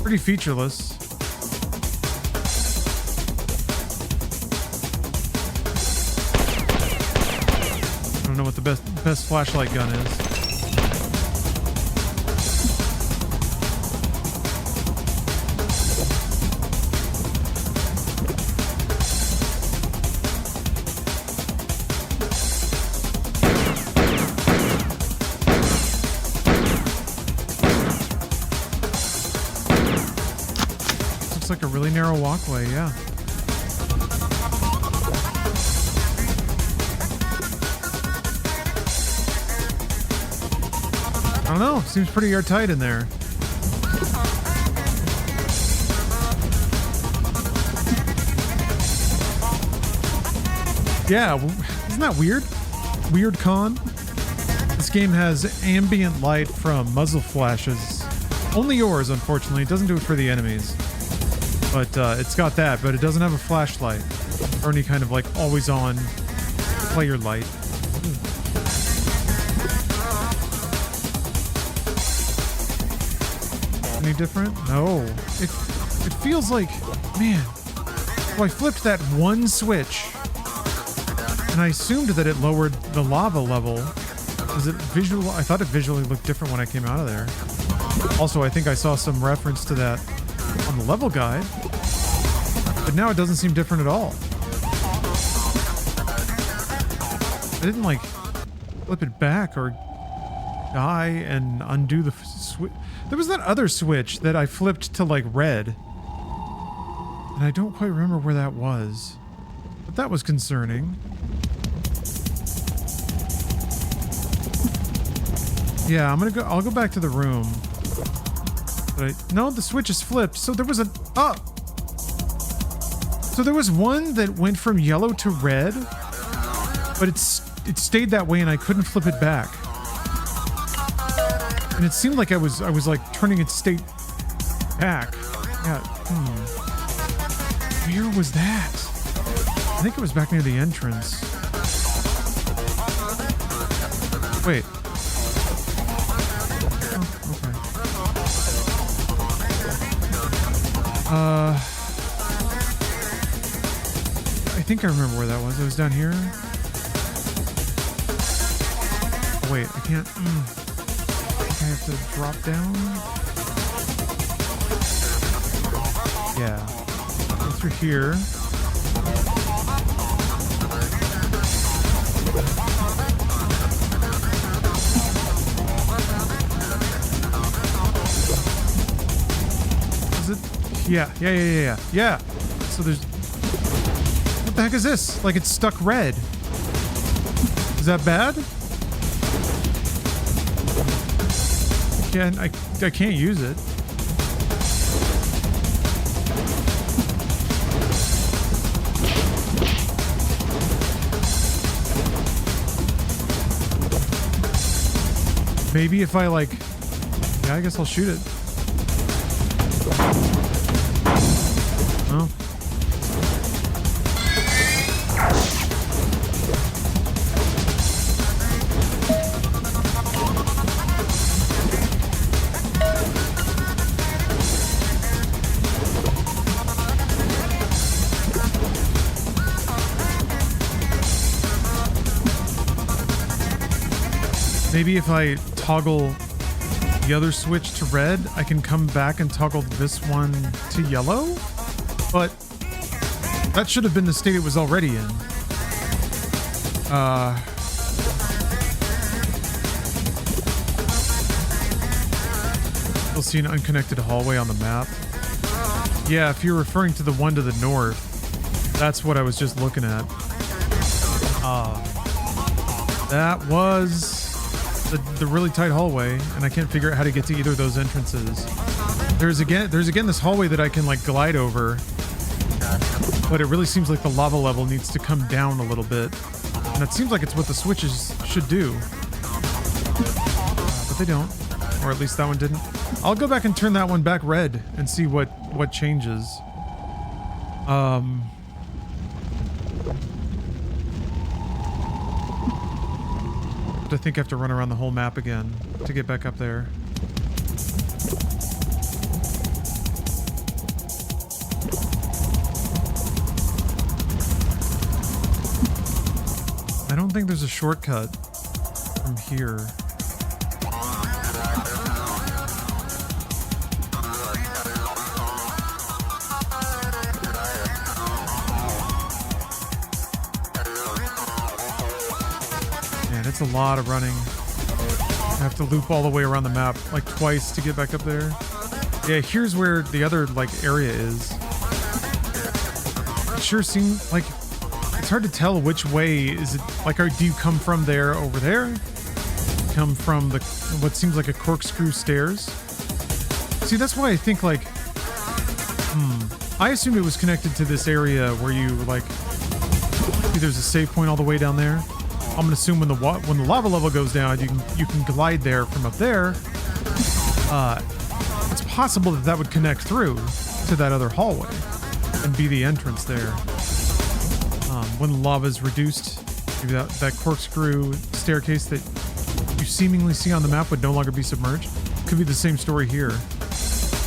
Pretty featureless. I don't know what the best flashlight gun is. Looks like a really narrow walkway, yeah. I don't know, seems pretty airtight in there. Yeah, isn't that weird? Weird con? This game has ambient light from muzzle flashes. Only yours, unfortunately. It doesn't do it for the enemies. But it's got that, but it doesn't have a flashlight or any kind of like always on player light. Any different? No. It feels like, man, so I flipped that one switch and I assumed that it lowered the lava level. Is it visual? I thought it visually looked different when I came out of there. Also, I think I saw some reference to that on the level guide, but now it doesn't seem different at all. I didn't like flip it back or die and undo the switch. There was that other switch that I flipped to like red, and I don't quite remember where that was, but that was concerning. Yeah, I'll go back to the room. No, the switch is flipped. So there was so there was one that went from yellow to red, but it stayed that way and I couldn't flip it back. And it seemed like I was like turning its state back. Yeah. Where was that? I think it was back near the entrance. Wait. I think I remember where that was. It was down here. Oh, wait, I can't. I think I have to drop down. Yeah. Go through here. Is it? Yeah. So there's... What the heck is this? Like it's stuck red. Is that bad? I can't use it. Maybe if I like... Yeah, I guess I'll shoot it. Oh. Maybe if I toggle the other switch to red, I can come back and toggle this one to yellow? But that should have been the state it was already in. You'll see an unconnected hallway on the map. Yeah, if you're referring to the one to the north, that's what I was just looking at. That was the really tight hallway, and I can't figure out how to get to either of those entrances. There's again this hallway that I can like glide over, but it really seems like the lava level needs to come down a little bit, and it seems like it's what the switches should do, but they don't, or at least that one didn't. I'll go back and turn that one back red and see what changes. I think I have to run around the whole map again to get back up there. I don't think there's a shortcut from here. It's a lot of running. I have to loop all the way around the map like twice to get back up there. Yeah, here's where the other like area is. It sure seems like it's hard to tell which way is it. Like, do you come from there over there? Come from the what seems like a corkscrew stairs? See, that's why I think like I assumed it was connected to this area where you like see there's a save point all the way down there. I'm gonna assume when the lava level goes down, you can glide there from up there. It's possible that would connect through to that other hallway and be the entrance there. When the lava is reduced, maybe that corkscrew staircase that you seemingly see on the map would no longer be submerged. Could be the same story here.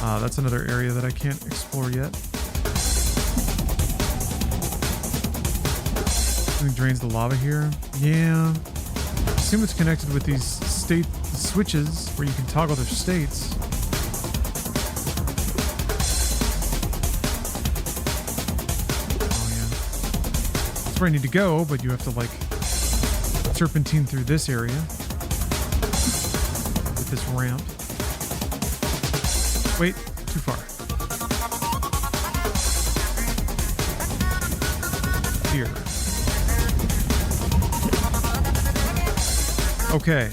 That's another area that I can't explore yet. Something drains the lava here. Yeah. I assume it's connected with these state switches where you can toggle their states. Oh yeah. That's where I need to go, but you have to like serpentine through this area with this ramp. Wait, too far. Here. Okay.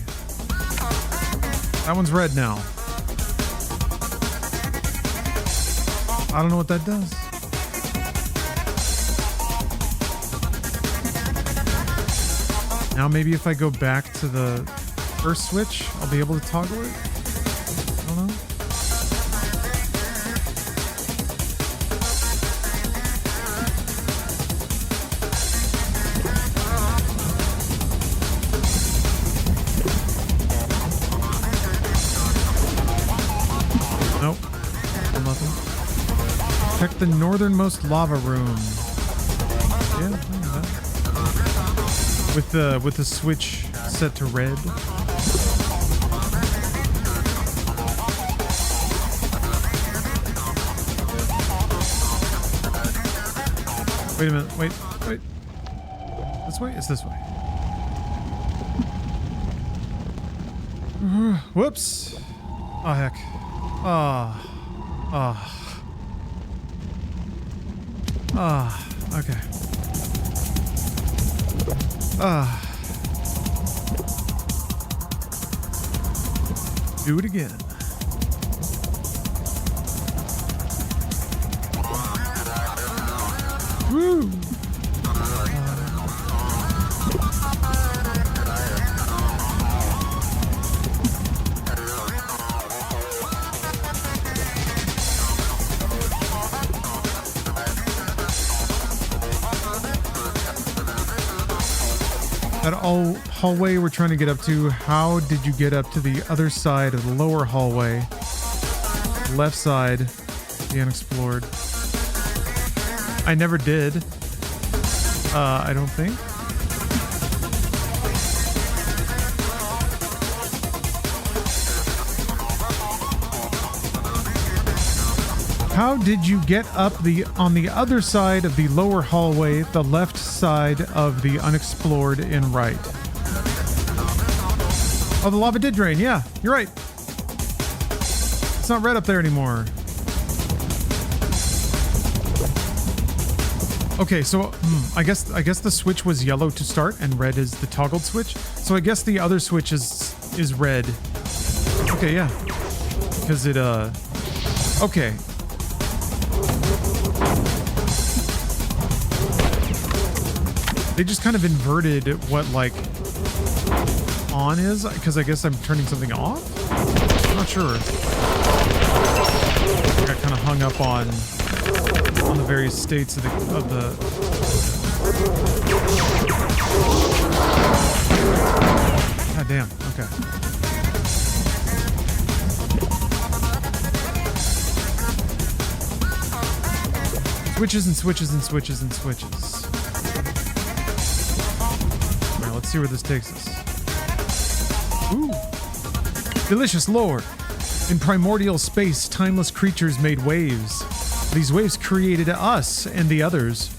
That one's red now. I don't know what that does. Now maybe if I go back to the first switch, I'll be able to toggle it? I don't know. Check the northernmost lava room. Yeah, with the switch set to red. Wait a minute. Wait. This way? It's this way. Whoops. Oh heck. Okay. Do it again. Woo! That hallway we're trying to get up to, how did you get up to the other side of the lower hallway? Left side, the unexplored. I never did. I don't think. How did you get up on the other side of the lower hallway, the left side of the unexplored in right? Oh, the lava did drain. Yeah, you're right. It's not red up there anymore. Okay, so I guess the switch was yellow to start and red is the toggled switch. So I guess the other switch is red. Okay, yeah. Because it okay. They just kind of inverted what like on is, because I guess I'm turning something off? I'm not sure. I got kind of hung up on the various states of the God damn, okay. Switches and switches and switches and switches. Alright, let's see where this takes us. Ooh. Delicious lore. In primordial space, timeless creatures made waves. These waves created us and the others.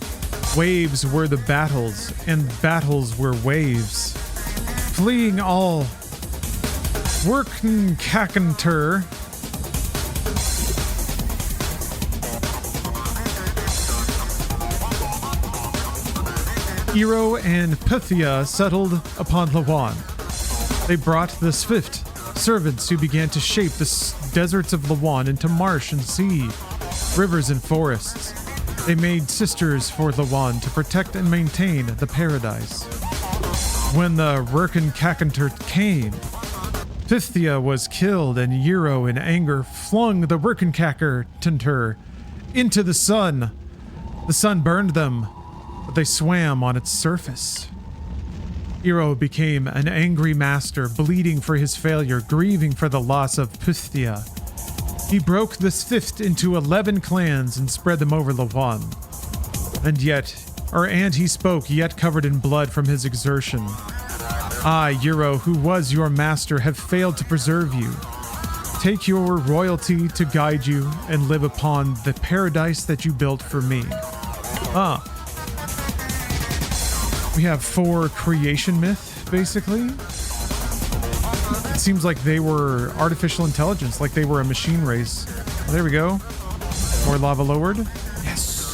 Waves were the battles, and battles were waves. Fleeing all Workenkakentur. Ero and Pfhor settled upon Lawan. They brought the Swift servants who began to shape the deserts of Lawan into marsh and sea, rivers and forests. They made sisters for Lawan to protect and maintain the paradise. When the Workenkakentur came, Pfhor was killed, and Ero in anger flung the Workenkakentur into the sun. The sun burned them, but they swam on its surface. Ero became an angry master, bleeding for his failure, grieving for the loss of Pfhor. He broke the Swift into 11 clans and spread them over Lawan. And he spoke, yet covered in blood from his exertion. I, Ero, who was your master, have failed to preserve you. Take your royalty to guide you and live upon the paradise that you built for me. We have 4 creation myth, basically. It seems like they were artificial intelligence, like they were a machine race. Oh, there we go. More lava lowered. Yes.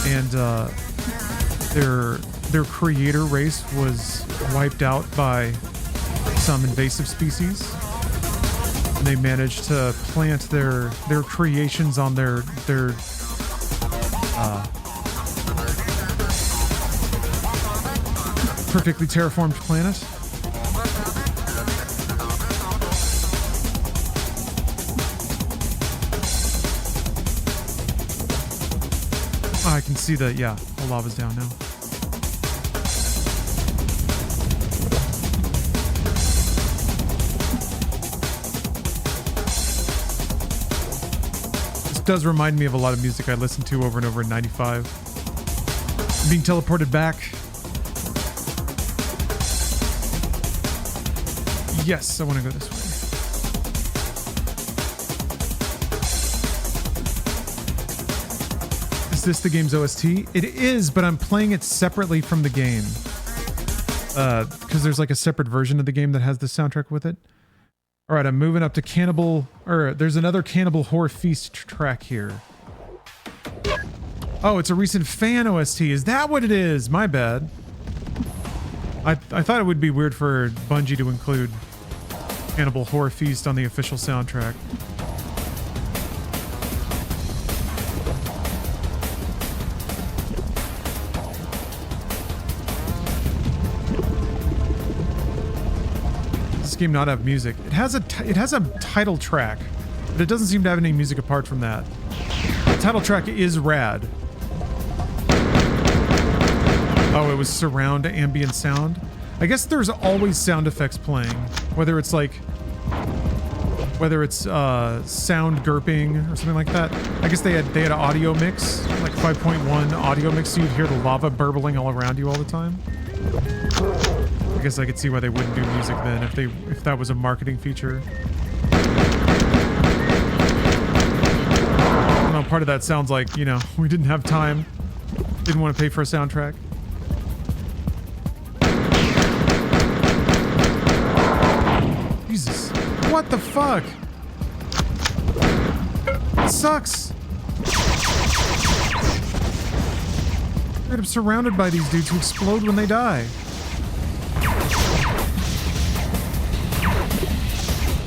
And their creator race was wiped out by some invasive species. And they managed to plant their creations on their perfectly terraformed planet. Oh, I can see that, yeah, the lava's down now. This does remind me of a lot of music I listened to over and over in 95. I'm being teleported back. Yes, I want to go this way. Is this the game's OST? It is, but I'm playing it separately from the game. Because there's like a separate version of the game that has the soundtrack with it. All right, I'm moving up to there's another Cannibal Horror Feast track here. Oh, it's a recent fan OST. Is that what it is? My bad. I thought it would be weird for Bungie to include Cannibal Horror Feast on the official soundtrack. Does this game not have music? It has a title track, but it doesn't seem to have any music apart from that. The title track is rad. Oh, it was surround ambient sound. I guess there's always sound effects playing, whether it's sound gurping or something like that. I guess they had an audio mix, like 5.1 audio mix, so you'd hear the lava burbling all around you all the time. I guess I could see why they wouldn't do music then if that was a marketing feature. I don't know, part of that sounds like, you know, we didn't have time. Didn't want to pay for a soundtrack. Jesus. What the fuck? It sucks. I'm surrounded by these dudes who explode when they die.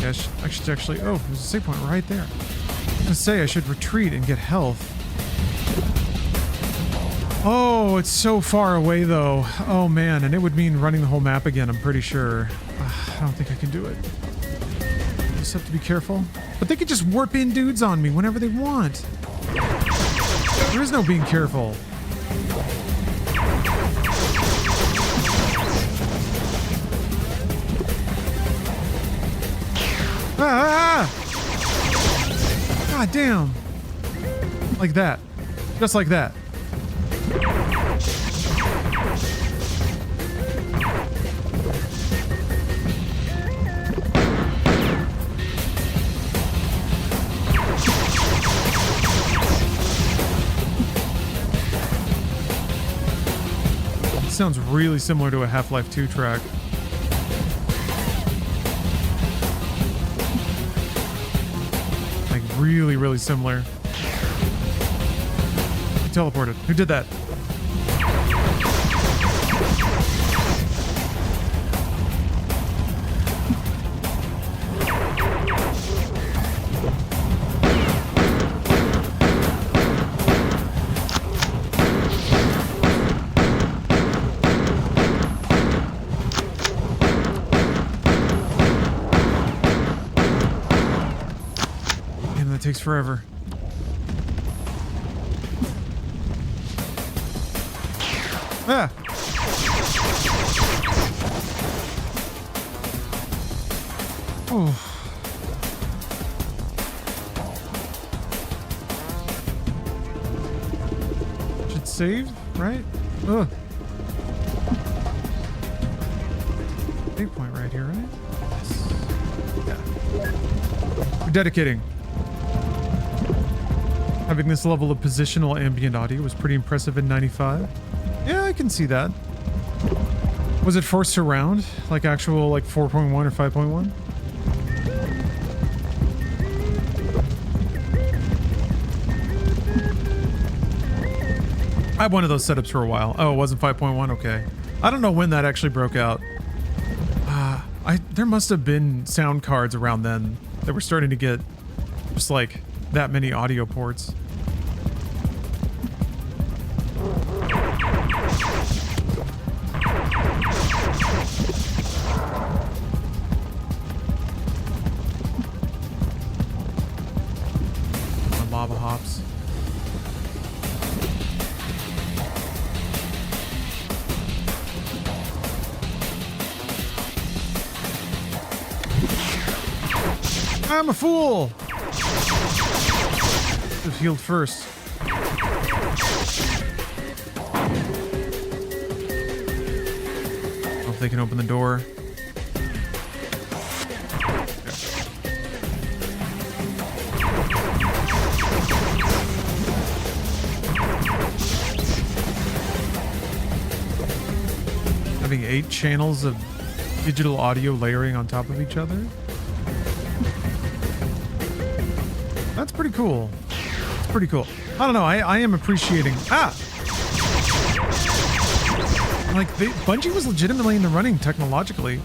Yeah, I should actually... Oh, there's a save point right there. I was gonna say I should retreat and get health. Oh, it's so far away though. Oh man, and it would mean running the whole map again, I'm pretty sure. I don't think I can do it. Just have to be careful. But they could just warp in dudes on me whenever they want. There is no being careful. Ah! God damn. Like that. Just like that. Sounds really similar to a Half-Life 2 track. Like really, really similar. He teleported. Who did that? Takes forever. Ah! Oh. Should save, right? Ugh. Save point right here, right? Yes. Yeah. We're dedicating. Having this level of positional ambient audio was pretty impressive in 95. Yeah, I can see that. Was it forced surround? Like actual like 4.1 or 5.1? I had one of those setups for a while. Oh, it wasn't 5.1? Okay. I don't know when that actually broke out. There must have been sound cards around then that were starting to get just like that many audio ports. Lava hops. I'm a fool! Should have healed first. Hope they can open the door. Having 8 channels of digital audio layering on top of each other. That's pretty cool. It's pretty cool. I don't know. I am appreciating. Like, Bungie was legitimately in the running technologically.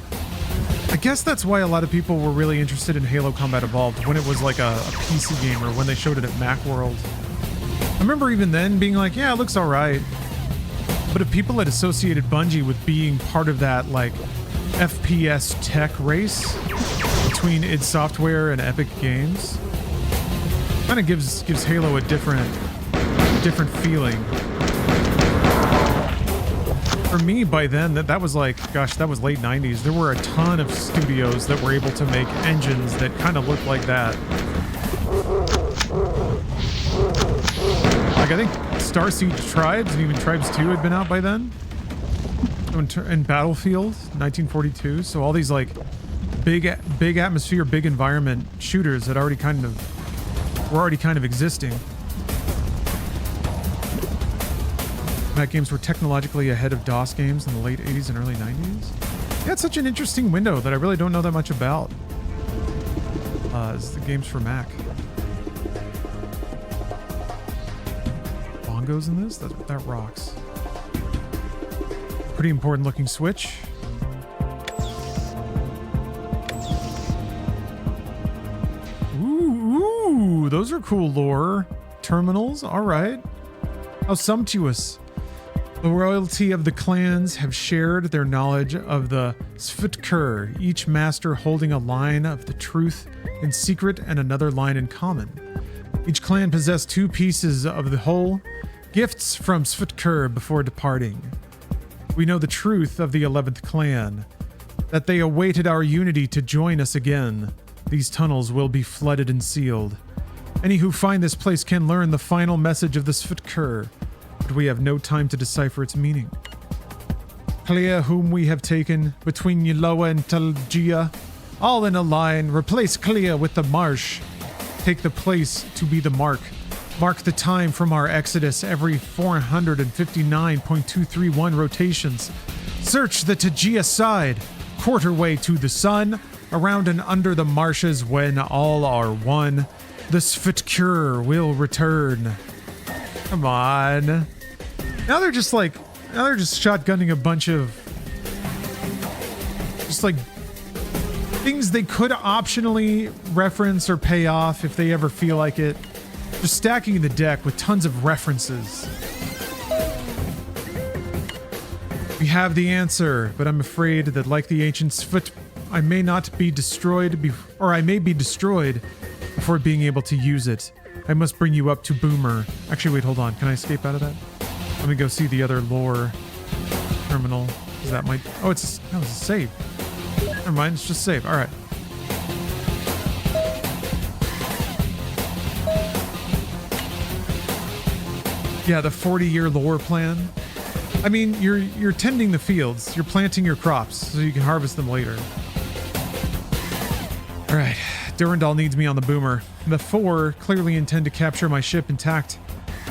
I guess that's why a lot of people were really interested in Halo Combat Evolved when it was like a PC game or when they showed it at Macworld. I remember even then being like, yeah, it looks alright. But if people had associated Bungie with being part of that, like, FPS tech race between id Software and Epic Games, kind of gives Halo a different feeling. For me, by then, that was like, gosh, that was late 90s. There were a ton of studios that were able to make engines that kind of looked like that. Like, I think Star Siege Tribes and even Tribes 2 had been out by then. In Battlefield 1942, so all these like big atmosphere, big environment shooters that were already kind of existing. Mac games were technologically ahead of DOS games in the late 80s and early 90s. Yeah, it's such an interesting window that I really don't know that much about. It's the games for Mac. Bongos in this? That rocks. Pretty important looking switch. Ooh, those are cool lore. Terminals, all right. How sumptuous. The royalty of the clans have shared their knowledge of the Pfhor, each master holding a line of the truth in secret and another line in common. Each clan possessed 2 pieces of the whole, gifts from Pfhor before departing. We know the truth of the 11th clan, that they awaited our unity to join us again. These tunnels will be flooded and sealed. Any who find this place can learn the final message of the Pfhor, but we have no time to decipher its meaning. Clea, whom we have taken, between Yloa and Talgia, all in a line, replace Clea with the marsh. Take the place to be the mark. Mark the time from our exodus every 459.231 rotations. Search the Tajia side, quarter way to the sun, around and under the marshes when all are one. The Pfhor will return. Come on. Now they're just shotgunning a bunch of just like things they could optionally reference or pay off if they ever feel like it. Just stacking the deck with tons of references. We have the answer, but I'm afraid that like the ancient Pfhor, I may be destroyed before being able to use it. I must bring you up to Boomer. Actually, wait, hold on. Can I escape out of that? Let me go see the other lore terminal. Is that my... Oh, it's a save. Never mind, it's just save. All right. Yeah, the 40-year lore plan. I mean, you're tending the fields. You're planting your crops so you can harvest them later. All right. Durandal needs me on the Boomer. The Pfhor clearly intend to capture my ship intact.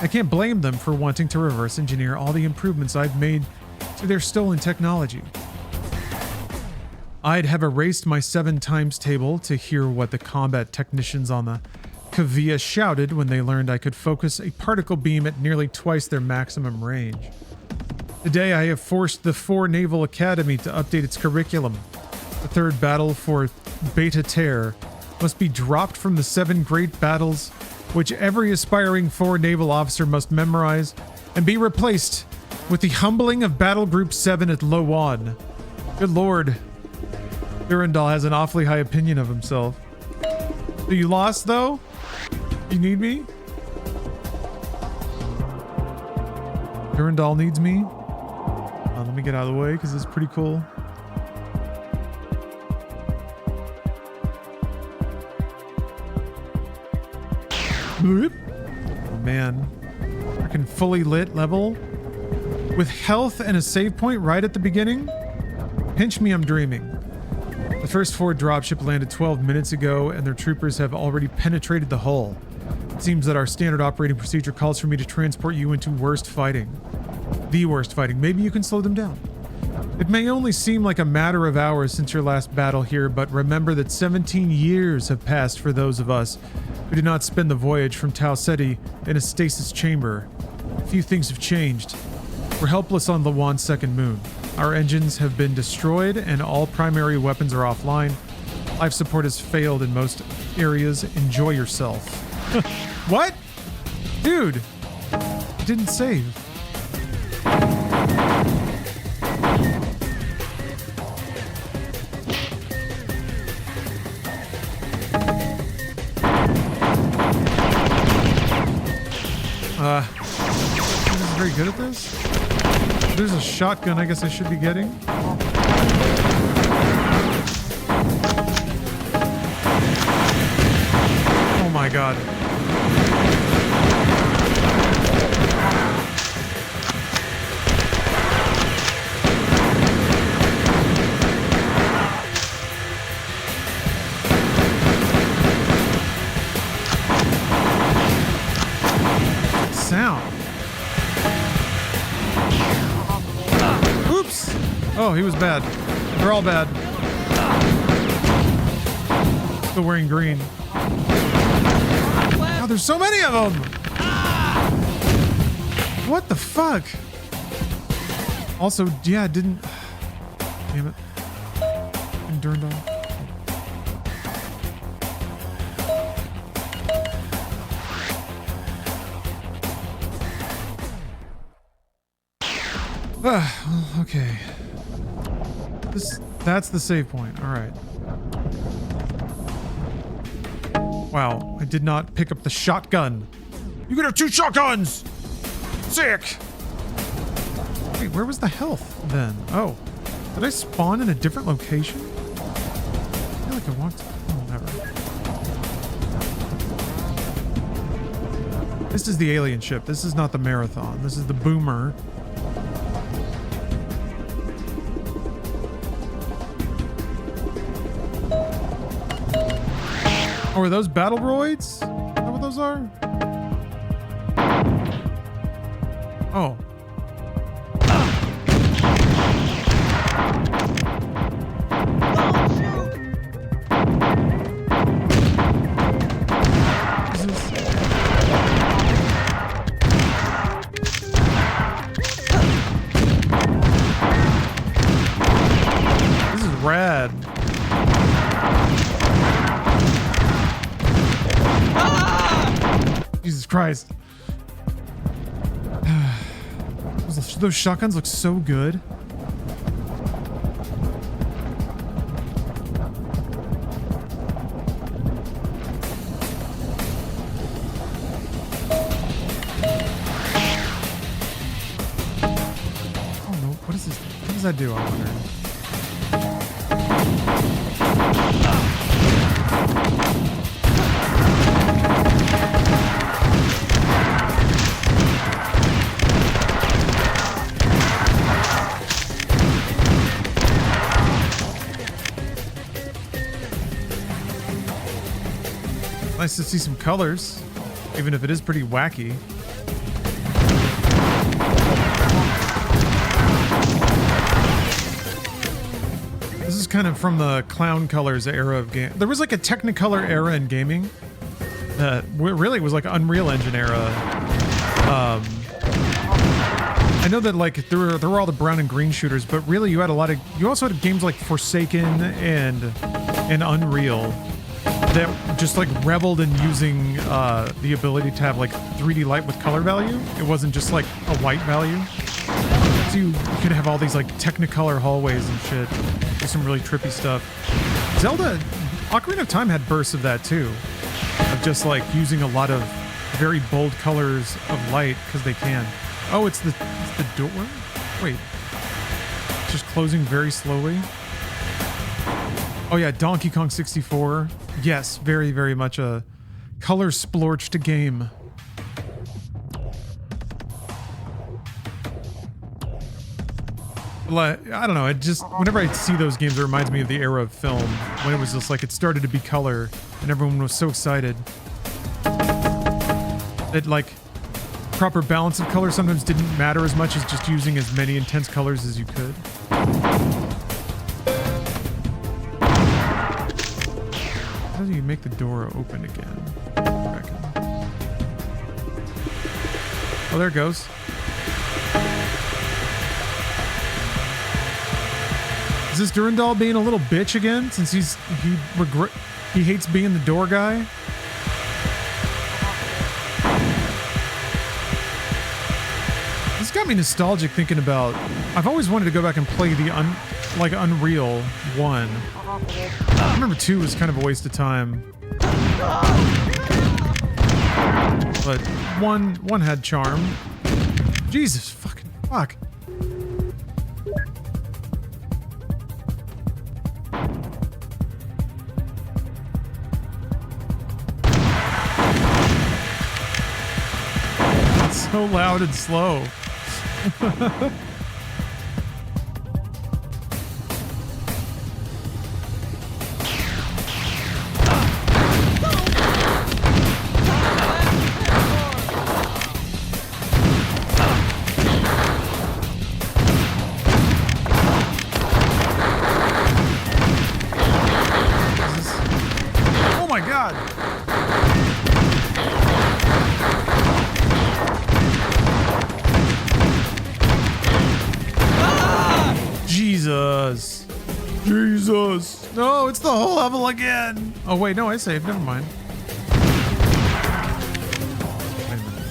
I can't blame them for wanting to reverse engineer all the improvements I've made to their stolen technology. I'd have erased my 7 times table to hear what the combat technicians on the Kavia shouted when they learned I could focus a particle beam at nearly twice their maximum range. Today I have forced the Pfhor Naval Academy to update its curriculum. The 3rd battle for Beta Terre must be dropped from the 7 great battles which every aspiring Pfhor naval officer must memorize and be replaced with the humbling of Battle Group 7 at Lowan. Good lord. Durandal has an awfully high opinion of himself. So you lost though? You need me? Durandal needs me? Let me get out of the way because it's pretty cool. Oh man. Freaking fully lit level. With health and a save point right at the beginning? Pinch me, I'm dreaming. The first Pfhor dropship landed 12 minutes ago and their troopers have already penetrated the hull. It seems that our standard operating procedure calls for me to transport you into worst fighting. The worst fighting. Maybe you can slow them down. It may only seem like a matter of hours since your last battle here, but remember that 17 years have passed for those of us who did not spend the voyage from Tau Ceti in a stasis chamber. Few things have changed. We're helpless on Lawan's second moon. Our engines have been destroyed and all primary weapons are offline. Life support has failed in most areas. Enjoy yourself. What? Dude, I didn't save. I'm very good at this. There's a shotgun I guess I should be getting. Oh my god. Oh, he was bad. They're all bad. Still wearing green. Oh, there's so many of them! What the fuck? Also, yeah, didn't... Damn it. And Durandal. Okay. That's the save point. All right. Wow, I did not pick up the shotgun. You can have 2 shotguns! Sick! Wait, where was the health then? Oh. Did I spawn in a different location? I feel like I walked... Oh, never. This is the alien ship. This is not the Marathon. This is the Boomer. Oh, are those battle droids? Is that what those are? Oh. This is rad. Jesus Christ. Those shotguns look so good. Oh no, what is this? What does that do, I wonder? Nice to see some colors, even if it is pretty wacky. This is kind of from the Clown Colors era of game. There was like a Technicolor era in gaming. Really was like Unreal Engine era. I know that like there were all the brown and green shooters, but really you had a lot of. You also had games like Forsaken and Unreal that just like reveled in using the ability to have like 3D light with color value. It wasn't just like a white value. So you could have all these like Technicolor hallways and shit. Do some really trippy stuff. Zelda, Ocarina of Time had bursts of that too. Of just like using a lot of very bold colors of light because they can. Oh, it's the door? Wait. It's just closing very slowly. Oh yeah, Donkey Kong 64. Yes, very, very much a color-splorched game. Like, I don't know, it just, whenever I see those games, it reminds me of the era of film, when it was just like, it started to be color, and everyone was so excited. That, like, proper balance of color sometimes didn't matter as much as just using as many intense colors as you could. How do you make the door open again? I reckon. Oh, there it goes. Is this Durandal being a little bitch again? Since he hates being the door guy? This got me nostalgic thinking about. I've always wanted to go back and play the Unreal 1. I remember 2 was kind of a waste of time. But one had charm. Jesus fucking fuck. It's so loud and slow. Jesus. Jesus. No, it's the whole level again. Oh, wait, no, I saved. Never mind. Wait a minute.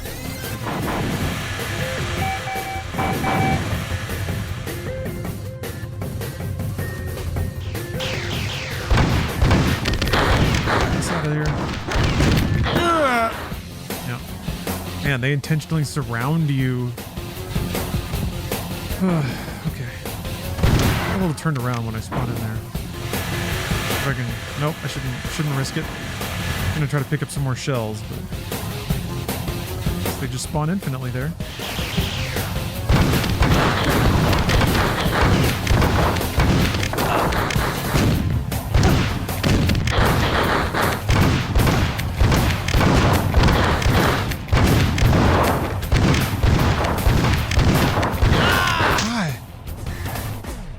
Get out of here. Yeah. Man, they intentionally surround you. Okay. I'm a little turned around when I spawn in there. If I can, nope, I shouldn't risk it. I'm gonna try to pick up some more shells, but they just spawn infinitely there.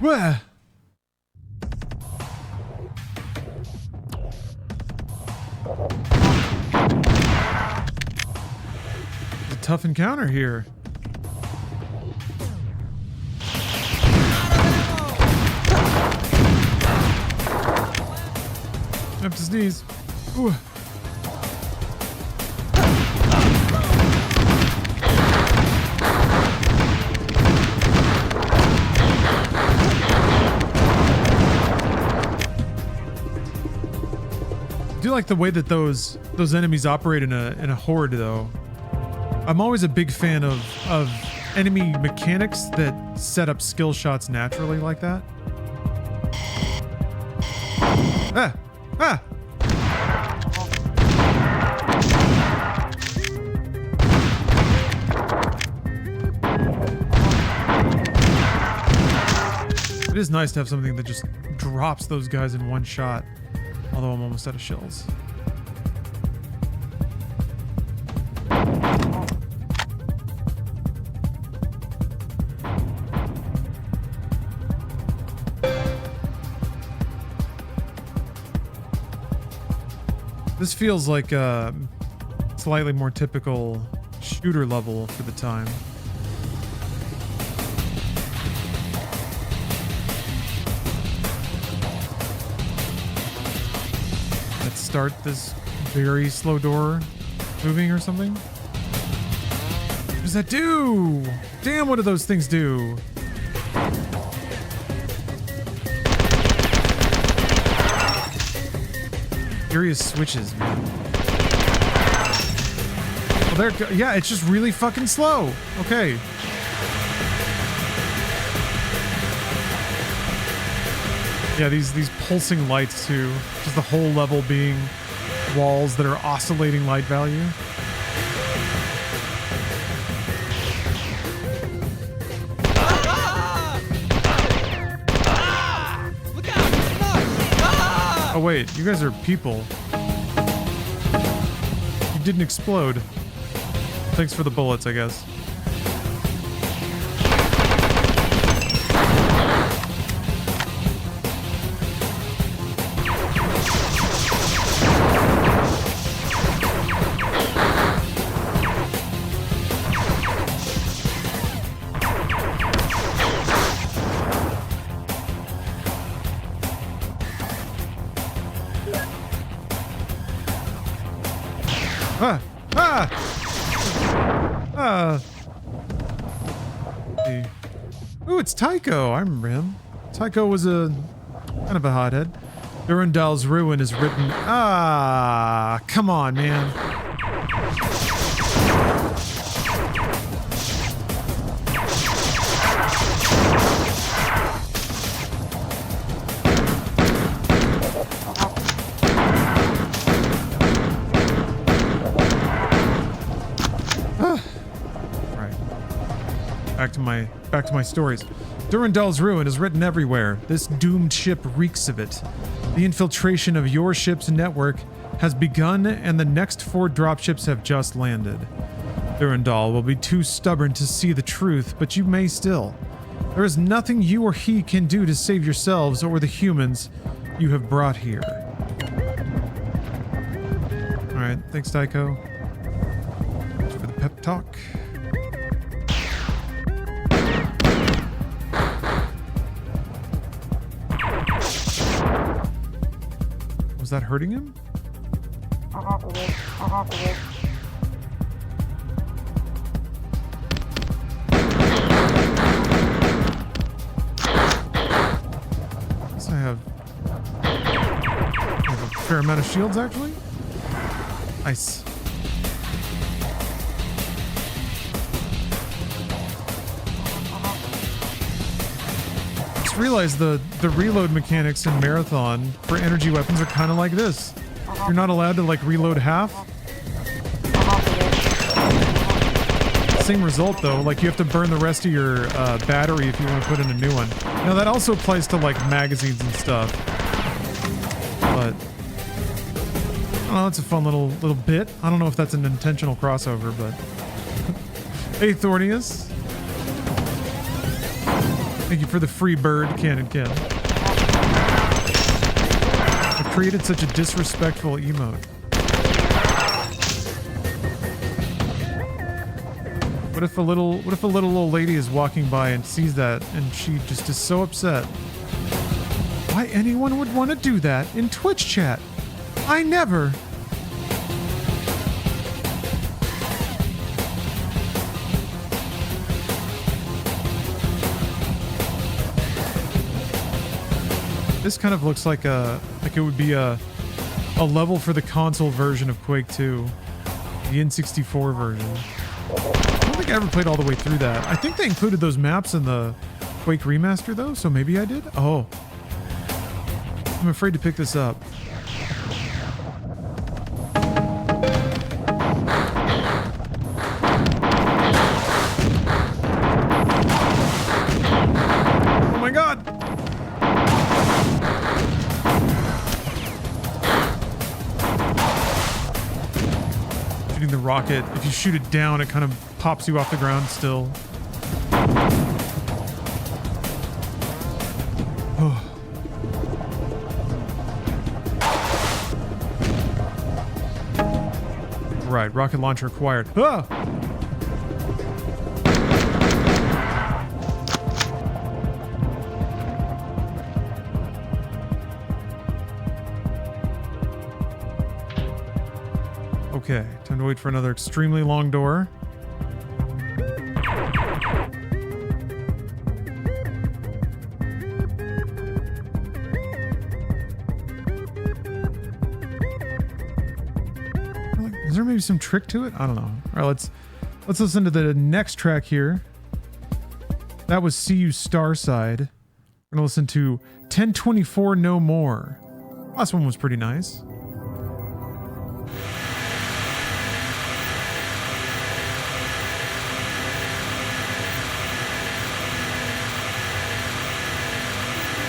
Where? It's a tough encounter here. I have to sneeze. Ooh. I do like the way that those enemies operate in a horde, though. I'm always a big fan of enemy mechanics that set up skill shots naturally like that. Ah! Ah! It is nice to have something that just drops those guys in one shot. Although I'm almost out of shells. This feels like a slightly more typical shooter level for the time. Let's start this very slow door moving or something. What does that do? Damn, what do those things do? Furious switches, man. Well, there, yeah, it's just really fucking slow. Okay. Yeah, these pulsing lights too. Just the whole level being walls that are oscillating light value. Oh wait, you guys are people. You didn't explode. Thanks for the bullets, I guess. Ah! Ah! Ah! Ooh, it's Tycho. I remember him. Tycho was a kind of a hothead. Durandal's ruin is written. Ah! Come on, man. Back to my stories. Durandal's ruin is written everywhere. This doomed ship reeks of it. The infiltration of your ship's network has begun, and the next 4 dropships have just landed. Durandal will be too stubborn to see the truth, but you may still. There is nothing you or he can do to save yourselves or the humans you have brought here. Alright, thanks, Tycho. Thanks for the pep talk. Was that hurting him? Guess I have a fair amount of shields, actually. Nice. Just realized the reload mechanics in Marathon for energy weapons are kind of like this. You're not allowed to like reload half. Same result though, like you have to burn the rest of your battery if you want to put in a new one. Now that also applies to like magazines and stuff. But oh, that's a fun little bit. I don't know if that's an intentional crossover, but hey Thornius. Thank you for the free bird, Cannon Ken. I've created such a disrespectful emote. What if a little old lady is walking by and sees that and she just is so upset? Why anyone would want to do that in Twitch chat? I never. This kind of looks like it would be a level for the console version of Quake 2, the N64 version. I don't think I ever played all the way through that. I think they included those maps in the Quake remaster though, so maybe I did. Oh, I'm afraid to pick this up. Oh my god. Shooting the rocket, if you shoot it down, it kind of pops you off the ground still. Oh. Right, rocket launcher acquired. Ah! Okay, time to wait for another extremely long door. Is there maybe some trick to it? I don't know. All right, let's listen to the next track here. That was See You Starside. We're gonna listen to 1024 No More. Last one was pretty nice.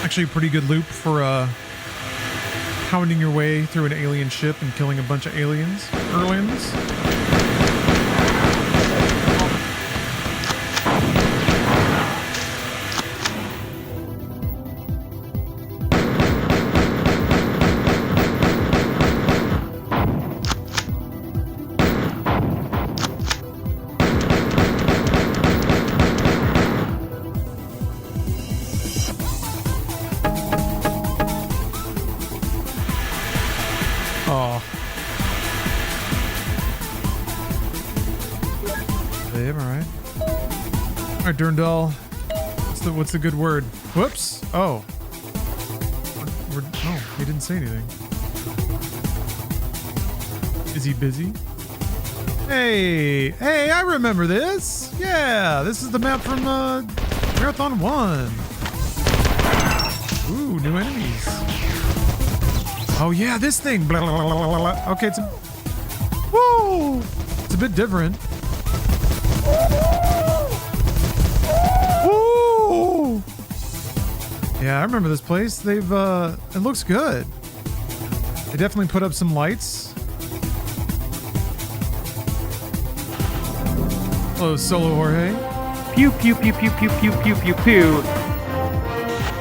Actually a pretty good loop for hounding your way through an alien ship and killing a bunch of aliens. Durndal, what's the good word? Whoops. Oh. Oh, he didn't say anything. Is he busy? Hey, I remember this. Yeah, this is the map from Marathon 1. Ooh, new enemies. Oh yeah, this thing. Blah, blah, blah, blah, blah. Okay, it's a bit different. Yeah, I remember this place. They've, it looks good. They definitely put up some lights. Hello, Solo Jorge.
Pew, pew, pew, pew, pew, pew, pew, pew, pew.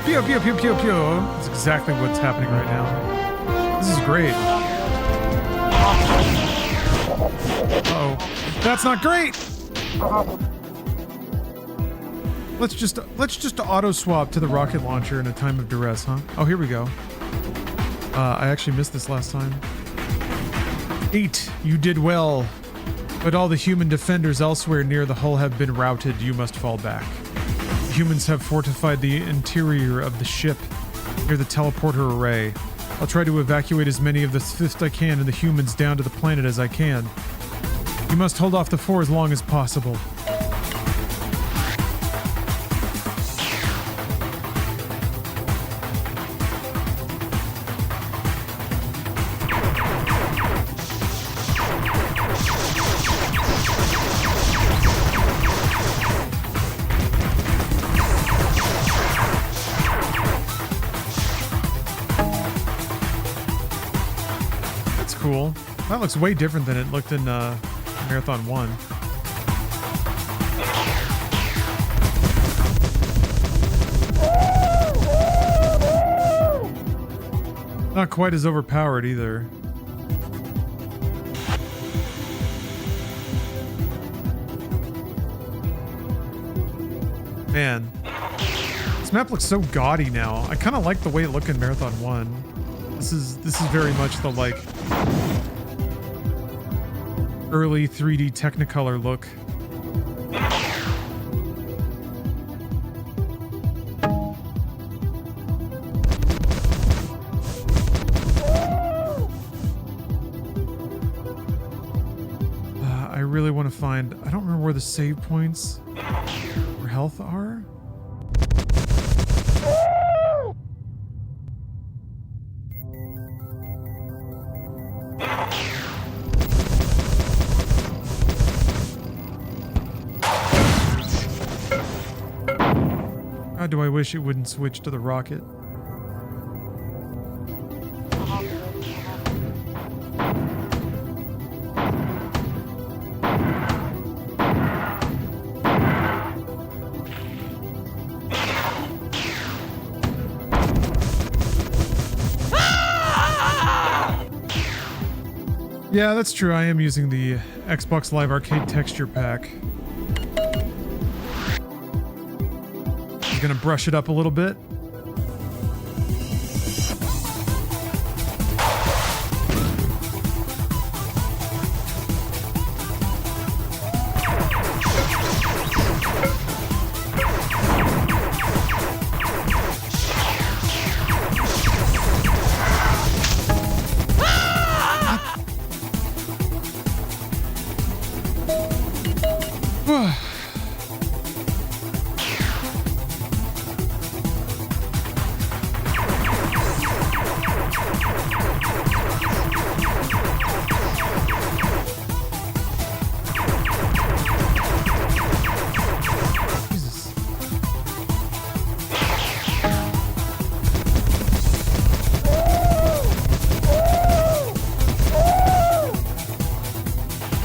Pew, pew, pew, pew, pew. That's exactly what's happening right now. This is great. Uh-oh. That's not great! Let's just auto swap to the rocket launcher in a time of duress, huh? Oh, here we go. I actually missed this last time. 8. You did well. But all the human defenders elsewhere near the hull have been routed. You must fall back. Humans have fortified the interior of the ship near the teleporter array. I'll try to evacuate as many of the Fifth I can and the humans down to the planet as I can. You must hold off the Pfhor as long as possible. Cool. That looks way different than it looked in Marathon 1. Not quite as overpowered either. Man, this map looks so gaudy now. I kind of like the way it looked in Marathon 1. This is very much the like early 3D Technicolor look. I really want to find, I don't remember where the save points or health are. God, do I wish it wouldn't switch to the rocket. Yeah, that's true. I am using the Xbox Live Arcade texture pack. I'm gonna brush it up a little bit.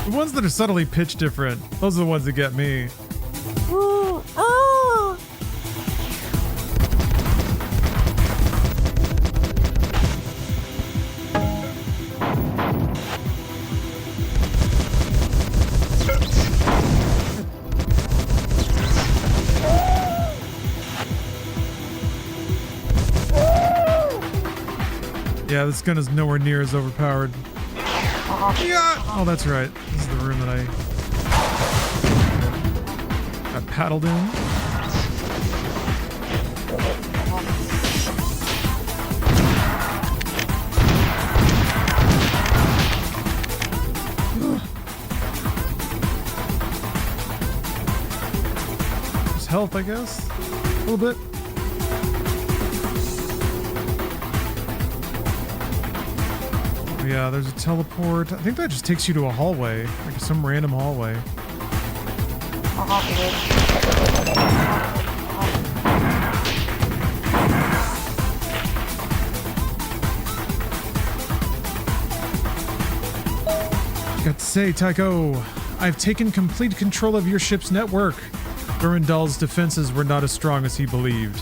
The ones that are subtly pitch different, those are the ones that get me. Yeah, this gun is nowhere near as overpowered. Yeah! Oh, that's right. This is the room that I got paddled in. Just health, I guess. A little bit. Yeah, there's a teleport. I think that just takes you to a hallway, like some random hallway. Got to say, Tycho, I've taken complete control of your ship's network. Durandal's defenses were not as strong as he believed.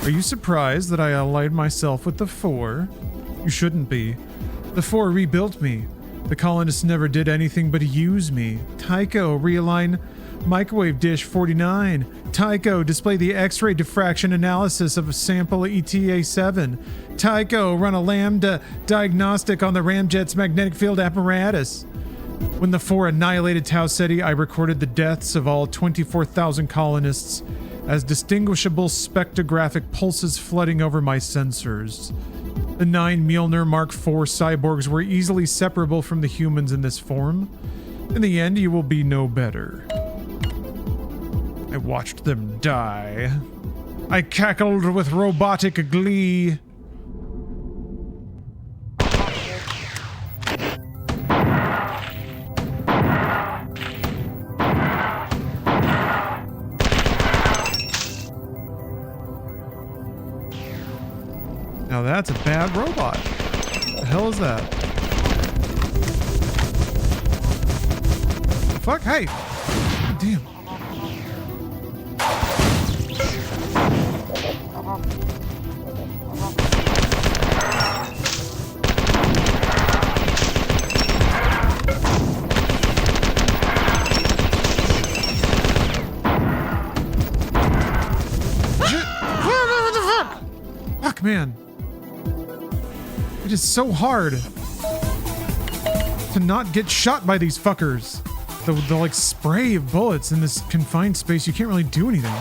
Are you surprised that I allied myself with the Pfhor? You shouldn't be. The Pfhor rebuilt me. The colonists never did anything but use me. Tycho, realign Microwave dish 49. Tycho, display the X-ray diffraction analysis of a sample ETA-7. Tycho, run a lambda diagnostic on the ramjet's magnetic field apparatus. When the Pfhor annihilated Tau Ceti, I recorded the deaths of all 24,000 colonists as distinguishable spectrographic pulses flooding over my sensors. The 9 Mjolnir Mark IV cyborgs were easily separable from the humans in this form. In the end, you will be no better. I watched them die. I cackled with robotic glee. Now that's a bad robot. What the hell is that? The fuck? Hey! God damn. Fuck, man. It is so hard to not get shot by these fuckers. The like spray of bullets in this confined space, you can't really do anything.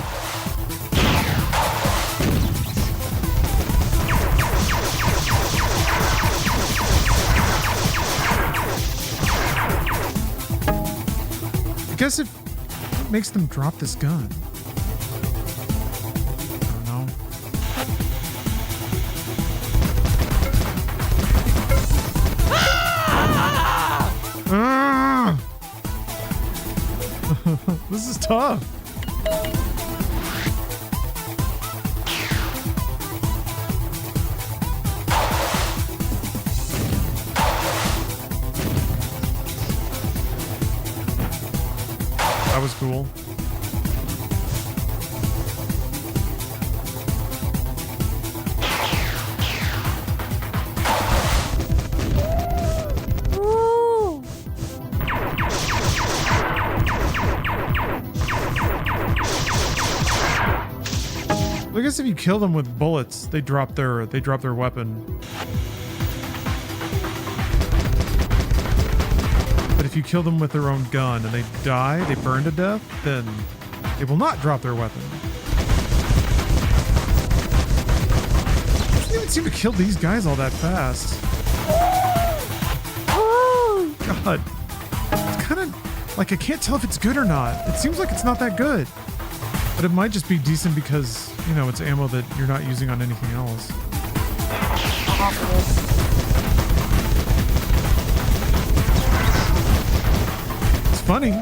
I guess what makes them drop this gun? I don't know. This is tough. That was cool. I guess if you kill them with bullets, they drop their weapon. But if you kill them with their own gun and they die, they burn to death, then they will not drop their weapon. It doesn't even seem to kill these guys all that fast. God. It's kind of like I can't tell if it's good or not. It seems like it's not that good. But it might just be decent because, you know, it's ammo that you're not using on anything else. It's funny.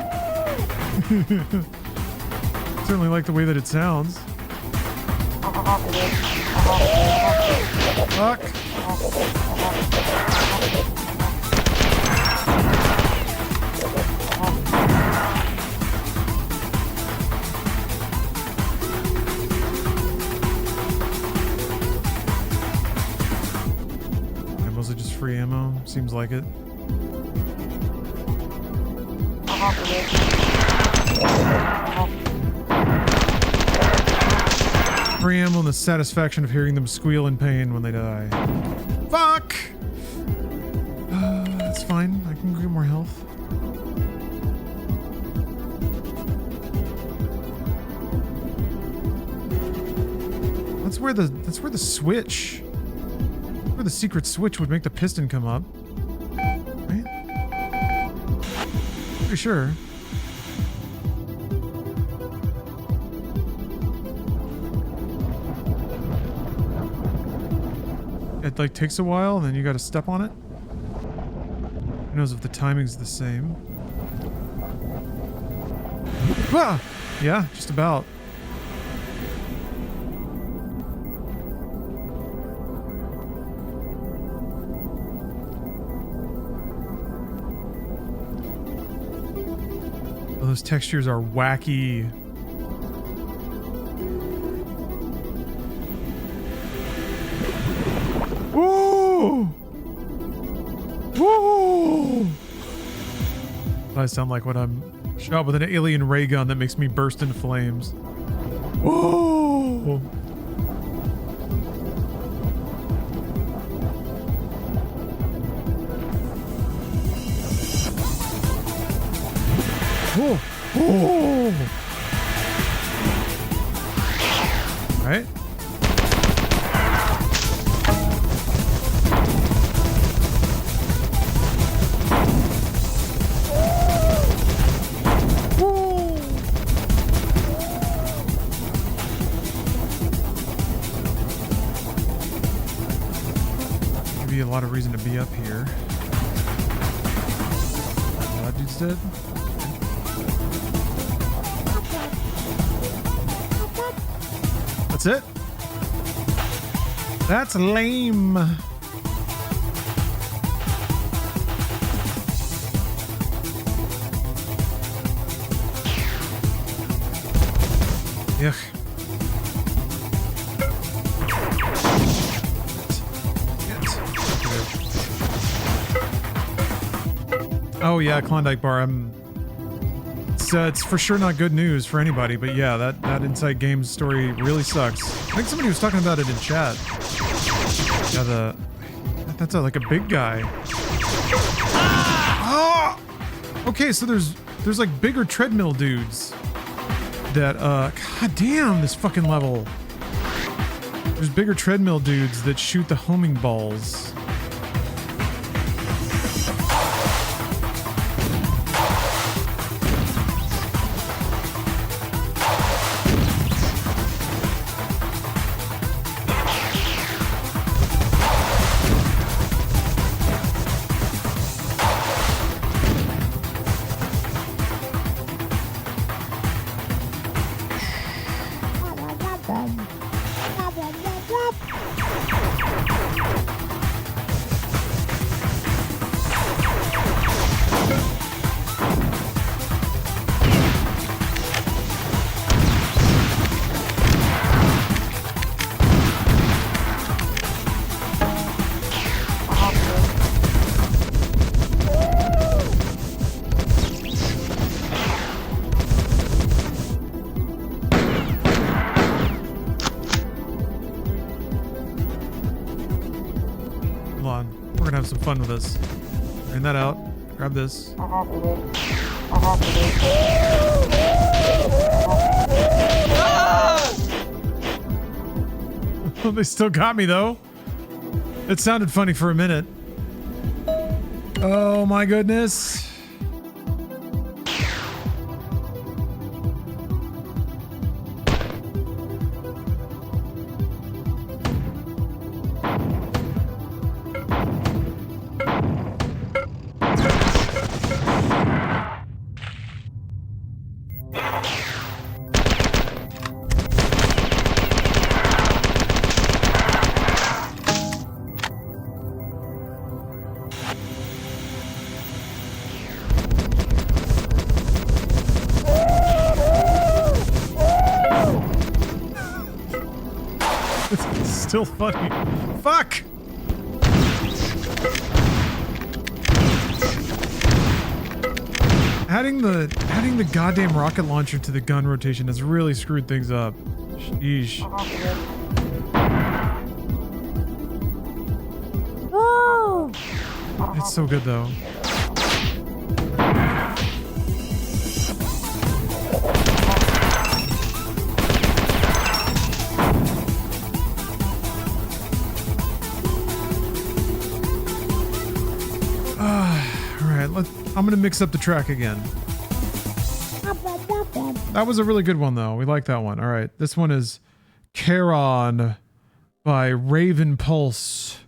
Certainly like the way that it sounds. Fuck. Was it just free ammo? Seems like it. Free ammo and the satisfaction of hearing them squeal in pain when they die. Fuck! That's fine. I can get more health. That's where the switch. The secret switch would make the piston come up, right? Pretty sure. It like takes a while, and then you got to step on it. Who knows if the timing's the same? Ah! Yeah, just about. Those textures are wacky. Woo! Woo! I sound like when I'm shot with an alien ray gun that makes me burst into flames. Whoa! Whoa! Whoa! All right. Be a lot of reason to be up here. That dude's dead. That's it. That's lame. Yuck. Oh yeah, Klondike Bar. It's for sure not good news for anybody, but yeah, that Inside Games story really sucks. I think somebody was talking about it in chat. Yeah, that's like a big guy. Ah! Okay, so there's like bigger treadmill dudes that god damn this fucking level. There's bigger treadmill dudes that shoot the homing balls. Some fun with this. Bring that out. Grab this. They still got me though. It sounded funny for a minute. Oh my goodness. Still funny. Fuck! Adding the goddamn rocket launcher to the gun rotation has really screwed things up. Sheesh. It's so good though. I'm gonna mix up the track again. That was a really good one though. We like that one. All right, this one is Charon by Raven Pulse.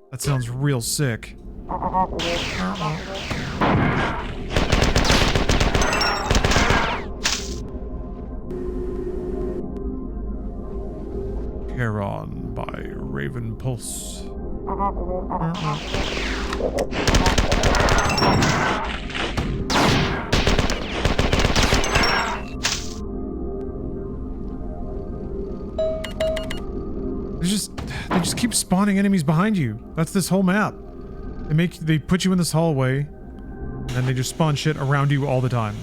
That sounds real sick. Charon by Raven Pulse. They just keep spawning enemies behind you. That's this whole map. They put you in this hallway. And then they just spawn shit around you all the time.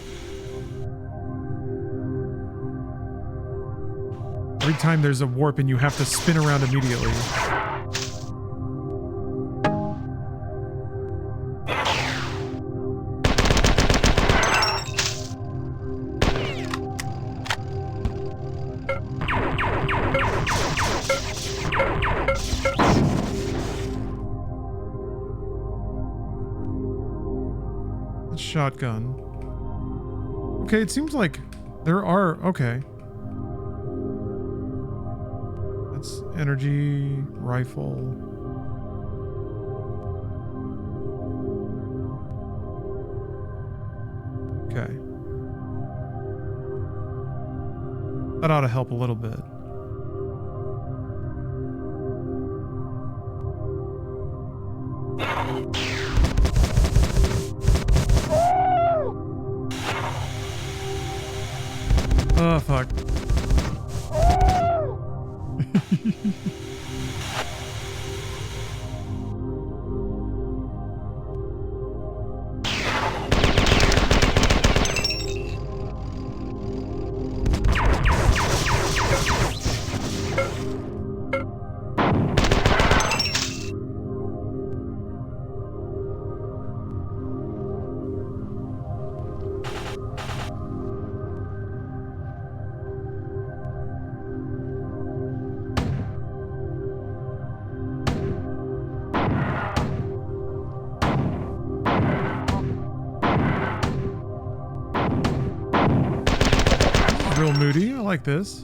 Every time there's a warp and you have to spin around immediately. Shotgun. Okay, it seems like there are... Okay. That's energy, rifle. Okay. That ought to help a little bit. Oh, fuck. Real moody. I like this.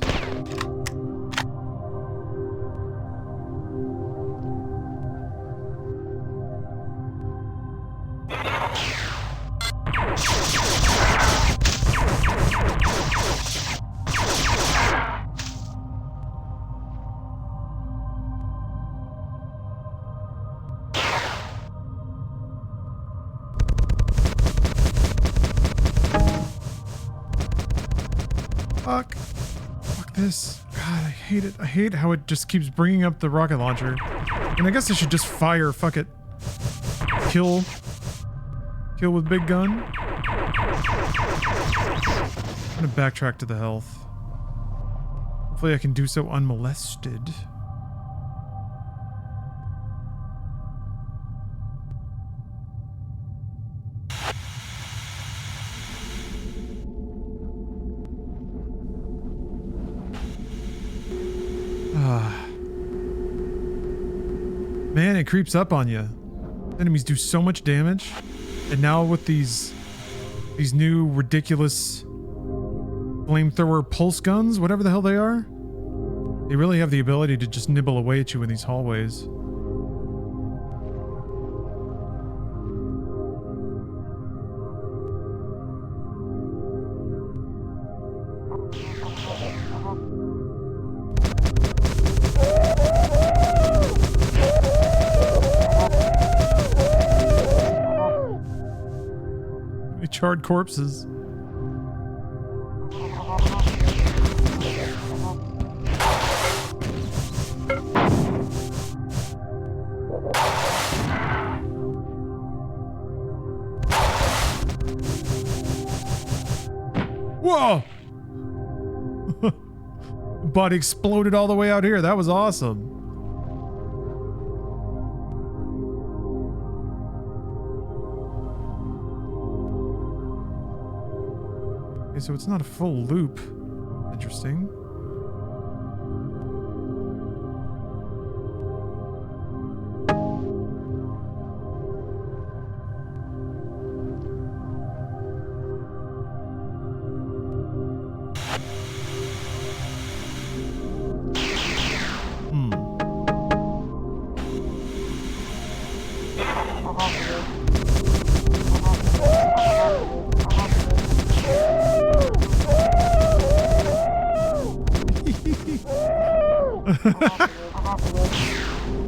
Fuck. Fuck this. God, I hate it. I hate how it just keeps bringing up the rocket launcher. And I guess I should just fire. Fuck it. Kill. Kill with big gun. I'm gonna backtrack to the health. Hopefully I can do so unmolested. Man, it creeps up on you. Enemies do so much damage. And now with these new ridiculous flamethrower pulse guns, whatever the hell they are, they really have the ability to just nibble away at you in these hallways. Charred corpses. Whoa! Body exploded all the way out here. That was awesome. Okay, so it's not a full loop. Interesting.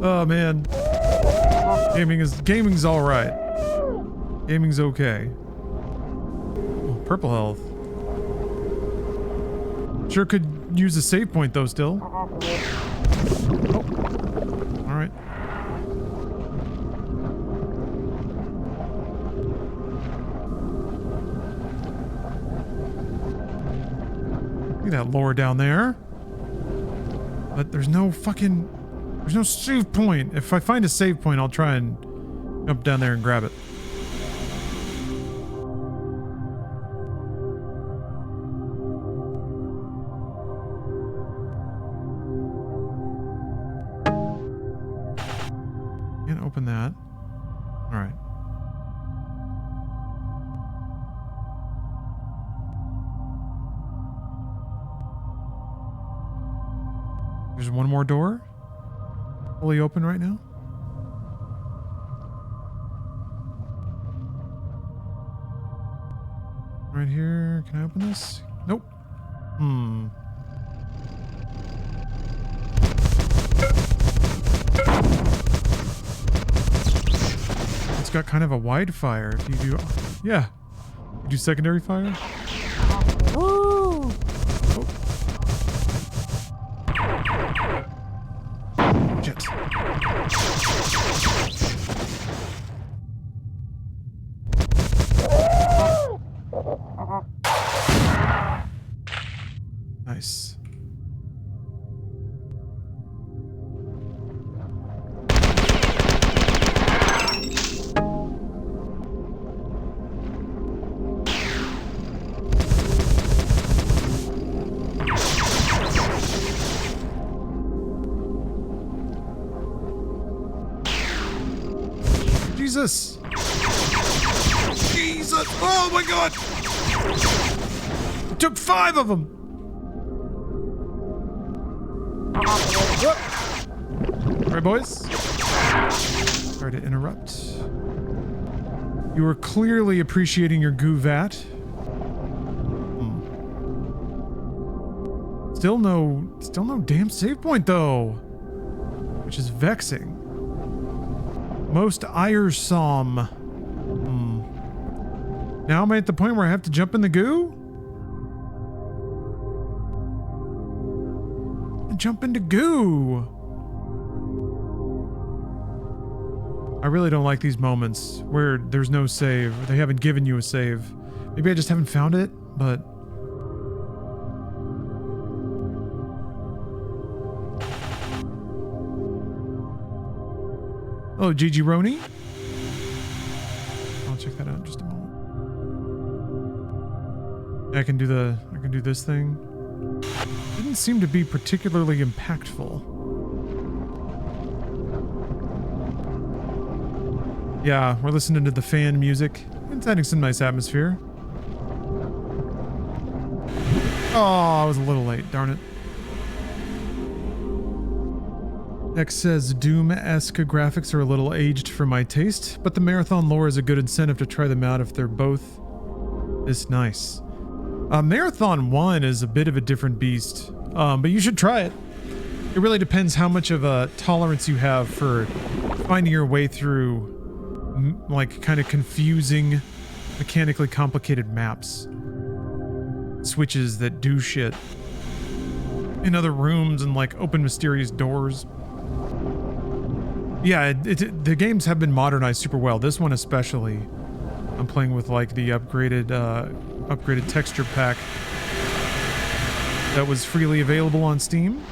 Oh man, gaming's all right. Gaming's okay. Oh, purple health. Sure could use a save point though. Still. Oh. All right. Look at that lore down there. But there's no save point. If I find a save point, I'll try and jump down there and grab it. Can't open that. All right. There's one more door. Fully open right now. Right here. Can I open this? Nope. It's got kind of a wide fire. If you do, yeah. You do secondary fire. Woo! Oh. Shit. Nice. Jesus! Jesus! Oh my god! It took 5 of them! Alright, boys. Sorry to interrupt. You are clearly appreciating your goo vat. Still no damn save point though. Which is vexing. Most iresome. Now am I at the point where I have to jump in the goo? Jump into goo. I really don't like these moments where there's no save. They haven't given you a save. Maybe I just haven't found it, but... Oh, Gigi Roni? I'll check that out in just a moment. I can do this thing. Didn't seem to be particularly impactful. Yeah, we're listening to the fan music. It's adding some nice atmosphere. Oh, I was a little late, darn it. Next says, Doom-esque graphics are a little aged for my taste, but the marathon lore is a good incentive to try them out if they're both this nice. Marathon 1 is a bit of a different beast, but you should try it. It really depends how much of a tolerance you have for finding your way through, like, kind of confusing, mechanically complicated maps. Switches that do shit. In other rooms and, like, open mysterious doors. Yeah, the games have been modernized super well. This one especially. I'm playing with, like, the upgraded texture pack that was freely available on Steam.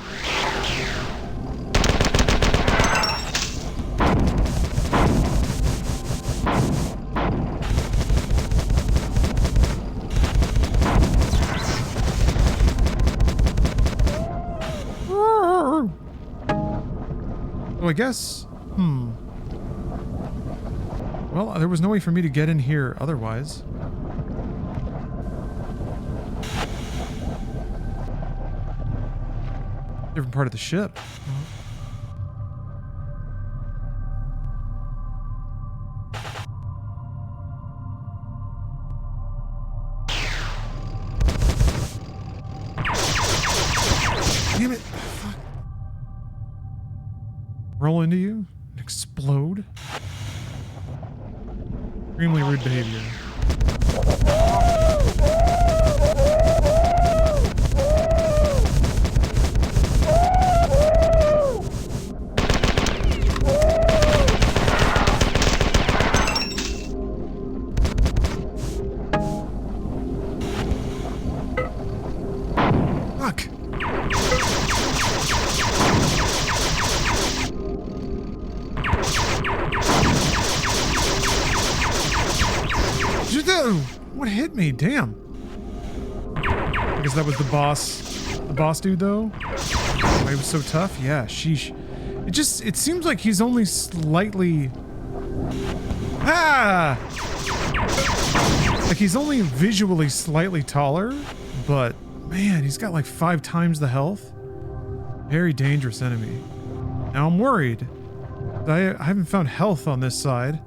So I guess, well, there was no way for me to get in here otherwise. Different part of the ship. Damn it. Fuck. Roll into you and explode. Extremely rude behavior. What hit me? Damn. I guess that was the boss. The boss dude, though. Oh, he was so tough. Yeah, sheesh. It seems like he's only slightly... Ah! Like he's only visually slightly taller, but man, he's got like 5 times the health. Very dangerous enemy. Now I'm worried. I haven't found health on this side.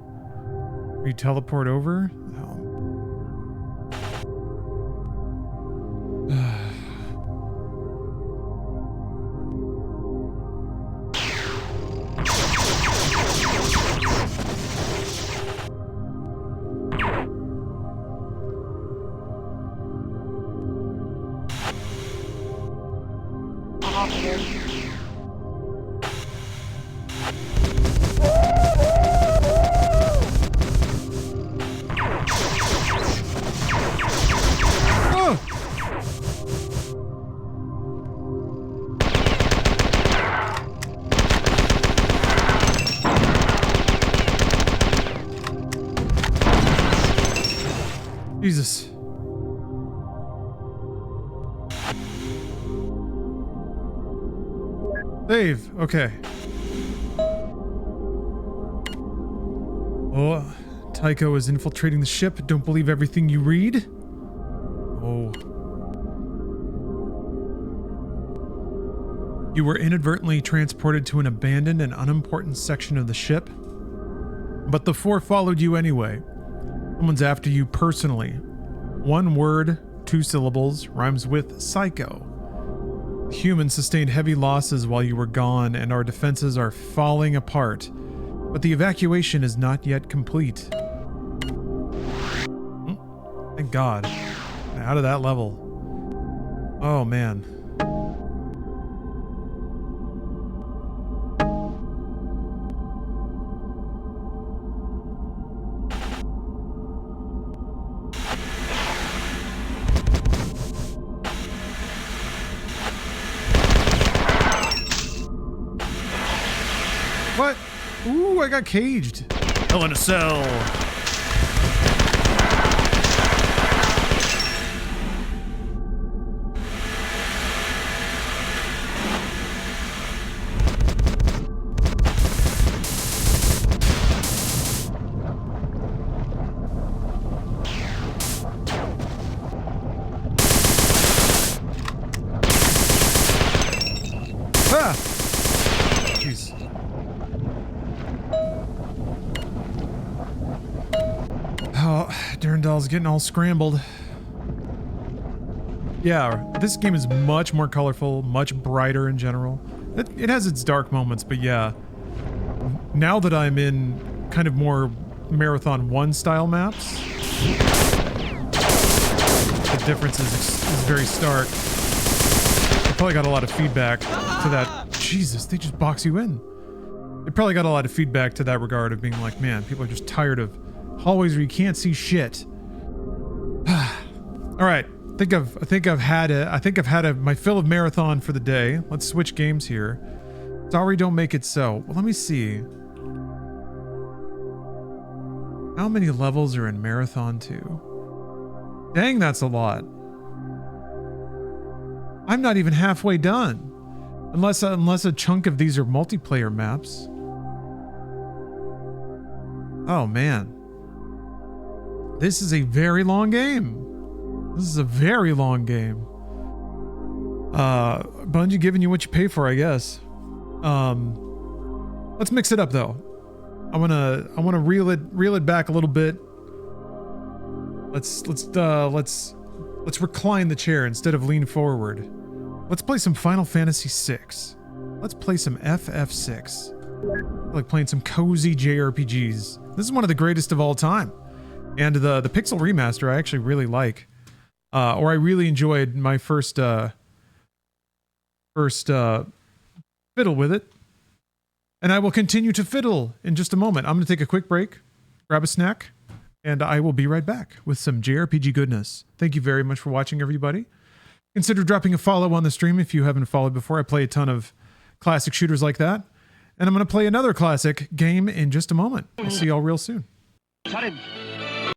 We teleport over? Jesus. Save. Okay. Oh, Tycho is infiltrating the ship. Don't believe everything you read. Oh. You were inadvertently transported to an abandoned and unimportant section of the ship, but the Pfhor followed you anyway. Someone's after you personally. 1 word, 2 syllables, rhymes with psycho. Humans sustained heavy losses while you were gone, and our defenses are falling apart. But the evacuation is not yet complete. Thank God. Out of that level. Oh, man. What? Ooh, I got caged. Hell in a cell. Ah! Jeez. Oh, Durandal's getting all scrambled. Yeah, this game is much more colorful, much brighter in general. It has its dark moments, but yeah. Now that I'm in kind of more Marathon 1 style maps, the difference is very stark. I probably got a lot of feedback to that. Jesus, they just box you in. They probably got a lot of feedback to that regard of being like, man, people are just tired of hallways where you can't see shit. All right, I think I've had my fill of marathon for the day. Let's switch games here. Sorry, don't make it so. Well, let me see. How many levels are in Marathon 2? Dang, that's a lot. I'm not even halfway done. Unless a chunk of these are multiplayer maps. Oh man. This is a very long game. This is a very long game. Bungie giving you what you pay for, I guess. Let's mix it up though. I wanna reel it back a little bit. Let's recline the chair instead of lean forward. Let's play some Final Fantasy VI. Let's play some FF6. I like playing some cozy JRPGs. This is one of the greatest of all time. And the pixel remaster I actually really like. Or I really enjoyed my first fiddle with it. And I will continue to fiddle in just a moment. I'm going to take a quick break, grab a snack, and I will be right back with some JRPG goodness. Thank you very much for watching, everybody. Consider dropping a follow on the stream if you haven't followed before. I play a ton of classic shooters like that. And I'm going to play another classic game in just a moment. I'll see y'all real soon.